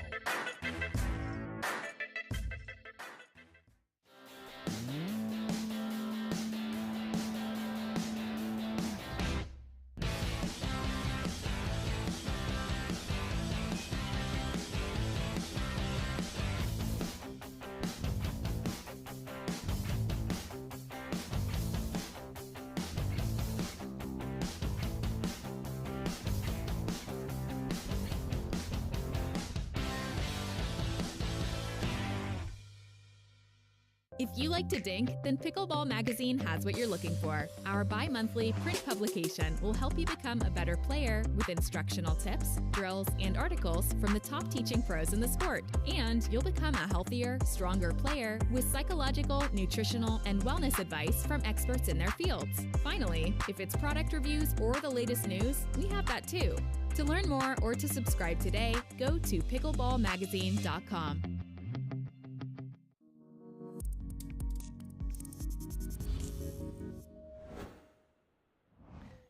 If you like to dink, then Pickleball Magazine has what you're looking for. Our bi-monthly print publication will help you become a better player with instructional tips, drills, and articles from the top teaching pros in the sport. And you'll become a healthier, stronger player with psychological, nutritional, and wellness advice from experts in their fields. Finally, if it's product reviews or the latest news, we have that too. To learn more or to subscribe today, go to pickleballmagazine.com.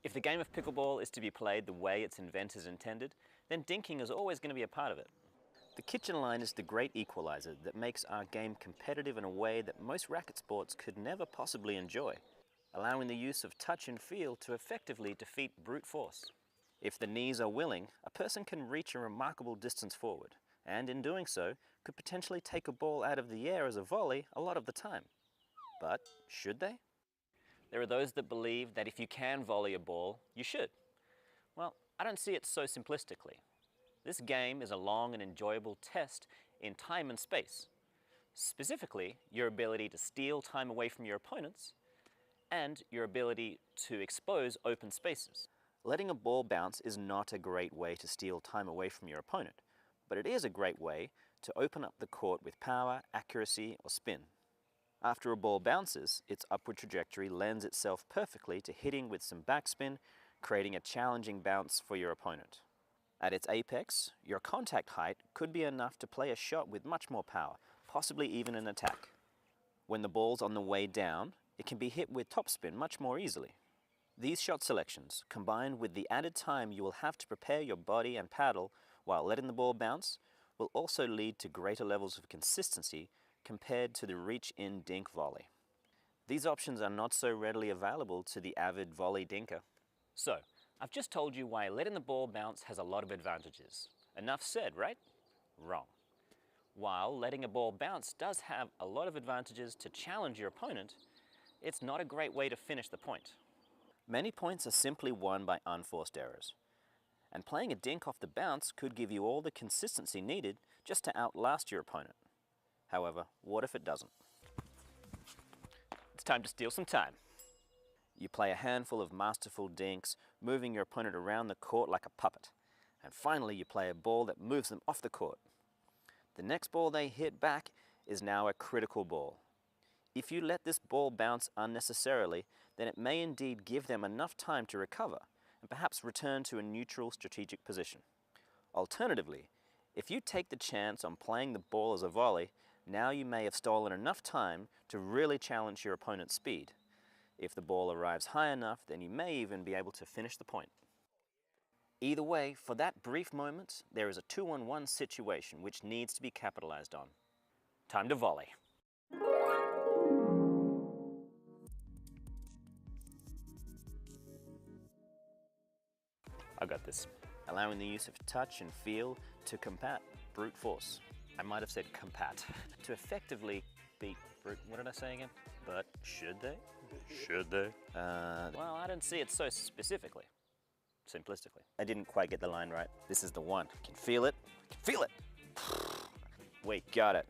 If the game of pickleball is to be played the way its inventors intended, then dinking is always going to be a part of it. The kitchen line is the great equalizer that makes our game competitive in a way that most racket sports could never possibly enjoy, allowing the use of touch and feel to effectively defeat brute force. If the knees are willing, a person can reach a remarkable distance forward, and in doing so, could potentially take a ball out of the air as a volley a lot of the time. But should they? There are those that believe that if you can volley a ball, you should. Well, I don't see it so simplistically. This game is a long and enjoyable test in time and space. Specifically, your ability to steal time away from your opponents and your ability to expose open spaces. Letting a ball bounce is not a great way to steal time away from your opponent, but it is a great way to open up the court with power, accuracy, or spin. After a ball bounces, its upward trajectory lends itself perfectly to hitting with some backspin, creating a challenging bounce for your opponent. At its apex, your contact height could be enough to play a shot with much more power, possibly even an attack. When the ball's on the way down, it can be hit with topspin much more easily. These shot selections, combined with the added time you will have to prepare your body and paddle while letting the ball bounce, will also lead to greater levels of consistency compared to the reach-in dink volley. These options are not so readily available to the avid volley dinker. So, I've just told you why letting the ball bounce has a lot of advantages. Enough said, right? Wrong. While letting a ball bounce does have a lot of advantages to challenge your opponent, it's not a great way to finish the point. Many points are simply won by unforced errors. And playing a dink off the bounce could give you all the consistency needed just to outlast your opponent. However, what if it doesn't? It's time to steal some time. You play a handful of masterful dinks, moving your opponent around the court like a puppet. And finally, you play a ball that moves them off the court. The next ball they hit back is now a critical ball. If you let this ball bounce unnecessarily, then it may indeed give them enough time to recover and perhaps return to a neutral strategic position. Alternatively, if you take the chance on playing the ball as a volley, now you may have stolen enough time to really challenge your opponent's speed. If the ball arrives high enough, then you may even be able to finish the point. Either way, for that brief moment, there is a 2-on-1 situation which needs to be capitalized on. Time to volley. I got this. Allowing the use of touch and feel to combat brute force. I might have said combat. To effectively beat brute, what did I say again? But should they? Should they? Well, I didn't see it so specifically. Simplistically. I didn't quite get the line right. This is the one. I can feel it. I can feel it. Wait, got it.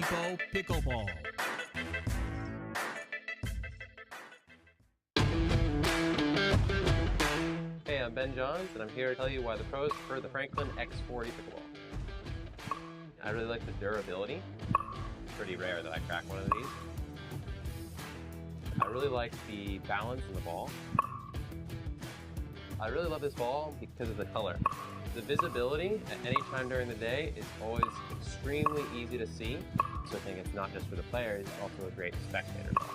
People Pickleball. Hey, I'm Ben Johns, and I'm here to tell you why the pros prefer the Franklin X40 pickleball. I really like the durability. It's pretty rare that I crack one of these. I really like the balance in the ball. I really love this ball because of the color. The visibility at any time during the day is always extremely easy to see, so I think it's not just for the players, it's also a great spectator ball.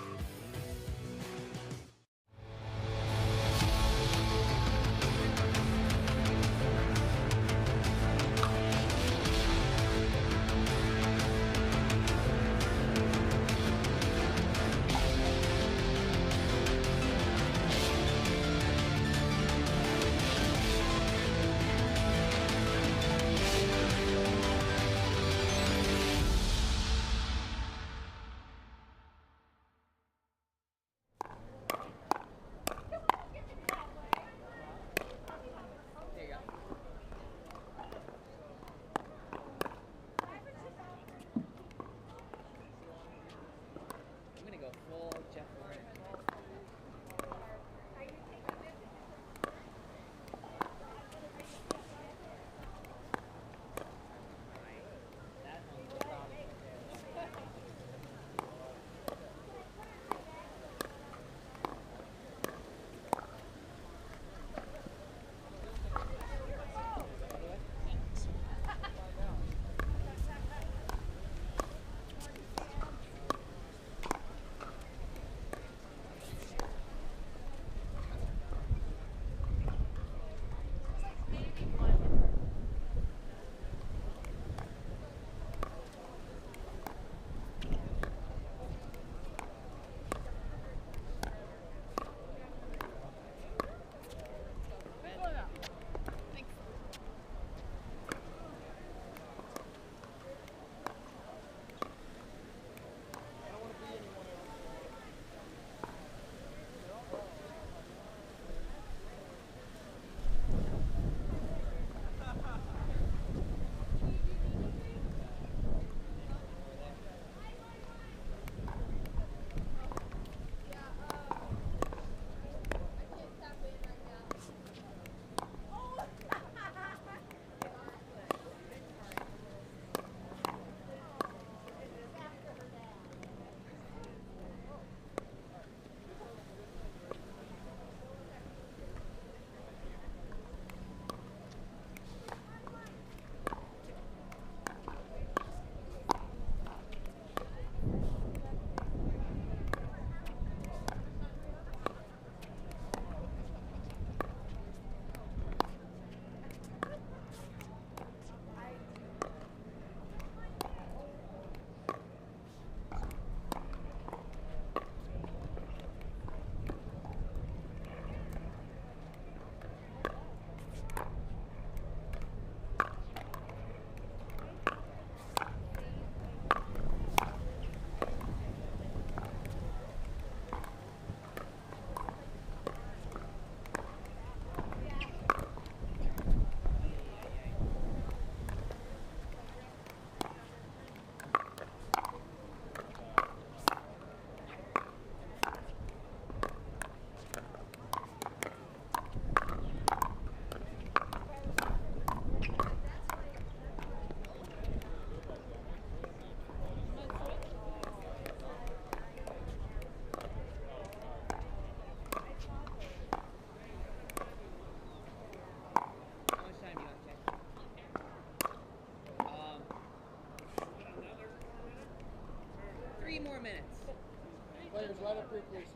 Players, right up here, please.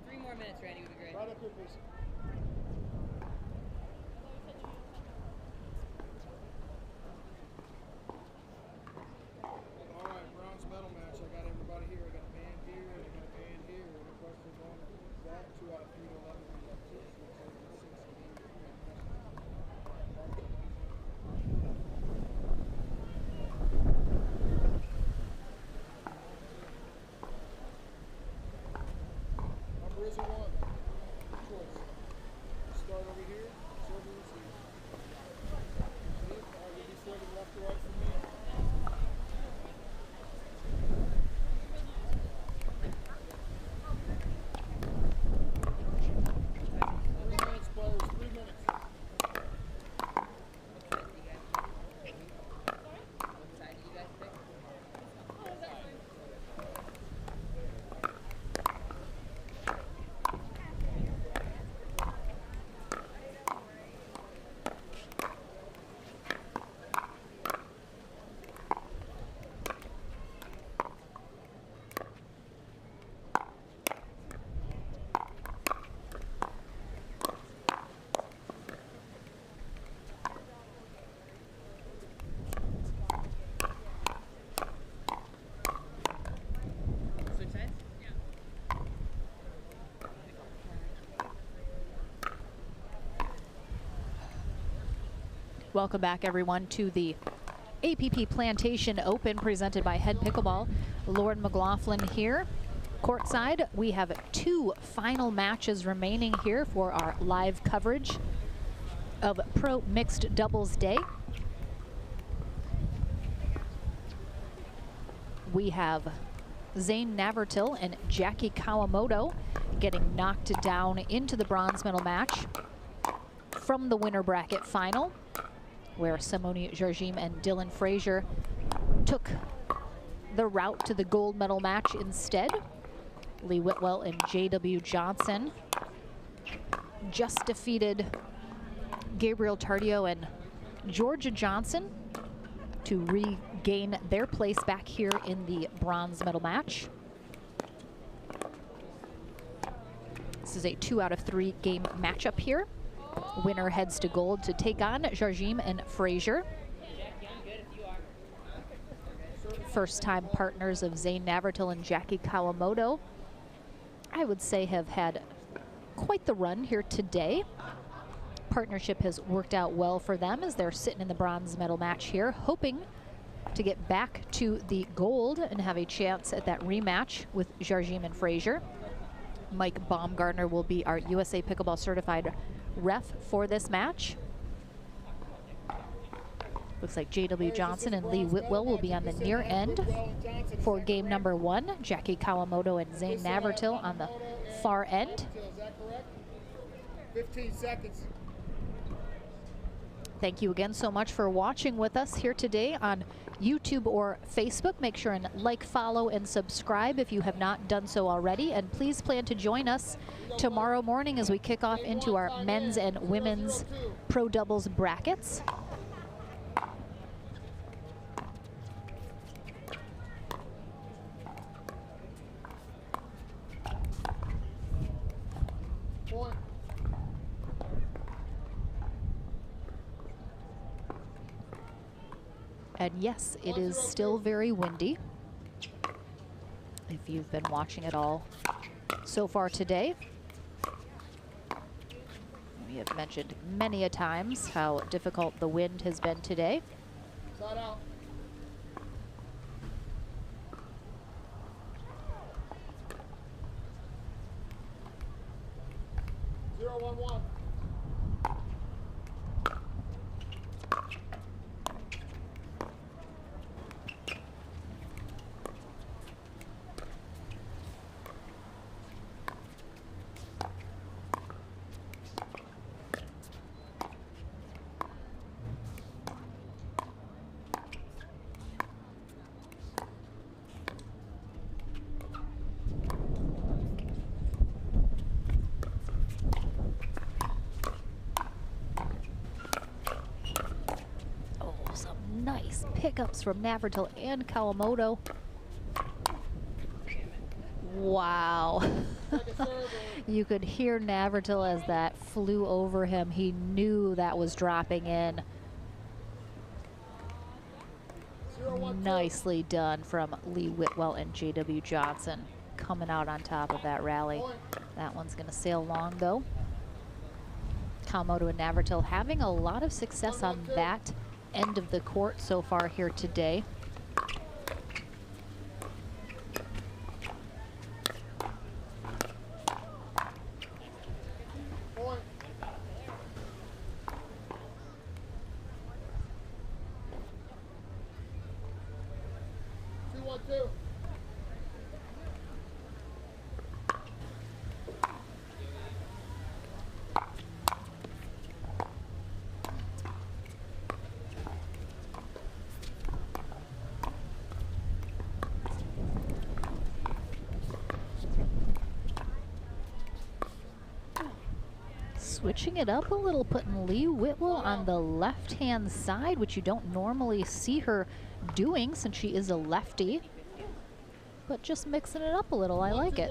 3 more minutes, Randy, would be great. Right up here, please. All right, bronze medal match. I got everybody here. I got a band here, and I got a band here. Any questions on that? 2 out of 3 to 11. We got 2, 6, 8, 16. Number is a 1. Good choice. Welcome back, everyone, to the APP Plantation Open presented by Head Pickleball. Lauren McLaughlin here. Courtside, we have 2 final matches remaining here for our live coverage of Pro Mixed Doubles Day. We have Zane Navratil and Jackie Kawamoto getting knocked down into the bronze medal match from the winner bracket final, where Simone Jargim and Dylan Frazier took the route to the gold medal match instead. Lee Whitwell and J.W. Johnson just defeated Gabriel Tardio and Georgia Johnson to regain their place back here in the bronze medal match. This is a 2 out of 3 game matchup here. Winner heads to gold to take on Jargim and Frazier. First-time partners of Zane Navratil and Jackie Kawamoto, I would say, have had quite the run here today. Partnership has worked out well for them as they're sitting in the bronze medal match here, hoping to get back to the gold and have a chance at that rematch with Jargim and Frazier. Mike Baumgartner will be our USA Pickleball certified ref for this match. Looks like J.W. Johnson and Lee Whitwell will be on the near end for game number 1. Jackie Kawamoto and Zane Navratil on the far end. Is that correct? 15 seconds. Thank you again so much for watching with us here today on YouTube or Facebook. Make sure and like, follow, and subscribe if you have not done so already. And please plan to join us tomorrow morning as we kick off into our men's and women's pro doubles brackets. And yes, it is still very windy. If you've been watching it all so far today, we have mentioned many a times how difficult the wind has been today. Side out. Zero, 1, 1. Nice pickups from Navratil and Kawamoto. Wow. You could hear Navratil as that flew over him. He knew that was dropping in. Nicely done from Lee Whitwell and J.W. Johnson coming out on top of that rally. That one's going to sail long, though. Kawamoto and Navratil having a lot of success on that end of the court so far here today. Switching it up a little, putting Lee Whitwell on the left-hand side, which you don't normally see her doing since she is a lefty. But just mixing it up a little, I like it.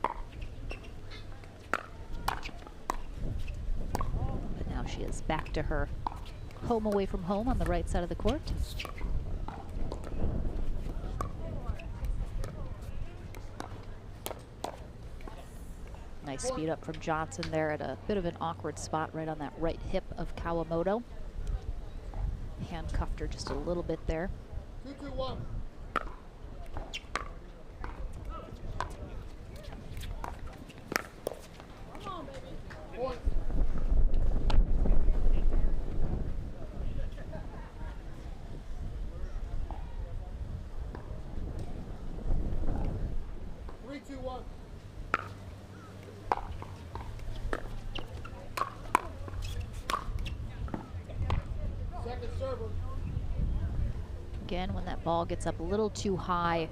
But now she is back to her home away from home on the right side of the court. Nice speed up from Johnson there at a bit of an awkward spot right on that right hip of Kawamoto. Handcuffed her just a little bit there. 2-2-1. Come on, baby. Point. Again, when that ball gets up a little too high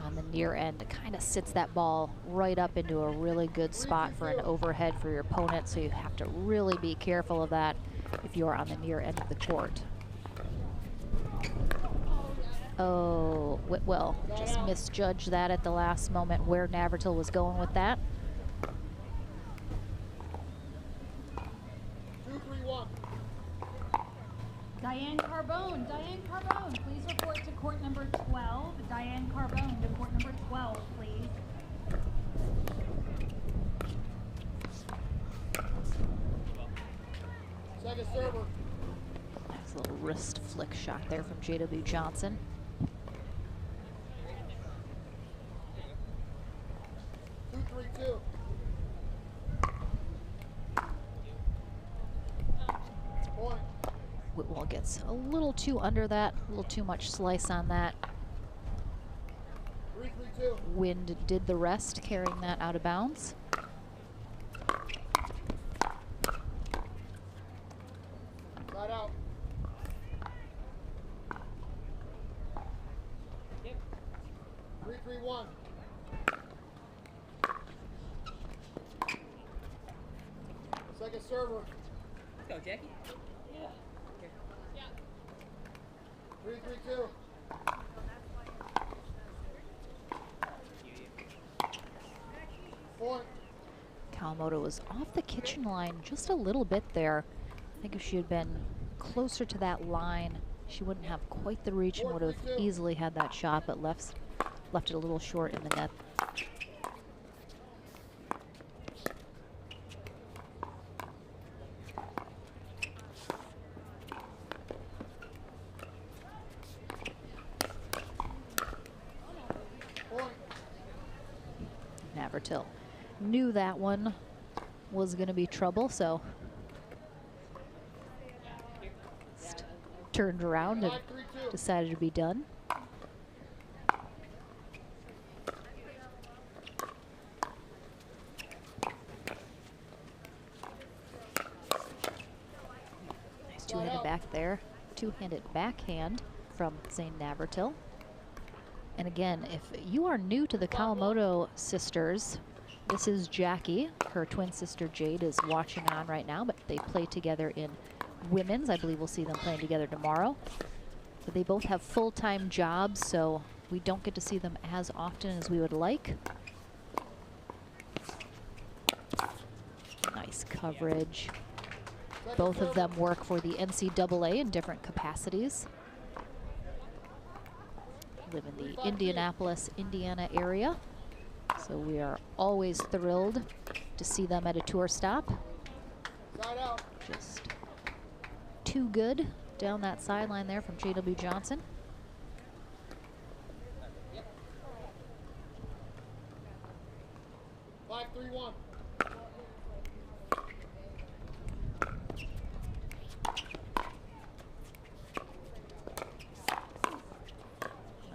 on the near end, it kind of sits that ball right up into a really good spot for an overhead for your opponent, so you have to really be careful of that if you're on the near end of the court. Oh, Whitwell just misjudged that at the last moment where Navratil was going with that. 2-3-1. Diane Carbone, please report to court number 12. Diane Carbone to court number 12, please. Second server. Nice little wrist flick shot there from J.W. Johnson. Whitwell gets a little too under that, a little too much slice on that. 3-3-2. Wind did the rest, carrying that out of bounds. Side out. Yep. 3-3-1. Second server. Let's go, Jackie. 3-3-2. Point. Kawamoto was off the kitchen line just a little bit there. I think if she had been closer to that line, she wouldn't have quite the reach and would have easily had that shot, but left it a little short in the net. Navratil knew that one was going to be trouble, so turned around and decided to be done. Nice two-handed back there, two-handed backhand from Zane Navratil. And again, if you are new to the Kawamoto sisters, this is Jackie. Her twin sister Jade is watching on right now, but they play together in women's. I believe we'll see them playing together tomorrow. But they both have full-time jobs, so we don't get to see them as often as we would like. Nice coverage. Both of them work for the NCAA in different capacities. Live in the Indianapolis, Indiana area. So we are always thrilled to see them at a tour stop. Just too good down that sideline there from J.W. Johnson. Yep. 5-3-1.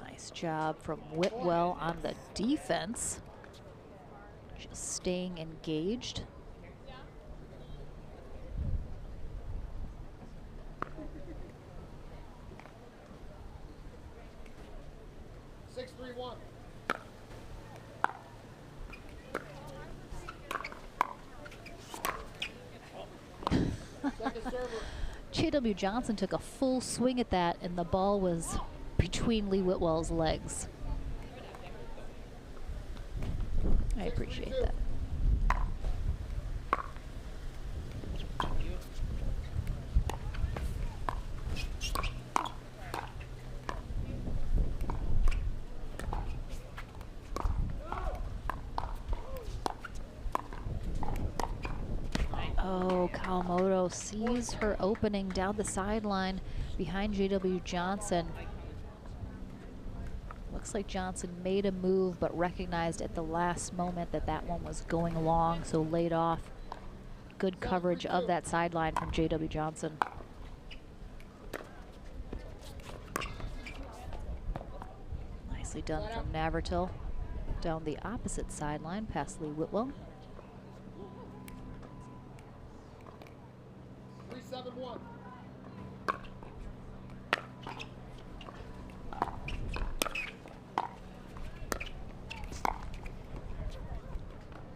Nice job from Whitwell on the defense. Just staying engaged. J.W. Johnson took a full swing at that, and the ball was between Lee Whitwell's legs. I appreciate that. Kawamoto sees her opening down the sideline behind JW Johnson. Looks like Johnson made a move, but recognized at the last moment that that one was going long, so laid off. Good coverage of that sideline from JW Johnson. Nicely done from Navratil. Down the opposite sideline past Lee Whitwell. 3-7-1.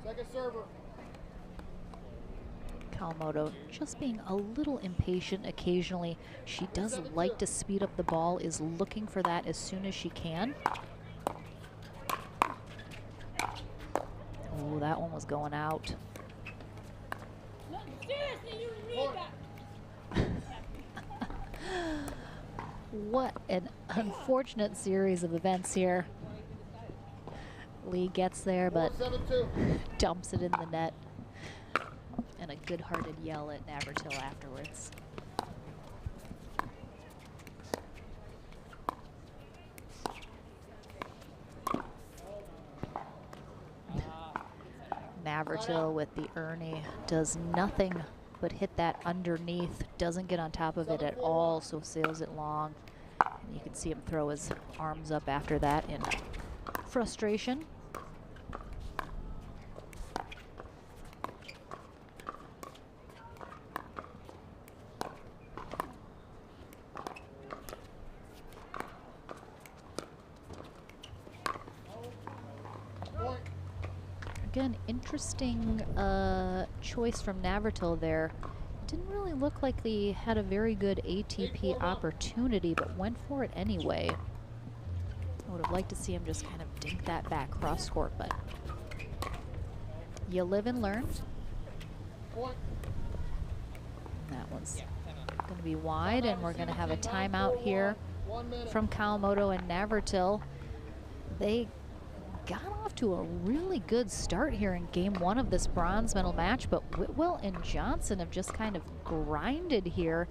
Second server. Kawamoto just being a little impatient occasionally. She does like to speed up the ball, is looking for that as soon as she can. Oh, that one was going out. What an unfortunate series of events here. Lee gets there, but dumps it in the net. And a good-hearted yell at Navratil afterwards. Navratil with the Ernie does nothing but hit that underneath, doesn't get on top of it at all, so sails it long. And you can see him throw his arms up after that in frustration. Again, interesting choice from Navratil there. Didn't really look like he had a very good ATP opportunity, but went for it anyway. I would have liked to see him just kind of dink that back cross court, but you live and learn. That one's going to be wide, and we're going to have a timeout here from Kawamoto and Navratil. They got off to a really good start here in game one of this bronze medal match, but Whitwell and Johnson have just kind of grinded here,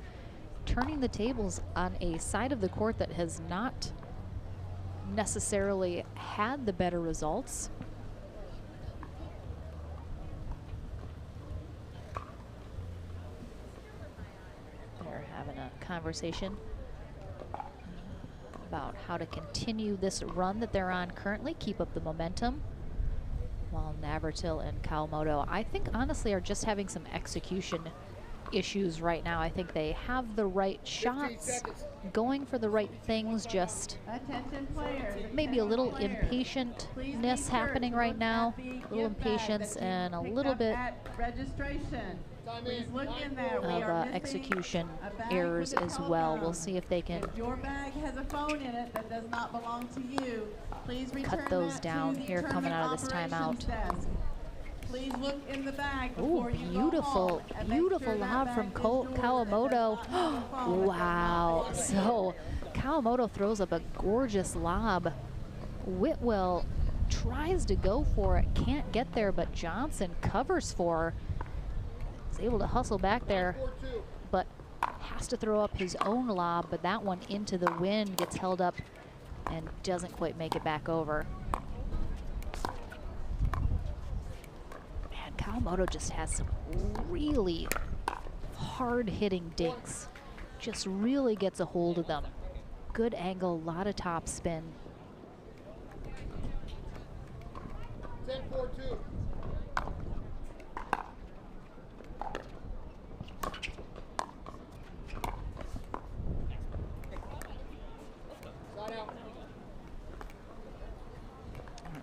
turning the tables on a side of the court that has not necessarily had the better results. They're having a conversation about how to continue this run that they're on currently, keep up the momentum, while Navratil and Kawamoto, I think honestly, are just having some execution issues right now. I think they have the right shots, going for the right things, just maybe a little impatientness happening right now, a little impatience and a little bit of execution errors as well. We'll see if they can cut those down here coming out of this timeout. Please look in the bag. Oh, beautiful, beautiful lob from Kawamoto. Wow. So Kawamoto throws up a gorgeous lob. Whitwell tries to go for it, can't get there, but Johnson covers for her. He's able to hustle back there, but has to throw up his own lob, but that one into the wind, gets held up and doesn't quite make it back over. Kawamoto just has some really hard-hitting dinks. Just really gets a hold of them. Good angle, a lot of top spin. 10-4-2.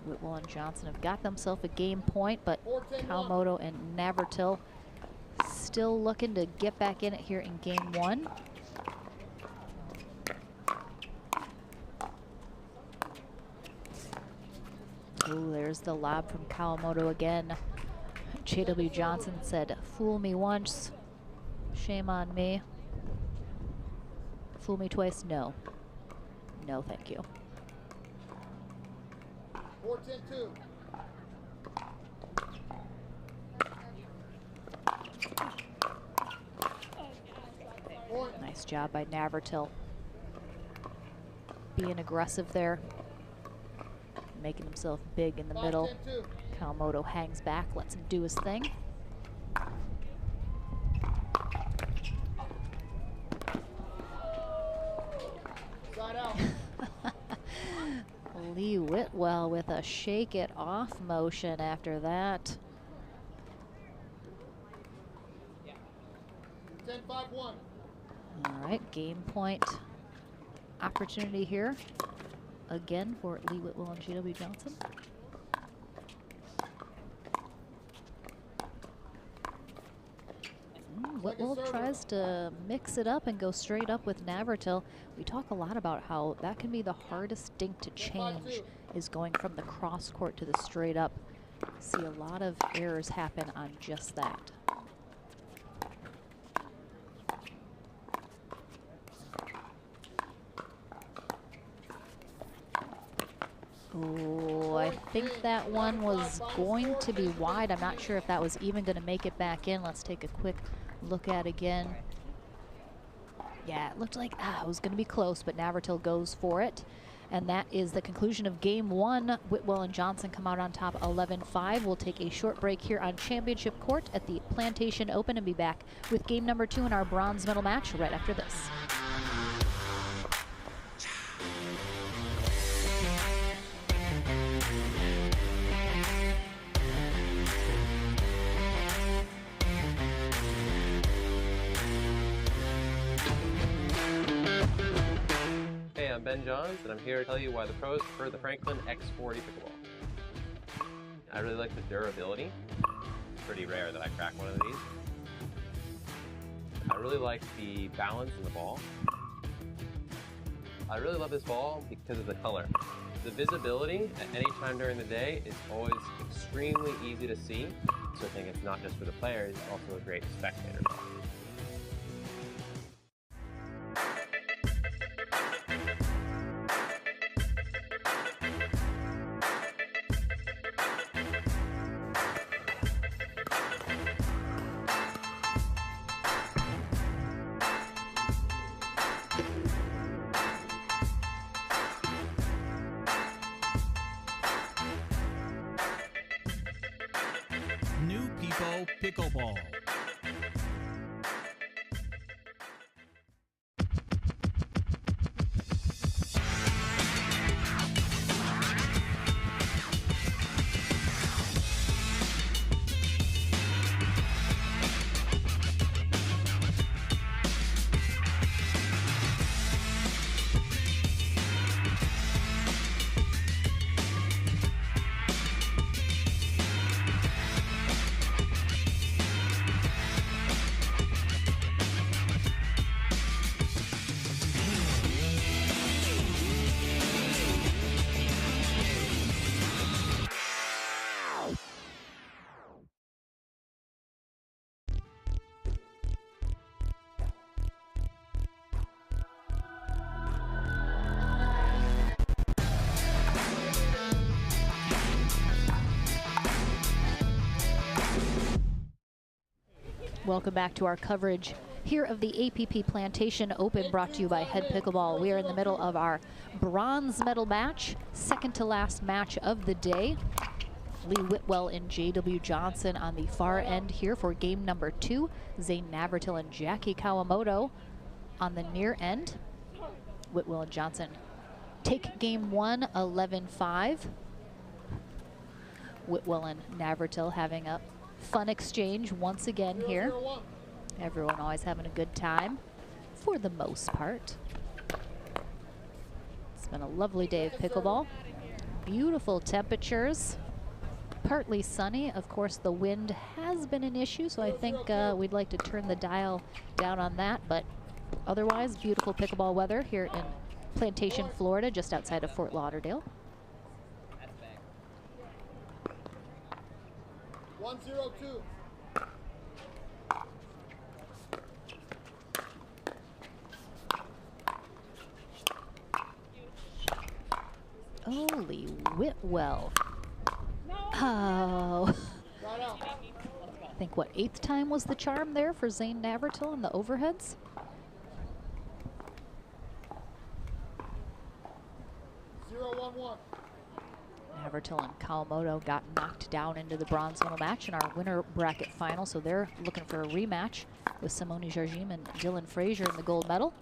Whitwell and Johnson have got themselves a game point, but Kawamoto and Navratil still looking to get back in it here in game one. Oh, there's the lob from Kawamoto again. JW Johnson said, "Fool me once, shame on me. Fool me twice, no. No, thank you." 4-10-2. Nice job by Navratil. Being aggressive there. Making himself big in the middle. Kawamoto hangs back, lets him do his thing. Lee Whitwell with a shake it off motion after that. 10-5-1. All right, game point opportunity here again for Lee Whitwell and J.W. Johnson. Whitwell tries to mix it up and go straight up with Navratil. We talk a lot about how that can be the hardest dink to change, is going from the cross court to the straight up. See a lot of errors happen on just that. Oh, I think that one was going to be wide. I'm not sure if that was even going to make it back in. Let's take a quick look at again. Yeah, it looked like it was going to be close, but Navratil goes for it. And that is the conclusion of game one. Whitwell and Johnson come out on top 11-5. We'll take a short break here on Championship Court at the Plantation Open and be back with game number 2 in our bronze medal match right after this. I'm Ben Johns, and I'm here to tell you why the pros prefer the Franklin X40 pickleball. I really like the durability. It's pretty rare that I crack one of these. I really like the balance in the ball. I really love this ball because of the color. The visibility at any time during the day is always extremely easy to see, so I think it's not just for the players, it's also a great spectator ball. New People Pickleball. Welcome back to our coverage here of the APP Plantation Open, brought to you by Head Pickleball. We are in the middle of our bronze medal match, second to last match of the day. Lee Whitwell and J.W. Johnson on the far end here for game number 2. Zane Navratil and Jackie Kawamoto on the near end. Whitwell and Johnson take game 1, 11-5. Whitwell and Navratil having a fun exchange once again here. Everyone always having a good time for the most part. It's been a lovely day of pickleball. Beautiful temperatures. Partly sunny. Of course, the wind has been an issue, so I think we'd like to turn the dial down on that. But otherwise, beautiful pickleball weather here in Plantation, Florida, just outside of Fort Lauderdale. 1-0-2. Lee Whitwell. Oh. I think, what, 8th time was the charm there for Zane Navratil on the overheads? 1-1. Navratil and Kawamoto got knocked down into the bronze medal match in our winner bracket final, so they're looking for a rematch with Simone Jargim and Dylan Frazier in the gold medal.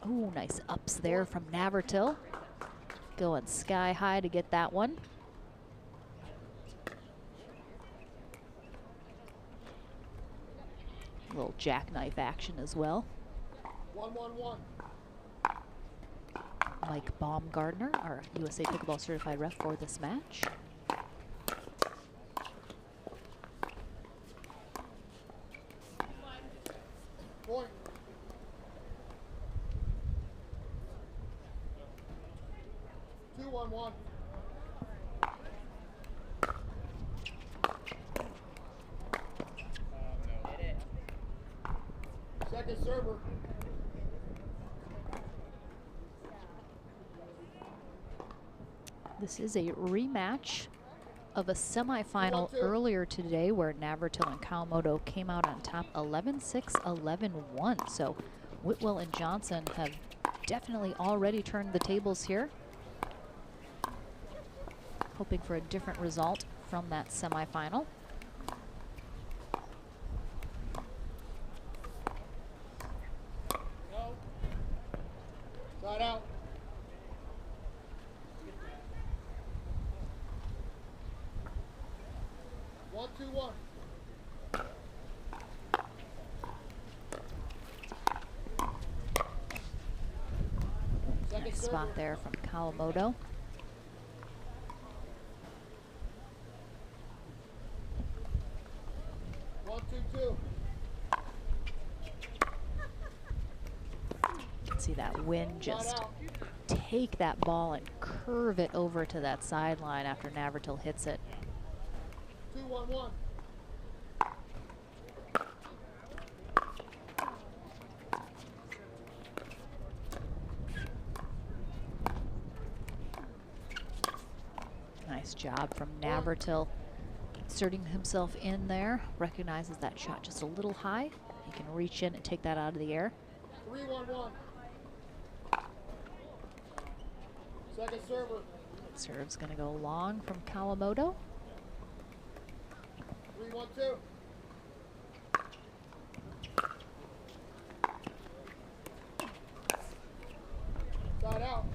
Oh, nice ups there from Navratil. Going sky high to get that one. A little jackknife action as well. 1-1-1. Mike Baumgardner, our USA Pickleball Certified Ref for this match. Point. 2-1-1. Second server. This is a rematch of a semifinal earlier today where Navratil and Kawamoto came out on top 11-6, 11-1. So Whitwell and Johnson have definitely already turned the tables here. Hoping for a different result from that semifinal. Side out. 1-2-1. Nice spot there from Kawamoto. See that wind just take that ball and curve it over to that sideline after Navratil hits it. 2-1-1. Nice job from Navratil inserting himself in there. Recognizes that shot just a little high. He can reach in and take that out of the air. 3-1-1. Second server. Serve's going to go long from Kawamoto. 3-1-2. Side out.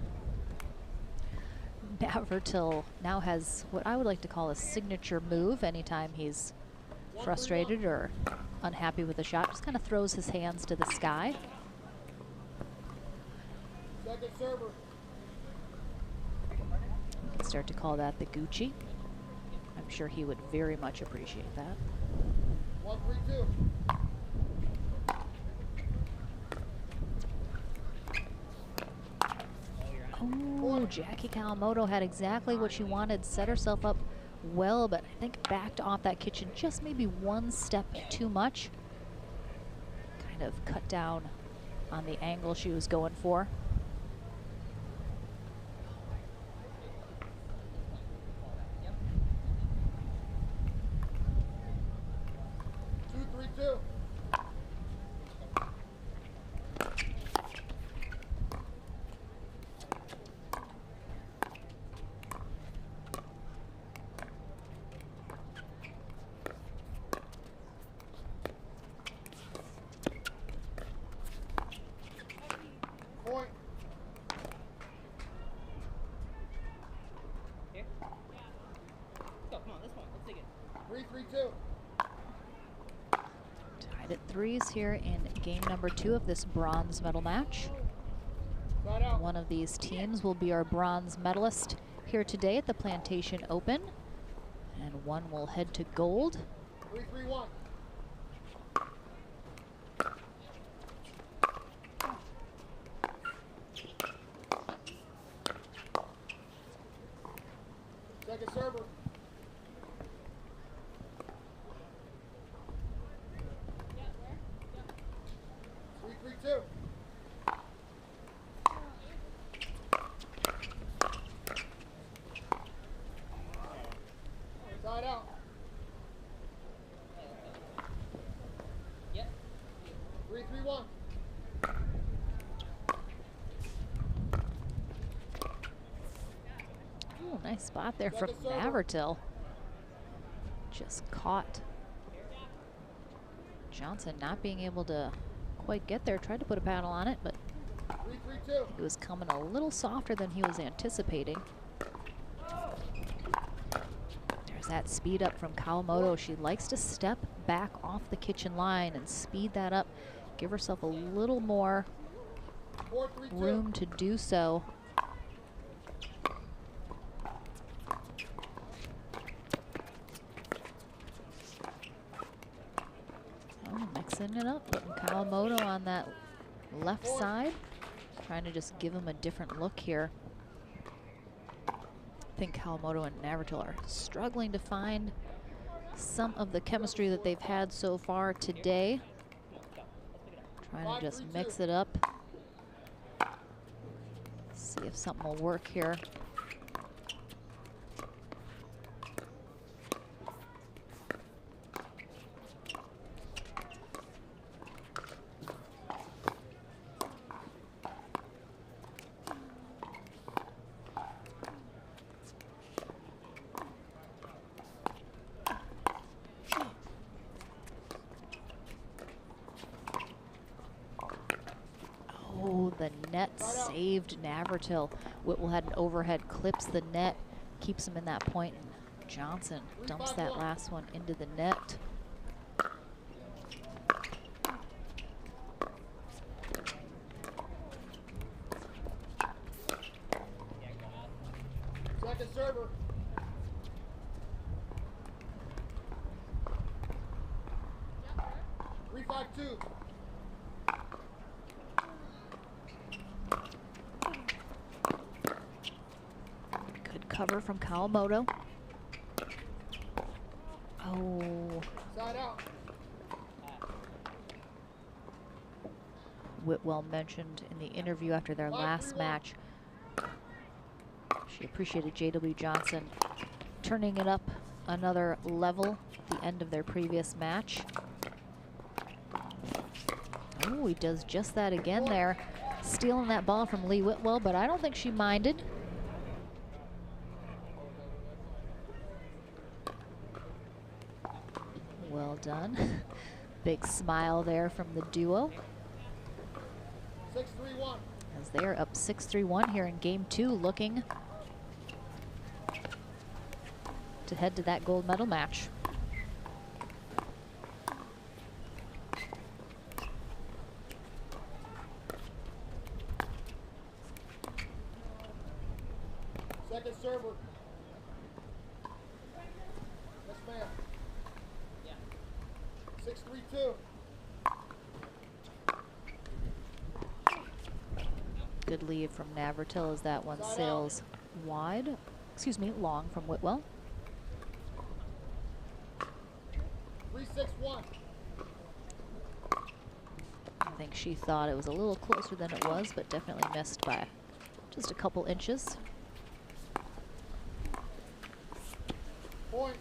Navratil now has what I would like to call a signature move anytime he's frustrated or unhappy with a shot. Just kind of throws his hands to the sky. Second server. You can start to call that the Gucci. I'm sure he would very much appreciate that. 1-3-2. Oh, Jackie Kawamoto had exactly what she wanted, set herself up well, but I think backed off that kitchen just maybe one step too much. Kind of cut down on the angle she was going for. 2-3-2. Point. Here? Let's go, come on, this one, let's take it. 3-3-2. Tied at threes here in game number 2 of this bronze medal match. Side out. One of these teams will be our bronze medalist here today at the Plantation Open, and one will head to gold. 3-3-1. Second server. 3-3-2. Side out. Yep. 3-3-1. Nice spot there from Navratil. Just caught Johnson not being able to quite get there. Tried to put a paddle on it, but it was coming a little softer than he was anticipating. There's that speed up from Kawamoto. She likes to step back off the kitchen line and speed that up. Give herself a little more room to do so. Oh, mixing it up, putting Kawamoto on that left side. Trying to just give him a different look here. I think Kawamoto and Navratil are struggling to find some of the chemistry that they've had so far today. Trying to just mix it up. See if something will work here. The net saved Navratil. Whitwell had an overhead, clips the net, keeps him in that point. And Johnson dumps that last one into the net. Second server. Three, 5-2. Cover from Kawamoto. Oh. Side out. Whitwell mentioned in the interview after their last match, she appreciated J.W. Johnson turning it up another level at the end of their previous match. Oh, he does just that again there. Stealing that ball from Lee Whitwell, but I don't think she minded. Well done. Big smile there from the duo. 6-3-1. As they are up 6-3-1 here in game 2, looking to head to that gold medal match. Second server. Yes, ma'am. 6-3-2. Good lead from Navratil as that one sails wide. Excuse me, long from Whitwell. 3-6-1. I think she thought it was a little closer than it was, but definitely missed by just a couple inches. Point.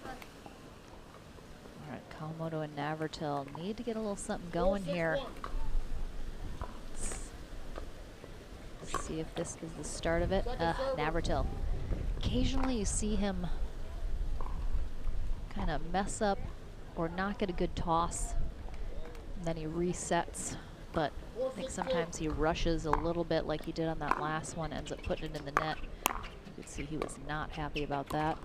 All right, Kawamoto and Navratil need to get a little something going here. Let's see if this is the start of it. Navratil. Occasionally you see him kind of mess up or not get a good toss, and then he resets. But I think sometimes he rushes a little bit like he did on that last one, ends up putting it in the net. You could see he was not happy about that.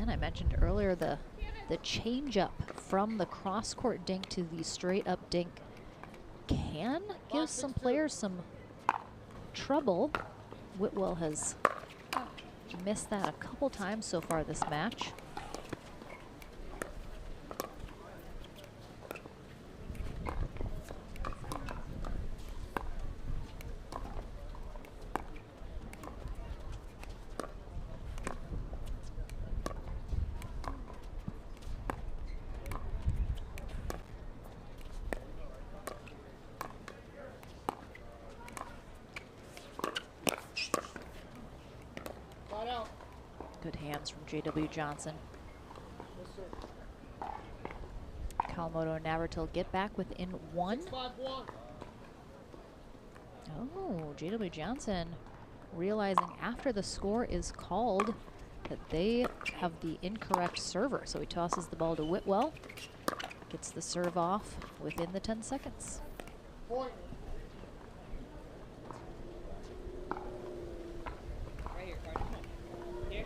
I mentioned earlier the change up from the cross court dink to the straight up dink can give some players some trouble. Whitwell has missed that a couple times so far this match. defense from J.W. Johnson. Kawamoto and Navratil get back within 1. Oh, J.W. Johnson realizing after the score is called that they have the incorrect server. So he tosses the ball to Whitwell, gets the serve off within the 10 seconds. Point. Right here, Carter. Come on. Here.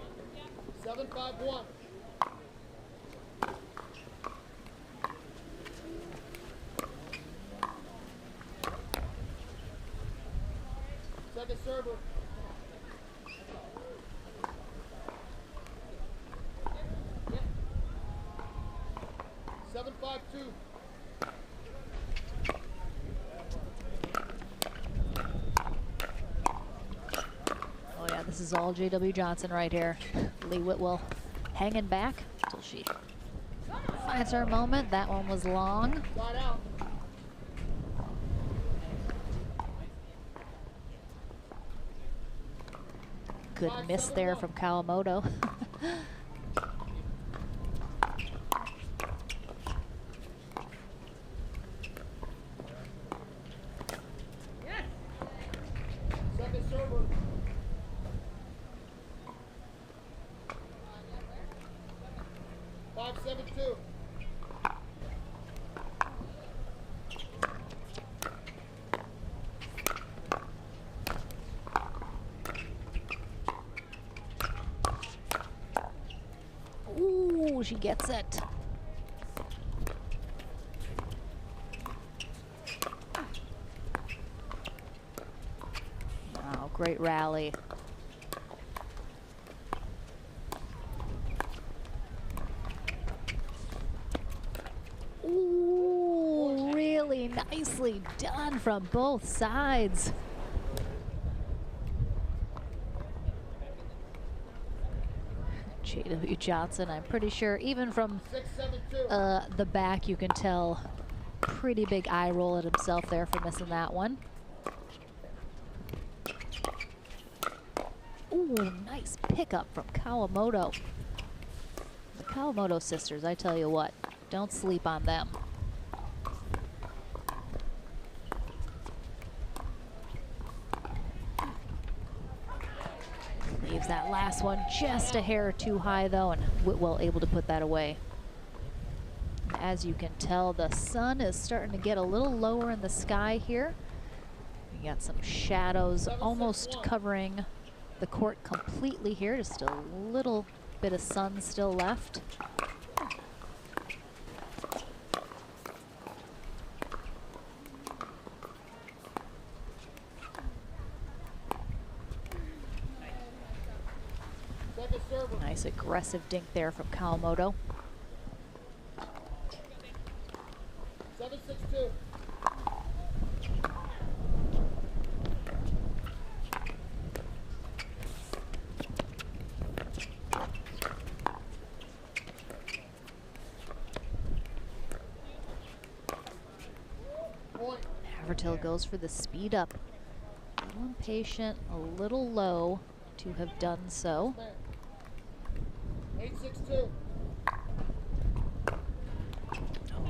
7-5-1. Second server. Yep. 7-5-2. Oh yeah, this is all J.W. Johnson right here. Lee Whitwell hanging back until she finds her moment. That one was long. Side out. Good miss there from Kawamoto. Second server. Five, 7-2. Ooh, she gets it. Wow, great rally. Ooh, really nicely done from both sides. J.W. Johnson, I'm pretty sure, even from the back, you can tell pretty big eye roll at himself there for missing that one. Ooh, nice pickup from Kawamoto. The Kawamoto sisters, I tell you what, don't sleep on them. Leaves that last one just a hair too high though, and Whitwell able to put that away. As you can tell, the sun is starting to get a little lower in the sky here. We got some shadows almost covering the court completely here, just a little bit of sun still left. Nice aggressive dink there from Kawamoto. 7-6-2. Navratil goes for the speed up. A little impatient, a little low to have done so. 8-6-2.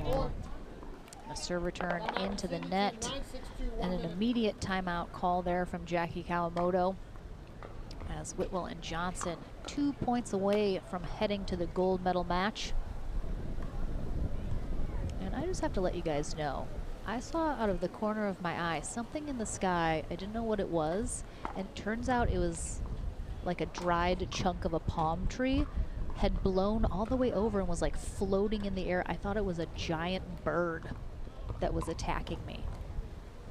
Oh. A serve return into the net, and an immediate timeout call there from Jackie Kawamoto, as Whitwell and Johnson 2 points away from heading to the gold medal match. And I just have to let you guys know, I saw out of the corner of my eye something in the sky. I didn't know what it was, and it turns out it was like a dried chunk of a palm tree had blown all the way over and was like floating in the air. I thought it was a giant bird that was attacking me.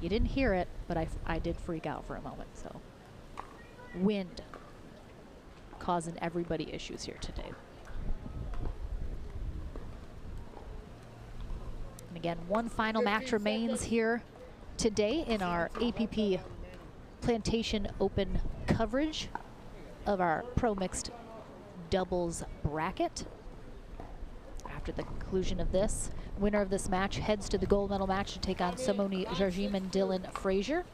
You didn't hear it, but I did freak out for a moment. So wind causing everybody issues here today. And again, one final match remains here today in our APP Plantation Open coverage of our Pro Mixed doubles bracket. After the conclusion of this, winner of this match heads to the gold medal match to take on Simone Jargim and Dylan Frazier.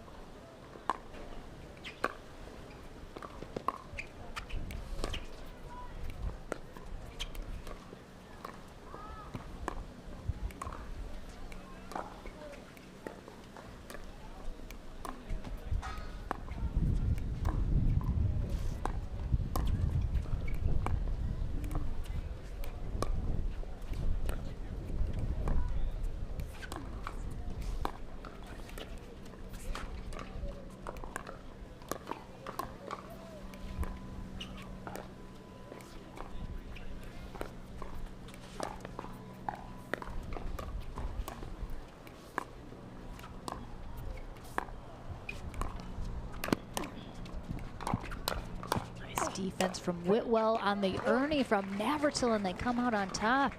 defense from Whitwell on the Ernie from Navratil, and they come out on top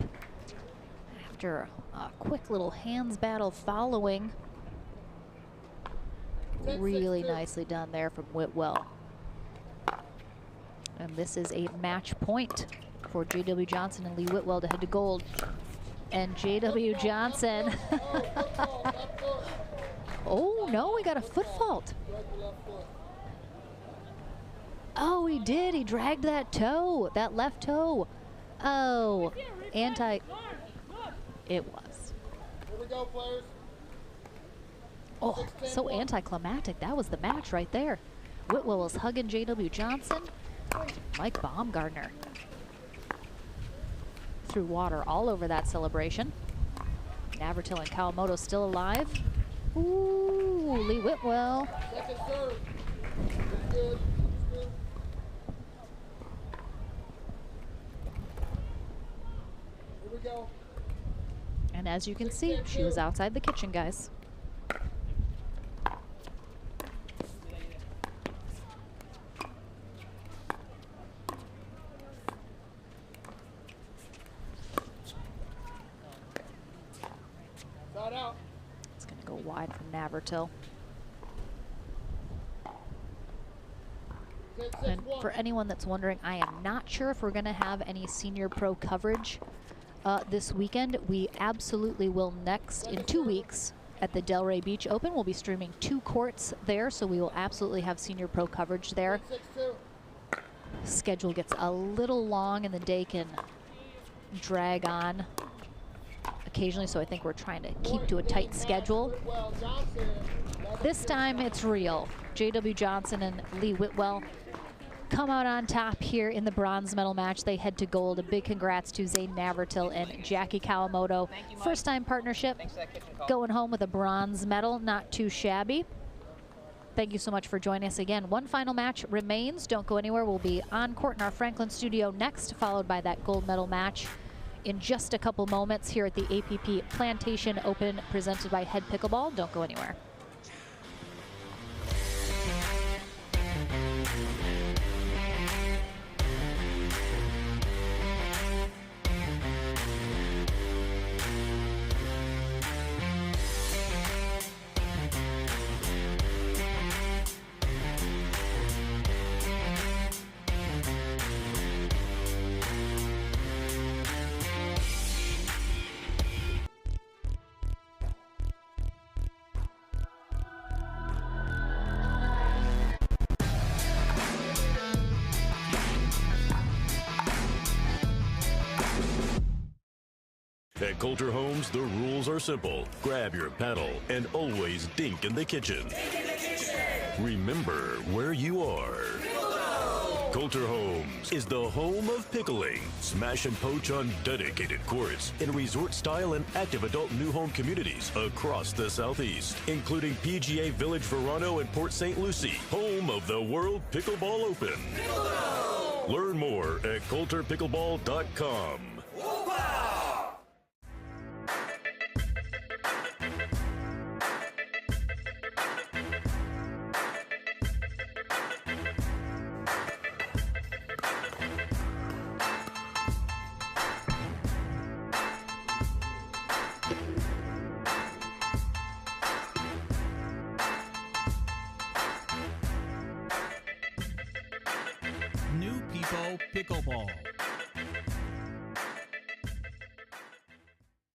after a quick little hands battle following. Really nicely done there from Whitwell. And this is a match point for J.W. Johnson and Lee Whitwell to head to gold. And J.W. Johnson. Oh, no, we got a foot fault. Oh, he did. He dragged that toe, that left toe. Oh, it was. Here we go, players. Oh, so anticlimactic. That was the match right there. Whitwell was hugging J.W. Johnson. Mike Baumgartner threw water all over that celebration. Navratil and Kawamoto still alive. Ooh, Lee Whitwell. Second serve. That's good. That's good. Here we go. And as you can see, she was outside the kitchen, guys. It's going to go wide from Navratil. And for anyone that's wondering, I am not sure if we're going to have any senior pro coverage this weekend. We absolutely will next in 2 weeks at the Delray Beach Open. We'll be streaming 2 courts there, so we will absolutely have senior pro coverage there. Schedule gets a little long and the day can drag on occasionally, so I think we're trying to keep to a tight schedule. This time it's real. J.W. Johnson and Lee Whitwell come out on top here in the bronze medal match. They head to gold. A big congrats to Zane Navratil and Jackie Kawamoto. First time partnership, going home with a bronze medal, not too shabby. Thank you so much for joining us again. One final match remains. Don't go anywhere. We'll be on court in our Franklin studio next, followed by that gold medal match in just a couple moments here at the APP Plantation Open presented by Head Pickleball. Don't go anywhere. At Coulter Homes, the rules are simple. Grab your paddle and always dink in the kitchen. Remember where you are. Coulter Homes is the home of pickling. Smash and poach on dedicated courts in resort-style and active adult new home communities across the Southeast, including PGA Village Verano and Port St. Lucie, home of the World Pickleball Open. Learn more at coulterpickleball.com. New People Pickleball.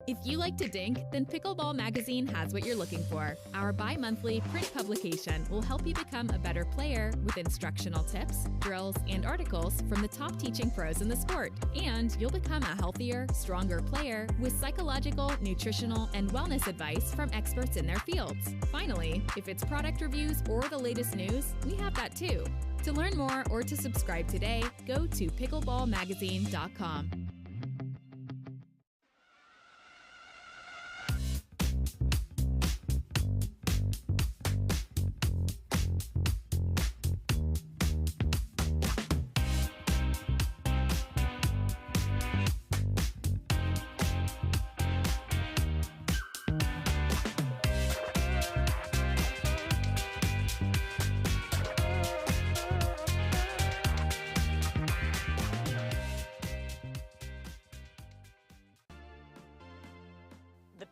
If you like to dink, then Pickleball Magazine has what you're looking for. Our bi-monthly print publication will help you become a better player with instructional tips, drills, and articles from the top teaching pros in the sport. And you'll become a healthier, stronger player with psychological, nutritional, and wellness advice from experts in their fields. Finally, if it's product reviews or the latest news, we have that too. To learn more or to subscribe today, go to pickleballmagazine.com.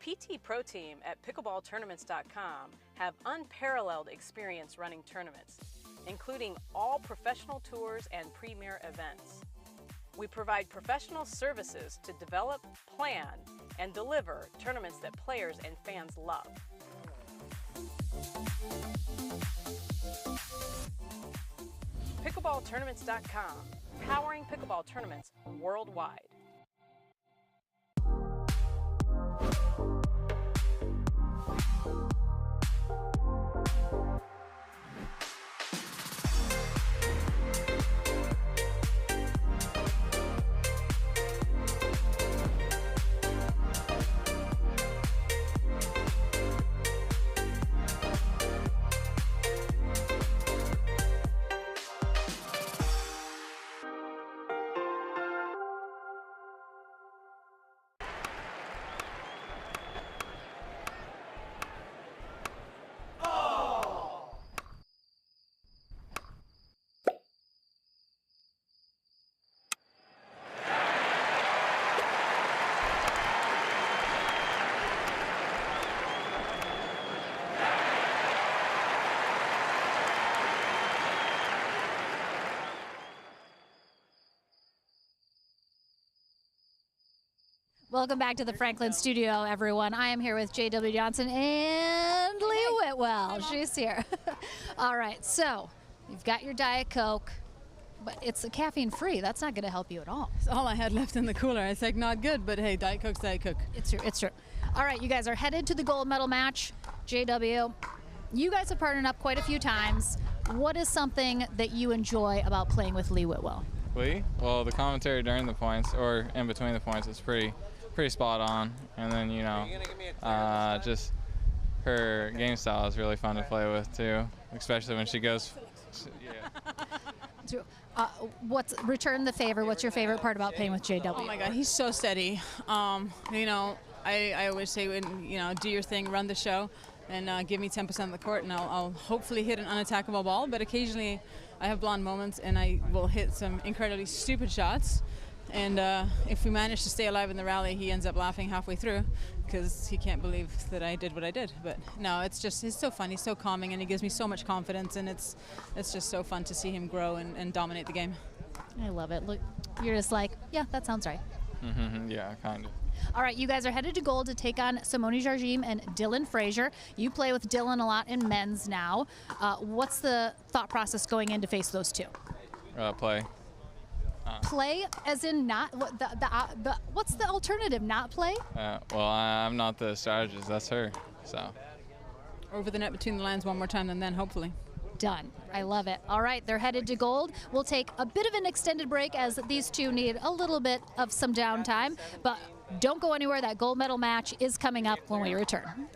PT Pro Team at pickleballtournaments.com have unparalleled experience running tournaments, including all professional tours and premier events. We provide professional services to develop, plan, and deliver tournaments that players and fans love. Pickleballtournaments.com, powering pickleball tournaments worldwide. Welcome back to the Franklin studio, everyone. I am here with J.W. Johnson and Lee Whitwell. She's here. All right, so you've got your Diet Coke, but it's caffeine-free. That's not going to help you at all. It's all I had left in the cooler. It's like not good, but hey, Diet Coke's Diet Coke. It's true. It's true. All right, you guys are headed to the gold medal match. J.W., you guys have partnered up quite a few times. What is something that you enjoy about playing with Lee Whitwell? Lee? Well, the commentary during the points or in between the points is pretty spot on, and then just her game style is really fun to play with too, especially when she goes. Return the favor. What's your favorite part about playing with JW? Oh my God, he's so steady. I always say, do your thing, run the show, and give me 10% of the court, and I'll hopefully hit an unattackable ball. But occasionally, I have blonde moments, and I will hit some incredibly stupid shots. And if we manage to stay alive in the rally, he ends up laughing halfway through because he can't believe that I did what I did. But no, he's so fun. He's so calming, and he gives me so much confidence, and it's just so fun to see him grow and dominate the game. I love it. Look, you're just like, yeah, that sounds right. Yeah, kind of. All right, you guys are headed to gold to take on Simone Jardim and Dylan Frazier. You play with Dylan a lot in men's now. What's the thought process going in to face those two? Play. Play as in not what's the alternative? Not play? Well, I'm not the strategist. That's her. So. Over the net between the lines one more time, and then hopefully. Done. I love it. All right, they're headed to gold. We'll take a bit of an extended break as these two need a little bit of some downtime, but don't go anywhere. That gold medal match is coming up when we return.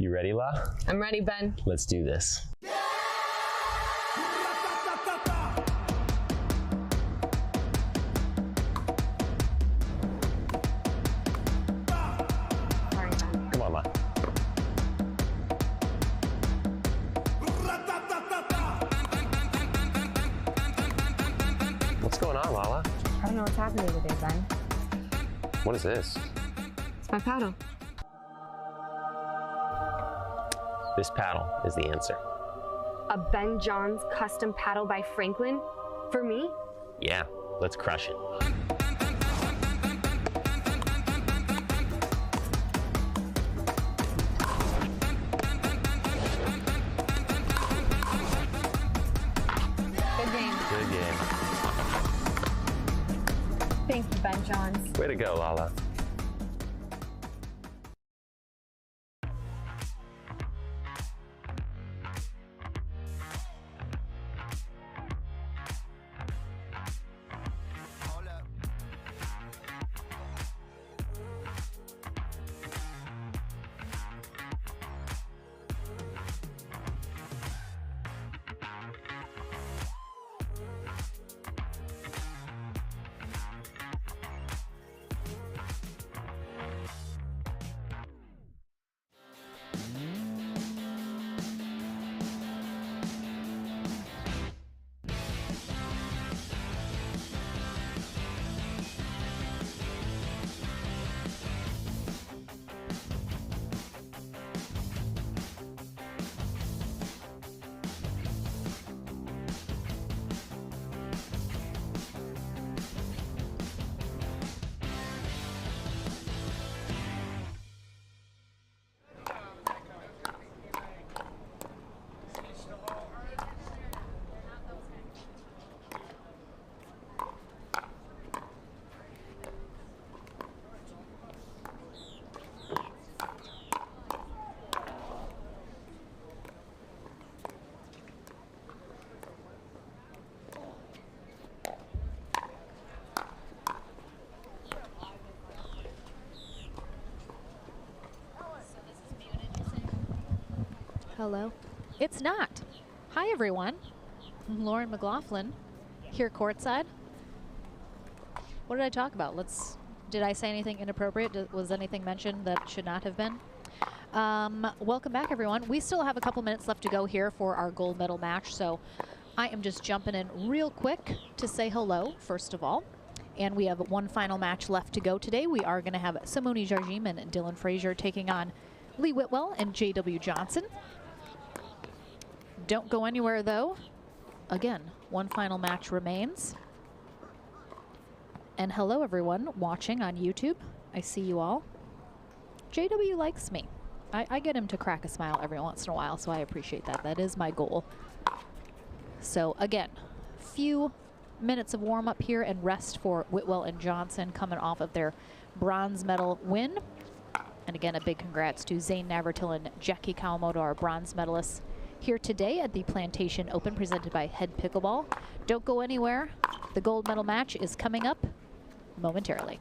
You ready, La? I'm ready, Ben. Let's do this. Sorry, Ben. Come on, La. What's going on, Lala? I don't know what's happening today, Ben. What is this? It's my paddle. This paddle is the answer. A Ben Johns custom paddle by Franklin? For me? Yeah, let's crush it. Good game. Good game. Thank you, Ben Johns. Way to go, Lala. Hello. It's not. Hi, everyone. I'm Lauren McLaughlin, here courtside. What did I talk about? Did I say anything inappropriate? Was anything mentioned that should not have been? Welcome back, everyone. We still have a couple minutes left to go here for our gold medal match, so I am just jumping in real quick to say hello, first of all. And we have one final match left to go today. We are going to have Simone Jargim and Dylan Frazier taking on Lee Whitwell and J.W. Johnson. Don't go anywhere, though. Again, one final match remains. And hello, everyone watching on YouTube. I see you all. JW likes me. I get him to crack a smile every once in a while, so I appreciate that. That is my goal. So, again, few minutes of warm-up here and rest for Whitwell and Johnson coming off of their bronze medal win. And again, a big congrats to Zane Navratil and Jackie Kawamoto, our bronze medalists, here today at the Plantation Open presented by Head Pickleball. Don't go anywhere. The gold medal match is coming up momentarily.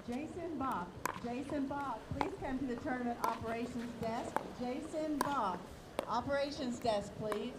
Jason Bach. Jason Bach, please come to the tournament operations desk. Jason Bach, operations desk, please.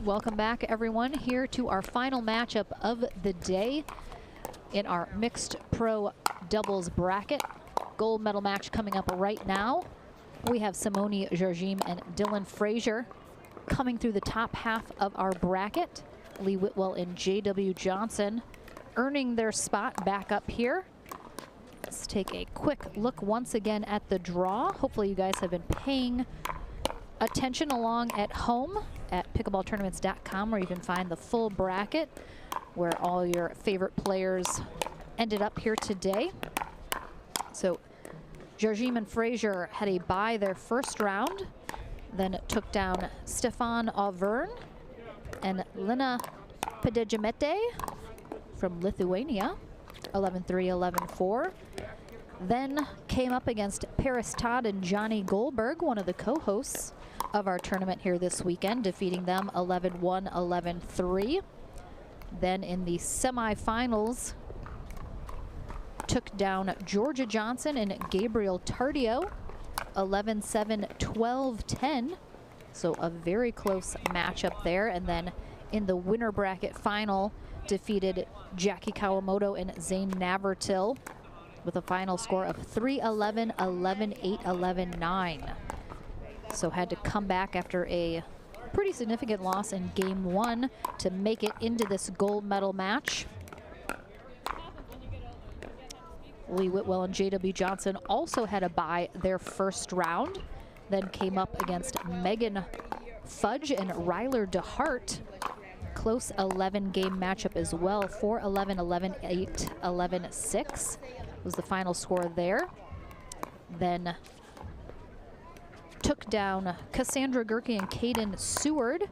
Welcome back, everyone, here to our final matchup of the day in our mixed pro doubles bracket. Gold medal match coming up right now. We have Simone Jargim and Dylan Frazier coming through the top half of our bracket. Lee Whitwell and J.W. Johnson earning their spot back up here. Let's take a quick look once again at the draw. Hopefully you guys have been paying attention along at home at pickleballtournaments.com, where you can find the full bracket where all your favorite players ended up here today. So Jargim and Frazier had a bye their first round, then took down Stefan Auvergne and Lina Pedejimete from Lithuania, 11-3, 11-4. Then came up against Paris Todd and Johnny Goldberg, one of the co-hosts of our tournament here this weekend, defeating them 11-1, 11-3. Then in the semifinals, took down Georgia Johnson and Gabriel Tardio, 11-7, 12-10. So a very close matchup there. And then in the winner bracket final, defeated Jackie Kawamoto and Zane Navratil with a final score of 3-11, 11-8, 11-9. So had to come back after a pretty significant loss in game one to make it into this gold medal match. Lee Whitwell and J.W. Johnson also had a bye their first round, then came up against Megan Fudge and Ryler DeHart. Close 11-game matchup as well, 4-11, 11-8, 11-6 was the final score there. Then took down Cassandra Gerke and Caden Seward,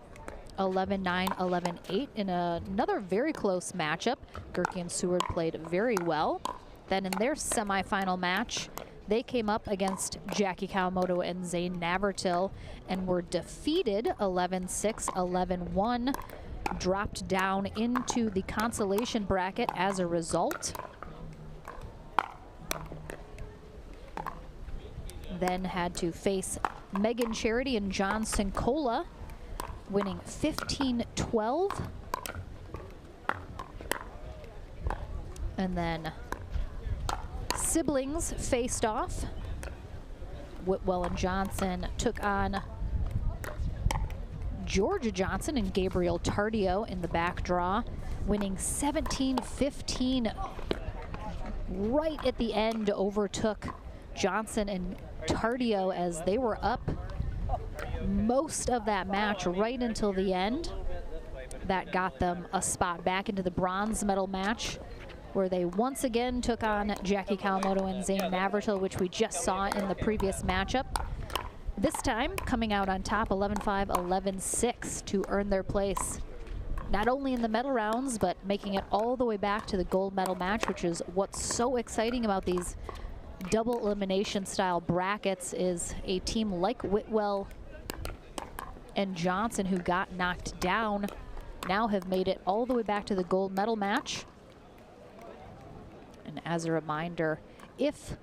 11-9, 11-8 in another very close matchup. Gerke and Seward played very well. Then in their semifinal match, they came up against Jackie Kawamoto and Zane Navratil and were defeated 11-6, 11-1, dropped down into the consolation bracket as a result. Then had to face Megan Charity and John Sincola, winning 15-12. And then siblings faced off. Whitwell and Johnson took on Georgia Johnson and Gabriel Tardio in the back draw, winning 17-15. Right at the end, overtook Johnson and Tardio as they were up most of that match right until the end. That got them a spot back into the bronze medal match, where they once again took on Jackie Kawamoto and Zane Navratil, which we just saw in the previous matchup. This time coming out on top 11-5, 11-6 to earn their place not only in the medal rounds, but making it all the way back to the gold medal match, which is what's so exciting about these double elimination style brackets, is a team like Whitwell and Johnson, who got knocked down, now have made it all the way back to the gold medal match. And as a reminder, if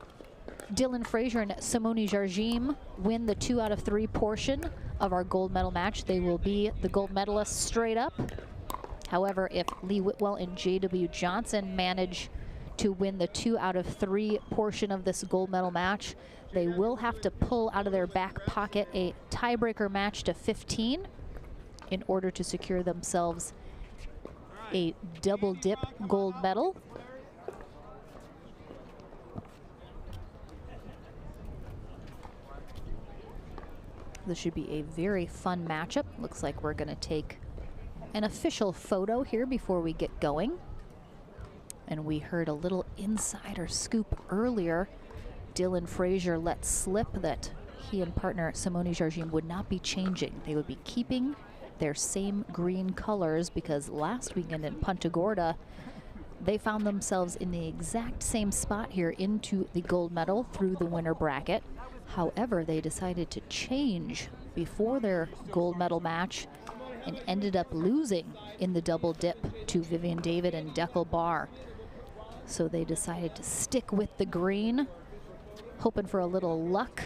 Dylan Frazier and Simone Jargim win the 2 out of 3 portion of our gold medal match, they will be the gold medalists straight up. However, if Lee Whitwell and J.W. Johnson manage to win the 2 out of 3 portion of this gold medal match, they will have to pull out of their back pocket a tiebreaker match to 15 in order to secure themselves a double dip gold medal. This should be a very fun matchup. Looks like we're going to take an official photo here before we get going. And we heard a little insider scoop earlier. Dylan Frazier let slip that he and partner Simone Jargim would not be changing. They would be keeping their same green colors, because last weekend in Punta Gorda, they found themselves in the exact same spot here into the gold medal through the winner bracket. However, they decided to change before their gold medal match and ended up losing in the double dip to Vivian David and Deckel Barr. So they decided to stick with the green, hoping for a little luck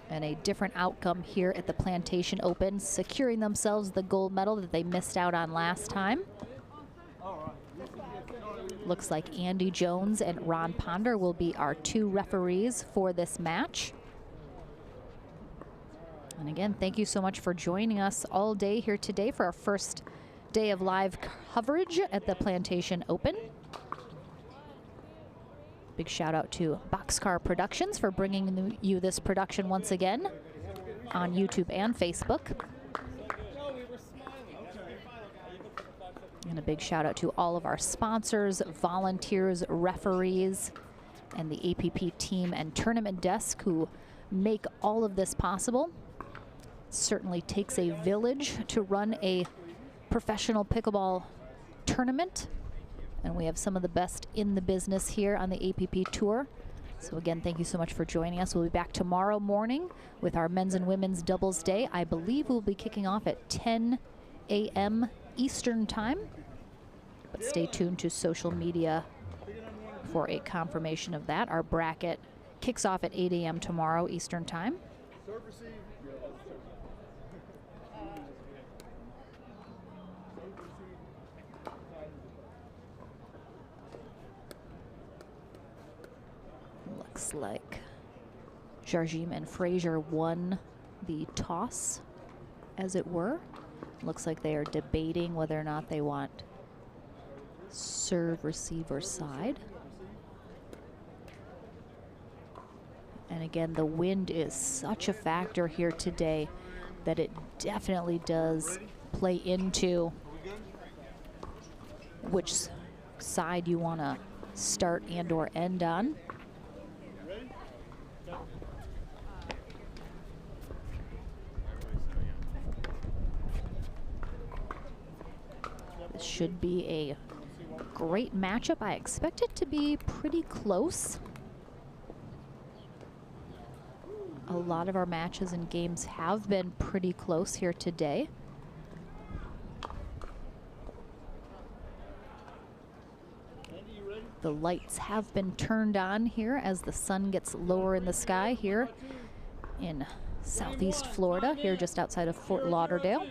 and a different outcome here at the Plantation Open, securing themselves the gold medal that they missed out on last time. Looks like Andy Jones and Ron Ponder will be our 2 referees for this match. And again, thank you so much for joining us all day here today for our first day of live coverage at the Plantation Open. Big shout out to Boxcar Productions for bringing you this production once again on YouTube and Facebook. And a big shout out to all of our sponsors, volunteers, referees, and the APP team and tournament desk who make all of this possible. It certainly takes a village to run a professional pickleball tournament, and we have some of the best in the business here on the APP Tour. So again, thank you so much for joining us. We'll be back tomorrow morning with our men's and women's doubles day. I believe we'll be kicking off at 10 a.m. Eastern time, but stay tuned to social media for a confirmation of that. Our bracket kicks off at 8 a.m. tomorrow Eastern time. Looks like Jargim and Frazier won the toss, as it were. Looks like they are debating whether or not they want serve, receiver side. And again, the wind is such a factor here today that it definitely does play into which side you want to start and or end on. This should be a great matchup. I expect it to be pretty close. A lot of our matches and games have been pretty close here today. The lights have been turned on here as the sun gets lower in the sky here in southeast Florida, here just outside of Fort Lauderdale.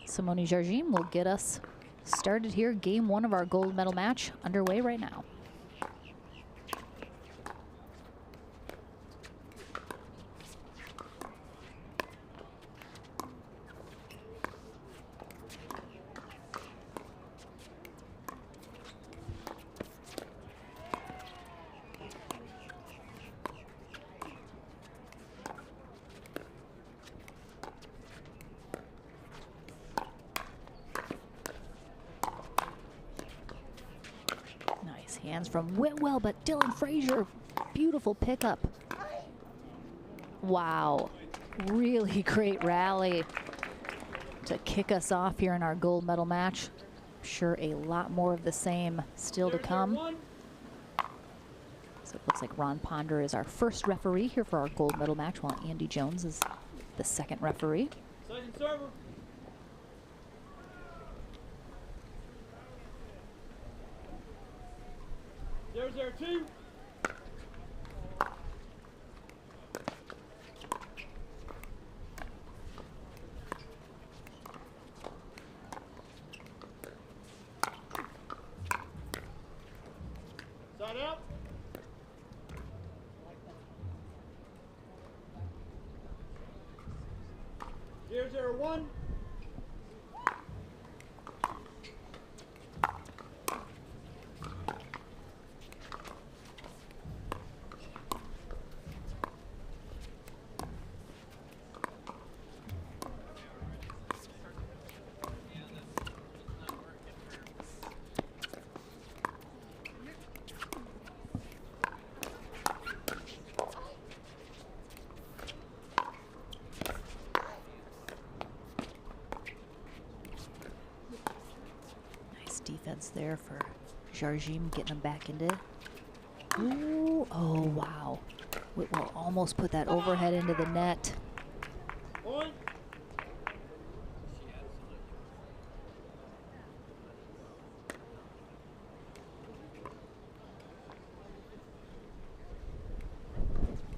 Simone Jargim will get us started here. Game 1 of our gold medal match underway right now. Hands from Whitwell, but Dylan Frazier, beautiful pickup. Wow, really great rally. to kick us off here in our gold medal match. I'm sure a lot more of the same still to come. So it looks like Ron Ponder is our first referee here for our gold medal match, while Andy Jones is the second referee. Second server. 0-0-2. Side out. 0-0-1. Defense there for Jarjim, getting him back into it. Ooh, oh wow. Whitwell almost put that overhead into the net. Point.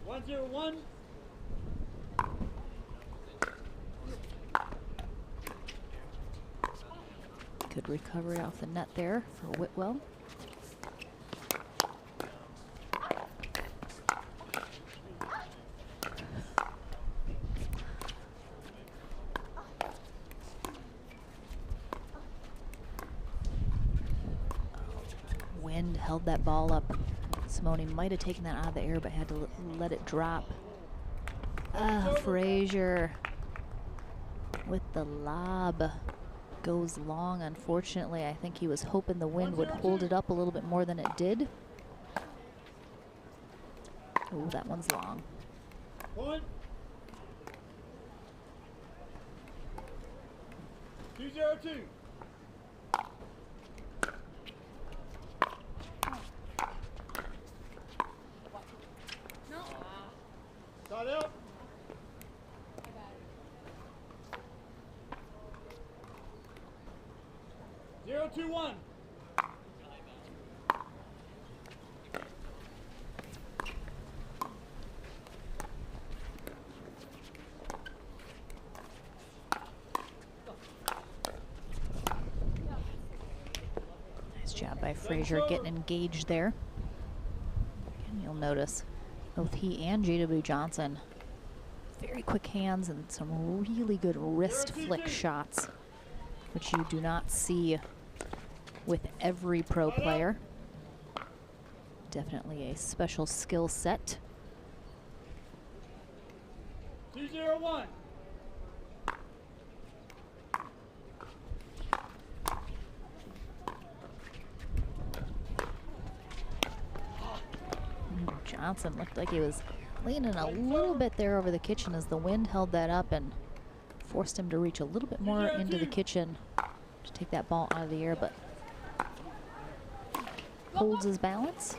One, 0-1. Good recovery off the net there for Whitwell. Wind held that ball up. Simone might have taken that out of the air, but had to let it drop. Frazier with the lob. Goes long, unfortunately. I think he was hoping the wind would hold it up a little bit more than it did. Oh, that one's long. Point. 2-0-2. Side out. 0-2-1. Nice job by Frazier getting engaged there. And you'll notice both he and JW Johnson, very quick hands and some really good wrist flick shots, which you do not see with every pro player. Definitely a special skill set. 2-0-1. Johnson looked like he was leaning a little bit there over the kitchen as the wind held that up and forced him to reach a little bit more into the kitchen to take that ball out of the air, but holds his balance.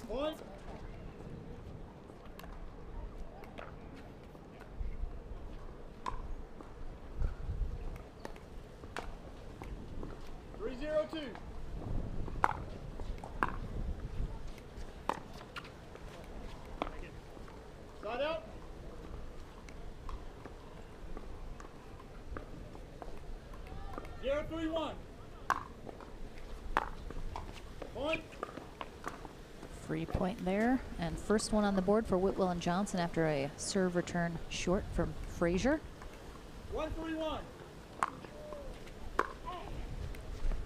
Point. 3-0-2. Side out. 0-3-1. Point. Free point there, and first one on the board for Whitwell and Johnson after a serve return short from Frazier. 1-3-1.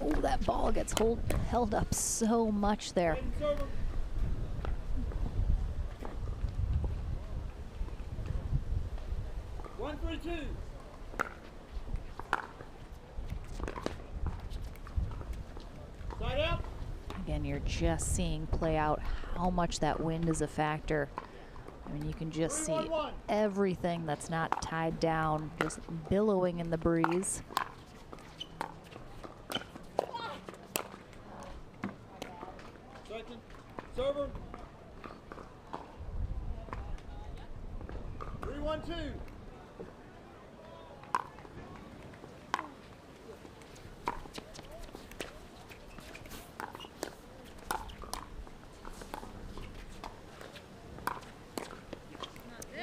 Oh, that ball gets held up so much there. 1-3-2. Again, you're just seeing play out how much that wind is a factor. I mean, you can just see everything that's not tied down, just billowing in the breeze. Second, server. 3-1-2.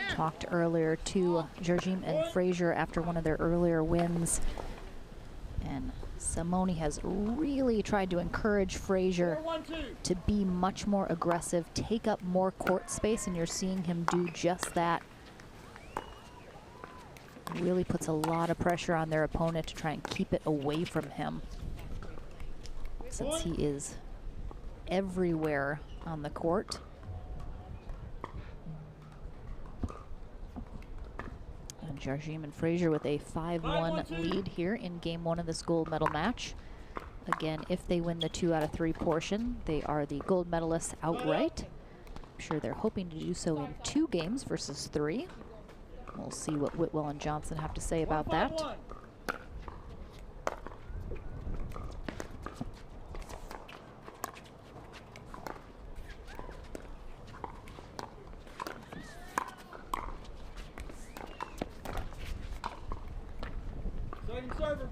Talked earlier to Jarjim and Frazier after one of their earlier wins. And Simone has really tried to encourage Frazier to be much more aggressive, take up more court space, and you're seeing him do just that. Really puts a lot of pressure on their opponent to try and keep it away from him, since he is everywhere on the court. And Jarjim and Frazier with a 5-1 lead here in game 1 of this gold medal match. Again, if they win the 2 out of 3 portion, they are the gold medalists outright. I'm sure they're hoping to do so in 2 games versus 3. We'll see what Whitwell and Johnson have to say about that. Second server.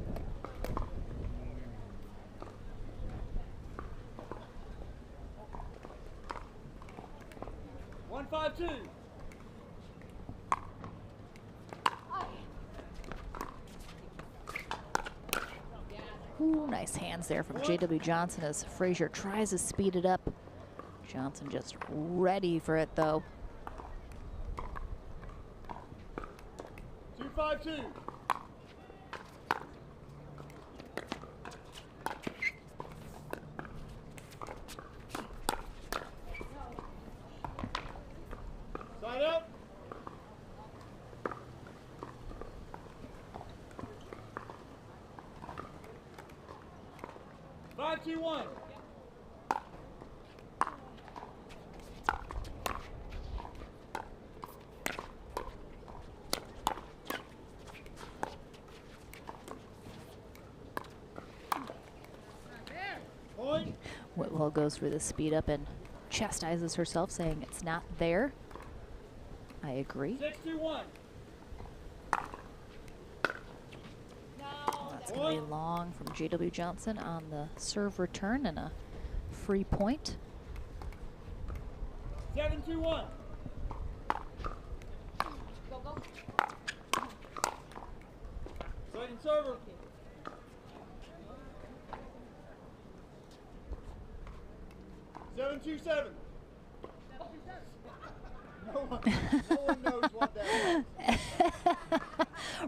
One, 5-2. Ooh, nice hands there from J.W. Johnson as Frazier tries to speed it up. Johnson just ready for it, though. 2-5-2. Side up. 5-2-1. Whitwell goes for the speed up and chastises herself, saying it's not there. I agree. 6-2-1. That's going to be long from J.W. Johnson on the serve return and a free point. 7-2-1. Second server. 7-2-7. No one knows what that is.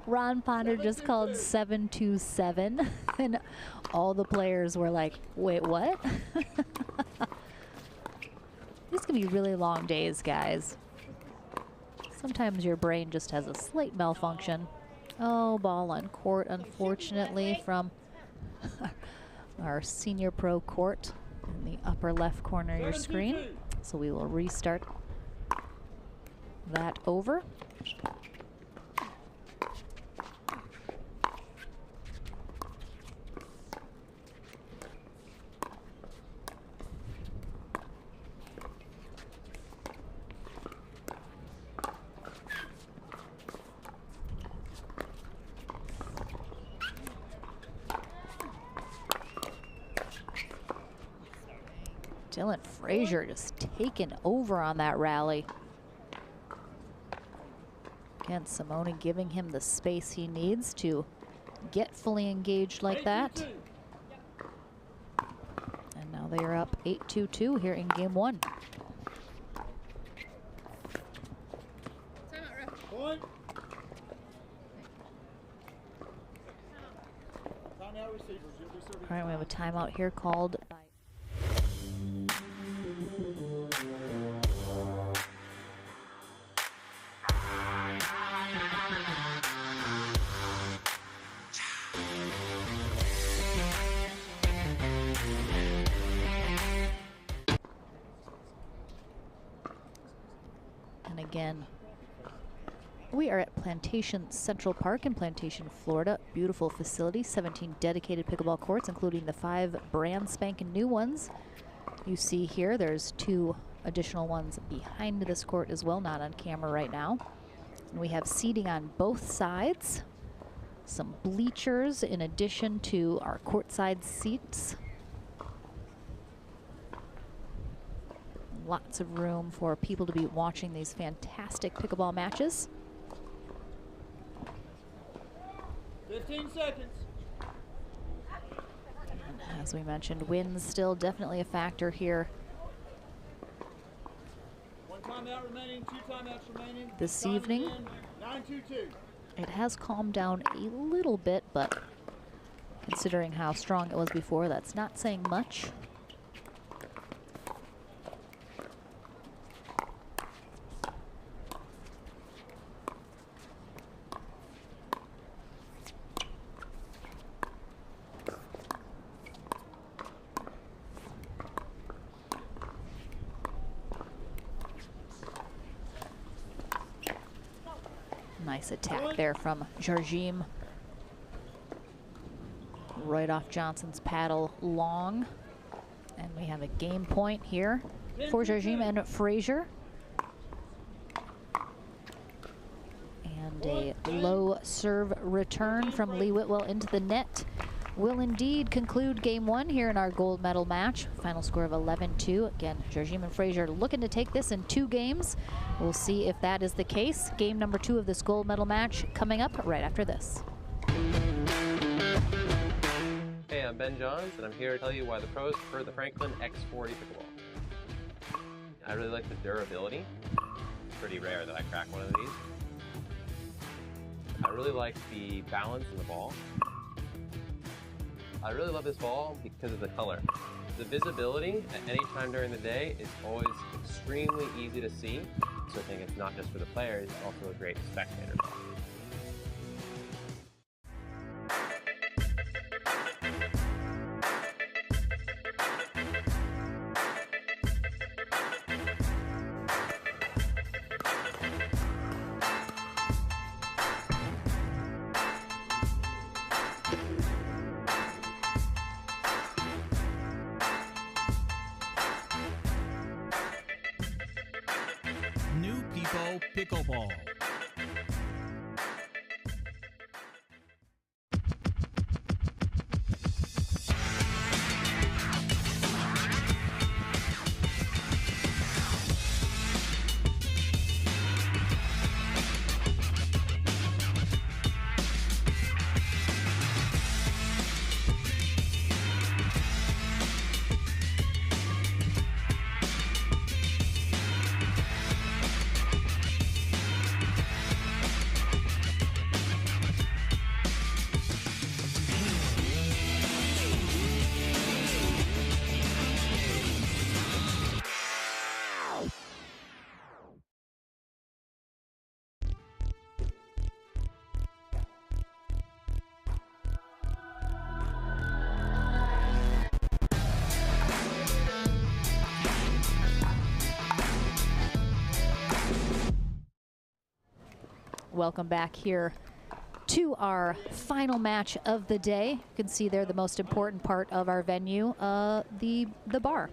Ron Ponder just called 727, and all the players were like, wait, what? These can be really long days, guys. Sometimes your brain just has a slight malfunction. Oh, ball on court, unfortunately, from our senior pro court in the upper left corner of your screen. So we will restart that over. Dylan Frazier just taken over on that rally. Again, Simone giving him the space he needs to get fully engaged like that. And now they are up 8-2-2 here in game 1. Point. Timeout receivers. You'll be serving. All right, we have a timeout here called by Again, we are at Plantation Central Park in Plantation, Florida. Beautiful facility, 17 dedicated pickleball courts, including the 5 brand spanking new ones you see here. There's 2 additional ones behind this court as well, not on camera right now. And we have seating on both sides, some bleachers in addition to our courtside seats. Lots of room for people to be watching these fantastic pickleball matches. 15 seconds. And as we mentioned, wind's still definitely a factor here. 1 timeout remaining, 2 timeouts remaining. This Time evening. again, 9-2-2. It has calmed down a little bit, but considering how strong it was before, that's not saying much. Nice attack there from Jarjim. Right off Johnson's paddle long. And we have a game point here for Jarjim and Frazier. And a low serve return from Lee Whitwell into the net will indeed conclude game 1 here in our gold medal match. Final score of 11-2. Again, Jarjim and Frazier looking to take this in 2 games. We'll see if that is the case. Game number 2 of this gold medal match coming up right after this. Hey, I'm Ben Johns, and I'm here to tell you why the pros prefer the Franklin X40 pickleball. I really like the durability. It's pretty rare that I crack one of these. I really like the balance in the ball. I really love this ball because of the color. The visibility at any time during the day is always extremely easy to see, so I think it's not just for the players, it's also a great spectator ball. New People Pickleball. Welcome back here to our final match of the day. You can see there the most important part of our venue, the bar.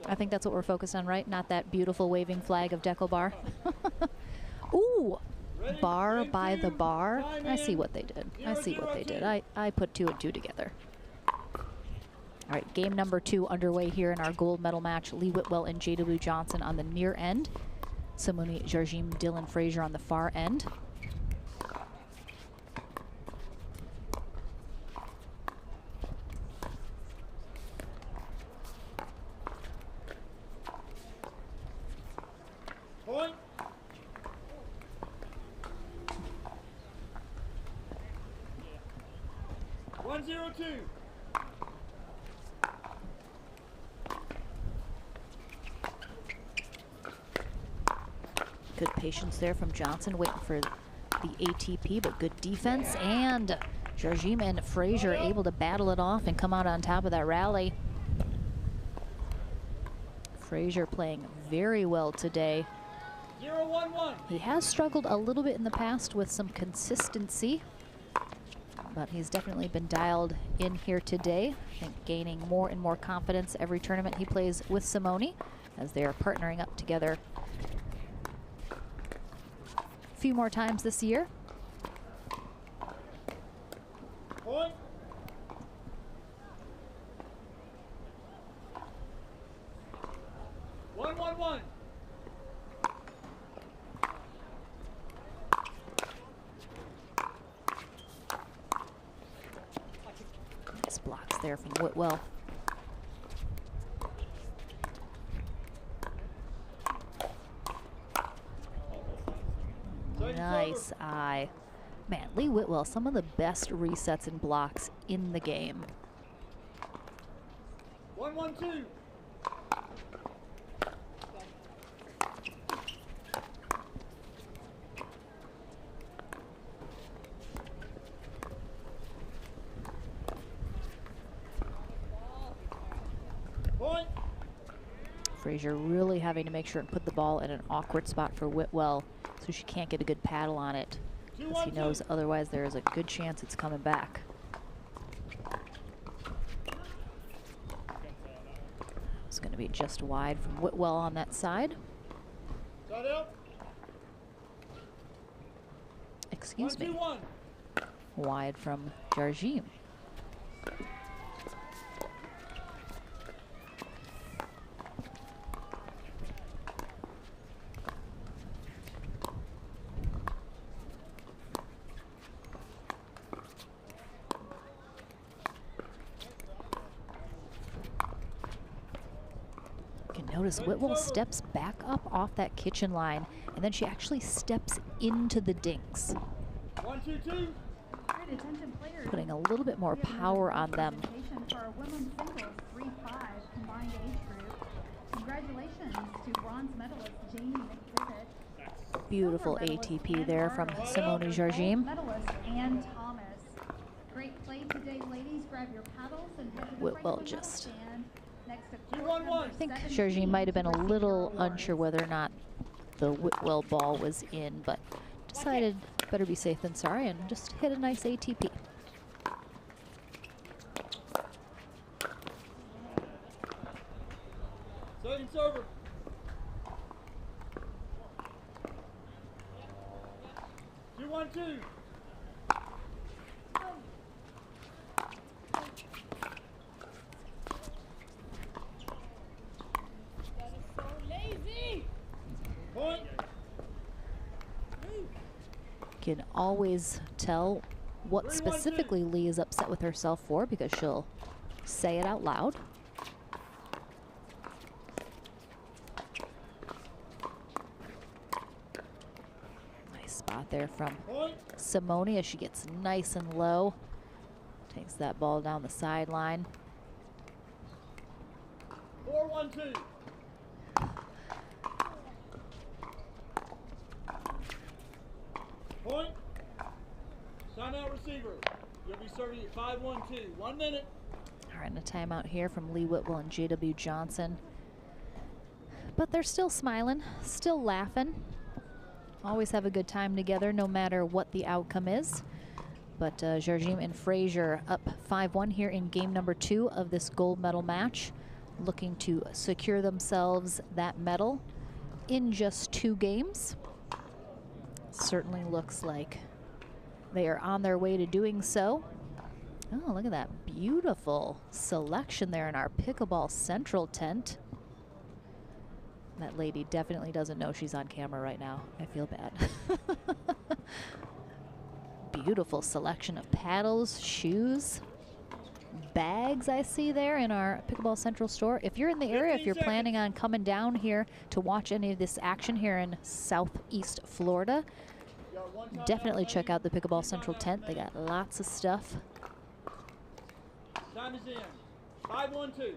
I think that's what we're focused on, right? Not that beautiful waving flag of Deco Bar. Ooh, bar by the bar. I see what they did. I see what they did. I put 2 and 2 together. All right, game number 2 underway here in our gold medal match. Lee Whitwell and J.W. Johnson on the near end. Samuni Jarjim, Dylan Frazier on the far end. Point. 1-0-2. Good patience there from Johnson, waiting for the ATP, but good defense. And Jarjim and Frazier able to battle it off and come out on top of that rally. Frazier playing very well today. 0-1-1. He has struggled a little bit in the past with some consistency, but he's definitely been dialed in here today. I think gaining more and more confidence every tournament he plays with Simone as they are partnering up together a few more times this year. Point. One. Nice blocks there from Whitwell. Nice eye. Man, Lee Whitwell, some of the best resets and blocks in the game. 1-1-2. Point. Frazier really having to make sure and put the ball in an awkward spot for Whitwell so she can't get a good paddle on it, because he knows otherwise there is a good chance it's coming back. It's going to be just wide from Whitwell on that side. Excuse me. Wide from Jarjim. Notice Whitwell steps back up off that kitchen line, and then she actually steps into the dinks. 1-2-2. Putting a little bit more power on them. For our women's singles 3-5 combined age group. Congratulations to bronze medalist Jamie McDivitt. Beautiful ATP there from Simone Jarjim. Medalist Ann Thomas. Great play today, ladies. Grab your paddles and head to the Whitwell just. I think Jarjim might have been a little unsure whether or not the Whitwell ball was in, but decided better be safe than sorry and just hit a nice ATP. Second server. Two, 1-2. Can always tell what specifically Lee is upset with herself for, because she'll say it out loud. Nice spot there from Simone as she gets nice and low. Takes that ball down the sideline. 4-1-2. Point. Timeout receiver. You'll be serving at 5-1-2. 1 minute. All right, and a timeout here from Lee Whitwell and J.W. Johnson. But they're still smiling, still laughing. Always have a good time together, no matter what the outcome is. But Jarjim and Frazier up 5-1 here in game number 2 of this gold medal match, looking to secure themselves that medal in just 2 games. Certainly looks like they are on their way to doing so. Oh, look at that beautiful selection there in our Pickleball Central tent. That lady definitely doesn't know she's on camera right now. I feel bad. Beautiful selection of paddles, shoes, bags I see there in our Pickleball Central store. If you're in the area, if you're planning on coming down here to watch any of this action here in Southeast Florida, definitely check out the Pickleball Central tent. They got lots of stuff. Time is in. 5-1-2.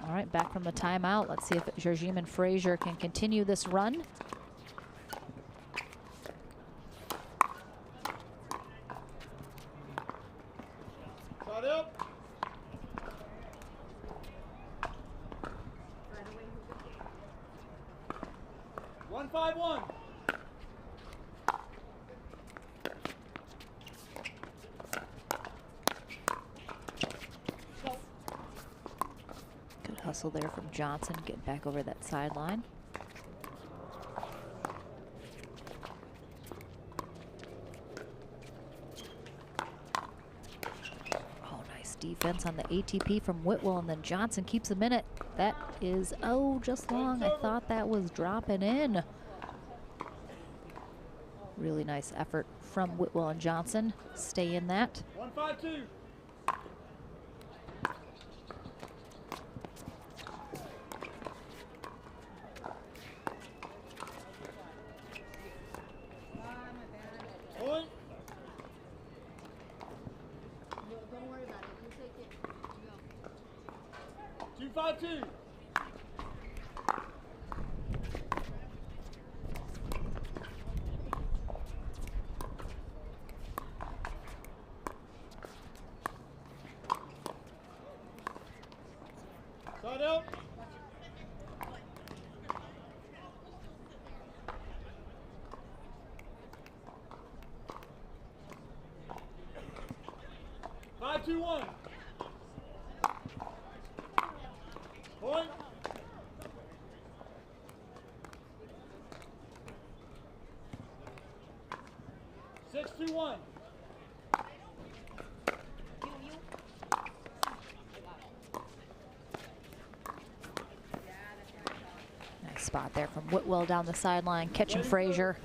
All right, back from the timeout. Let's see if Jarjim and Frazier can continue this run. Shot up. 1-5-1. Good hustle there from Johnson, getting back over that sideline. Oh, nice defense on the ATP from Whitwell, and then Johnson keeps him in it. That is, oh, just long. I thought that was dropping in. Really nice effort from Whitwell and Johnson. Stay in that. 1-5-2. Point. Don't worry about it. You take it. 2-5-2. Side out. Five, 2, 1. Point. 6-2-1. Nice spot there from Whitwell down the sideline, catching Frazier.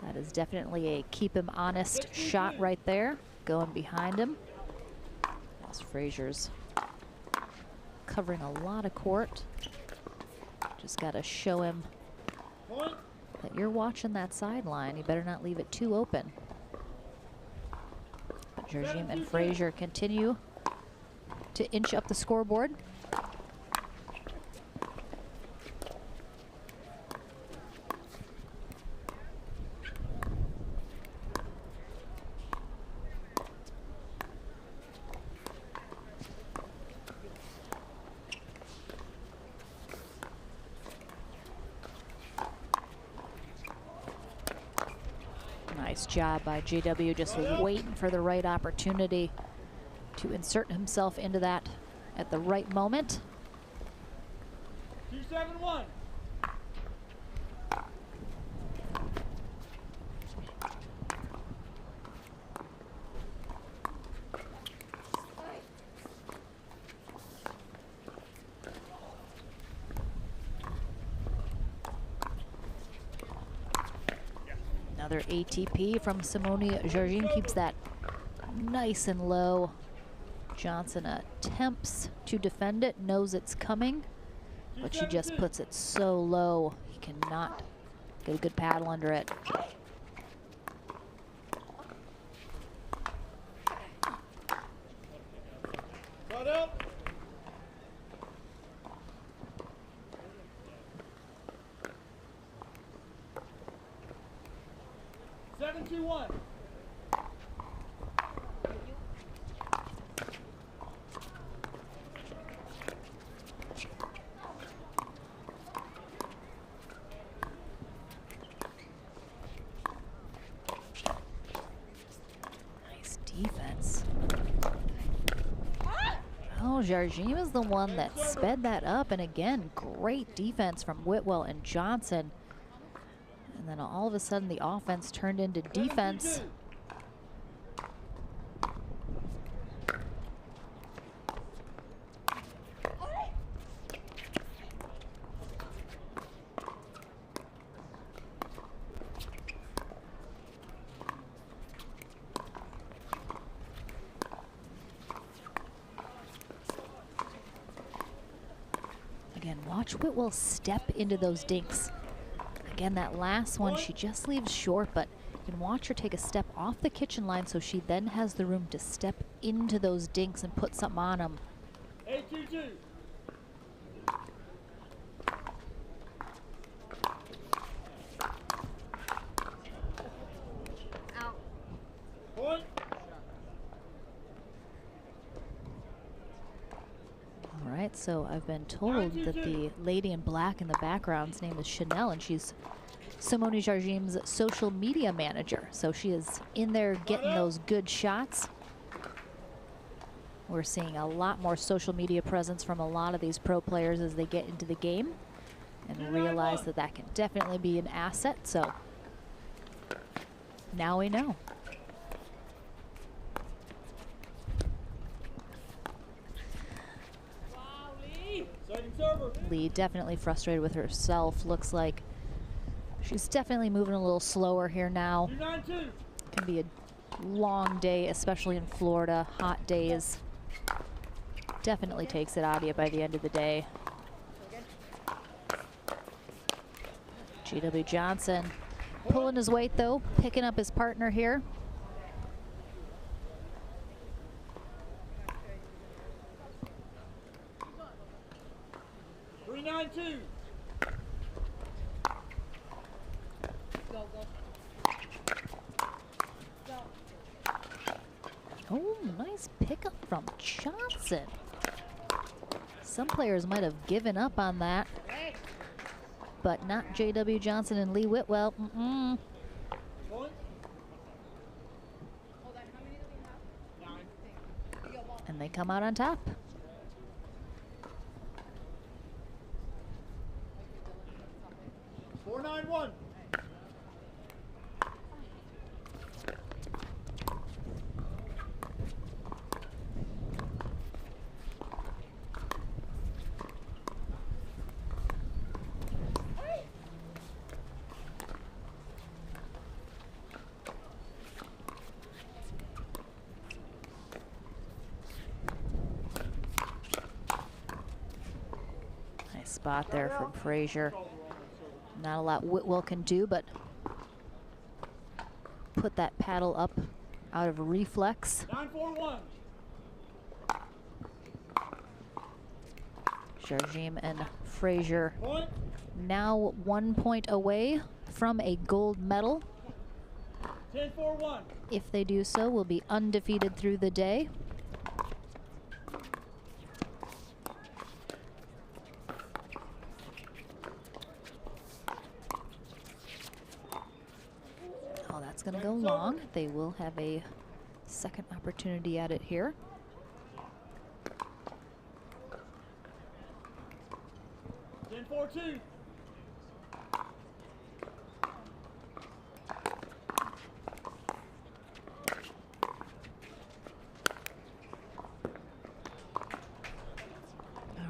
That is definitely a keep him honest shot right there, going behind him. As Frazier's covering a lot of court. Just got to show him that you're watching that sideline. You better not leave it too open. But Jardim and Frazier continue to inch up the scoreboard. Nice job by JW, just waiting for the right opportunity to insert himself into that at the right moment. 2-7-1. Another ATP from Simone Jardim, keeps that nice and low. Johnson attempts to defend it, knows it's coming, but she just puts it so low, he cannot get a good paddle under it. Side out. 7-2-1. Nice defense. Oh, Jardim is the one that sped that up, and again, great defense from Whitwell and Johnson. And then all of a sudden the offense turned into defense. Again, watch Whitwell step into those dinks. Again, that last one, she just leaves short, but you can watch her take a step off the kitchen line so she then has the room to step into those dinks and put something on them. 8-2-2. Out. Point. All right, right, so I've been told that the lady in black in the background's name is Chanel, and she's Simone Jargim's social media manager. So she is in there getting those good shots. We're seeing a lot more social media presence from a lot of these pro players as they get into the game and realize that that can definitely be an asset. So now we know. Lee definitely frustrated with herself. Looks like she's definitely moving a little slower here now. Can be a long day, especially in Florida, hot days. Definitely takes it out of you by the end of the day. GW Johnson pulling his weight though, picking up his partner here. Oh, nice pickup from Johnson. Some players might have given up on that, but not JW Johnson and Lee Whitwell. And they come out on top. Spot there from Frazier. Not a lot Whitwell can do, but put that paddle up out of reflex. 9-4-1. Jargim and Frazier now 1 point away from a gold medal. 10-4-1. If they do so, will be undefeated through the day. Going to go long. They will have a second opportunity at it here. All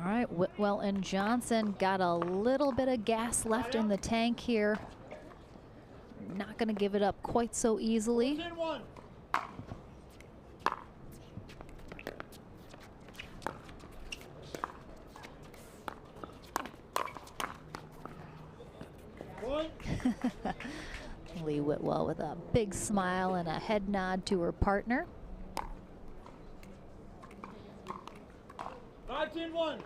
right, Whitwell and Johnson got a little bit of gas left in the tank here. Not going to give it up quite so easily. Lee Whitwell with a big smile and a head nod to her partner. 5-10-1.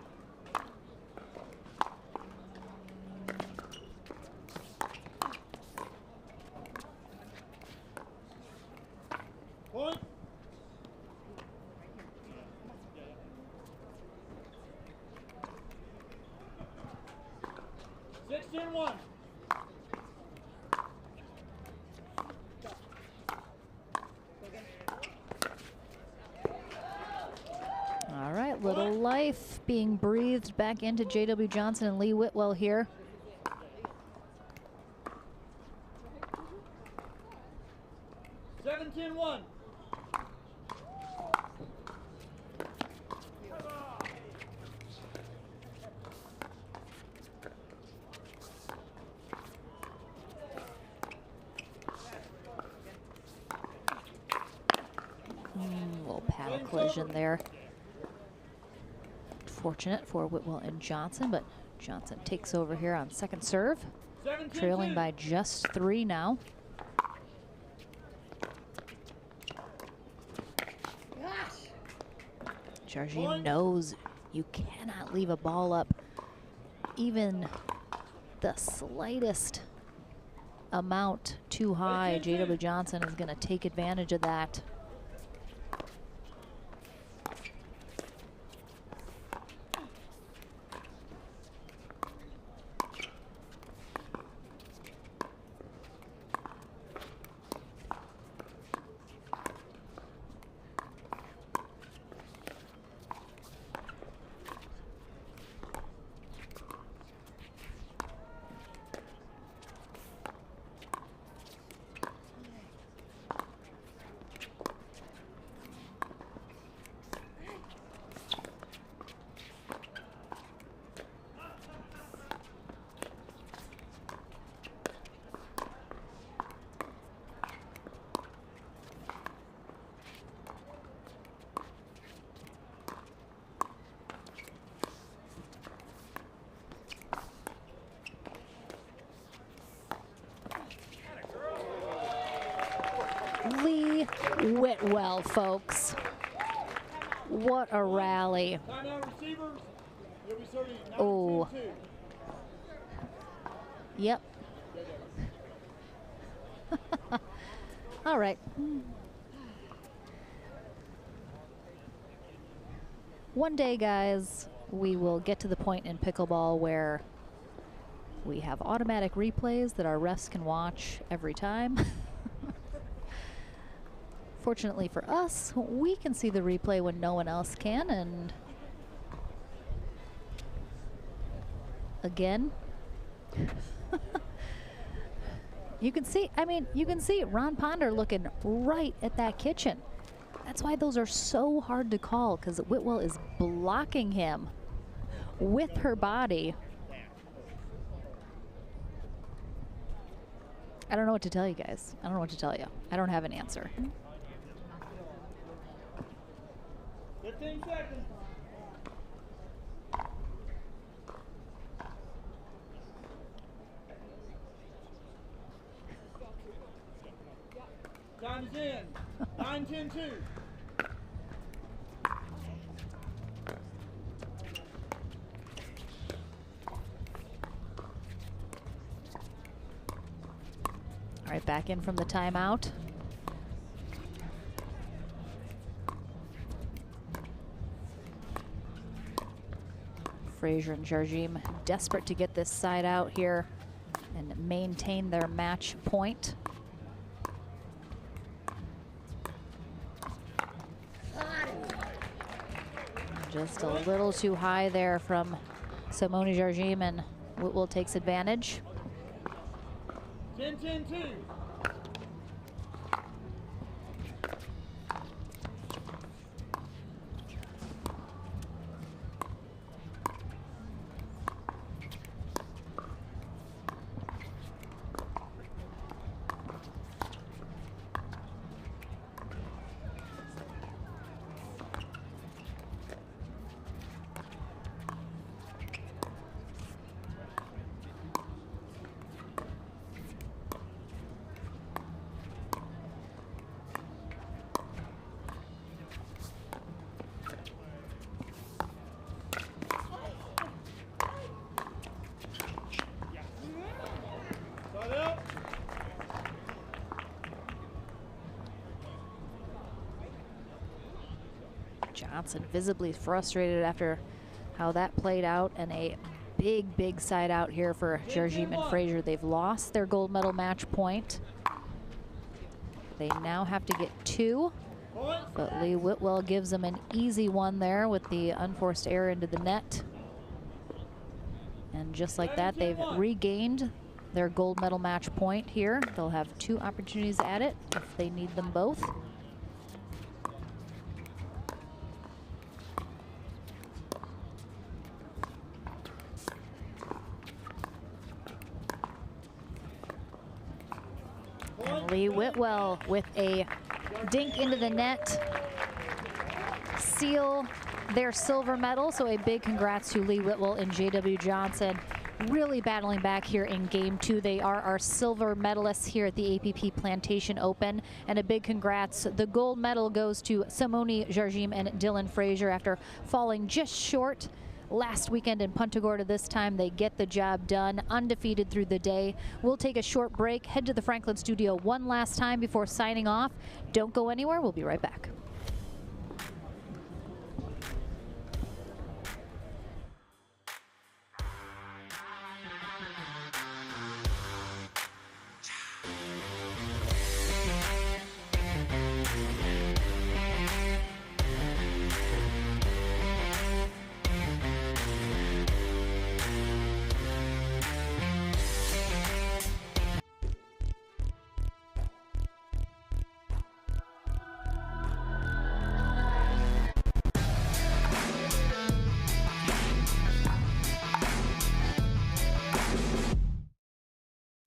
Point. 6-10-1. All right, little life being breathed back into JW Johnson and Lee Whitwell here. One. Little paddle collision there. Fortunate for Whitwell and Johnson, but Johnson takes over here on second serve, trailing by just 3 now. Jargim knows you cannot leave a ball up even the slightest amount too high. JW Johnson is going to take advantage of that. Whitwell, folks. What a rally. Oh. Yep. All right. One day, guys, we will get to the point in pickleball where we have automatic replays that our refs can watch every time. Fortunately for us, we can see the replay when no one else can, and again, you can see, I mean, you can see Ron Ponder looking right at that kitchen. That's why those are so hard to call, because Whitwell is blocking him with her body. I don't know what to tell you guys. I don't know what to tell you. I don't have an answer. 15 seconds. Time is in. 9-10-2. All right, back in from the timeout. Frazier and Jarjim desperate to get this side out here and maintain their match point. Just a little too high there from Simone Jarjim, and Whitwell takes advantage. 10-10-2. Johnson visibly frustrated after how that played out, and a big side out here for Jarjim and Frazier. They've lost their gold medal match point. They now have to get 2, but Lee Whitwell gives them an easy one there with the unforced error into the net. And just like that, they've regained their gold medal match point here. They'll have 2 opportunities at it if they need them both. And Lee Whitwell with a dink into the net, seal their silver medal. So a big congrats to Lee Whitwell and JW Johnson. Really battling back here in game 2. They are our silver medalists here at the APP Plantation Open. And a big congrats. The gold medal goes to Simone Jarjim and Dylan Frazier after falling just short last weekend in Punta Gorda. This time they get the job done, undefeated through the day. We'll take a short break, head to the Franklin studio one last time before signing off. Don't go anywhere. We'll be right back.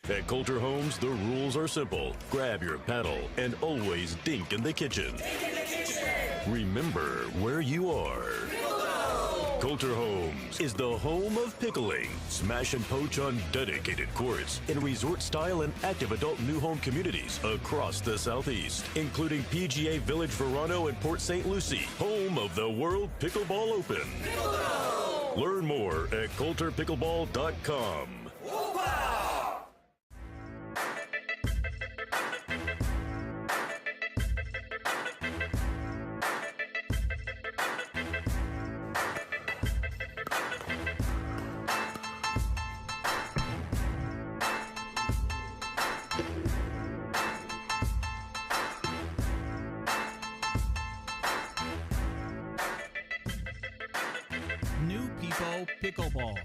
At Coulter Homes, the rules are simple. Grab your paddle and always dink in the kitchen. Remember where you are. Coulter Homes is the home of pickling. Smash and poach on dedicated courts in resort-style and active adult new home communities across the Southeast, including PGA Village Verano and Port St. Lucie, home of the World Pickleball Open. Learn more at coulterpickleball.com. New People Pickleball.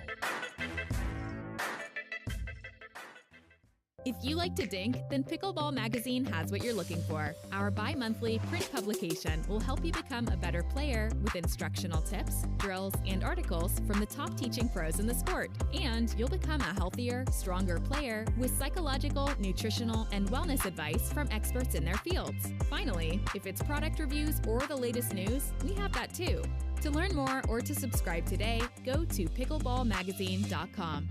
If you like to dink, then Pickleball Magazine has what you're looking for. Our bi-monthly print publication will help you become a better player with instructional tips, drills, and articles from the top teaching pros in the sport. And you'll become a healthier, stronger player with psychological, nutritional, and wellness advice from experts in their fields. Finally, if it's product reviews or the latest news, we have that too. To learn more or to subscribe today, go to pickleballmagazine.com.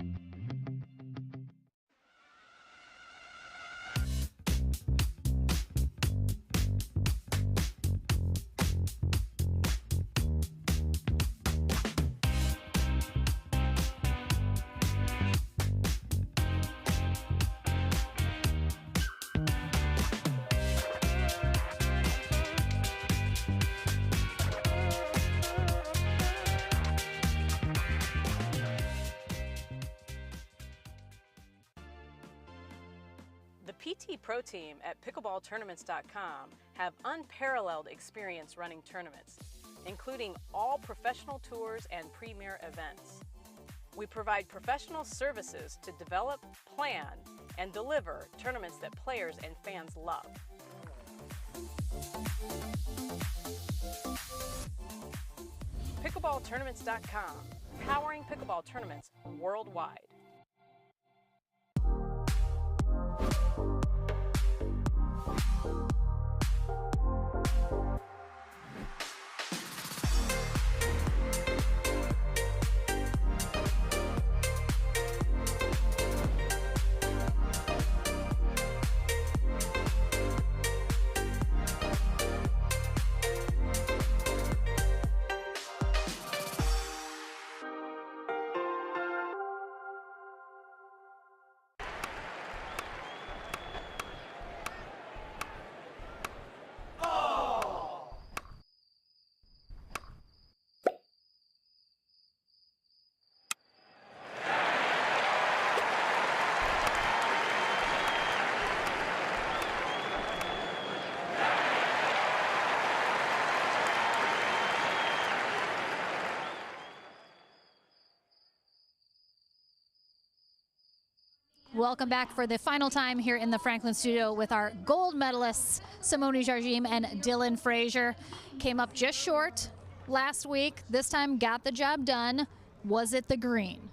The PT Pro Team at pickleballtournaments.com have unparalleled experience running tournaments, including all professional tours and premier events. We provide professional services to develop, plan, and deliver tournaments that players and fans love. Pickleballtournaments.com, powering pickleball tournaments worldwide. Welcome back for the final time here in the Franklin studio with our gold medalists, Simone Jardim and Dylan Frazier. Came up just short last week. This time got the job done. Was it the green?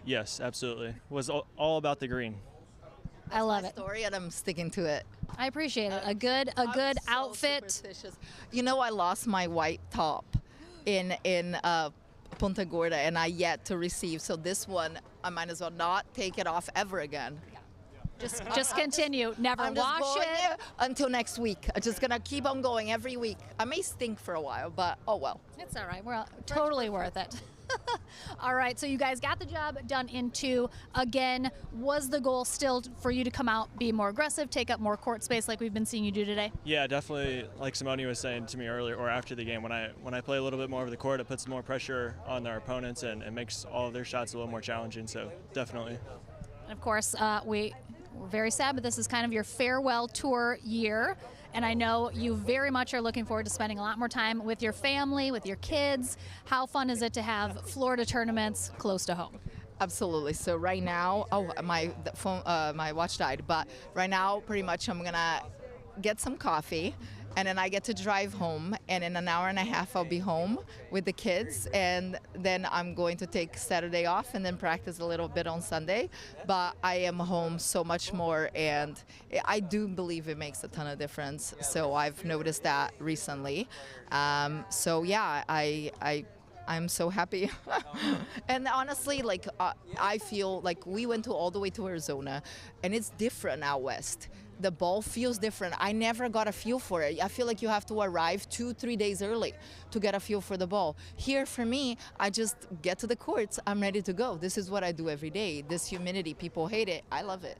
Yes, absolutely. Was all about the green. I love it. Story, and I'm sticking to it. I appreciate it. A good outfit. You know, I lost my white top in Punta Gorda, and I yet to receive. So this one, I might as well not take it off ever again. Just continue. Never I'm just wash going it until next week. I'm just gonna keep on going every week. I may stink for a while, but oh well. It's all right. We're totally worth it. All right, so you guys got the job done in 2. Again, was the goal still for you to come out, be more aggressive, take up more court space like we've been seeing you do today? Yeah, definitely. Like Simone was saying to me earlier or after the game, when I play a little bit more of the court, it puts more pressure on our opponents and it makes all of their shots a little more challenging. So definitely. And of course, we're very sad, but this is kind of your farewell tour year. And I know you very much are looking forward to spending a lot more time with your family, with your kids. How fun is it to have Florida tournaments close to home? Absolutely. So right now, my watch died, but right now, pretty much, I'm gonna get some coffee, and then I get to drive home, and in an hour and a half, I'll be home with the kids, and then I'm going to take Saturday off and then practice a little bit on Sunday. But I am home so much more, and I do believe it makes a ton of difference. So I've noticed that recently. So yeah, I'm so happy. And honestly, like I feel like we went all the way to Arizona, and it's different out west. The ball feels different. I never got a feel for it. I feel like you have to arrive 2-3 days early to get a feel for the ball. Here, for me, I just get to the courts. I'm ready to go. This is what I do every day. This humidity, people hate it. I love it.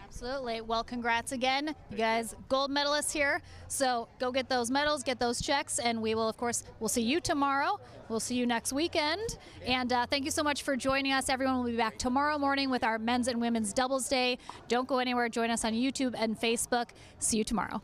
Absolutely. Well, congrats again. You guys, gold medalists here. So go get those medals, get those checks, and we will, of course, we'll see you tomorrow. We'll see you next weekend. And thank you so much for joining us. Everyone will be back tomorrow morning with our men's and women's doubles day. Don't go anywhere. Join us on YouTube and Facebook. See you tomorrow.